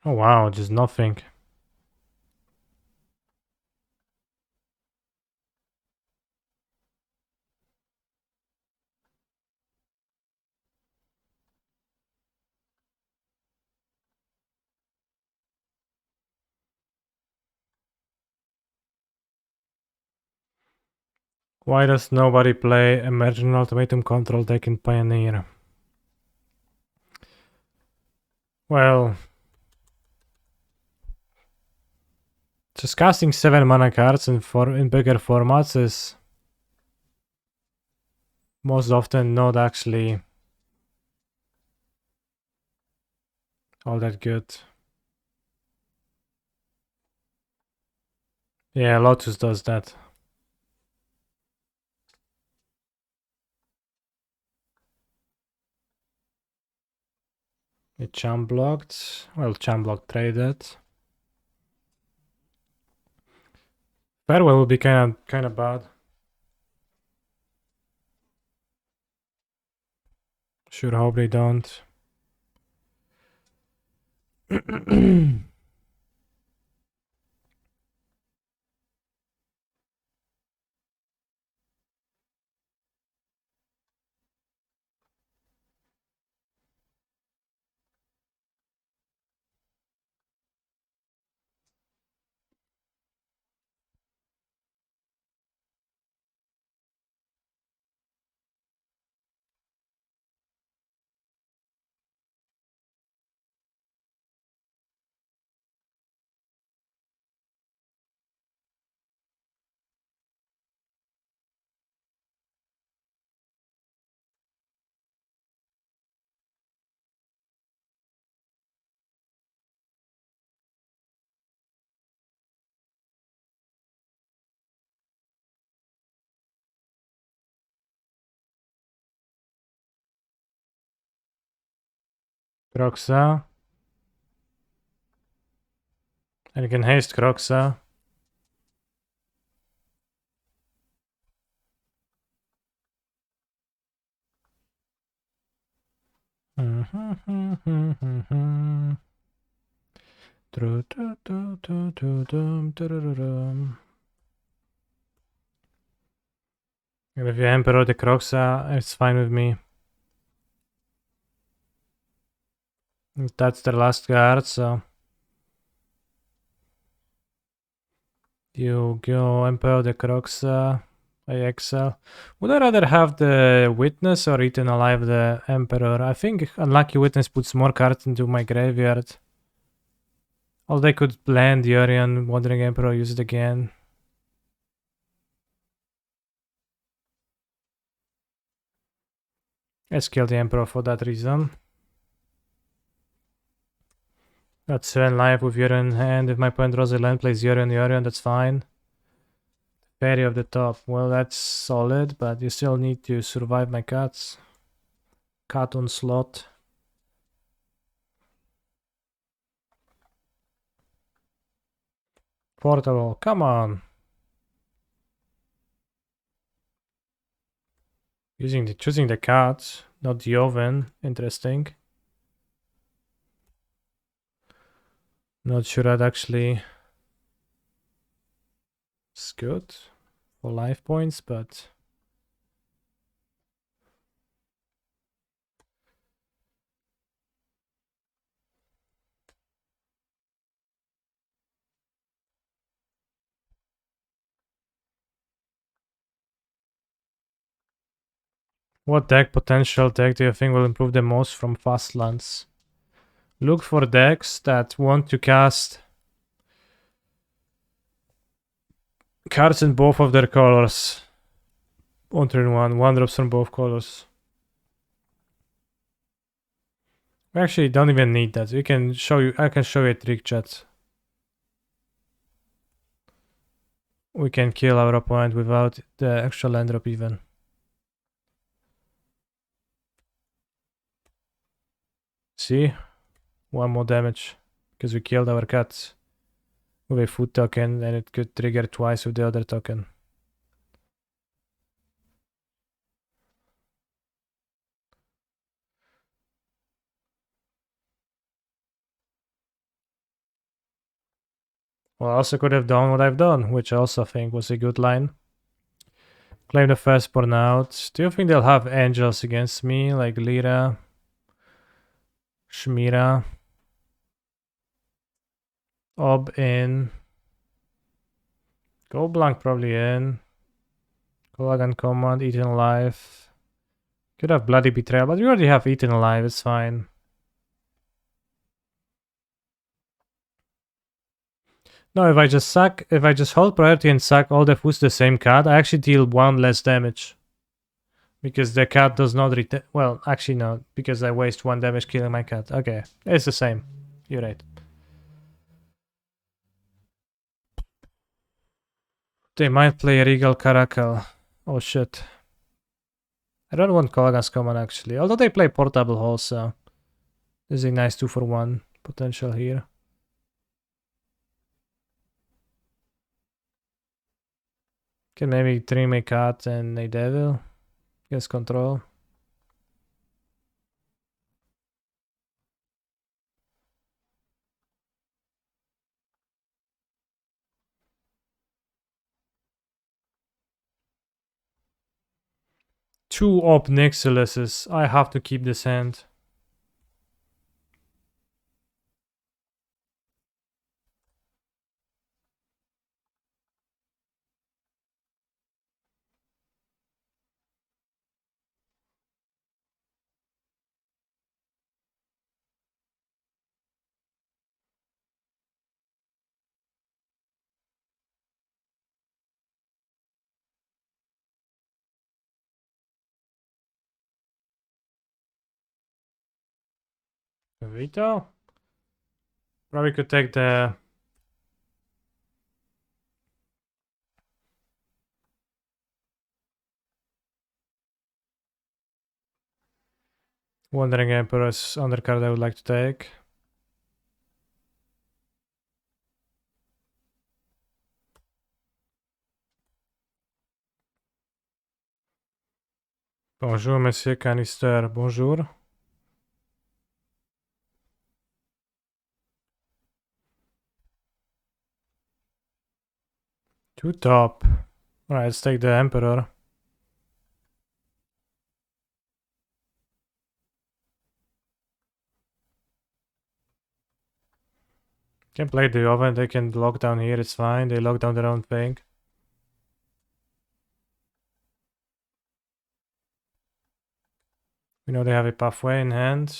Oh wow, just nothing. Why does nobody play Emergent Ultimatum Control deck in Pioneer? Well, just casting 7 mana cards in bigger formats is most often not actually all that good. Yeah, Lotus does that. It champ blocked. Well, champ block traded. Farewell would be kind of bad. Sure hope they don't. Croxa. And you can haste Croxa. And if you Emperor the Croxa, it's fine with me. That's the last card, so you go Emperor the Croxa. I exile. Would I rather have the Witness or Eaten Alive the Emperor? I think Unlucky Witness puts more cards into my graveyard. Or they could blend the Orion, Wandering Emperor, use it again. Let's kill the Emperor for that reason. Got 7 life with Orion in hand. If my opponent draws a land, plays Orion, that's fine. Fairy of the top. Well, that's solid, but you still need to survive my cats. Cat on slot. Portable, come on. Choosing the cat, not the oven. Interesting. Not sure that actually is good for life points, but what potential deck do you think will improve the most from fast lands? Look for decks that want to cast cards in both of their colors. On turn 1 drops from both colors. We actually don't even need that. I can show you a trick, chat. We can kill our opponent without the extra land drop even. See? 1 more damage. Because we killed our cat with a food token and it could trigger twice with the other token. Well, I also could have done what I've done, which I also think was a good line. Claim the firstborn out. Do you think they'll have angels against me, like Lyra, Shmira, Ob in, Go Blank probably in, Collagen command, eaten alive. Could have bloody betrayal, but we already have eaten alive, it's fine. No, if I just hold priority and sack all the foods the same card, I actually deal 1 less damage. Because the cat does not retain. Well, actually, no, because I waste 1 damage killing my cat. Okay, it's the same. You're right. They might play Regal Caracal. Oh shit. I don't want Collagen's common actually. Although they play Portable Hole, so this is a nice 2-for-1 potential here. Can maybe trim a cat and a devil. Gets control. Two Op Nixiluses. I have to keep this hand. Veto? Probably could take the... Wandering Emperor's undercard I would like to take. Bonjour, Monsieur Canister. Bonjour. Two top. Alright, let's take the Emperor. Can play the oven, they can lock down here, it's fine. They lock down their own thing. We know they have a pathway in hand.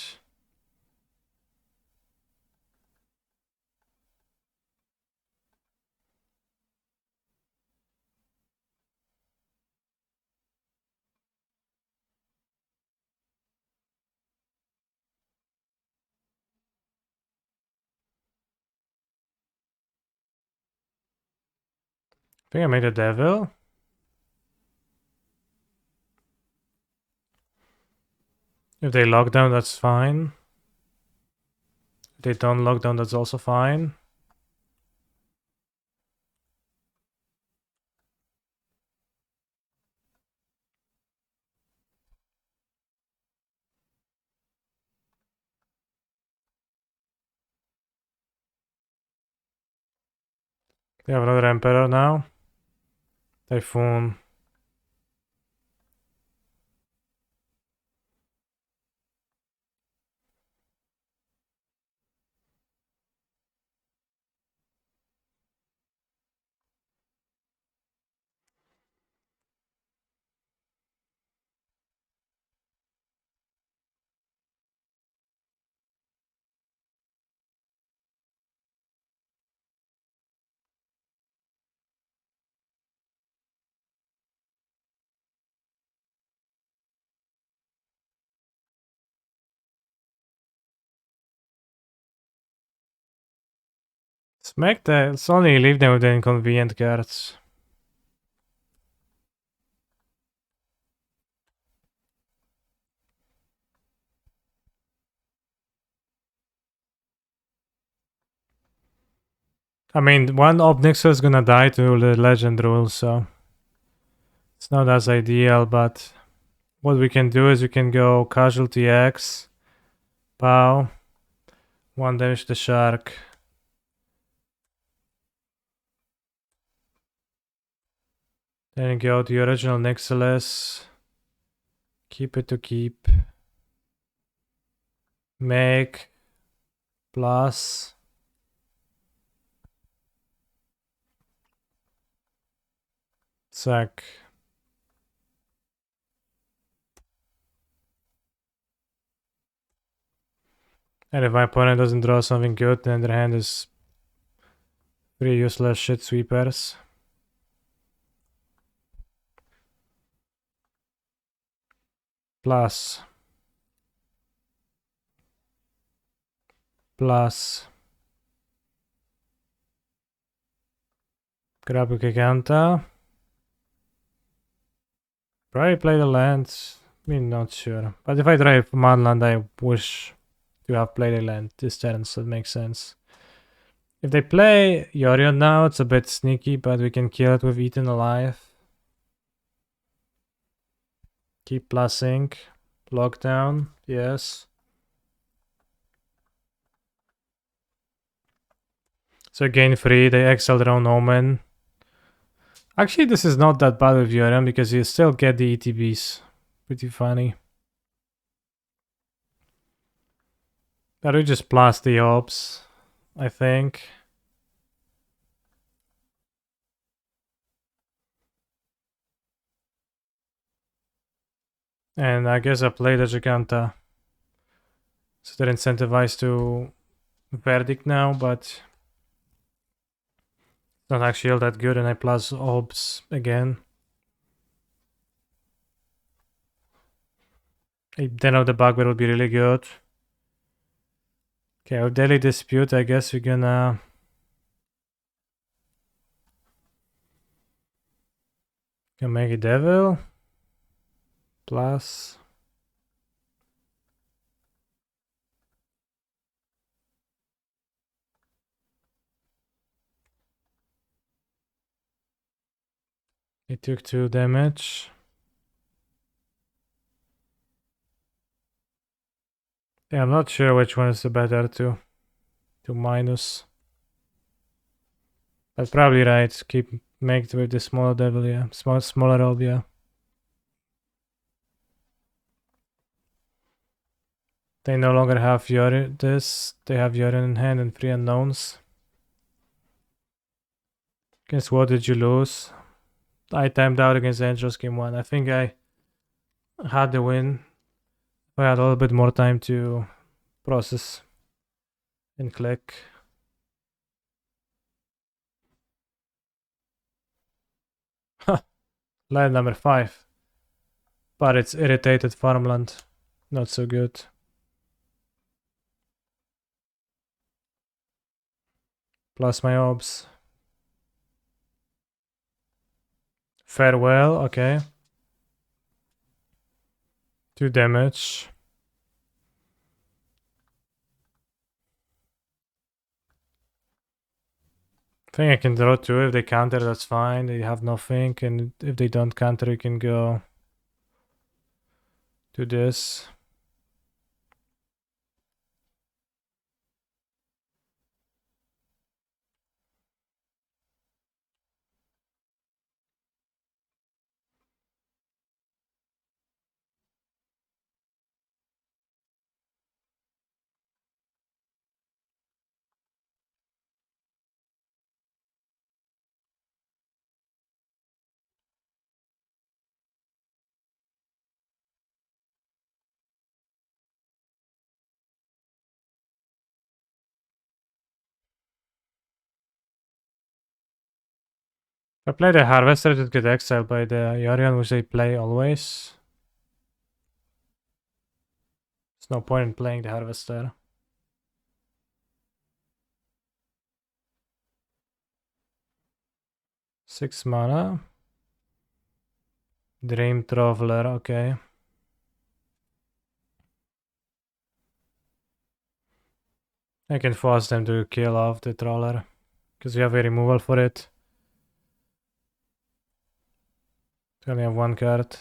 I think I made a devil. If they lock down, that's fine. If they don't lock down, that's also fine. They have another Emperor now. Typhoon. Smack that. Let's only leave them with the inconvenient cards. I mean, one Obnixer is gonna die to the legend rule, so it's not as ideal, but what we can do is we can go Casualty X, Pow, 1 damage to the shark. Then go to the original Nixilus. Keep it to keep. Make. Plus. Sack. And if my opponent doesn't draw something good, then their hand is 3 useless shit sweepers. Plus. Grab a Giganta. Probably play the lands. I mean, not sure. But if I drive Manland, I wish to have played a land this turn, so it makes sense. If they play Yorion now, it's a bit sneaky, but we can kill it with Eaten Alive. Keep plussing. Lockdown, yes. So gain 3, they exile their own Omen. Actually, this is not that bad with Yorion because you still get the ETBs. Pretty funny. But we just plus the ops, I think. And I guess I play the Giganta. So they're incentivized to Verdict now, but not actually all that good, and I plus ops again. Then of the bugbear would be really good. Okay, with Daily Dispute, I guess we're gonna make a devil. Plus. It took 2 damage. Yeah, I'm not sure which one is the better to minus. But probably right. Make it with the smaller devil, yeah. Smaller orb, yeah. They no longer have Yorion. They have Yorion in hand and 3 unknowns. Guess what did you lose? I timed out against Angels game 1. I think I had the win. I had a little bit more time to process and click. Land number 5. But it's irritated farmland. Not so good. Plus my orbs. Farewell, okay. 2 damage. I think I can draw 2. If they counter, that's fine. They have nothing. And if they don't counter, you can go to this. If I play the Harvester, it would get exiled by the Yorion, which they play always. There's no point in playing the Harvester. 6 mana. Dream Traveler, okay. I can force them to kill off the Troller. Because we have a removal for it. We only have 1 card.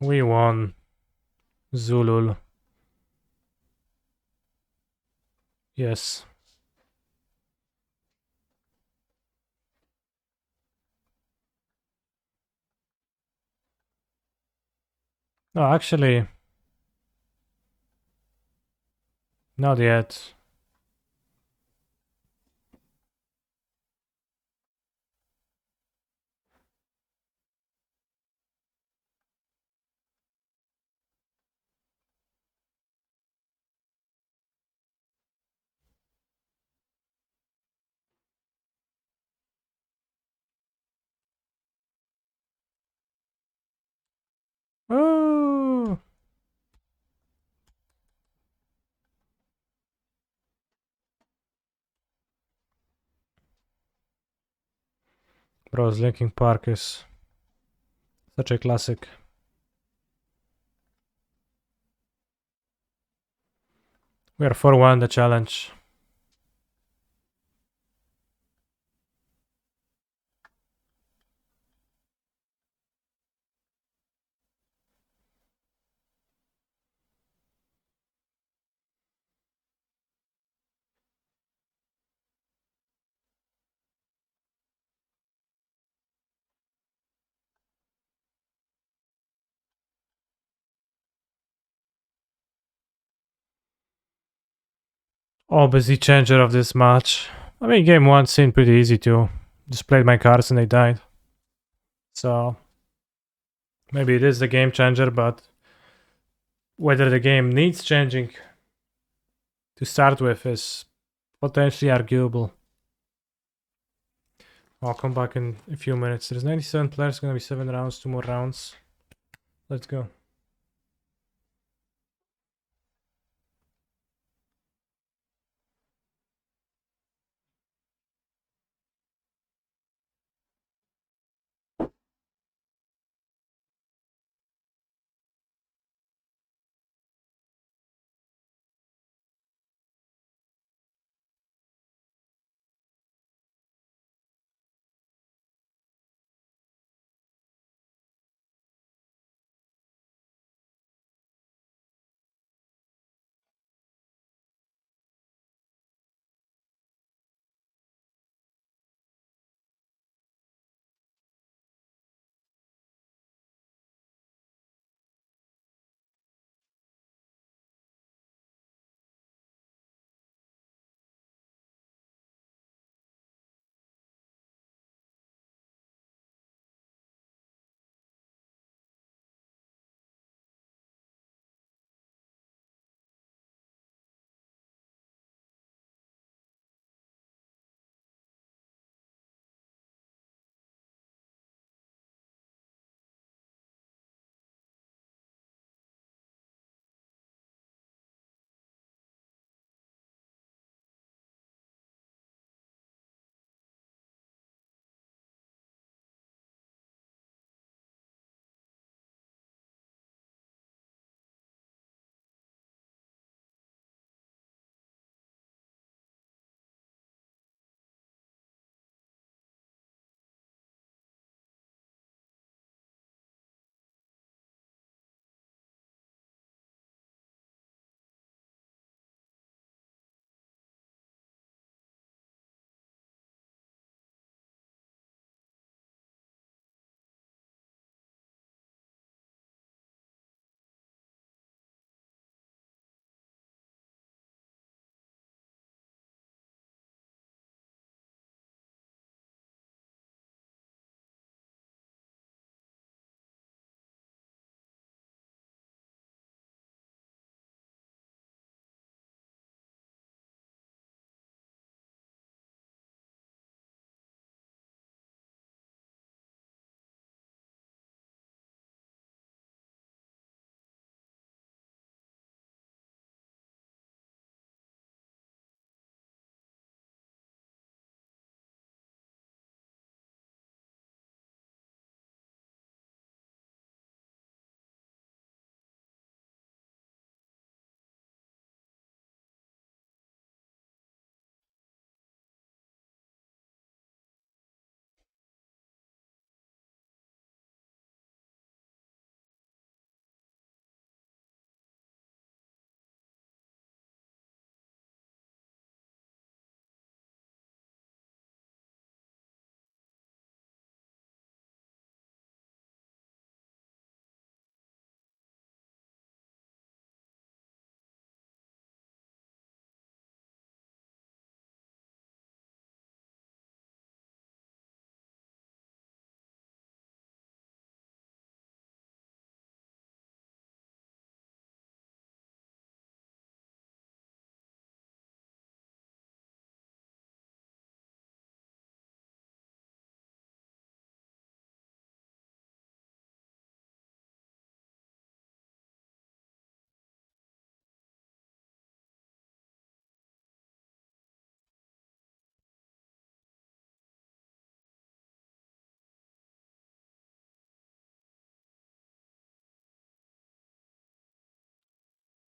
We won. Zulul. Yes. No, actually, not yet. Bros, Linkin Park is such a classic. We are 4-1 the challenge. Obviously changer of this match. I mean, game 1 seemed pretty easy too. Just played my cards and they died. So maybe it is the game changer, but whether the game needs changing to start with is potentially arguable. I'll come back in a few minutes. There's 97 players, gonna be 7 rounds, 2 more rounds. Let's go.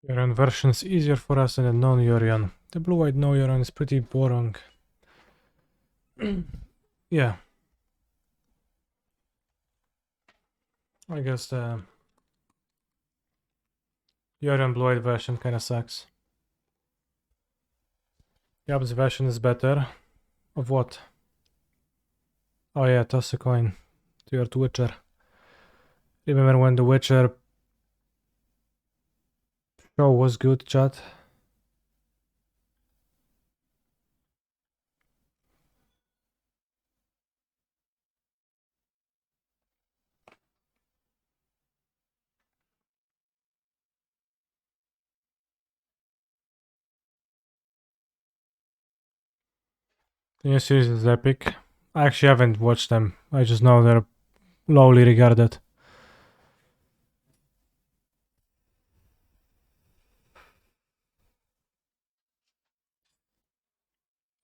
Yorion version is easier for us than the non-Yorion. The blue-eyed no-Yorion is pretty boring. Yeah. I guess the Yorion blue-eyed version kinda sucks. Yab's version is better. Of what? Oh yeah, toss a coin to your Witcher. Remember when the Witcher show was good, chat? The new series is epic. I actually haven't watched them. I just know they're lowly regarded.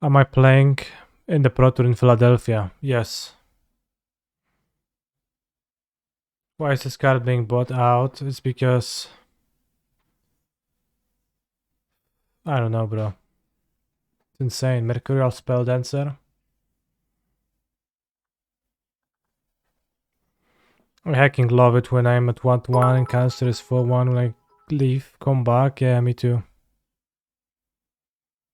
Am I playing in the Pro Tour in Philadelphia? Yes. Why is this card being bought out? It's because... I don't know, bro. It's insane. Mercurial Spell Dancer. I hacking love it when I'm at 1-1 and caster is 4-1 when I leave, come back. Yeah, me too.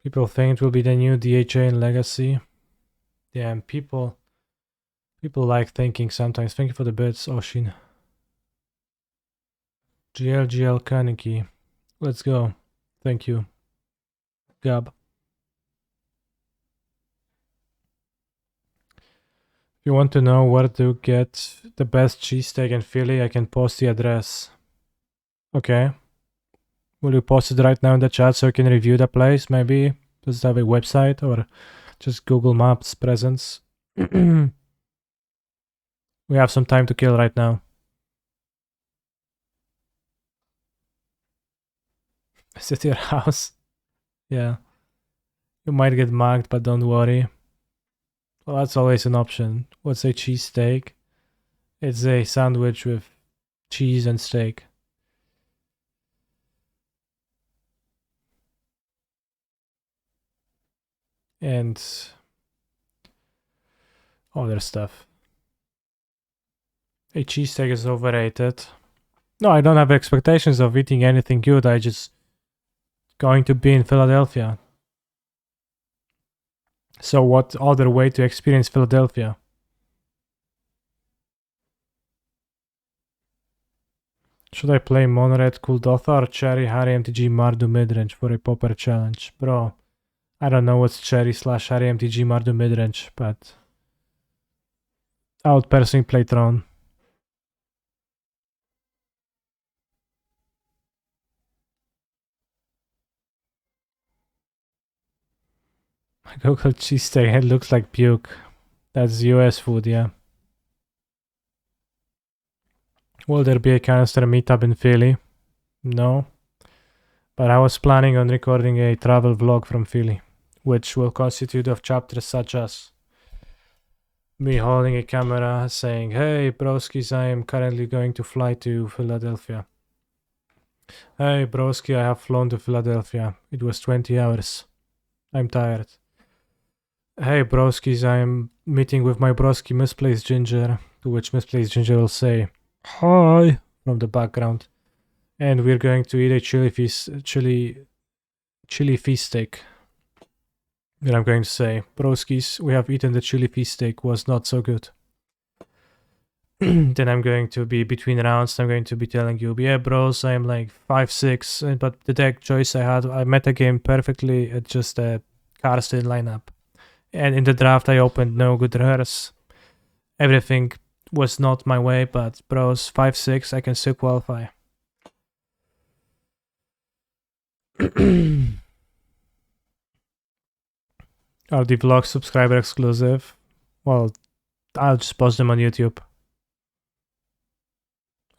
People think it will be the new DHA in Legacy. Yeah, and people like thinking sometimes. Thank you for the bits, Oshin. GL Kaneki. Let's go. Thank you. Gab. If you want to know where to get the best cheesesteak in Philly, I can post the address. Okay. Will you post it right now in the chat so I can review the place? Maybe does it have a website or just Google Maps presence? We have some time to kill right now. Is it your house? Yeah. You might get mugged, but don't worry. Well, that's always an option. What's a cheesesteak? It's a sandwich with cheese and steak. And other stuff. A cheesesteak is overrated. No, I don't have expectations of eating anything good. I just going to be in Philadelphia. So what other way to experience Philadelphia? Should I play Monred, Kuldotha or Cherry, Harry MTG, Mardu midrange for a popper challenge? Bro, I don't know what's Cherry / Harry MTG, Mardu midrange, but I would personally play Tron. I googled cheesesteak, it looks like puke. That's US food, yeah. Will there be a canister meetup in Philly? No. But I was planning on recording a travel vlog from Philly, which will constitute of chapters such as me holding a camera saying, "Hey broskis, I am currently going to fly to Philadelphia." "Hey broski, I have flown to Philadelphia. It was 20 hours. I'm tired." "Hey broskis, I am meeting with my broski Misplaced Ginger," to which Misplaced Ginger will say, "Hi," from the background. "And we're going to eat a chili feast steak." Then I'm going to say, "Broskis, we have eaten the chili feast steak, was not so good." Then I'm going to be between rounds, I'm going to be telling you, "Yeah, bros, I'm like 5-6, but the deck choice I had, I metagame perfectly at just a Karsten lineup. And in the draft, I opened no good rares. Everything was not my way, but bros, 5-6, I can still qualify." Are the vlogs subscriber exclusive? Well, I'll just post them on YouTube.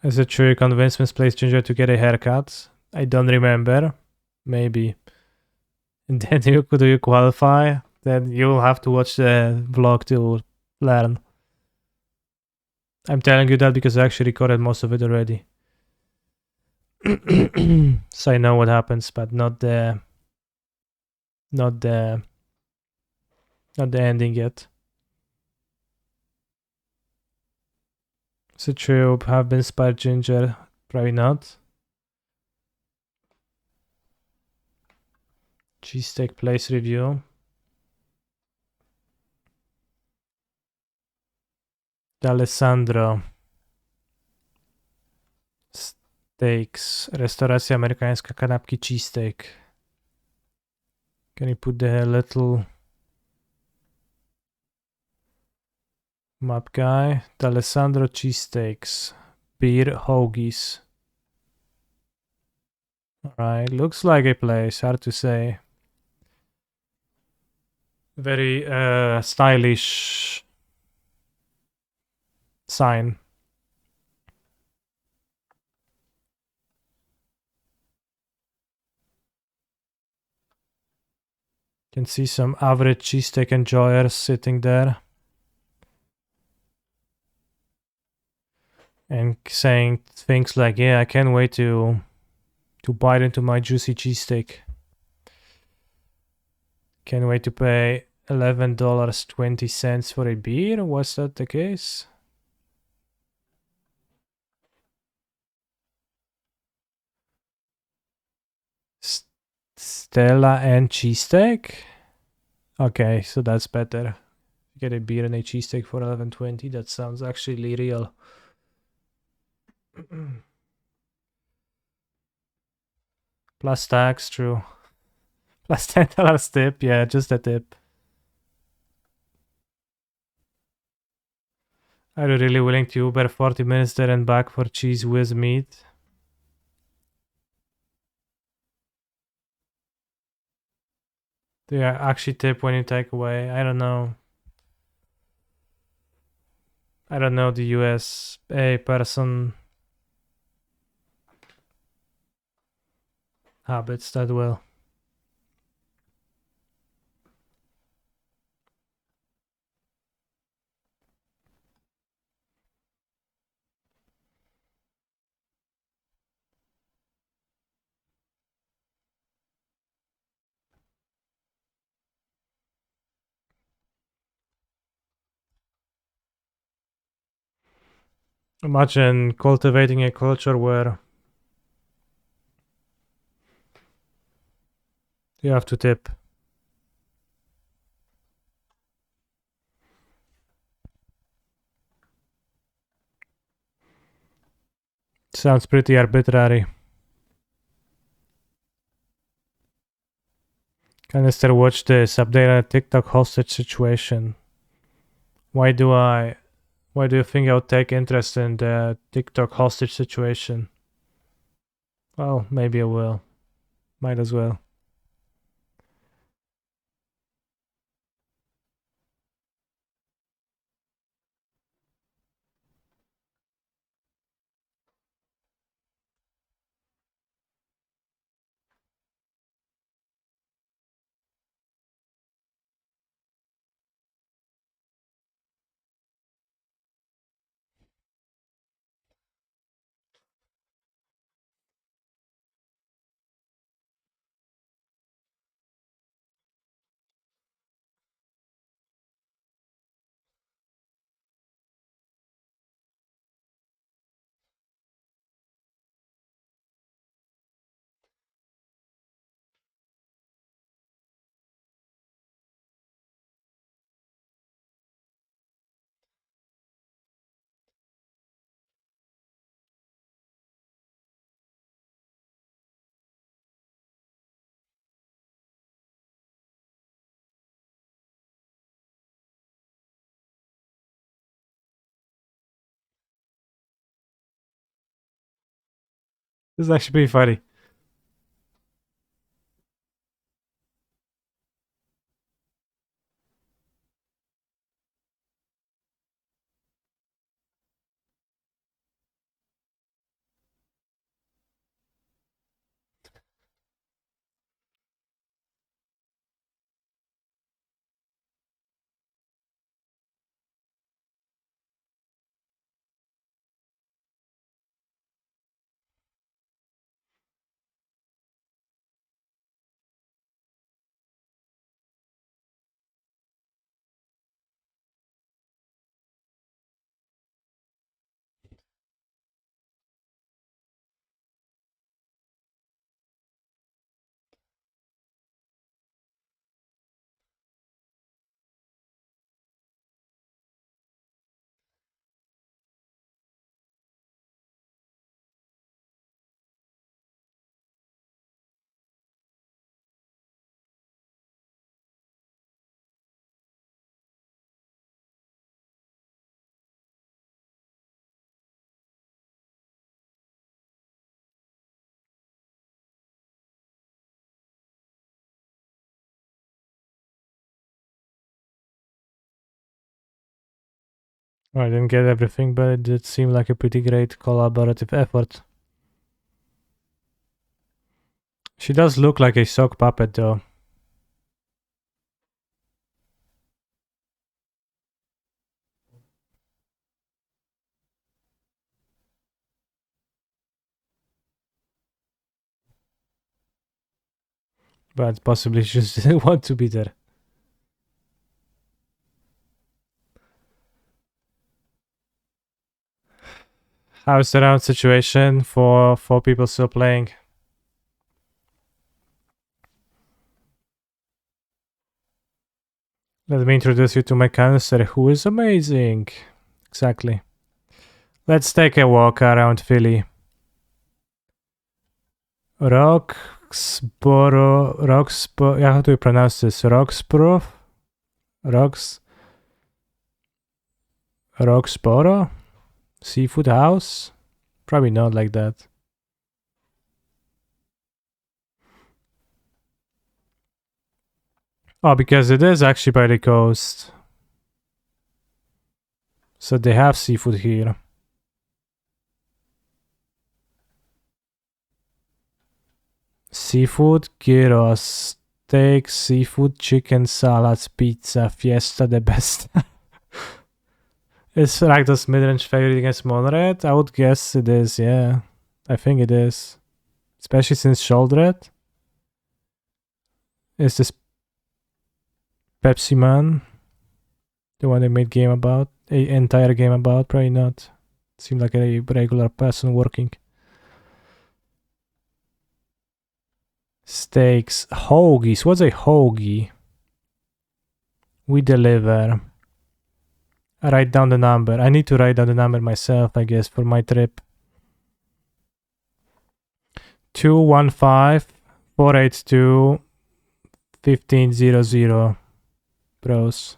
Is it true you convinced Misplaced Ginger to get a haircut? I don't remember. Maybe. And then do you qualify? Then you'll have to watch the vlog to learn. I'm telling you that because I actually recorded most of it already. So I know what happens, but not the ending yet. Is it true? Have been inspired ginger? Probably not. Cheesesteak place review. D'Alessandro. Steaks. Restauracja amerykańska, kanapki cheesesteak. Can you put the little map guy? D'Alessandro cheesesteaks. Beer hoagies. Alright, looks like a place, hard to say. Very stylish sign. Can see some average cheesesteak enjoyers sitting there. And saying things like, yeah, I can't wait to bite into my juicy cheesesteak. Can't wait to pay $11.20 for a beer. Was that the case? Stella and cheesesteak? Okay, so that's better. Get a beer and a cheesesteak for $11.20. That sounds actually real. Plus tax, true. Plus $10 tip, yeah, just a tip. Are you really willing to Uber 40 minutes there and back for cheese whiz meat? Do you actually tip when you take away? I don't know. I don't know the USA person habits that well. Imagine cultivating a culture where you have to tip. Sounds pretty arbitrary. Canister, watch this. Update on TikTok hostage situation. Why do you think I would take interest in the TikTok hostage situation? Well, maybe I will. Might as well. This is actually pretty funny. I didn't get everything, but it did seem like a pretty great collaborative effort. She does look like a sock puppet, though. But possibly she just didn't want to be there. How's the round situation for 4 people still playing? Let me introduce you to my canister, who is amazing. Exactly. Let's take a walk around Philly. Roxboro, yeah, how do you pronounce this? Roxboro? Roxboro? Seafood house? Probably not like that. Oh, because it is actually by the coast. So they have seafood here. Seafood, gyros, steak, seafood, chicken, salads, pizza, fiesta, the best. Is Rakdos mid-range favorite against Monred? I would guess it is, yeah. I think it is. Especially since Sholdred is this Pepsi Man. The one they made game about. An entire game about, probably not. Seemed like a regular person working. Steaks. Hoagies. What's a hoagie? We deliver. I write down the number. I need to write down the number myself, I guess, for my trip. 215-482-1500. Bros.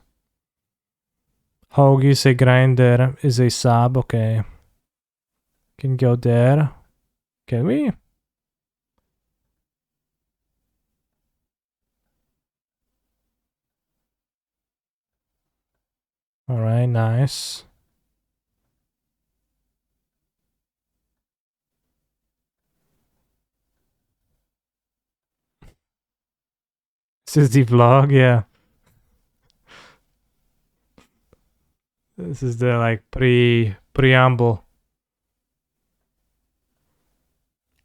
Hoagie is a grinder, is a sub, okay. Can go there. Can we? Alright, nice. This is the vlog, yeah. This is the like preamble.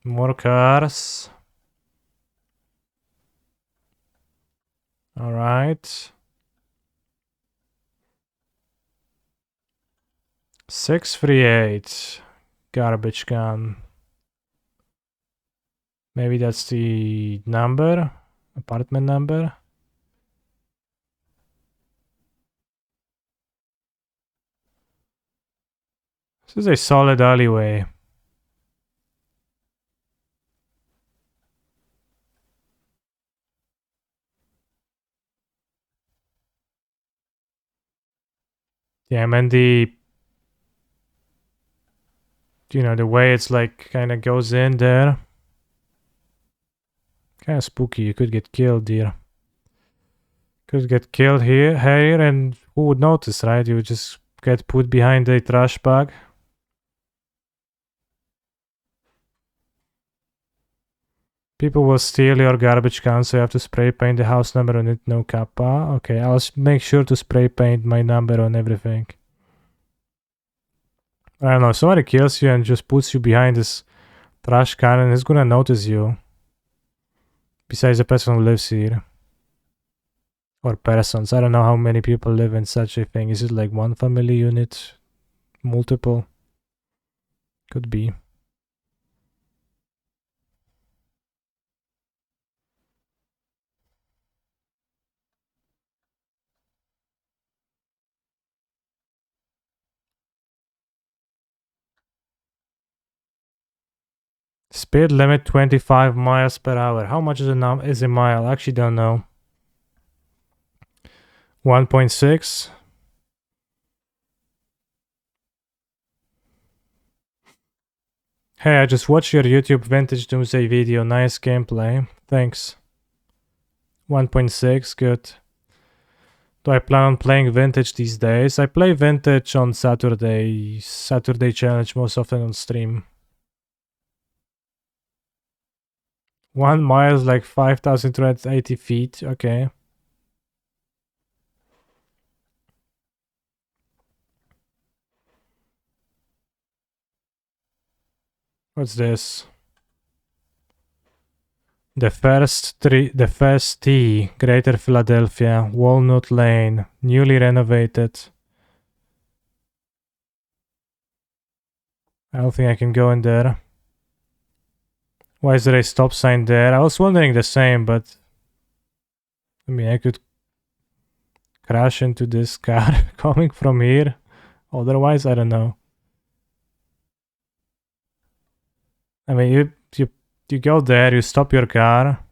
More cars. Alright. 638. Garbage can. Maybe that's the number. Apartment number. This is a solid alleyway. Yeah, and the the way it's like kind of goes in there. Kind of spooky. You could get killed here. Could get killed here, and who would notice, right? You would just get put behind a trash bag. People will steal your garbage can, so you have to spray paint the house number on it, no kappa. Okay, I'll make sure to spray paint my number on everything. I don't know, if somebody kills you and just puts you behind this trash can, and is gonna notice you. Besides the person who lives here. Or persons. I don't know how many people live in such a thing. Is it like one family unit? Multiple? Could be. Speed limit 25 miles per hour. How much is a mile? I actually don't know. 1.6. Hey, I just watched your YouTube Vintage Doomsday video. Nice gameplay. Thanks. 1.6, good. Do I plan on playing Vintage these days? I play Vintage on Saturday Challenge most often on stream. 1 mile is like 5,280 feet, okay. What's this? The first tee, Greater Philadelphia, Walnut Lane, newly renovated. I don't think I can go in there. Why is there a stop sign there? I was wondering the same, but I mean, I could crash into this car coming from here. Otherwise, I don't know. I mean, you go there, you stop your car.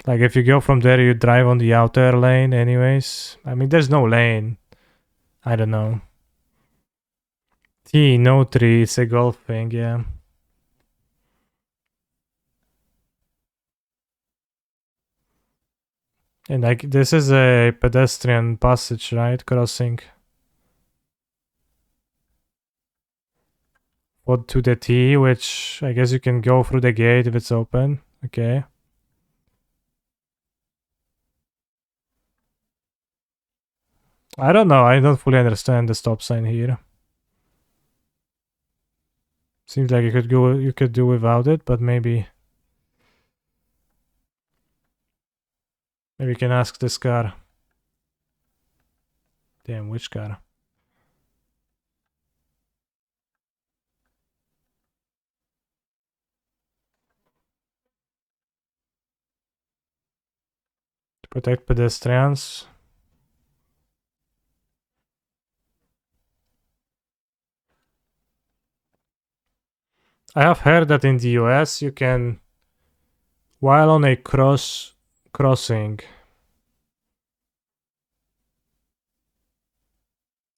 Like if you go from there, you drive on the outer lane anyways. I mean, there's no lane. I don't know. T, no tree, it's a golf thing, yeah. And like, this is a pedestrian passage, right? Crossing. What to the T, which I guess you can go through the gate if it's open. Okay. I don't know. I don't fully understand the stop sign here. Seems like you could do without it, but maybe you can ask this car. Damn, which car? To protect pedestrians. I have heard that in the US you can, while on a crossing,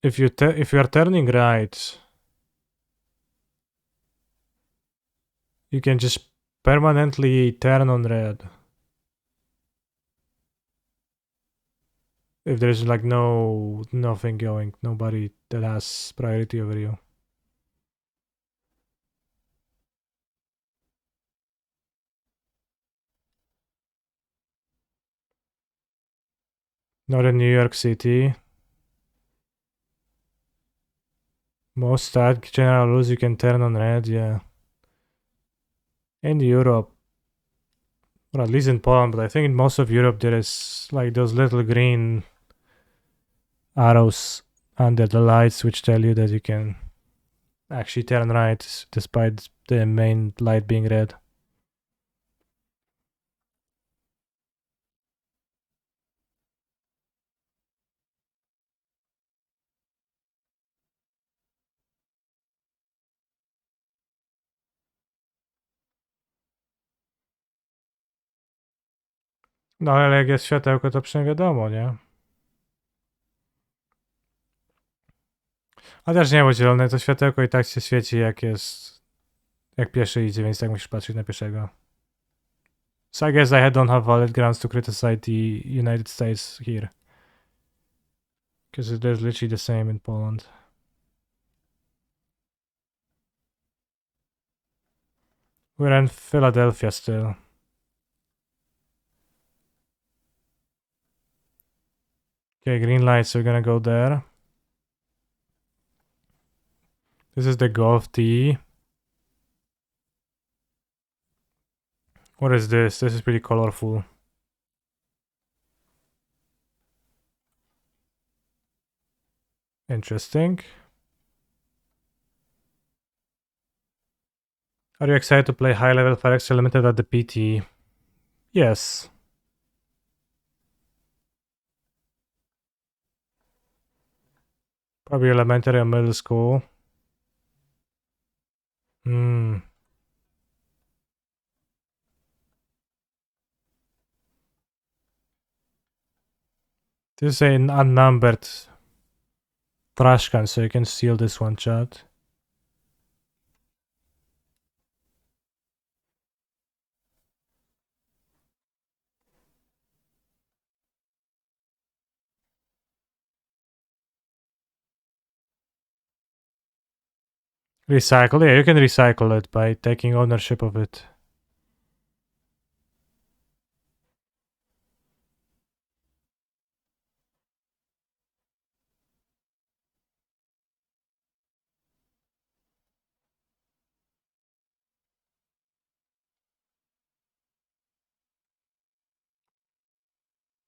if you are turning right, you can just permanently turn on red. If there's like nothing going, nobody that has priority over you. Not in New York City. Most general rules you can turn on red, yeah. In Europe, or at least in Poland, but I think in most of Europe there is like those little green arrows under the lights which tell you that you can actually turn right despite the main light being red. No ale jak jest światełko, to przynajmniej wiadomo, nie? Chociaż nie, bo zielone to światełko i tak się świeci jak pieszy idzie, więc tak musisz patrzeć na pieszego. So I guess I don't have valid grounds to criticize the United States here. Because it is literally the same in Poland. We're in Philadelphia still. Okay, green lights, so we're gonna go there. This is the golf tee. What is this? This is pretty colorful. Interesting. Are you excited to play high level Fire Extra Limited at the PT? Yes. Probably elementary or middle school. Hmm. This is an unnumbered trash can, so you can steal this one, chat. Recycle? Yeah, you can recycle it by taking ownership of it.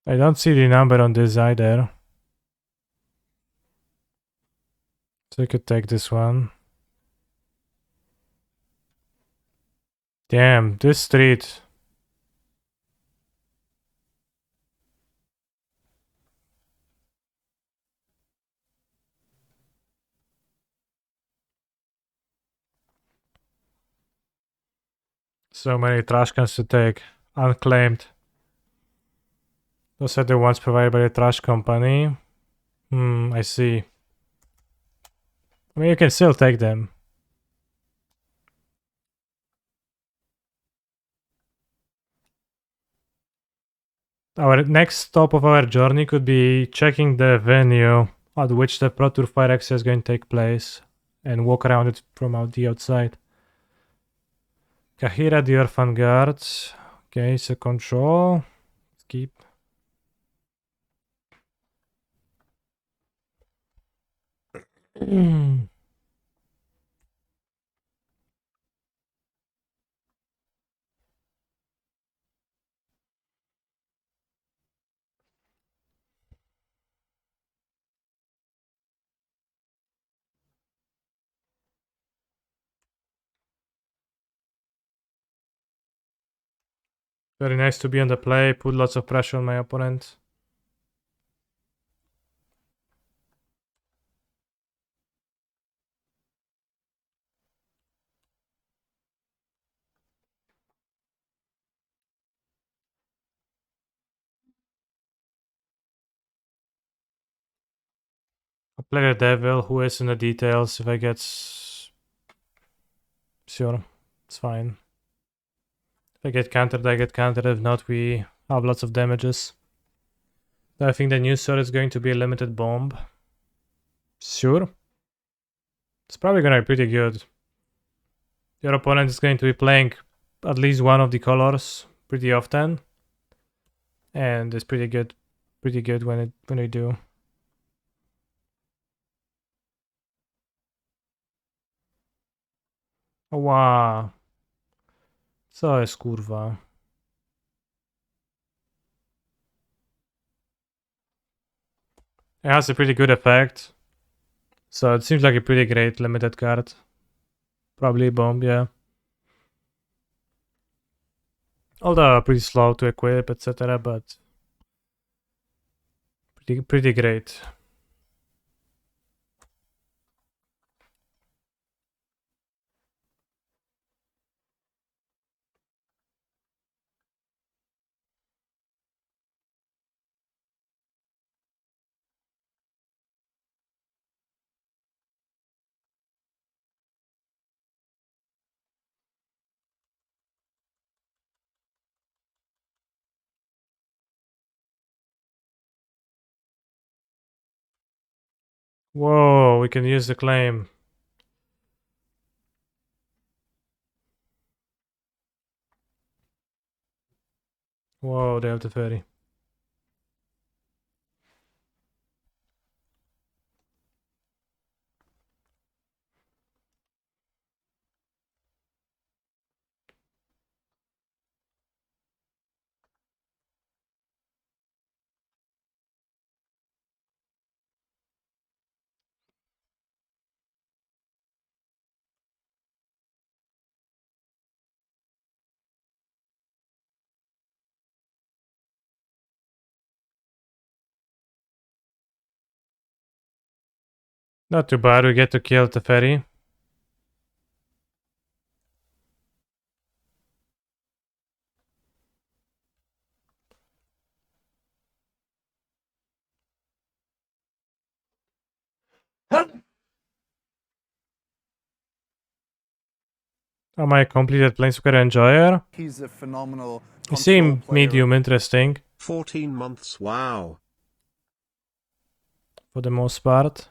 I don't see the number on this either. So you could take this one. Damn, this street. So many trash cans to take. Unclaimed. Those are the ones provided by the trash company. I see. I mean, you can still take them. Our next stop of our journey could be checking the venue at which the Pro Tour Fire X is going to take place and walk around it from the outside. Kahira, the Orphan Guards. Okay, so control. Keep. Very nice to be on the play, put lots of pressure on my opponent. I play the devil, who is in the details. If I get... Sure, it's fine. If I get countered, I get countered. If not, we have lots of damages. I think the new sword is going to be a limited bomb. Sure. It's probably gonna be pretty good. Your opponent is going to be playing at least one of the colors pretty often. And it's pretty good when we do. Wow. Co jest kurwa? It has a pretty good effect. So it seems like a pretty great limited card. Probably a bomb, yeah. Although pretty slow to equip, etc. But pretty great. Whoa, we can use the claim. Whoa, they have the ferry. Not too bad, we get to kill the ferry. Am I completed Planeswalker Enjoyer? He's a phenomenal You control seem player. medium interesting 14 months, wow. for the most part.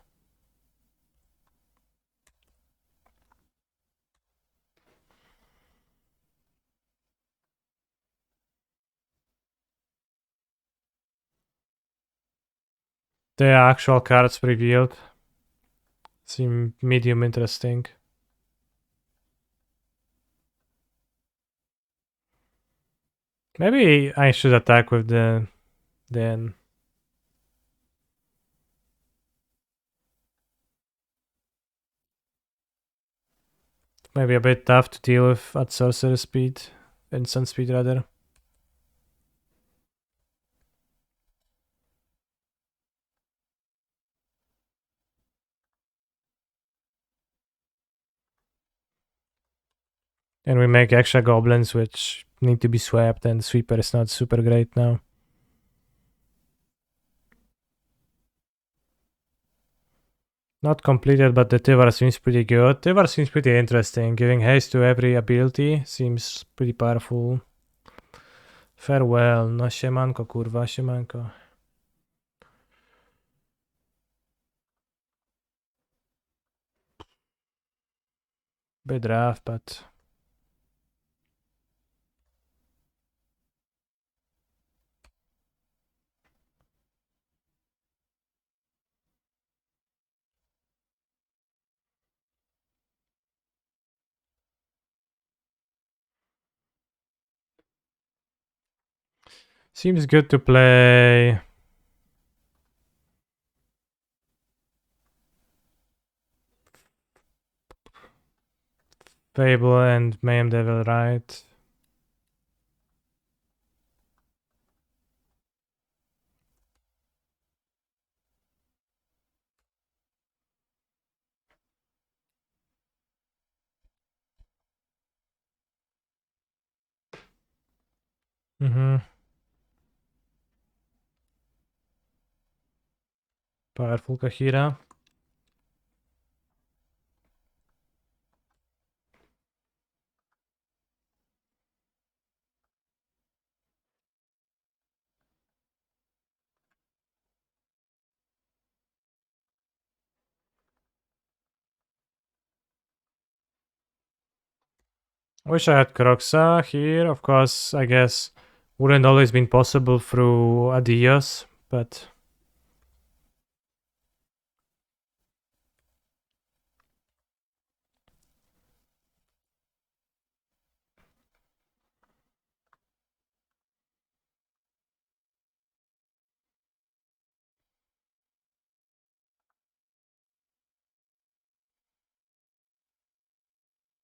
The actual cards revealed seem medium interesting. Maybe I should attack with the then. Maybe a bit tough to deal with at sorcerer speed, instant speed rather. And we make extra goblins which need to be swept, and sweeper is not super great now. Not completed, but the Tivar seems pretty good. Tivar seems pretty interesting. Giving haste to every ability seems pretty powerful. Farewell. No siemanko, kurwa, siemanko. Bit rough, but... Seems good to play... Fable and Mayhem Devil, right? Powerful Kahira. Wish I had Kroxa here. Of course, I guess wouldn't always been possible through Adios, but...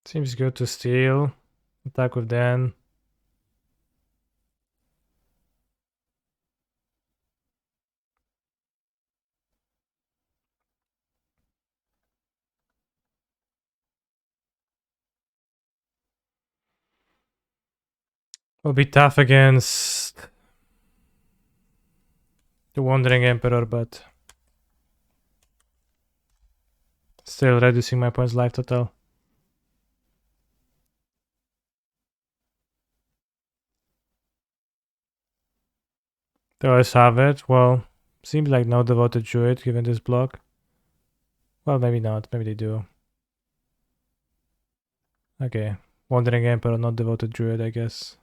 Seems good to steal. Attack with Dan. Will be tough against the Wandering Emperor, but still reducing my points life total. Do I have it? Well, seems like no devoted druid given this block. Well, maybe not. Maybe they do. Okay. Wandering Emperor, not devoted druid, I guess.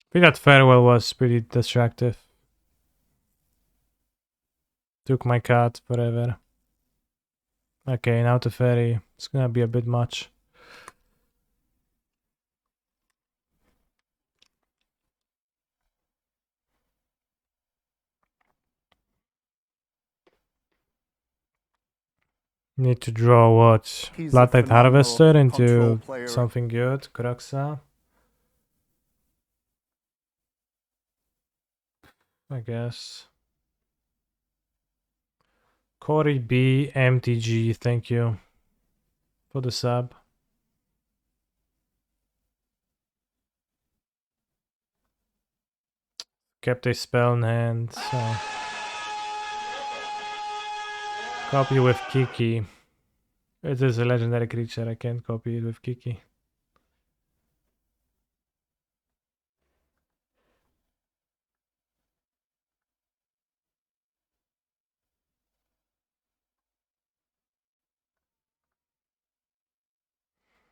I think that farewell was pretty distractive. Took my cat forever. Okay, now the ferry. It's gonna be a bit much. Need to draw what? He's a Bloodtide phenomenal Harvester control into player. something good. Kroxa. I guess. Corey B. MTG, thank you for the sub. Kept a spell in hand, so. Copy with Kiki. It is a legendary creature, I can't copy it with Kiki.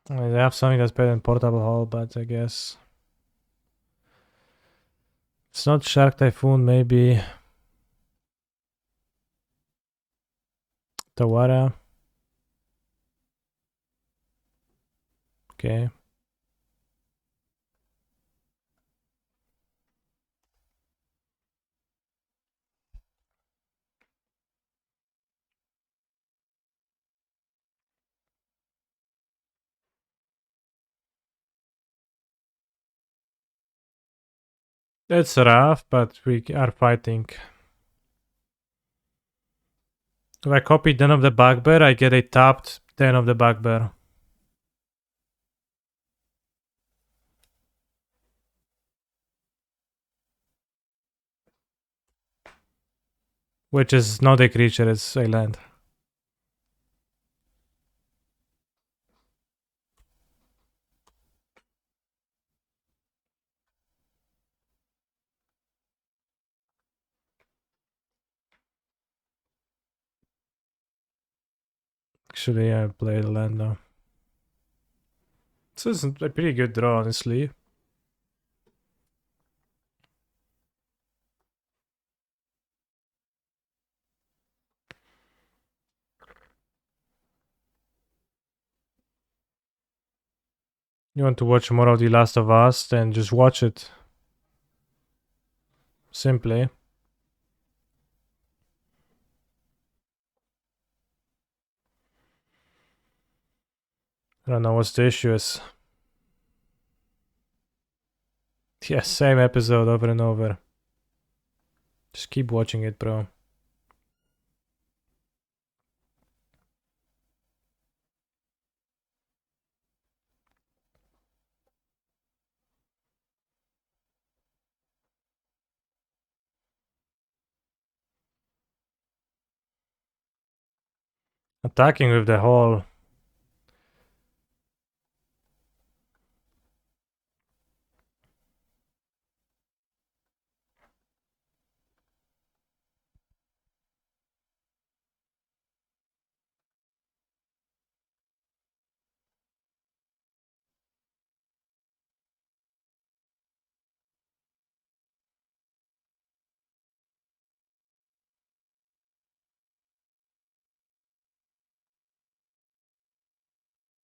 I mean, they have something that's better than Portable Hall, but I guess it's not Shark Typhoon, maybe Tawara. Okay. It's rough, but we are fighting. If I copy Den of the Bugbear, I get a tapped Den of the Bugbear. Which is not a creature, it's a land. Actually, I played a land now. This is a pretty good draw, honestly. You want to watch more of The Last of Us, then just watch it. Simply. I don't know what's the issue is. Yeah, same episode over and over. Just keep watching it, bro. Attacking with the whole...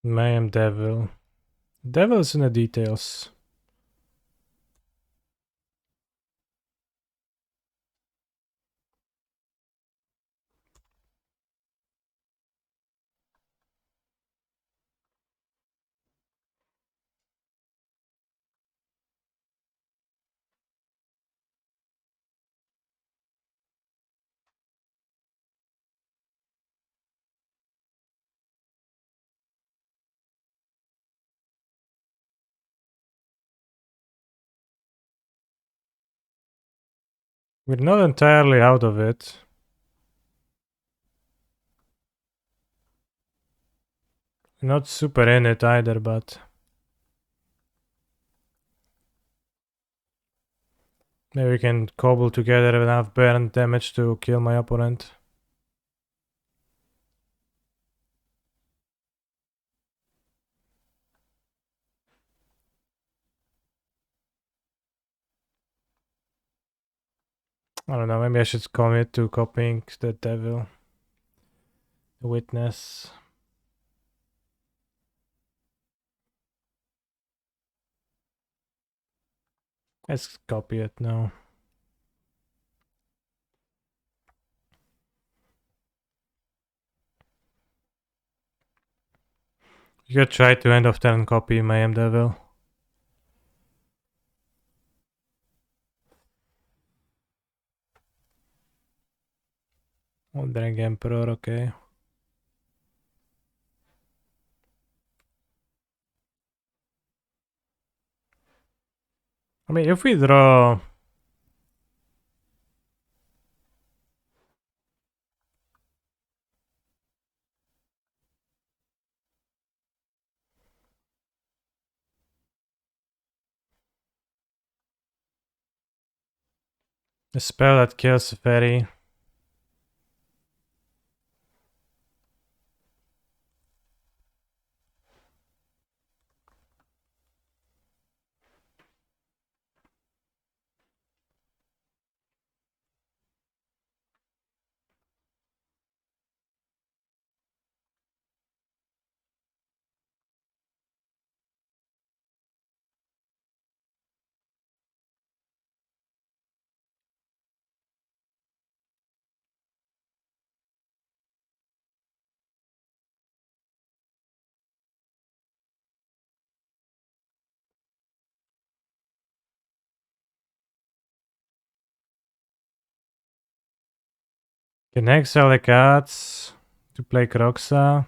Mayhem Devil. Devil's in the details. We're not entirely out of it. We're not super in it either, but... Maybe we can cobble together enough burn damage to kill my opponent. I don't know, maybe I should commit to copying the devil. The witness. Let's copy it now. You could try to end of turn copy Mayhem Devil. Wandering Emperor, okay. I mean, if we draw... a spell that kills a fairy. Can exile the cats to play Croxa.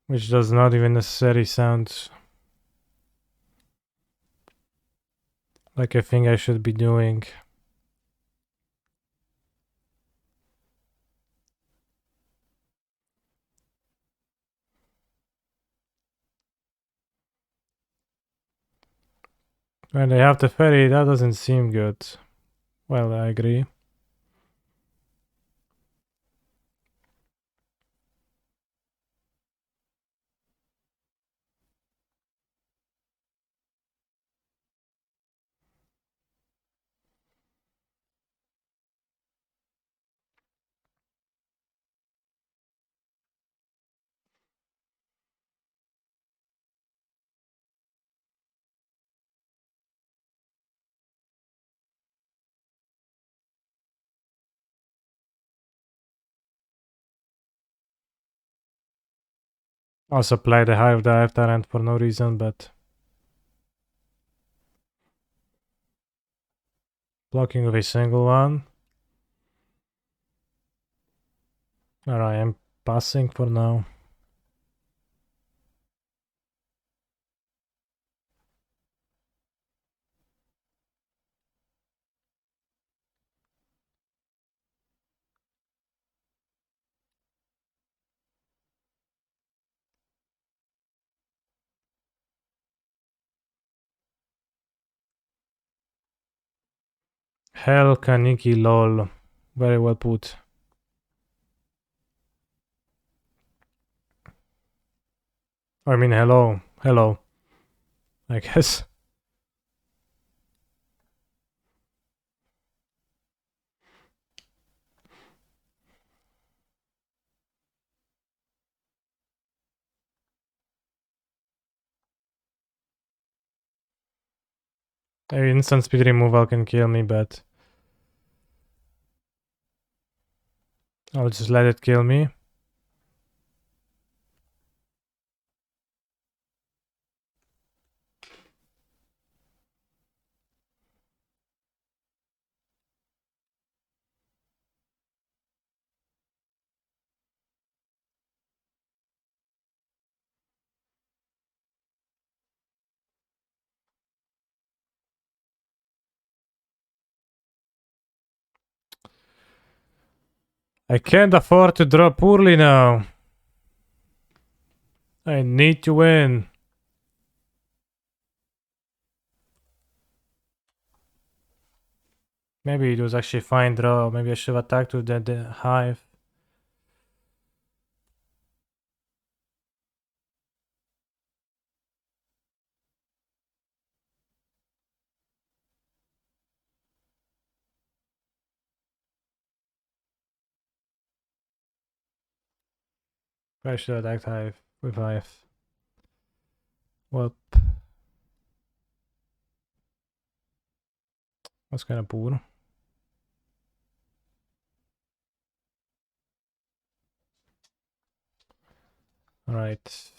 Which does not even necessarily sound like a thing I should be doing. When they have the ferry, that doesn't seem good. Well, I agree. Also play the Hive Dive Tyrant for no reason, but blocking with a single one. Alright, I'm passing for now. Hell Kaniki lol. Very well put. I mean hello. Hello. I guess. A instant speed removal can kill me, but I'll just let it kill me. I can't afford to draw poorly now. I need to win. Maybe it was actually fine draw. Maybe I should have attacked with the Hive. I should have attacked Hive with Hive. Well, that's kind of poor. Alright.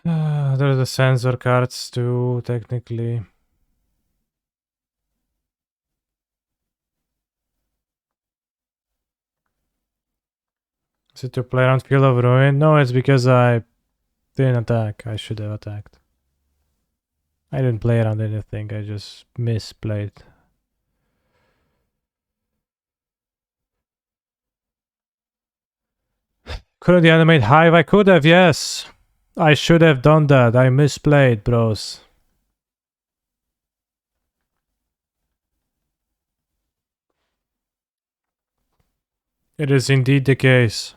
There's the sensor cards too, technically. Is it to play around Field of Ruin? No, it's because I didn't attack. I should have attacked. I didn't play around anything, I just misplayed. Couldn't animate Hive? I could have, yes. I should have done that. I misplayed, bros. It is indeed the case.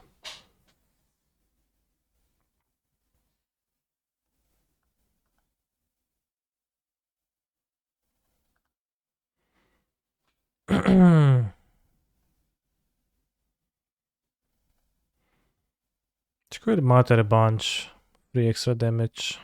It could matter a bunch. 3 extra damage.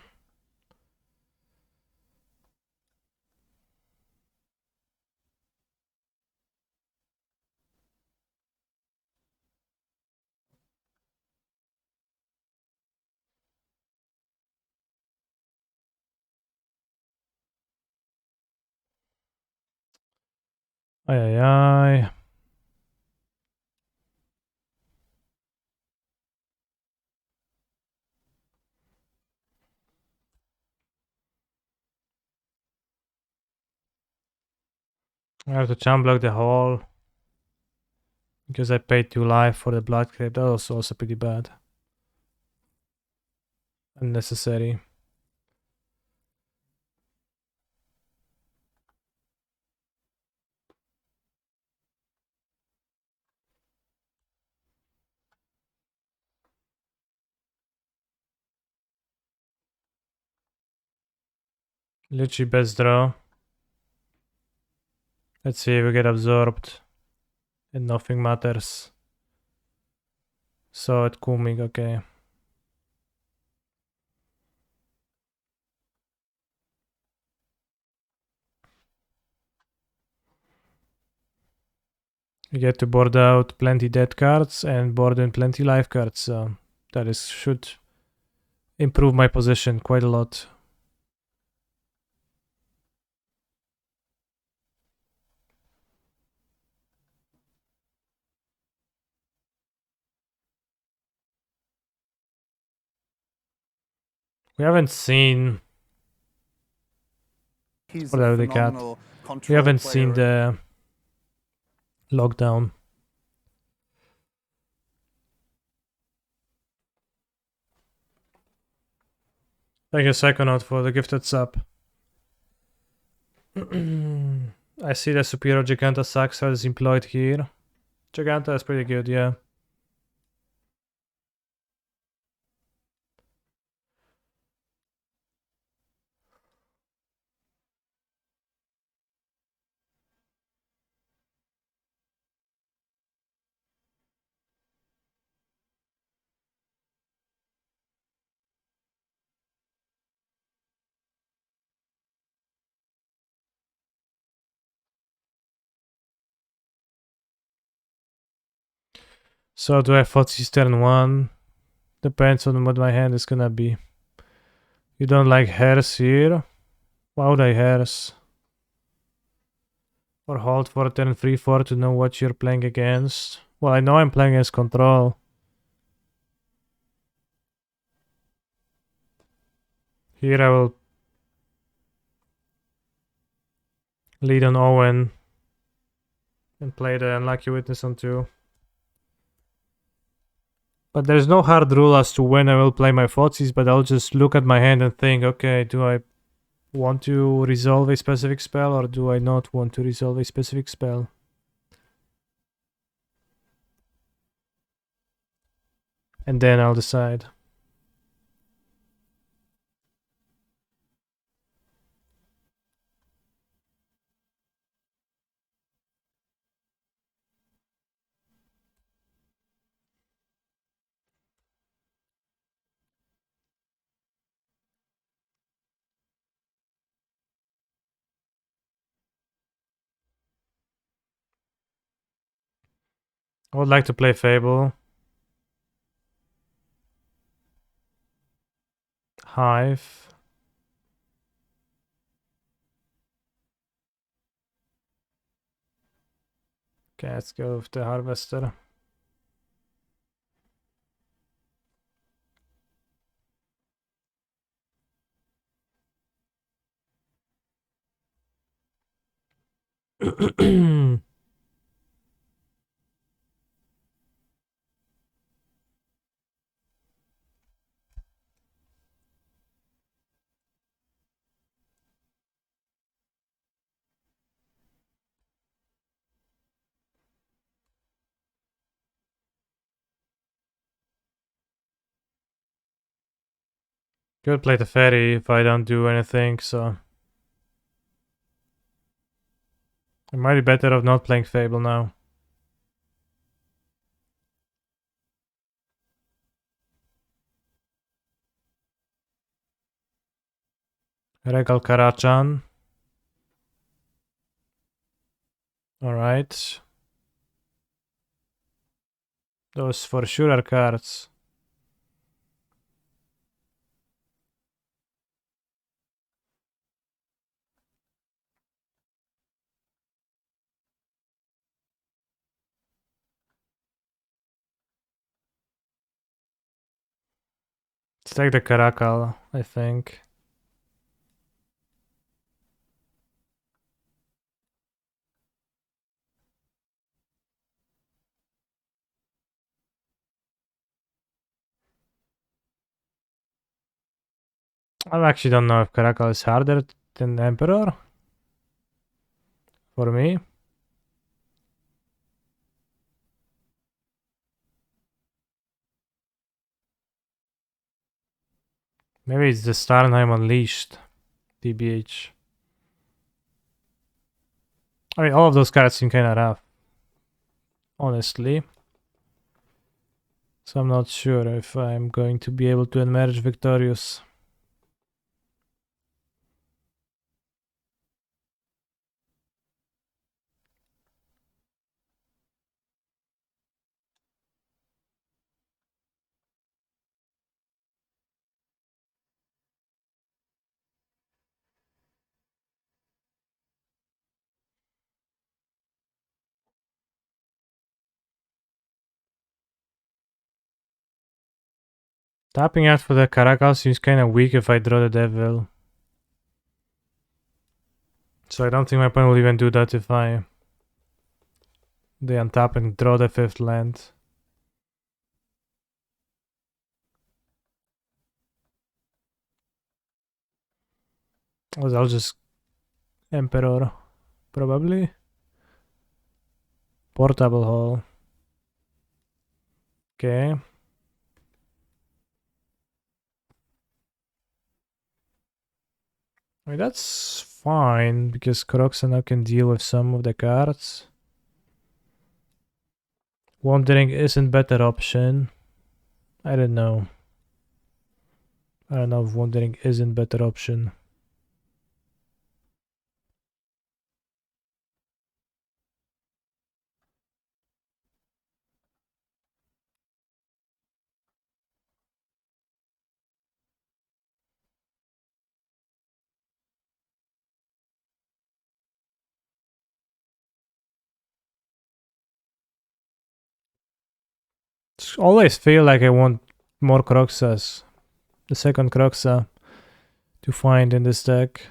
Ay ay ay. I have to jump block the hole. Because I paid 2 life for the blood creep. That was also pretty bad. Unnecessary. Literally best draw. Let's see if we get absorbed. And nothing matters. So at Kuming, okay. We get to board out plenty dead cards and board in plenty life cards, so that is should improve my position quite a lot. We haven't seen He's whatever a they got. phenomenal control We haven't player. seen the lockdown. Thank you, Psychonaut, for the gifted sub. I see the Superior Giganta Saxo is employed here. Giganta is pretty good, yeah. So do I Fotsis turn 1? Depends on what my hand is gonna be. You don't like hairs here? Why would I hairs? Or hold for turn 3-4 to know what you're playing against? Well, I know I'm playing against control. Here I will lead on Owen and play the Unlucky Witness on 2. But there's no hard rule as to when I will play my Fotsis, but I'll just look at my hand and think, okay, do I want to resolve a specific spell or do I not want to resolve a specific spell? And then I'll decide. I would like to play Fable. Hive. Okay, let's go with the Harvester. Could play the ferry if I don't do anything, so... It might be better off not playing Fable now. Regal Karachan. Alright. Those for sure are cards. Let's take the Caracal, I think. I actually don't know if Caracal is harder than Emperor. For me. Maybe it's the Starnheim Unleashed. TBH. I mean, all of those cards seem kinda rough. Honestly. So I'm not sure if I'm going to be able to emerge victorious. Tapping out for the Caracal seems kinda weak if I draw the Devil. So I don't think my opponent will even do that if they untap and draw the 5th land. Or I'll just Emperor, probably. Portable Hall. Okay. I mean, that's fine, because Kroxa now can deal with some of the cards. Wandering isn't better option. I don't know. I don't know if Wandering isn't better option. Always feel like I want more Kroxas. The second Kroxa to find in this deck.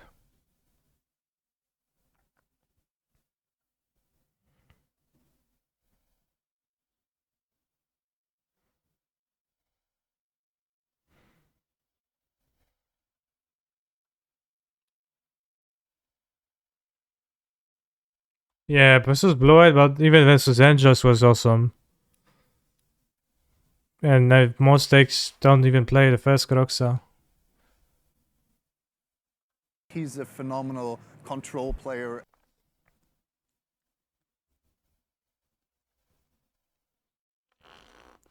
Yeah, versus Blue-Eyed, but even versus Angels was awesome. And most decks don't even play the first Kroxa. He's a phenomenal control player.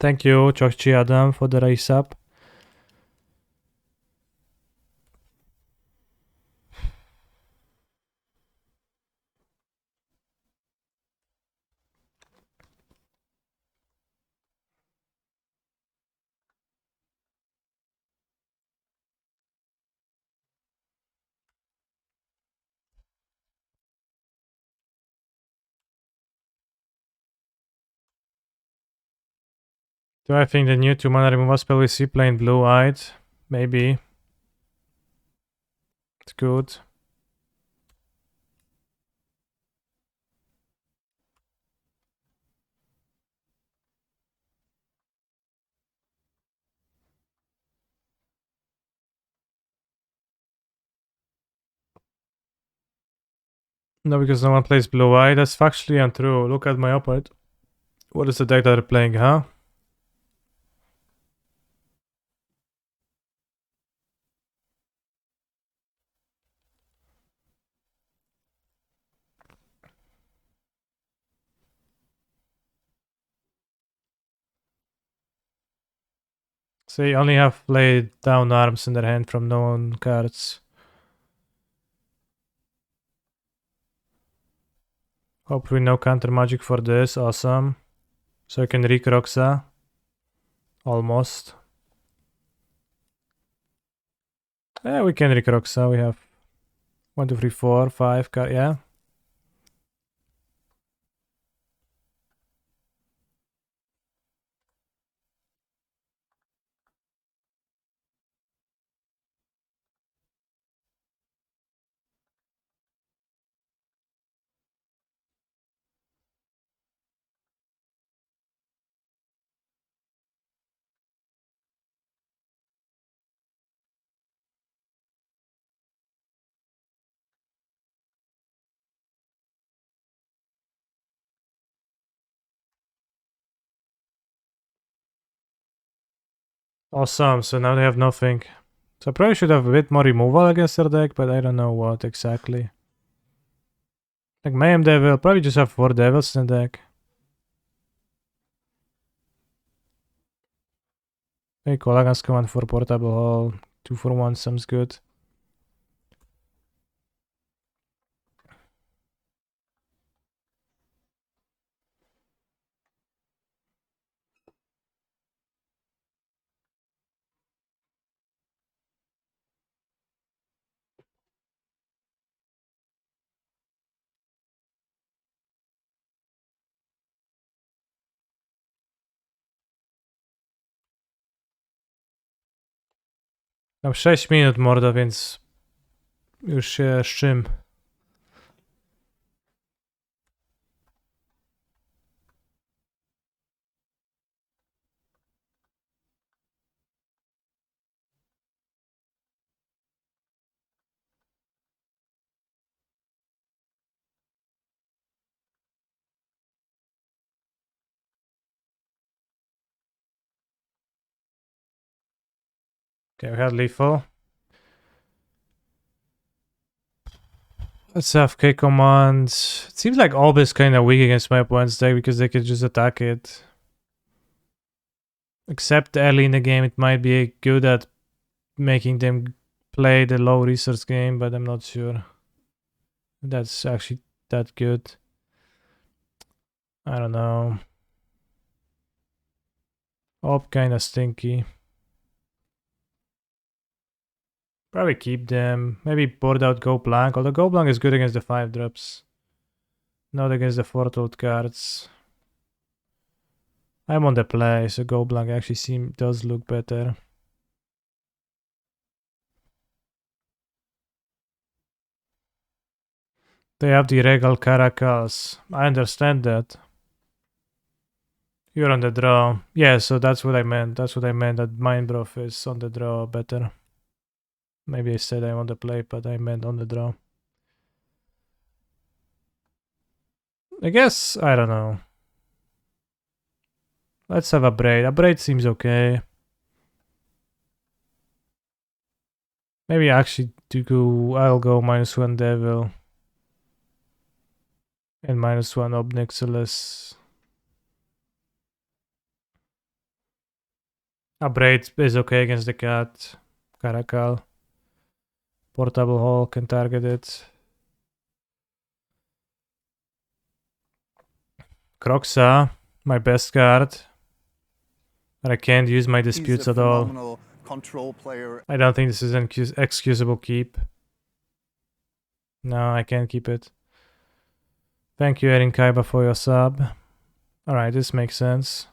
Thank you, Chokchi Adam, for the race up. Do I think the new 2-mana removal spell we see playing Blue-Eyed? Maybe. It's good. No, because no one plays Blue-Eyed. That's factually untrue. Look at my opponent. What is the deck that they're playing, huh? So they only have played down arms in their hand from known cards. Hopefully no counter magic for this, awesome. So I can Rick Roxa. Almost. Yeah, we can Rick Roxa, we have 1, 2, 3, 4, 5 card, yeah. Awesome, so now they have nothing. So I probably should have a bit more removal against their deck, but I don't know what exactly. Like Mayhem Devil, probably just have 4 Devils in the deck. Hey, Kolaghan's command for Portable Hall. 2 for 1 sounds good. Mam 6 minut, mordo, więc już się szczym. Okay, we had lethal. Let's have K command. It seems like Orb is kind of weak against my opponent's deck because they could just attack it. Except early in the game, it might be good at making them play the low resource game, but I'm not sure if that's actually that good. I don't know. Orb kind of stinky. Probably keep them. Maybe board out Go Blank, although Go Blank is good against the 5 drops. Not against the 4 told cards. I'm on the play, so Go Blank actually does look better. They have the Regal Caracals. I understand that. You're on the draw. Yeah, so that's what I meant. That's what I meant, that Mindbroth is on the draw better. Maybe I said I'm on the play, but I meant on the draw. I guess, I don't know. Let's have a braid. A braid seems okay. Maybe actually I'll go -1 Devil. And -1 Obnixilis. A braid is okay against the cat. Caracal. Portable Hall can target it. Croxa, my best card. But I can't use my disputes He's a at all. phenomenal control player. I don't think this is an excusable keep. No, I can't keep it. Thank you, Erin Kaiba, for your sub. Alright, this makes sense.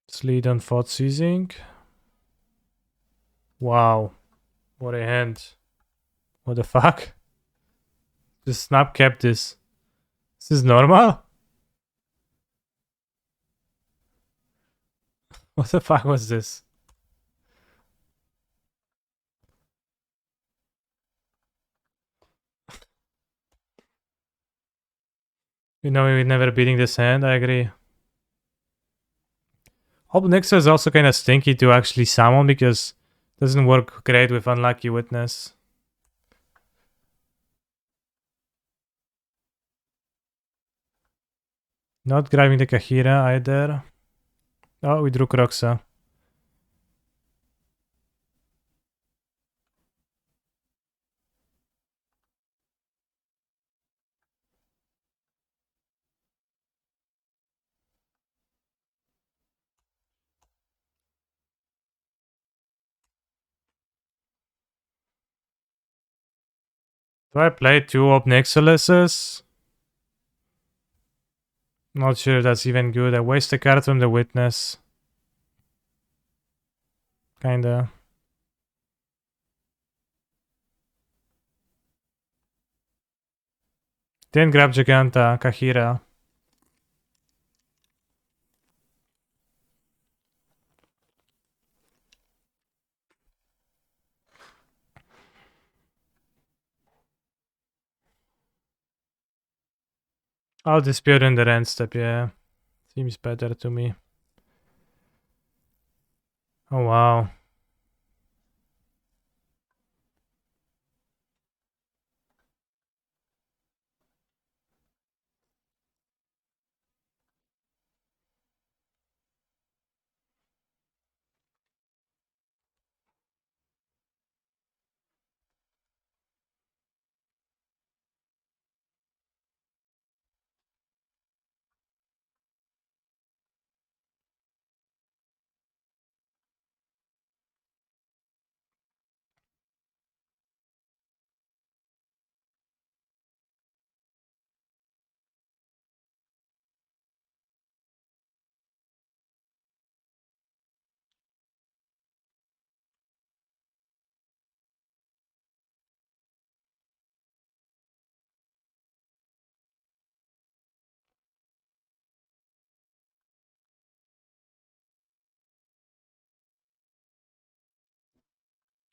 Sleet on Thought Seizing. Wow. What a hand. What the fuck? Just snap kept this. This is normal? What the fuck was this? You know, we're never beating this hand, I agree. Obnixa is also kind of stinky to actually summon because it doesn't work great with Unlucky Witness. Not grabbing the Kahira either. Oh, we drew Kroxa. Do I play two Obnixiluses? Not sure if that's even good. I waste a card from the Witness. Kinda. Didn't grab Giganta, Kahira. I'll dispute in the end step, yeah. Seems better to me. Oh wow.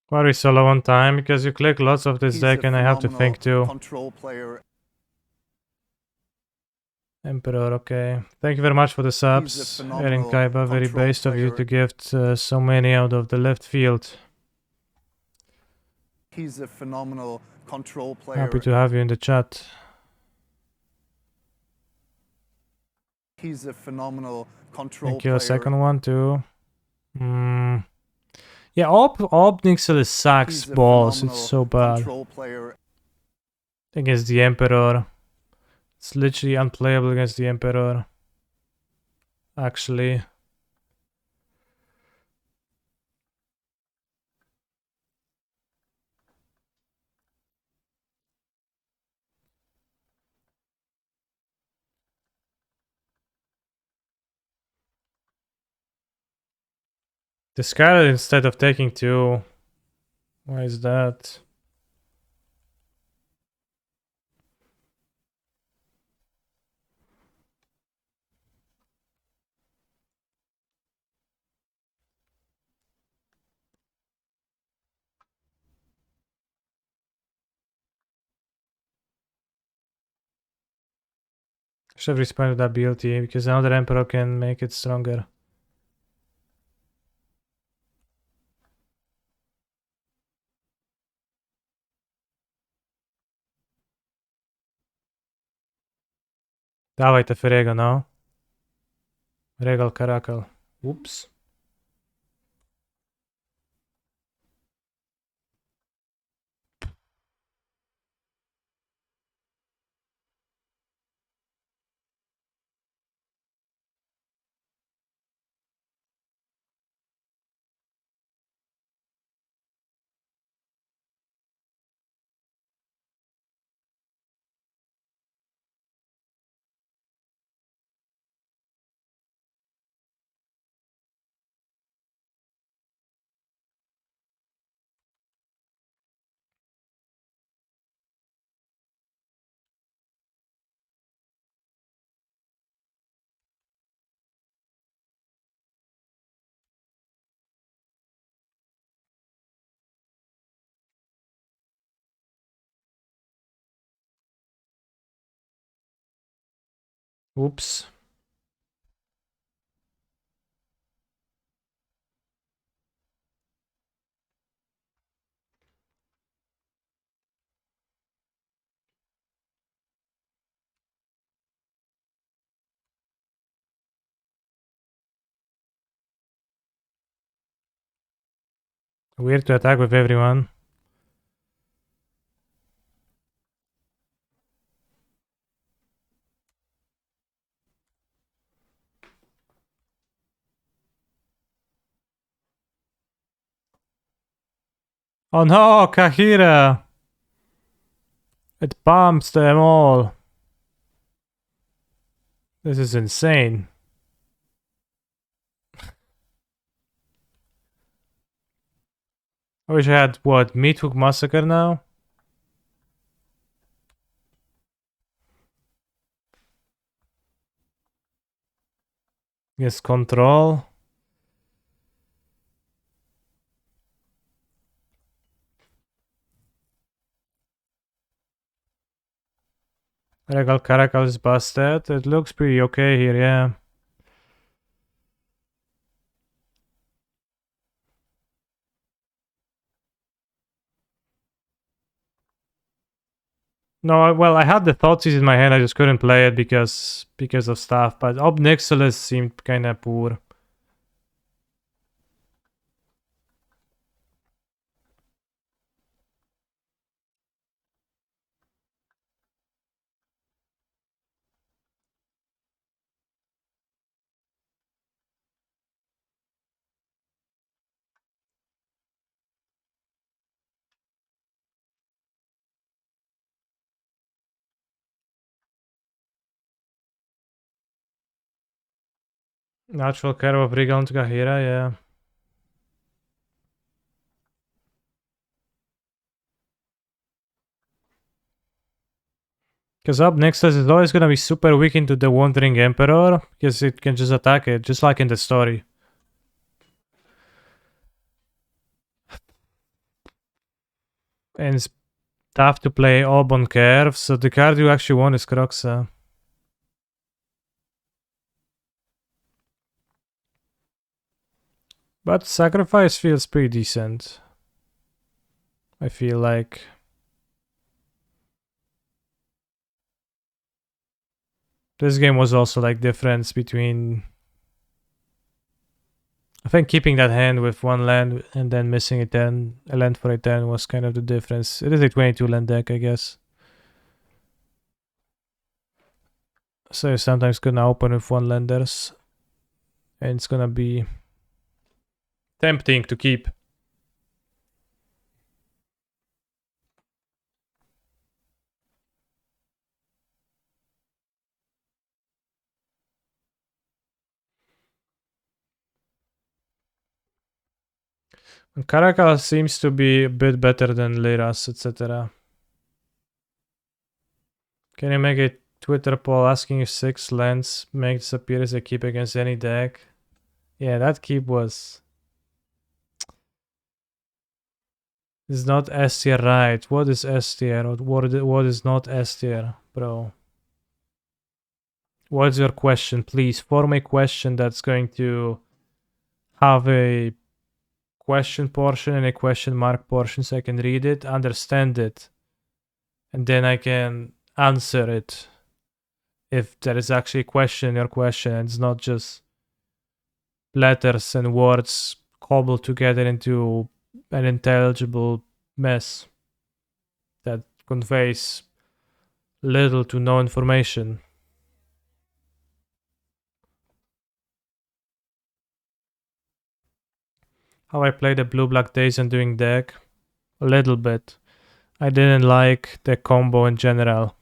Why are we so low on time? Because you click lots of this He's deck a and I have to phenomenal think too. control player. Emperor, okay. Thank you very much for the He's a subs. Erin phenomenal Kaiba, very control based of you player. to gift so many out of the left field. He's a phenomenal control player. Happy to have you in the chat. He's a phenomenal control Thank you, player. a second one too. Yeah, Obnixilis sucks He's a balls. It's phenomenal so bad. control player. Against the Emperor. It's literally unplayable against the Emperor. Actually. Discard it instead of taking two. Why is that? Should have responded that ability because another Emperor can make it stronger. Dawaj te Ferego, no. Regal Caracal. Oops. Oops. Weird to attack with everyone. Oh no, Kahira! It bombs them all. This is insane. I wish I had, what, Meat Hook Massacre now? Yes, control. Regal Caracal is busted. It looks pretty okay here, yeah. No, well, I had the Thoughtseize in my hand, I just couldn't play it because of stuff, but Ob Nixilis seemed kinda poor. Natural Care of Regal into Kahira, yeah. Because Ob Nixilis is always gonna be super weak into the Wandering Emperor, because it can just attack it, just like in the story. And it's tough to play Ob on Curve, so the card you actually want is Croxa. But Sacrifice feels pretty decent. I feel like. This game was also like difference between. I think keeping that hand with one land and then missing a land for a 10 was kind of the difference. It is a 22 land deck, I guess. So you're sometimes gonna open with one landers. And it's gonna be tempting to keep. And Caracal seems to be a bit better than Liras, etc. Can you make a Twitter poll asking if 6 lands make disappear as a keep against any deck? Yeah, that keep was... It's not S tier, right? What is S tier? What is not S tier, bro? What's your question? Please form a question that's going to have a question portion and a question mark portion so I can read it, understand it, and then I can answer it. If there is actually a question in your question and it's not just letters and words cobbled together into an intelligible mess that conveys little to no information. How I played the blue-black Days and doing deck? A little bit. I didn't like the combo in general.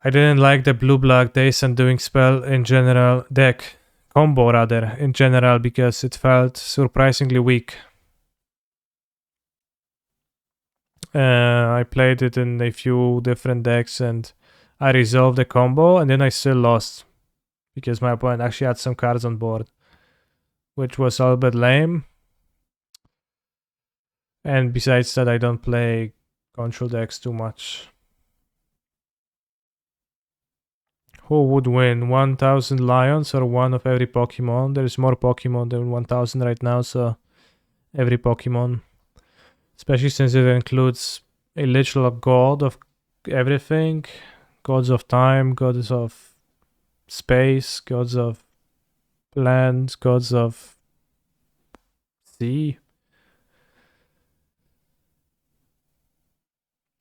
I didn't like the blue-black Days and doing spell in general, deck combo rather, in general, because it felt surprisingly weak. I played it in a few different decks and I resolved the combo and then I still lost because my opponent actually had some cards on board, which was a little bit lame. And besides that, I don't play control decks too much. Who would win? 1000 lions or one of every Pokemon? There's more Pokemon than 1000 right now, so every Pokemon. Especially since it includes a literal god of everything. Gods of time, gods of space, gods of land, gods of see.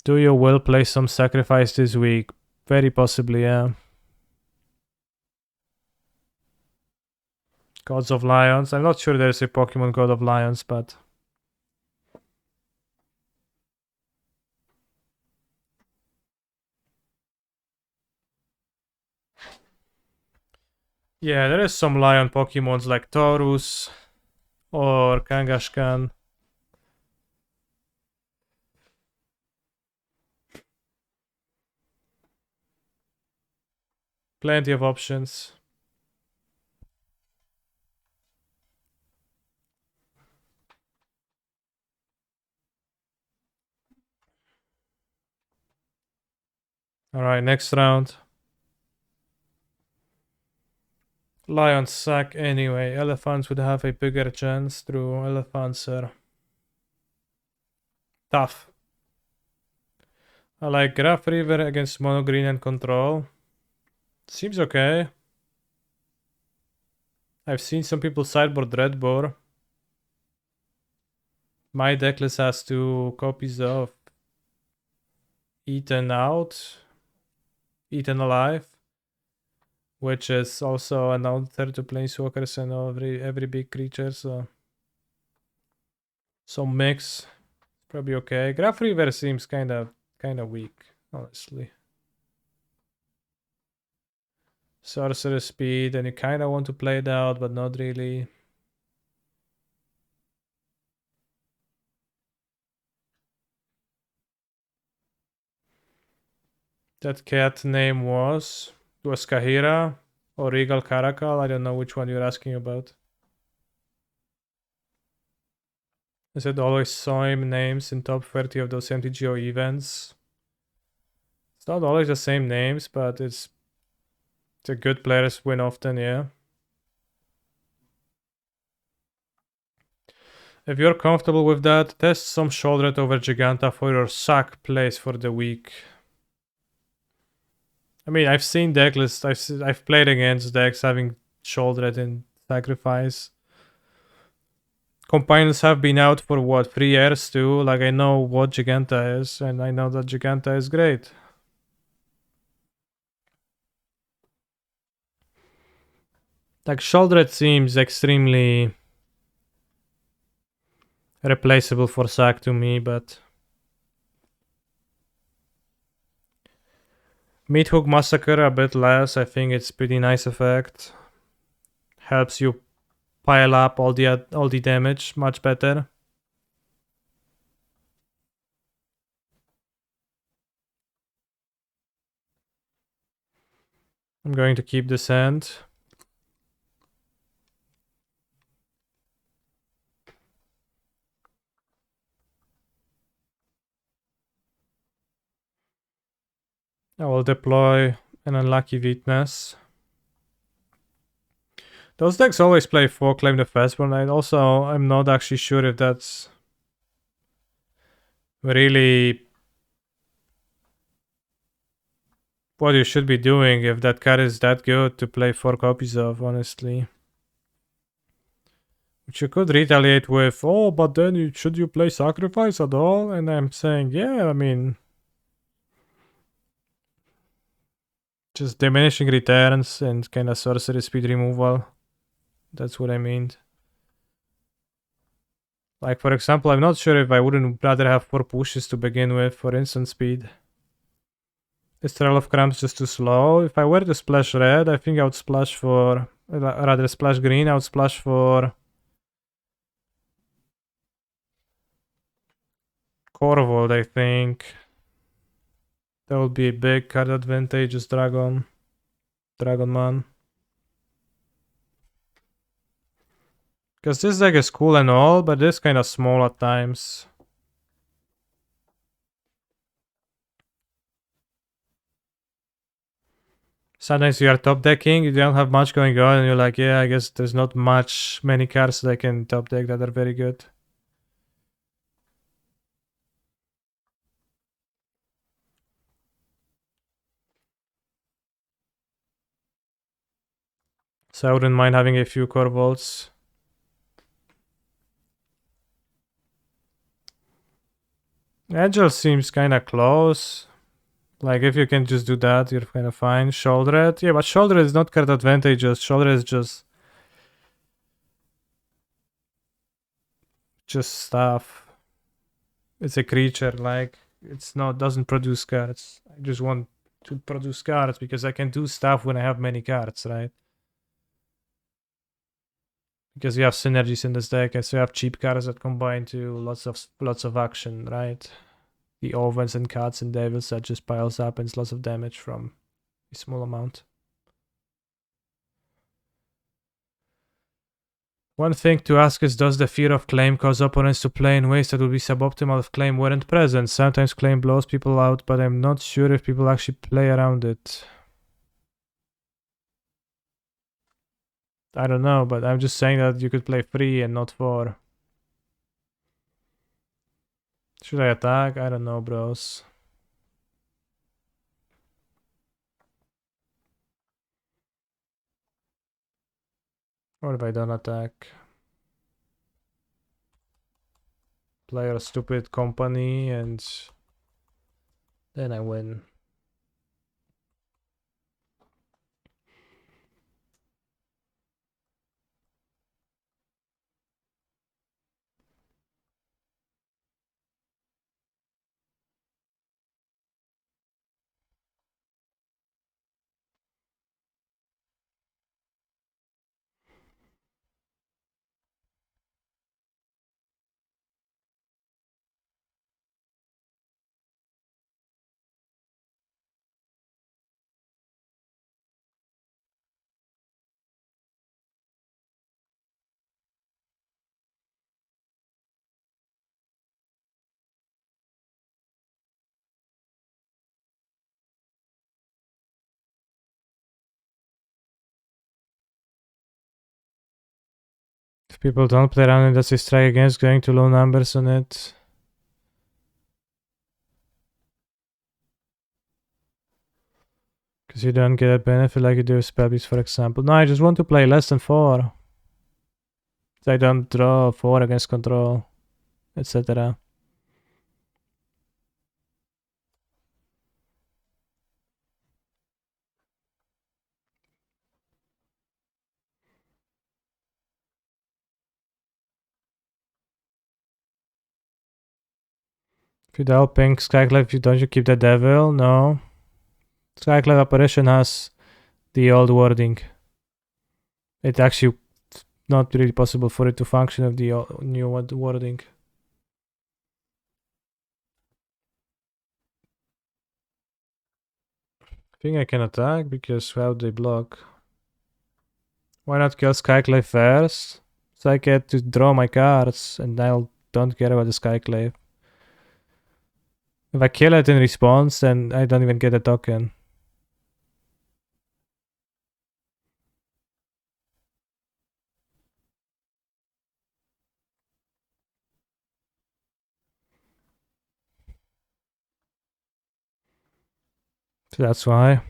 Do you will play some sacrifice this week? Very possibly, yeah. Gods of Lions. I'm not sure there's a Pokemon God of Lions, but... yeah, there is some lion Pokemons like Taurus or Kangaskhan. Plenty of options. Alright, next round. Lions suck anyway. Elephants would have a bigger chance through elephants are tough. I like Graph River against Mono Green and Control. Seems okay. I've seen some people sideboard Red Boar. My decklist has 2 copies of Eaten Out, Eaten Alive, which is also an answer to Planeswalkers and every big creature, so some mix, probably okay. Graph River seems kind of weak, honestly. Sorcerer Speed, and you kind of want to play it out, but not really. That cat name was Kahira or Regal Caracal. I don't know which one you're asking about. Is it always same names in top 30 of those MTGO events? It's not always the same names, but it's the good players win often, yeah. If you're comfortable with that, test some Shoulder over Giganta for your suck plays for the week. I mean, I've seen deck lists, I've played against decks having Shoulder in Sacrifice. Companions have been out for what, 3 years too? Like, I know what Giganta is, and I know that Giganta is great. Like, Shoulder seems extremely replaceable for sack to me, but Meat Hook Massacre a bit less. I think it's pretty nice effect. Helps you pile up all the damage much better. I'm going to keep this hand. I will deploy an Unlucky Witness. Those decks always play 4 Claim the Firstborn. I'm not actually sure if that's really what you should be doing if that card is that good to play 4 copies of, honestly. Which you could retaliate with, oh, but then should you play Sacrifice at all? And I'm saying, yeah, I mean, just diminishing returns and kind of sorcery speed removal. That's what I mean. Like, for example, I'm not sure if I wouldn't rather have 4 pushes to begin with for instant speed. Is Trail of Cramps just too slow? If I were to splash red, I think I would splash for... rather splash green, I would splash for... Corvold, I think. That would be a big card advantage, just Dragon Man. Because this deck is cool and all, but it's kind of small at times. Sometimes you are top decking, you don't have much going on, and you're like, yeah, I guess there's not many cards that I can top deck that are very good. So I wouldn't mind having a few Corvolds. Agile seems kind of close. Like, if you can just do that, you're kind of fine. Shoulder, yeah, but shoulder is not card advantageous. Shoulder is just stuff. It's a creature, like, it's not, doesn't produce cards. I just want to produce cards because I can do stuff when I have many cards, right? Because you have synergies in this deck, and so you have cheap cards that combine to lots of action, right? The ovens and cats and devils that just piles up and it's lots of damage from a small amount. One thing to ask is, does the fear of claim cause opponents to play in ways that would be suboptimal if claim weren't present? Sometimes claim blows people out, but I'm not sure if people actually play around it. I don't know, but I'm just saying that you could play 3 and not 4. Should I attack? I don't know, bros. What if I don't attack? Play a stupid company and then I win. If people don't play around and that's a strike against going to low numbers on it. Because you don't get a benefit like you do with Spellbeats, for example. No, I just want to play less than 4. So I don't draw 4 against control, etc. If you dial pink Skyclave, don't you keep the devil? No. Skyclave apparition has the old wording. It's actually not really possible for it to function with the new wording. I think I can attack because how they block. Why not kill Skyclave first? So I get to draw my cards and I don't care about the Skyclave. If I kill it in response, then I don't even get a token. So that's why.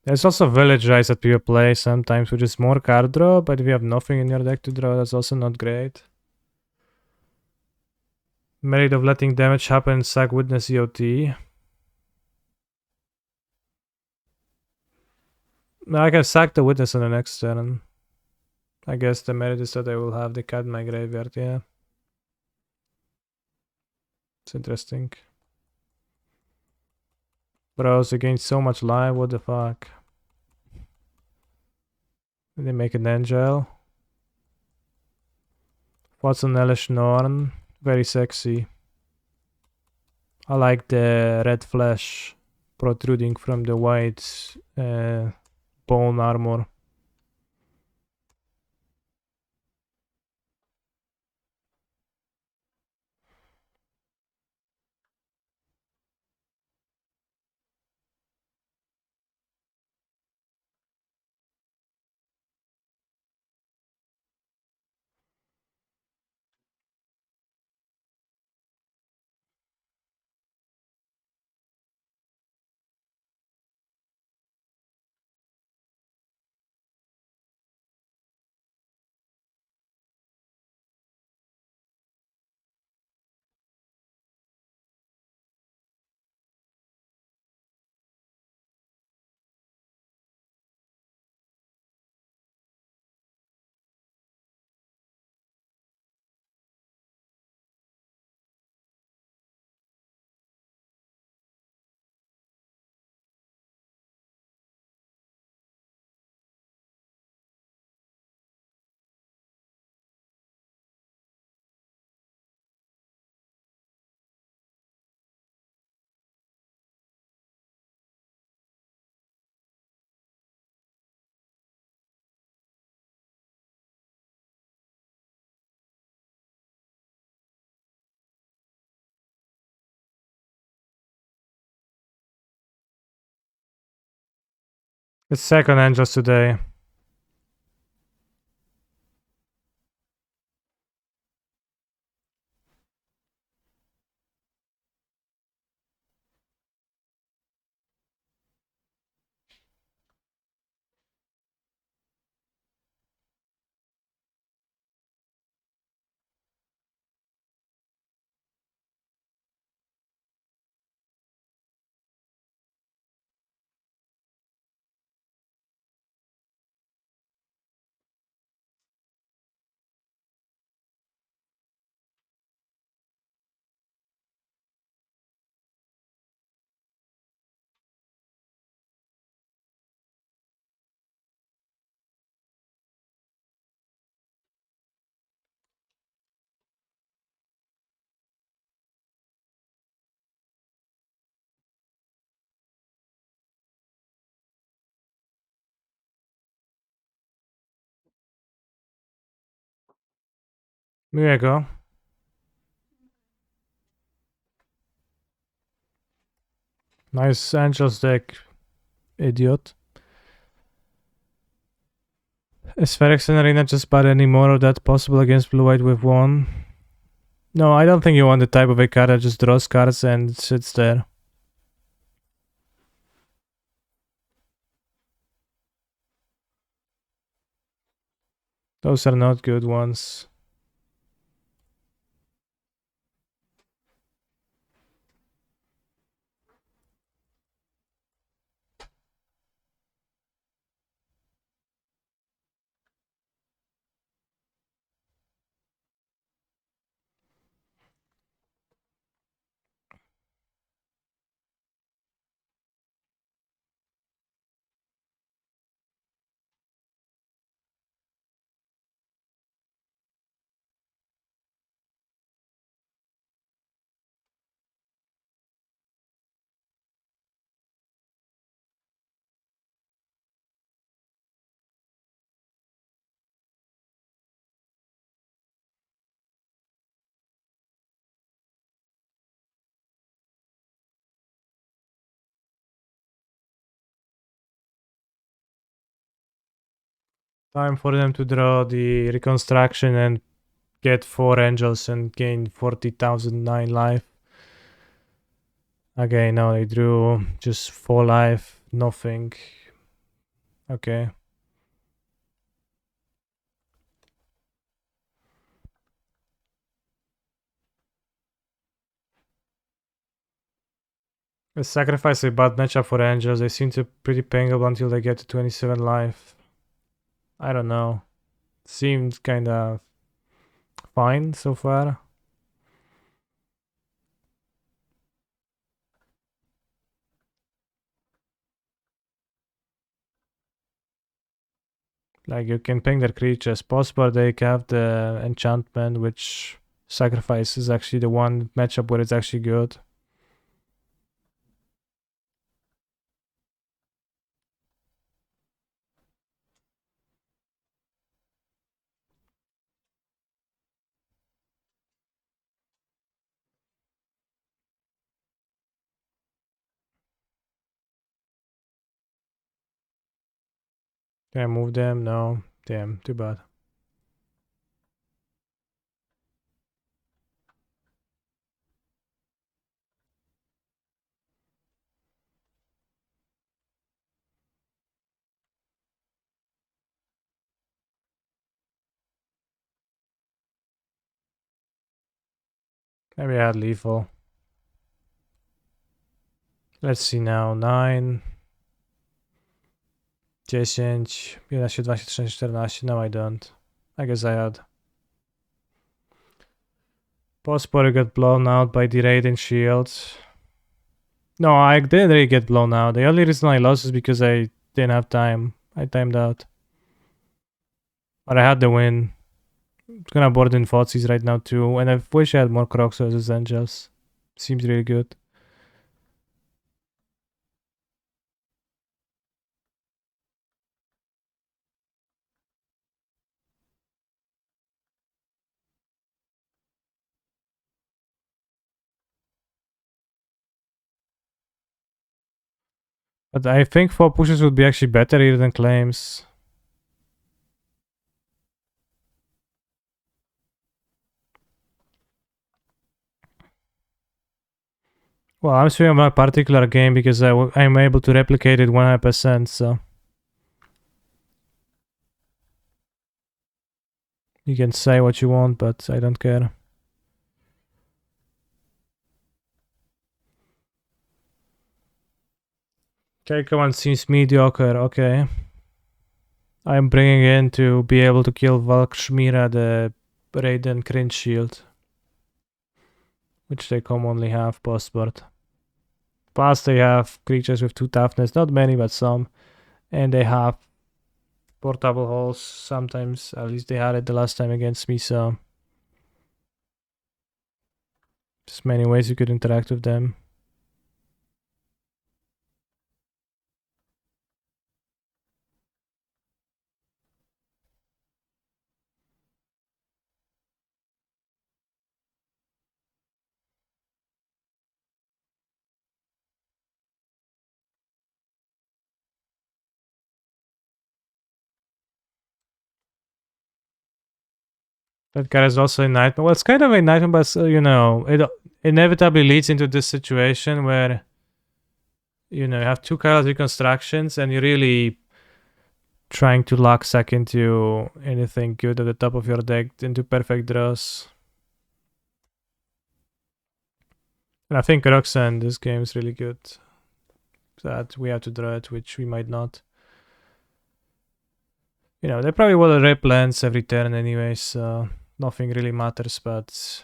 There's also Village Rise that people play sometimes, which is more card draw, but if you have nothing in your deck to draw, that's also not great. Merit of letting damage happen, sack Witness EOT. No, I can sack the Witness on the next turn. I guess the merit is that I will have the cat in my graveyard, yeah. It's interesting. Bros, you gain so much life, what the fuck? Did they make an angel? Watson Elish Norn, very sexy. I like the red flesh protruding from the white bone armor. It's second Angels today. Here you go. Nice Angels deck, idiot. Is Phyrexian Arena just bad anymore, or that possible against Blue-White with one? No, I don't think you want the type of a card that just draws cards and sits there. Those are not good ones. Time for them to draw the reconstruction and get 4 angels and gain 40,009 life. Okay, now they drew just 4 life, nothing. Okay. A sacrifice a bad matchup for angels. They seem to pretty payable until they get to 27 life. I don't know. Seemed kinda fine so far. Like you can ping their creatures. Possible they have the enchantment, which sacrifice is actually the one matchup where it's actually good. Can I move them? No. Damn, too bad. Maybe I had lethal. Let's see now. 9, 10, 11, 12, 13, 14. No, I don't. I guess I had. Postpore got blown out by the Raiden shield. No, I didn't really get blown out. The only reason I lost is because I didn't have time. I timed out. But I had the win. It's gonna board in Fotsies right now too. And I wish I had more Croxos as Angels. Seems really good. But I think 4 pushes would be actually better here than claims. Well, I'm swinging my particular game because I'm able to replicate it 100%, so... You can say what you want, but I don't care. Okay, command seems mediocre, okay. I'm bringing in to be able to kill Valkshmira, the Raiden cringe shield. Which they commonly have post-board. Plus they have creatures with 2 toughness, not many but some. And they have portable holes sometimes, at least they had it the last time against me, so... There's many ways you could interact with them. That guy is also a nightmare. Well, it's kind of a nightmare, but you know, it inevitably leads into this situation where you know you have 2 color reconstructions and you're really trying to lock sack into anything good at the top of your deck into perfect draws. And I think Roxanne, this game is really good. That we have to draw it, which we might not. You know, they probably will rip lands every turn anyway, so nothing really matters, but...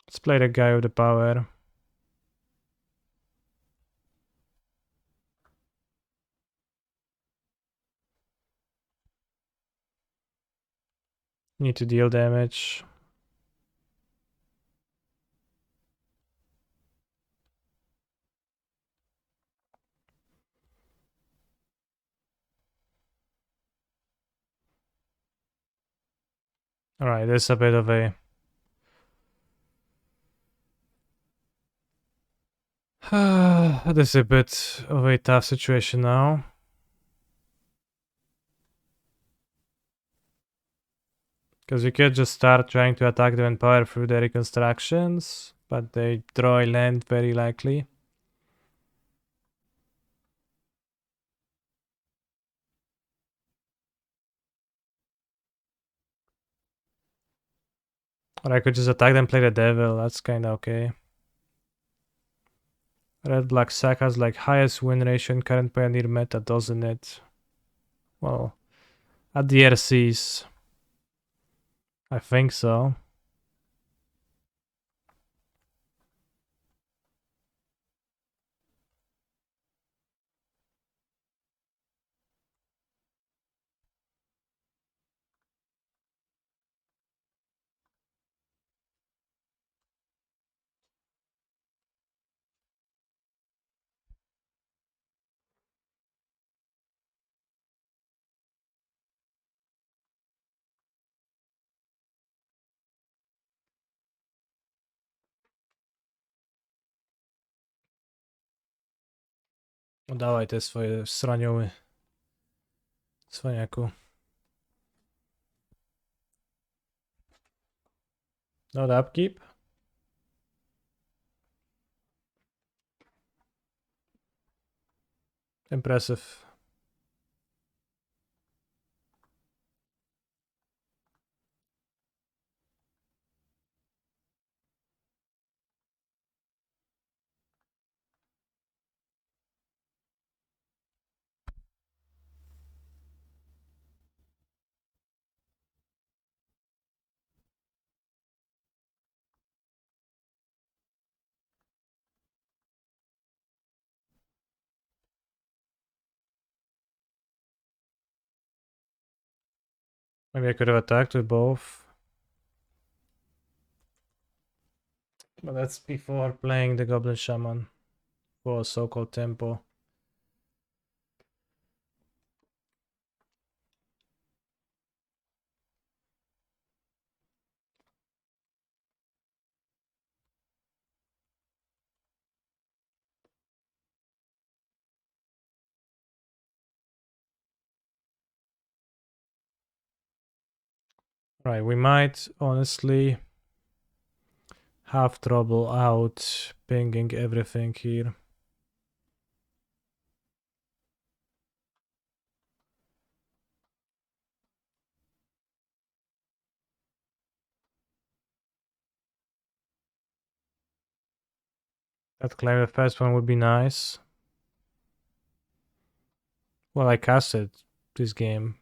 Let's play the guy with the power. Need to deal damage. Alright, this is a bit of a... this is a bit of a tough situation now. Because we could just start trying to attack them in power through their reconstructions, but they draw a land very likely. Or I could just attack them, play the devil, that's kinda okay. Red Black Sack has like highest win ratio in current Pioneer meta, doesn't it? Well, at the RCs. I think so. No dawaj te swoje sranioły. Cwaniaku. No upkeep. Impressive. Maybe I could have attacked with both. But that's before playing the Goblin Shaman for so-called tempo. Right, we might honestly have trouble out pinging everything here. That claim the first one would be nice. Well, I casted this game,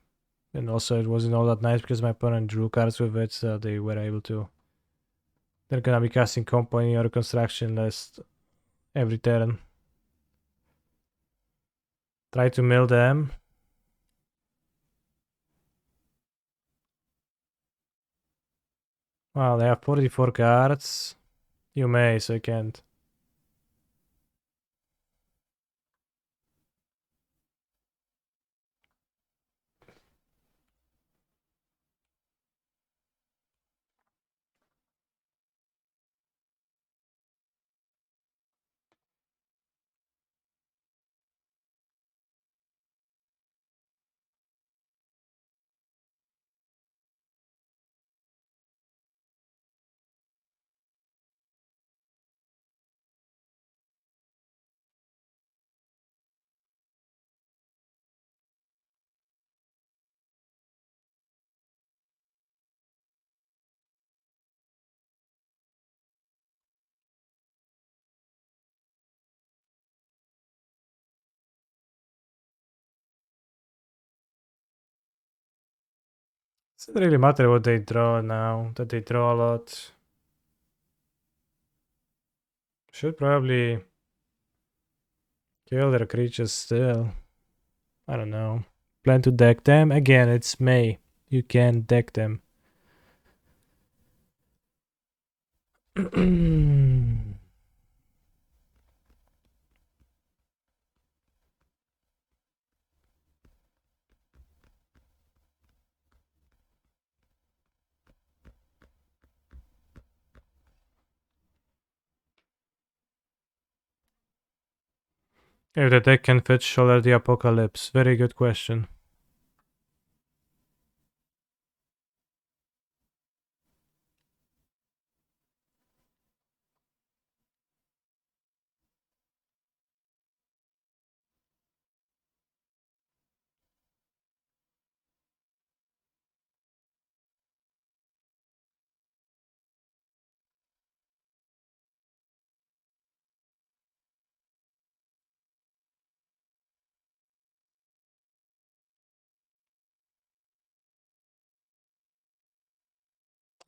and also it wasn't all that nice because my opponent drew cards with it, so they were able to. They're gonna be casting company or construction list every turn. Try to mill them. Well, they have 44 cards. You may, so you can't. It doesn't really matter what they draw now, that they draw a lot. Should probably kill their creatures still. I don't know. Plan to deck them? Again, it's May. You can deck them. If the deck can fit Shoulder the Apocalypse. Very good question.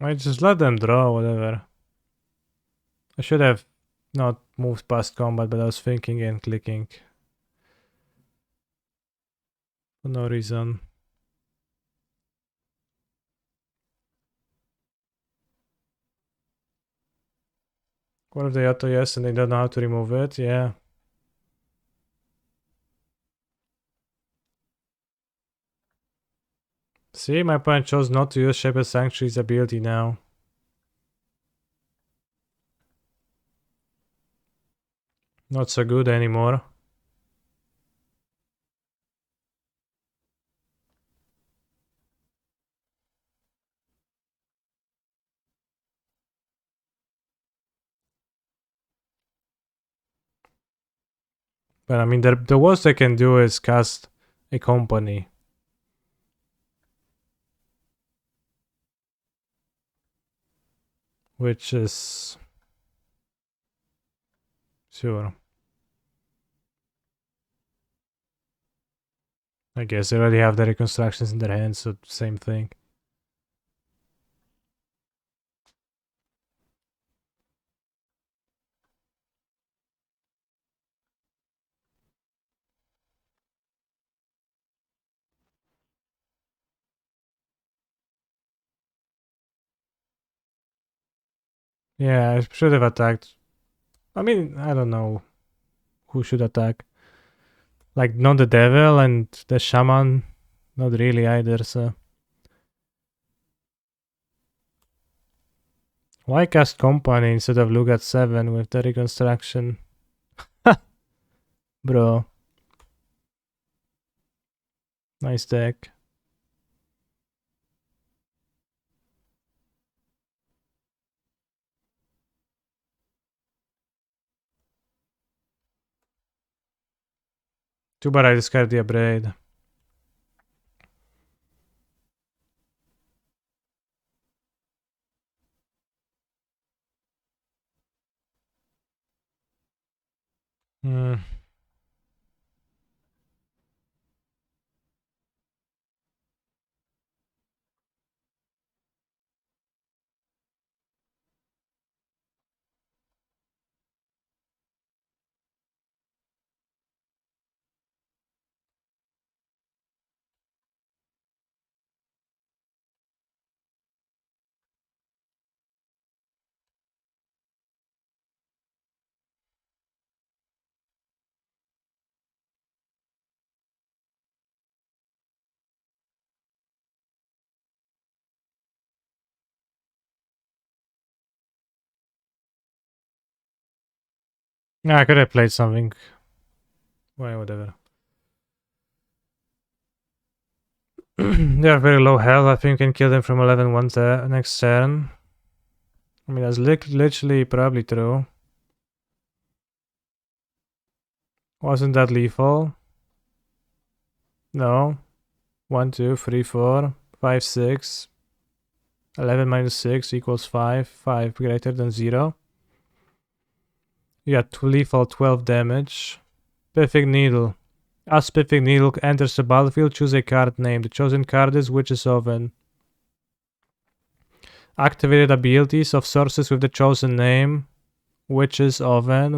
I just let them draw, whatever. I should have not moved past combat, but I was thinking and clicking. For no reason. What if they auto yes and they don't know how to remove it? Yeah. See, my opponent chose not to use Shepherd Sanctuary's ability now. Not so good anymore. But I mean, the worst they can do is cast a company. Which is... Sure. I guess they already have the reconstructions in their hands, so same thing. Yeah, I should have attacked. I mean, I don't know who should attack. Like, not the devil and the shaman. Not really either, so... Why cast company instead of look at 7 with the reconstruction? Bro. Nice deck. Too bad I discarded the upgrade. Hmm. Yeah, I could have played something. Well, whatever. They are very low health. I think we can kill them from 11-1 next turn. I mean, that's literally probably true. Wasn't that lethal? No. 1, 2, 3, 4, 5, 6. 11 minus 6 equals 5. 5 greater than 0. You got lethal 12 damage. Perfect Needle. As Perfect Needle enters the battlefield, choose a card name. The chosen card is Witch's Oven. Activated abilities of sources with the chosen name. Witch's Oven,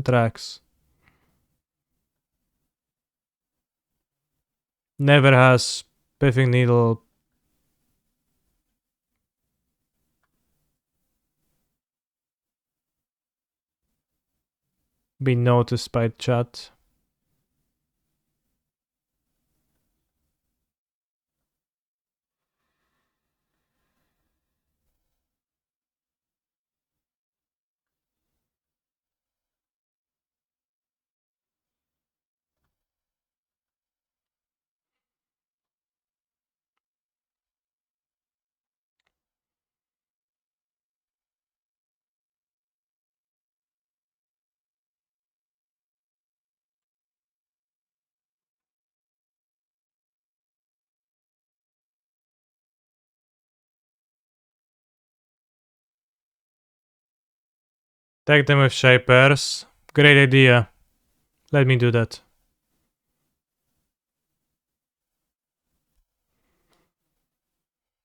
tracks. Never has Perfect Needle been noticed by chat. Take them with Shapers. Great idea. Let me do that.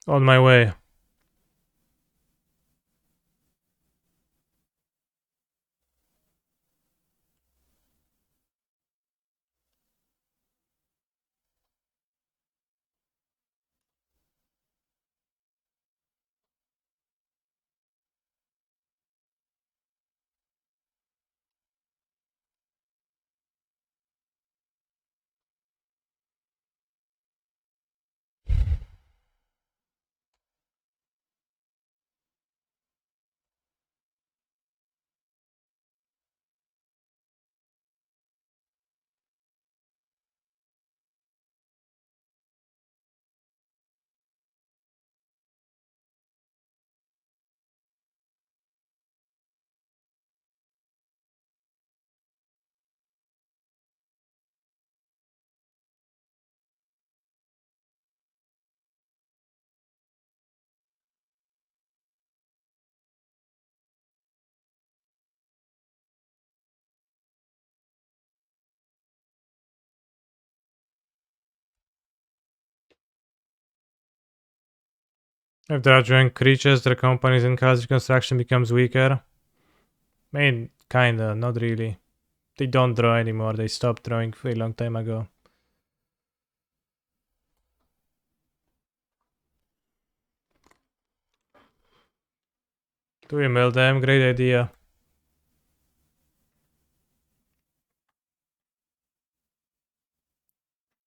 On my way. If there are drawing creatures, their companies in Khazir construction becomes weaker. I mean, kinda, not really. They don't draw anymore, they stopped drawing a long time ago. Do we mill them? Great idea.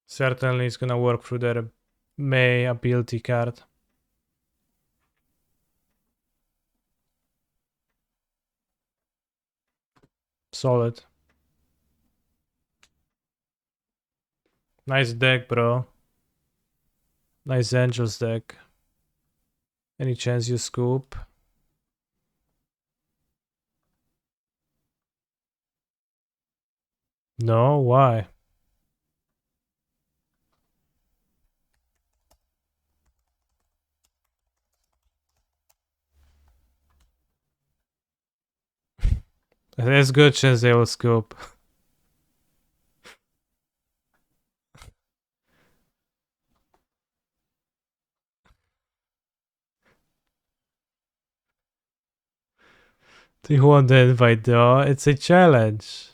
Certainly it's gonna work through their May ability card. Solid. Nice deck, bro. Nice Angels deck. Any chance you scoop? No? Why? There's a good chance they will scoop. Do you want the invite though? It's a challenge.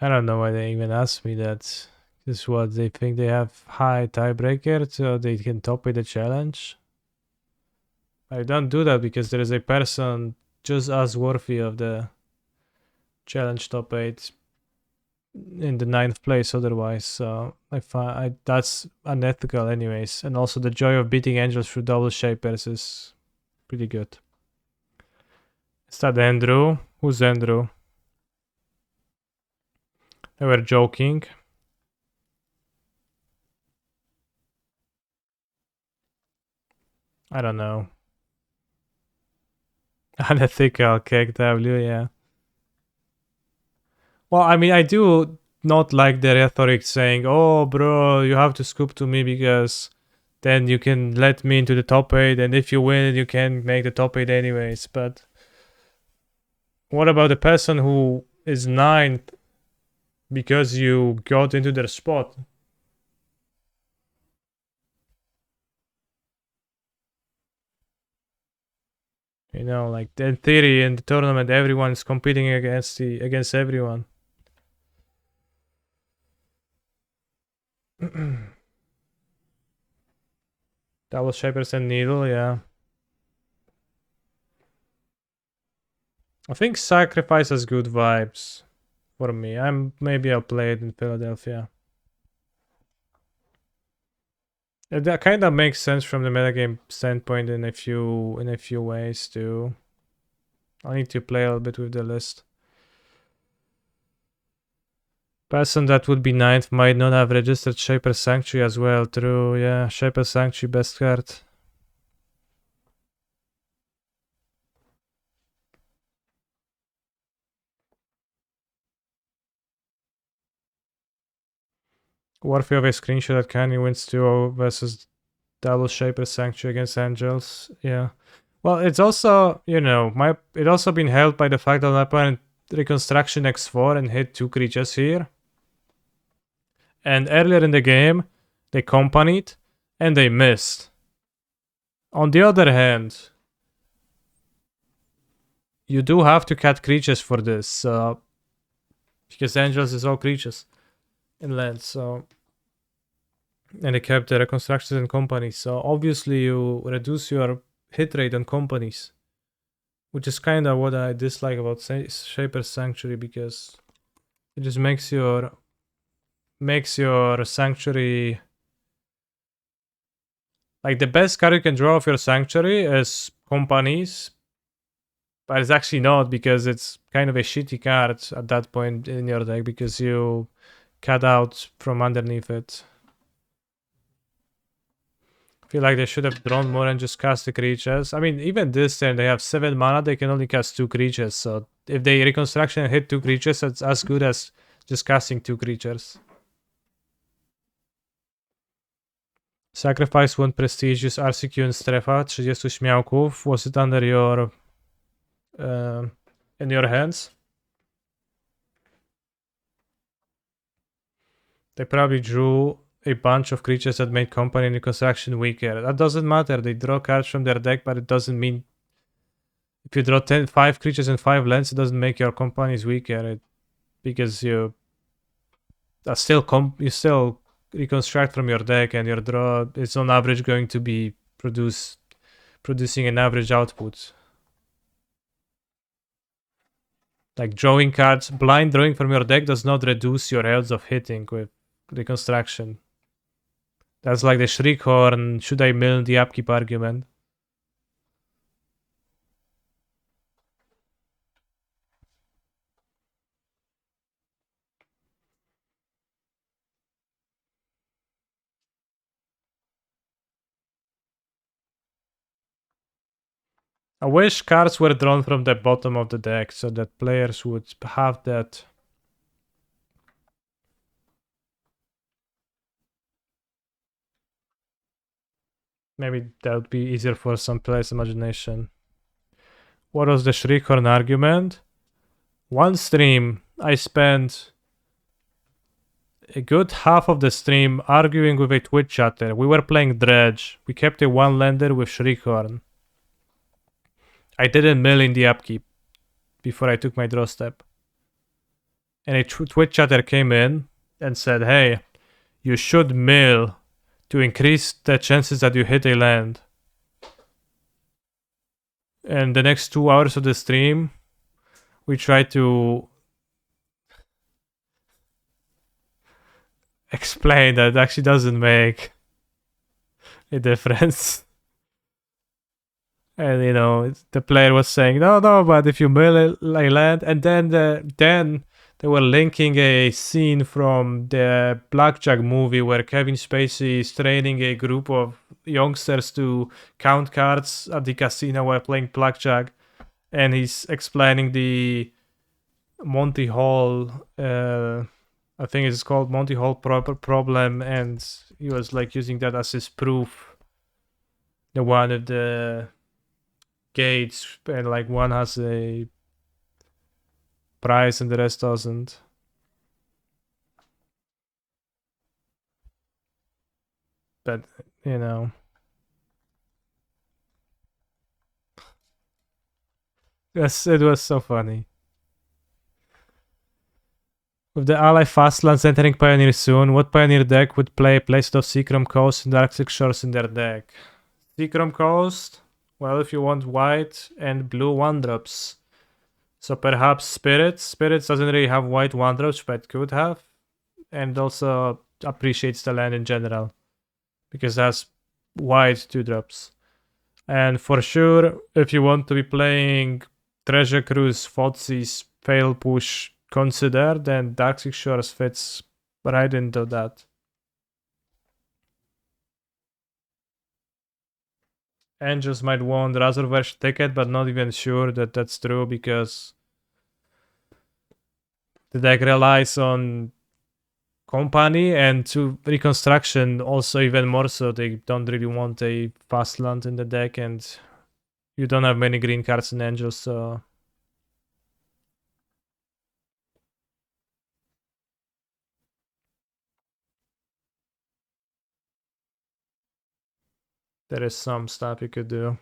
I don't know why they even asked me that. Is what they think they have high tiebreaker so they can top with the challenge? I don't do that because there is a person just as worthy of the challenge top 8 in the 9th place otherwise, so that's unethical anyways. And also the joy of beating angels through double shapers is pretty good. Is that Andrew? Who's Andrew? They were joking. I don't know. Unethical cake W, yeah. Well, I mean, I do not like the rhetoric saying, oh, bro, you have to scoop to me because then you can let me into the top 8, and if you win, you can make the top 8 anyways. But what about the person who is 9th because you got into their spot? You know, like in theory, in the tournament, everyone is competing against everyone. Double shapers and needle, yeah. I think sacrifice has good vibes for me. Maybe I'll play it in Philadelphia. That kind of makes sense from the metagame standpoint in a few ways too. I need to play a little bit with the list. Person that would be 9th might not have registered Shaper Sanctuary as well. True, yeah. Shaper Sanctuary, best card. Worthy of a screenshot that Kanye wins 2-0 versus double Shaper Sanctuary against Angels. Yeah. Well, it's also, it also been helped by the fact that my opponent Reconstruction X4 and hit 2 creatures here. And earlier in the game, they companied and they missed. On the other hand, you do have to cut creatures for this, because Angels is all creatures in land, so. And they kept the reconstructions and companies, so obviously you reduce your hit rate on companies, which is kind of what I dislike about Shaper's Sanctuary, because it just makes your Sanctuary, like, the best card you can draw off your Sanctuary is companies, but it's actually not, because it's kind of a shitty card at that point in your deck because you cut out from underneath it. I feel like they should have drawn more and just cast the creatures. I mean, even this turn they have 7 mana, they can only cast 2 creatures, so if they Reconstruction and hit 2 creatures, that's as good as just casting 2 creatures. Sacrifice 1 prestigious RCQ and Strefa, 30 śmiałków. Was it under your in your hands? They probably drew a bunch of creatures that made company and reconstruction weaker. That doesn't matter. They draw cards from their deck, but it doesn't mean if you draw 5 creatures and 5 lands, it doesn't make your companies weaker. Because you still reconstruct from your deck, and your draw is on average going to be producing an average output. Like drawing cards, blind drawing from your deck does not reduce your odds of hitting with reconstruction. That's like the Shriekhorn, should I mill the upkeep argument. I wish cards were drawn from the bottom of the deck so that players would have that. Maybe that would be easier for some players' imagination. What was the Shriekhorn argument? One stream, I spent a good half of the stream arguing with a Twitch chatter. We were playing Dredge. We kept a one lander with Shriekhorn. I didn't mill in the upkeep before I took my draw step. And a Twitch chatter came in and said, hey, you should mill to increase the chances that you hit a land. And the next 2 hours of the stream, we tried to explain that it actually doesn't make a difference. And you know, the player was saying, no, but if you mill a land, and then they were linking a scene from the Blackjack movie where Kevin Spacey is training a group of youngsters to count cards at the casino while playing blackjack, and he's explaining the Monty Hall, I think it's called Monty Hall problem, and he was like using that as his proof. The one of the gates, and like one has a price and the rest doesn't. But you know, yes, it was so funny. With the ally Fastlands entering Pioneer soon, what Pioneer deck would play a playset of Seacrom Coast and Arctic Shores in their deck? Seacrom Coast? Well, if you want white and blue 1-drops. So perhaps Spirits. Spirits doesn't really have white 1-drops, but could have. And also appreciates the land in general, because it has white 2-drops. And for sure, if you want to be playing Treasure Cruise, Fotzies, Fail Push, Consider, then Dark Shores fits right into that. Angels might want Razorverse ticket, but not even sure that that's true, because the deck relies on company and to reconstruction also even more so. They don't really want a fast land in the deck, and you don't have many green cards in Angels, so there is some stuff you could do.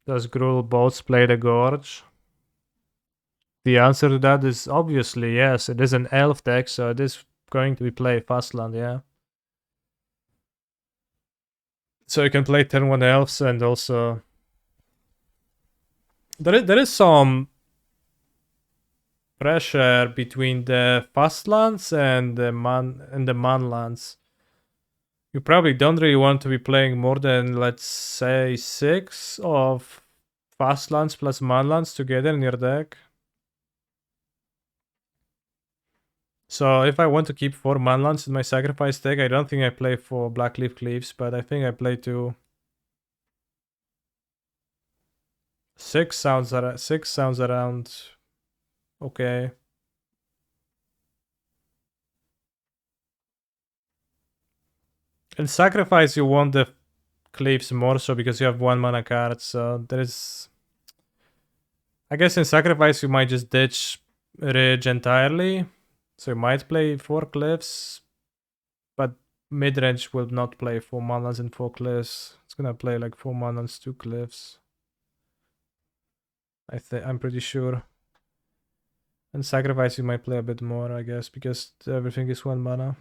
Does Gruul Boats play the Gorge? The answer to that is obviously yes. It is an elf deck, so it is going to be play fastland, yeah. So you can play turn 1 elves, and also there is some pressure between the fastlands and the manlands. You probably don't really want to be playing more than, let's say, 6 of fastlands plus manlands together in your deck. So if I want to keep 4 manlands in my sacrifice deck, I don't think I play for Blackleaf Cleaves, but I think I play 2. 6 sounds around okay. In sacrifice, you want the Cleaves more so because you have 1 mana card, so there is... I guess in sacrifice you might just ditch Ridge entirely, so you might play 4 Cliffs, but mid-range will not play 4 manas and 4 Cliffs. It's gonna play like 4 manas, 2 Cliffs. I'm pretty sure. And sacrifice you might play a bit more, I guess, because everything is 1 mana.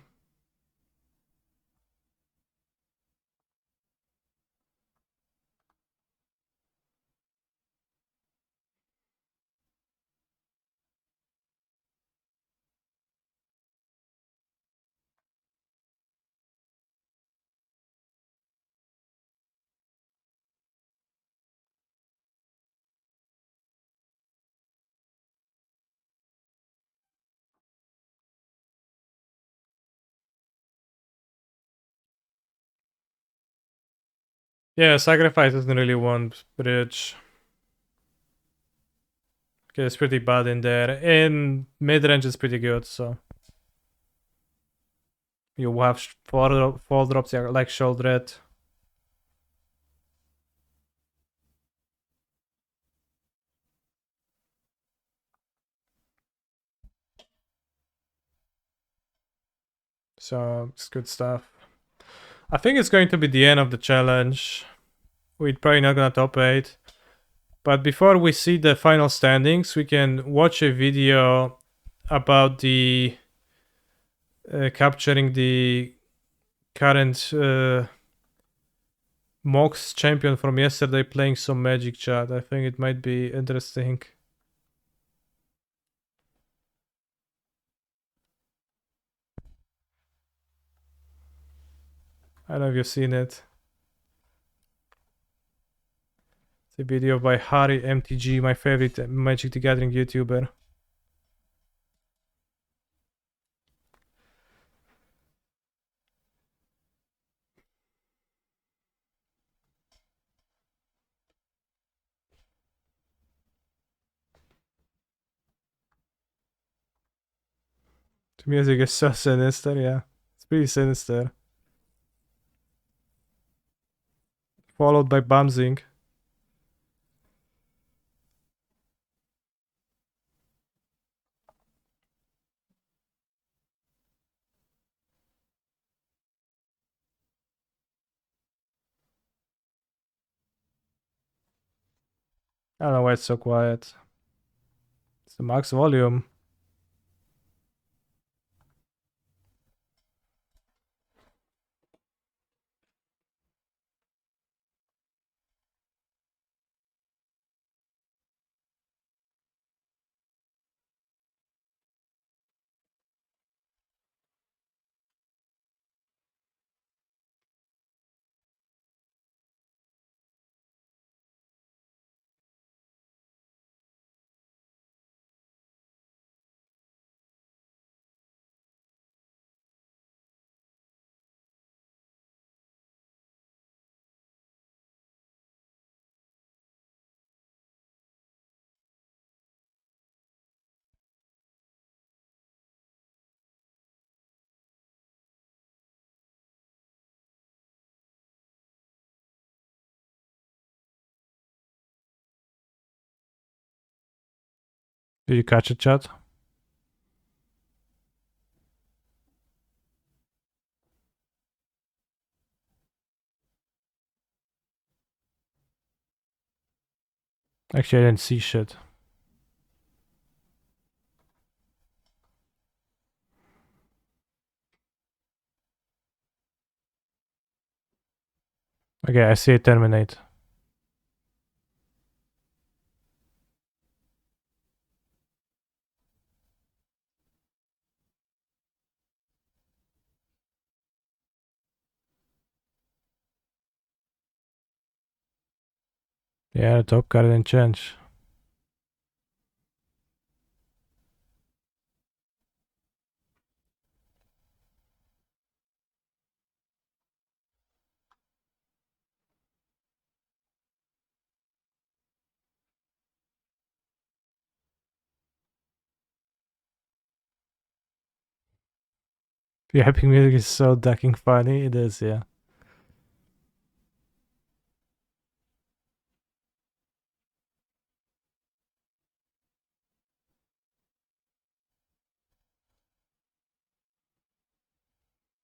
Yeah, sacrifice doesn't really want bridge. Okay, it's pretty bad in there. In mid-range it's pretty good, so you have 4 drops like Sholdred. So it's good stuff. I think it's going to be the end of the challenge. We're probably not gonna top 8. But before we see the final standings, we can watch a video about the capturing the current Mox champion from yesterday playing some Magic chat. I think it might be interesting. I don't know if you've seen it. It's a video by Harry MTG, my favorite Magic the Gathering YouTuber. The music is so sinister, yeah. It's pretty sinister. Followed by Bumsing. I don't know why it's so quiet. It's the max volume. Did you catch it, chat? Actually, I didn't see shit. Okay, I see it terminate. Yeah, the top card didn't change. The epic music is so ducking funny. It is, yeah.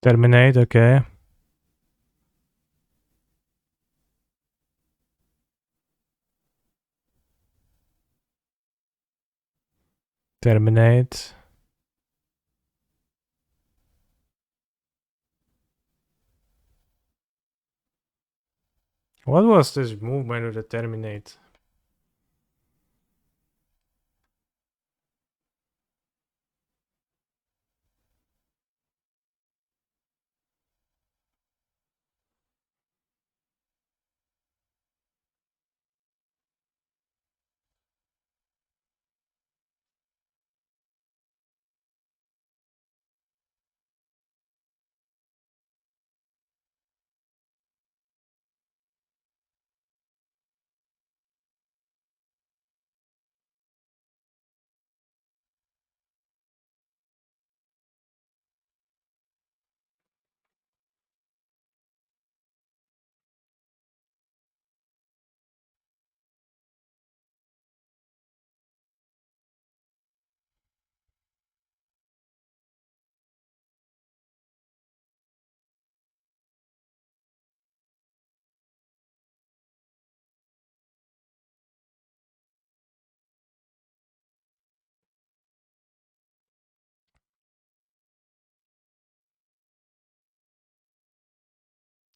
Terminate, okay. Terminate. What was this movement with the terminate?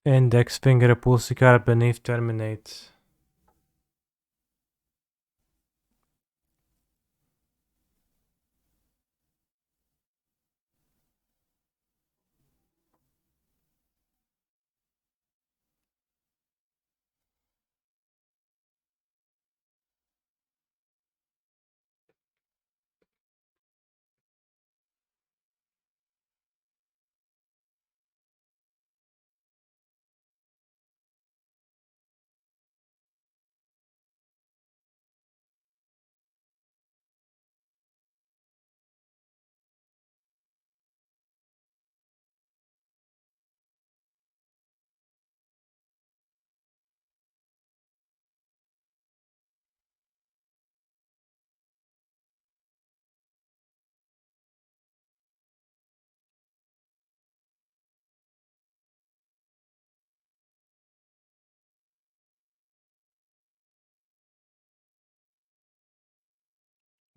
Index finger pulse card beneath terminate.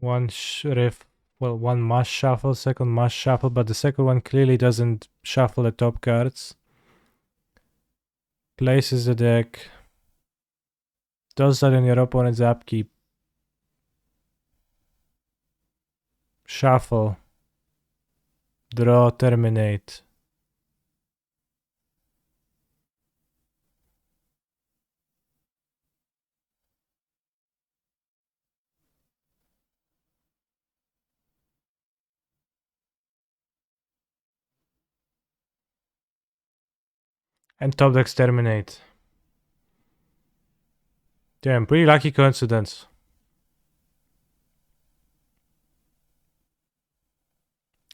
One must shuffle, second must shuffle, but the second one clearly doesn't shuffle the top cards. Places the deck. Does that in your opponent's upkeep. Shuffle. Draw, terminate. And top decks terminate. Damn, pretty lucky coincidence.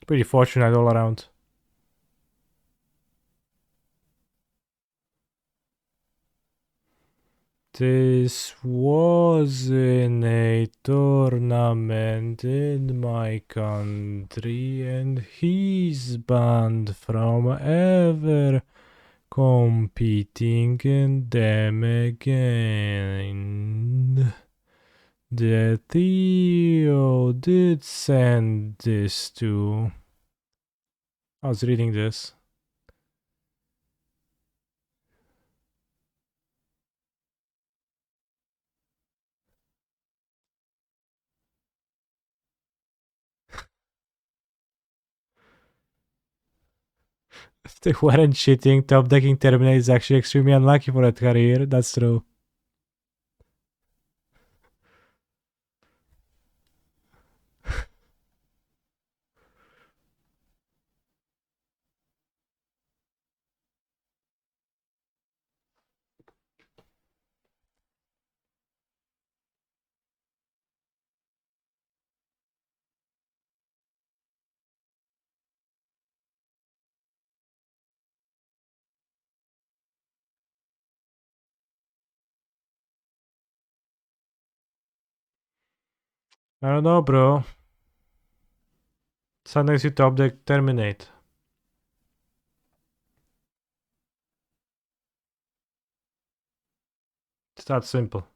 Pretty fortunate all around. This was in a tournament in my country, and he's banned from ever competing in them again. The Theo did send this to. I was reading this. If they weren't cheating, top decking Terminate is actually extremely unlucky for a career. That's true. I don't know, bro. Sometimes you top deck Terminate. It's that simple.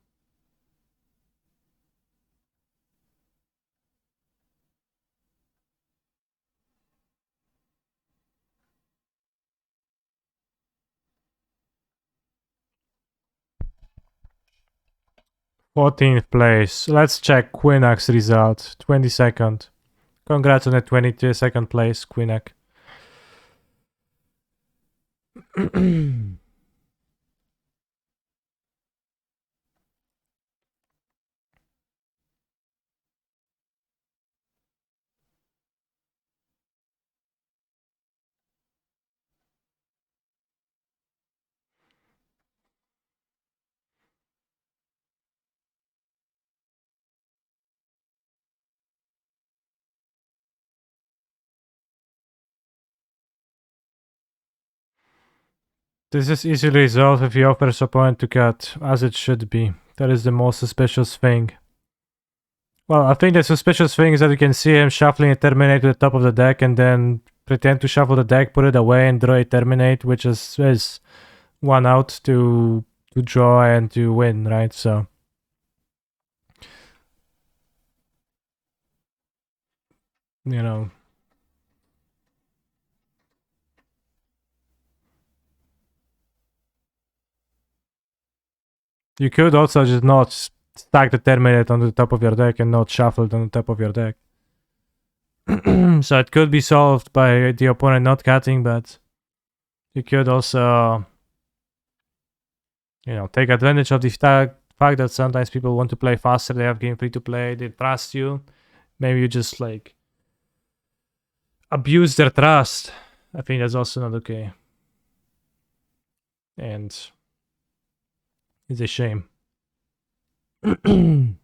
Fourteenth place. Let's check Quinak's result. 22nd. Congrats on the 22nd place, Quinak. This is easily resolved if he offers opponent to cut, as it should be. That is the most suspicious thing. Well, I think the suspicious thing is that you can see him shuffling a Terminate to the top of the deck and then pretend to shuffle the deck, put it away, and draw a Terminate, which is one out to draw and to win, right? So, you know. You could also just not stack the Terminate on the top of your deck and not shuffle it on the top of your deck. So it could be solved by the opponent not cutting, but you could also, you know, take advantage of the fact that sometimes people want to play faster, they have game free to play, they trust you. Maybe you just like abuse their trust. I think that's also not okay. And it's a shame. Did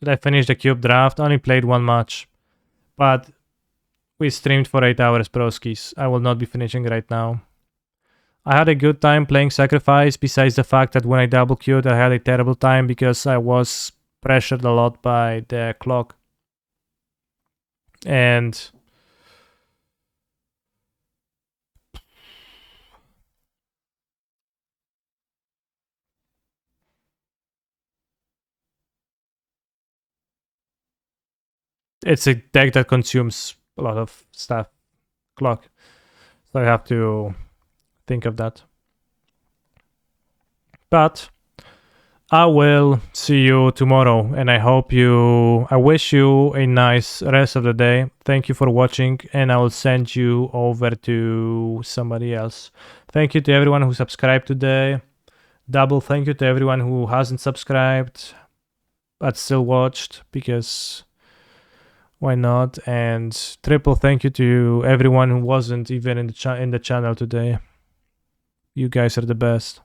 I finish the cube draft? Only played one match. But we streamed for 8 hours, broskis. I will not be finishing right now. I had a good time playing Sacrifice, besides the fact that when I double queued, I had a terrible time because I was pressured a lot by the clock. And it's a deck that consumes a lot of stuff, clock. So I have to think of that. But I will see you tomorrow, and I wish you a nice rest of the day. Thank you for watching, and I will send you over to somebody else. Thank you to everyone who subscribed today. Double thank you to everyone who hasn't subscribed but still watched, because why not? And triple thank you to everyone who wasn't even in the channel today. You guys are the best.